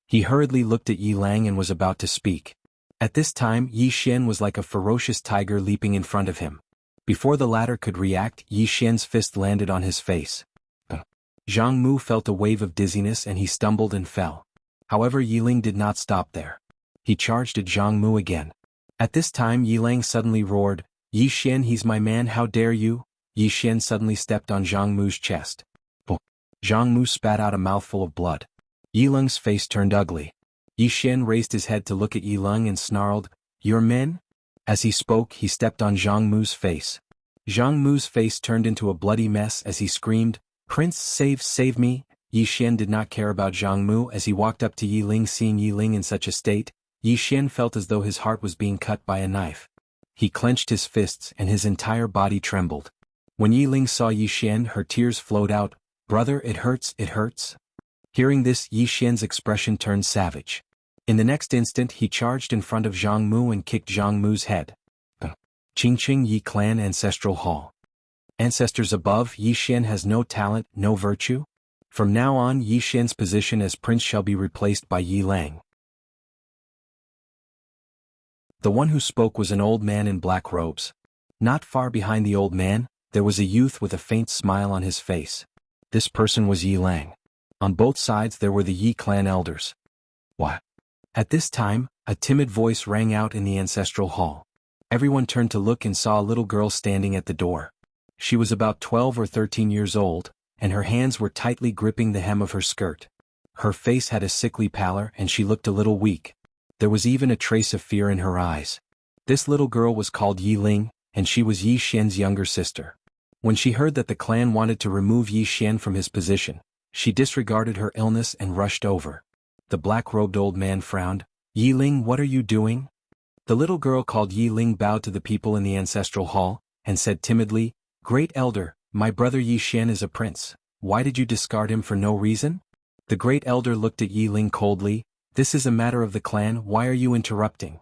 He hurriedly looked at Yi Lang and was about to speak. At this time, Yi Xian was like a ferocious tiger leaping in front of him. Before the latter could react, Yi Xian's fist landed on his face. Zhang Mu felt a wave of dizziness and he stumbled and fell. However, Yiling did not stop there. He charged at Zhang Mu again. At this time Yiling suddenly roared, "Yi Xian, he's my man, how dare you?" Yi Xian suddenly stepped on Zhang Mu's chest. Zhang Mu spat out a mouthful of blood. Yiling's face turned ugly. Yi Xian raised his head to look at Yiling and snarled, "Your men?" As he spoke, he stepped on Zhang Mu's face. Zhang Mu's face turned into a bloody mess as he screamed, "Prince, save me!" Yi Xian did not care about Zhang Mu as he walked up to Yiling. Seeing Yiling in such a state, Yi Xian felt as though his heart was being cut by a knife. He clenched his fists and his entire body trembled. When Yiling saw Yi Xian, her tears flowed out. "Brother, it hurts, it hurts." Hearing this, Yi Xian's expression turned savage. In the next instant he charged in front of Zhang Mu and kicked Zhang Mu's head. Qingqing Yi Clan Ancestral Hall. Ancestors above, Yi Xian has no talent, no virtue? From now on Yi Xian's position as prince shall be replaced by Yi Lang. The one who spoke was an old man in black robes. Not far behind the old man, there was a youth with a faint smile on his face. This person was Yi Lang. On both sides there were the Yi clan elders. What? At this time, a timid voice rang out in the ancestral hall. Everyone turned to look and saw a little girl standing at the door. She was about 12 or 13 years old, and her hands were tightly gripping the hem of her skirt. Her face had a sickly pallor and she looked a little weak. There was even a trace of fear in her eyes. This little girl was called Yi Ling, and she was Yi Xian's younger sister. When she heard that the clan wanted to remove Yi Xian from his position, she disregarded her illness and rushed over. The black-robed old man frowned. "Yi Ling, what are you doing?" The little girl called Yi Ling bowed to the people in the ancestral hall, and said timidly, "Great elder, my brother Yi Xian is a prince. Why did you discard him for no reason?" The great elder looked at Yi Ling coldly. "This is a matter of the clan, why are you interrupting?"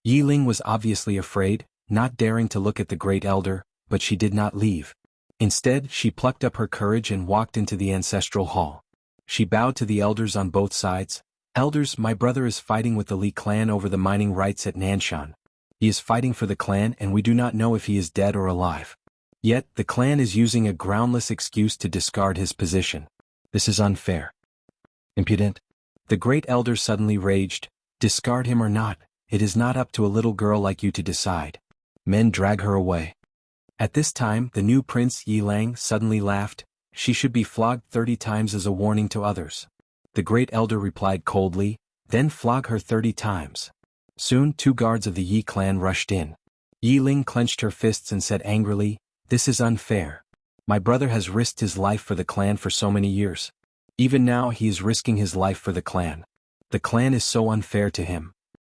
Yi Ling was obviously afraid, not daring to look at the great elder, but she did not leave. Instead, she plucked up her courage and walked into the ancestral hall. She bowed to the elders on both sides. "Elders, my brother is fighting with the Li clan over the mining rights at Nanshan. He is fighting for the clan and we do not know if he is dead or alive. Yet, the clan is using a groundless excuse to discard his position. This is unfair. Impudent." The great elder suddenly raged. "Discard him or not, it is not up to a little girl like you to decide. Men, drag her away." At this time, the new prince Yi Lang suddenly laughed. "She should be flogged 30 times as a warning to others." The great elder replied coldly, "Then flog her 30 times. Soon 2 guards of the Yi clan rushed in. Yi Ling clenched her fists and said angrily, "This is unfair. My brother has risked his life for the clan for so many years. Even now he is risking his life for the clan. The clan is so unfair to him."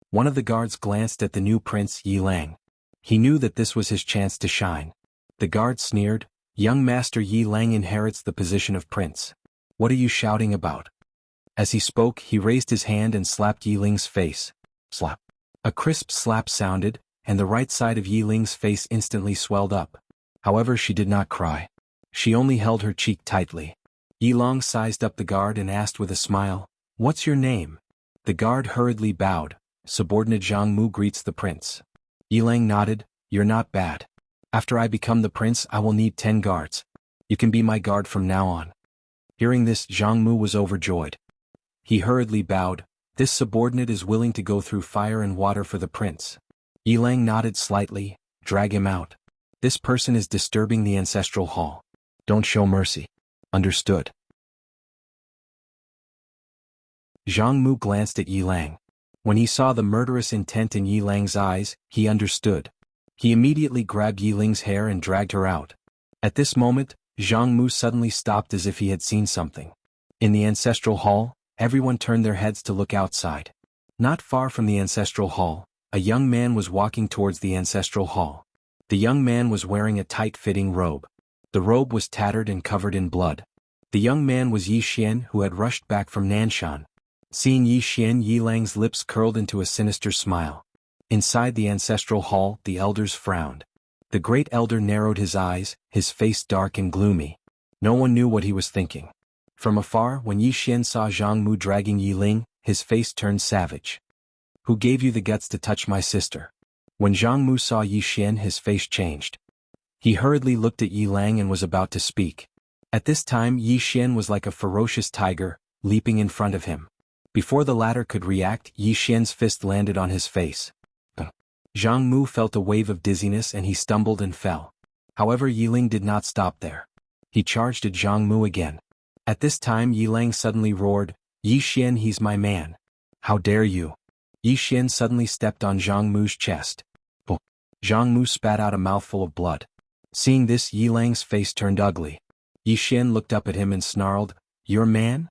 One of the guards glanced at the new prince Yi Lang. He knew that this was his chance to shine. The guard sneered, "Young master Yi Lang inherits the position of prince. What are you shouting about?" As he spoke, he raised his hand and slapped Yi Ling's face. Slap. A crisp slap sounded, and the right side of Yi Ling's face instantly swelled up. However, she did not cry. She only held her cheek tightly. Yi Long sized up the guard and asked with a smile, "What's your name?" The guard hurriedly bowed. "Subordinate Zhang Mu greets the prince." Yi Lang nodded, "You're not bad. After I become the prince I will need 10 guards. You can be my guard from now on." Hearing this, Zhang Mu was overjoyed. He hurriedly bowed. "This subordinate is willing to go through fire and water for the prince." Yi Lang nodded slightly. "Drag him out. This person is disturbing the ancestral hall. Don't show mercy. Understood?" Zhang Mu glanced at Yi Lang. When he saw the murderous intent in Yi Lang's eyes, he understood. He immediately grabbed Yi Ling's hair and dragged her out. At this moment, Zhang Mu suddenly stopped as if he had seen something. In the ancestral hall, everyone turned their heads to look outside. Not far from the ancestral hall, a young man was walking towards the ancestral hall. The young man was wearing a tight-fitting robe. The robe was tattered and covered in blood. The young man was Yi Xian, who had rushed back from Nanshan. Seeing Yi Xian, Yi Lang's lips curled into a sinister smile. Inside the ancestral hall, the elders frowned. The great elder narrowed his eyes, his face dark and gloomy. No one knew what he was thinking. From afar, when Yi Xian saw Zhang Mu dragging Yi Ling, his face turned savage. "Who gave you the guts to touch my sister?" When Zhang Mu saw Yi Xian, his face changed. He hurriedly looked at Yi Lang and was about to speak. At this time Yi Xian was like a ferocious tiger, leaping in front of him. Before the latter could react, Yi Xian's fist landed on his face. Zhang Mu felt a wave of dizziness and he stumbled and fell. However, Yi Ling did not stop there. He charged at Zhang Mu again. At this time Yi Lang suddenly roared, "Yi Xian, he's my man. How dare you!" Yi Xian suddenly stepped on Zhang Mu's chest. Zhang Mu spat out a mouthful of blood. Seeing this, Yi Lang's face turned ugly. Yi Xian looked up at him and snarled, "Your man?"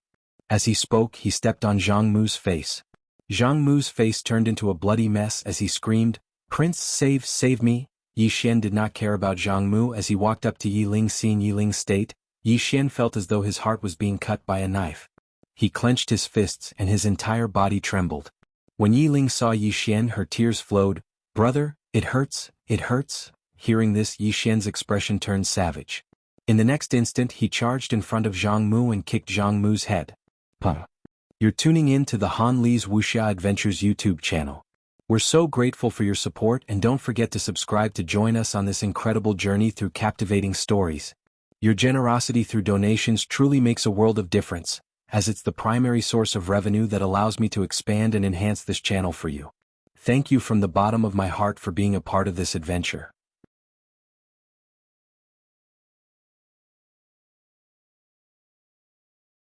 As he spoke, he stepped on Zhang Mu's face. Zhang Mu's face turned into a bloody mess as he screamed, "Prince, save me!" Yi Xian did not care about Zhang Mu as he walked up to Yi Ling. Seeing Yi Ling's state, Yi Xian felt as though his heart was being cut by a knife. He clenched his fists and his entire body trembled. When Yi Ling saw Yi Xian, her tears flowed. "Brother, it hurts, it hurts." Hearing this, Yi Xian's expression turned savage. In the next instant, he charged in front of Zhang Mu and kicked Zhang Mu's head. You're tuning in to the Han Li's Wuxia Adventures YouTube channel. We're so grateful for your support, and don't forget to subscribe to join us on this incredible journey through captivating stories. Your generosity through donations truly makes a world of difference, as it's the primary source of revenue that allows me to expand and enhance this channel for you. Thank you from the bottom of my heart for being a part of this adventure.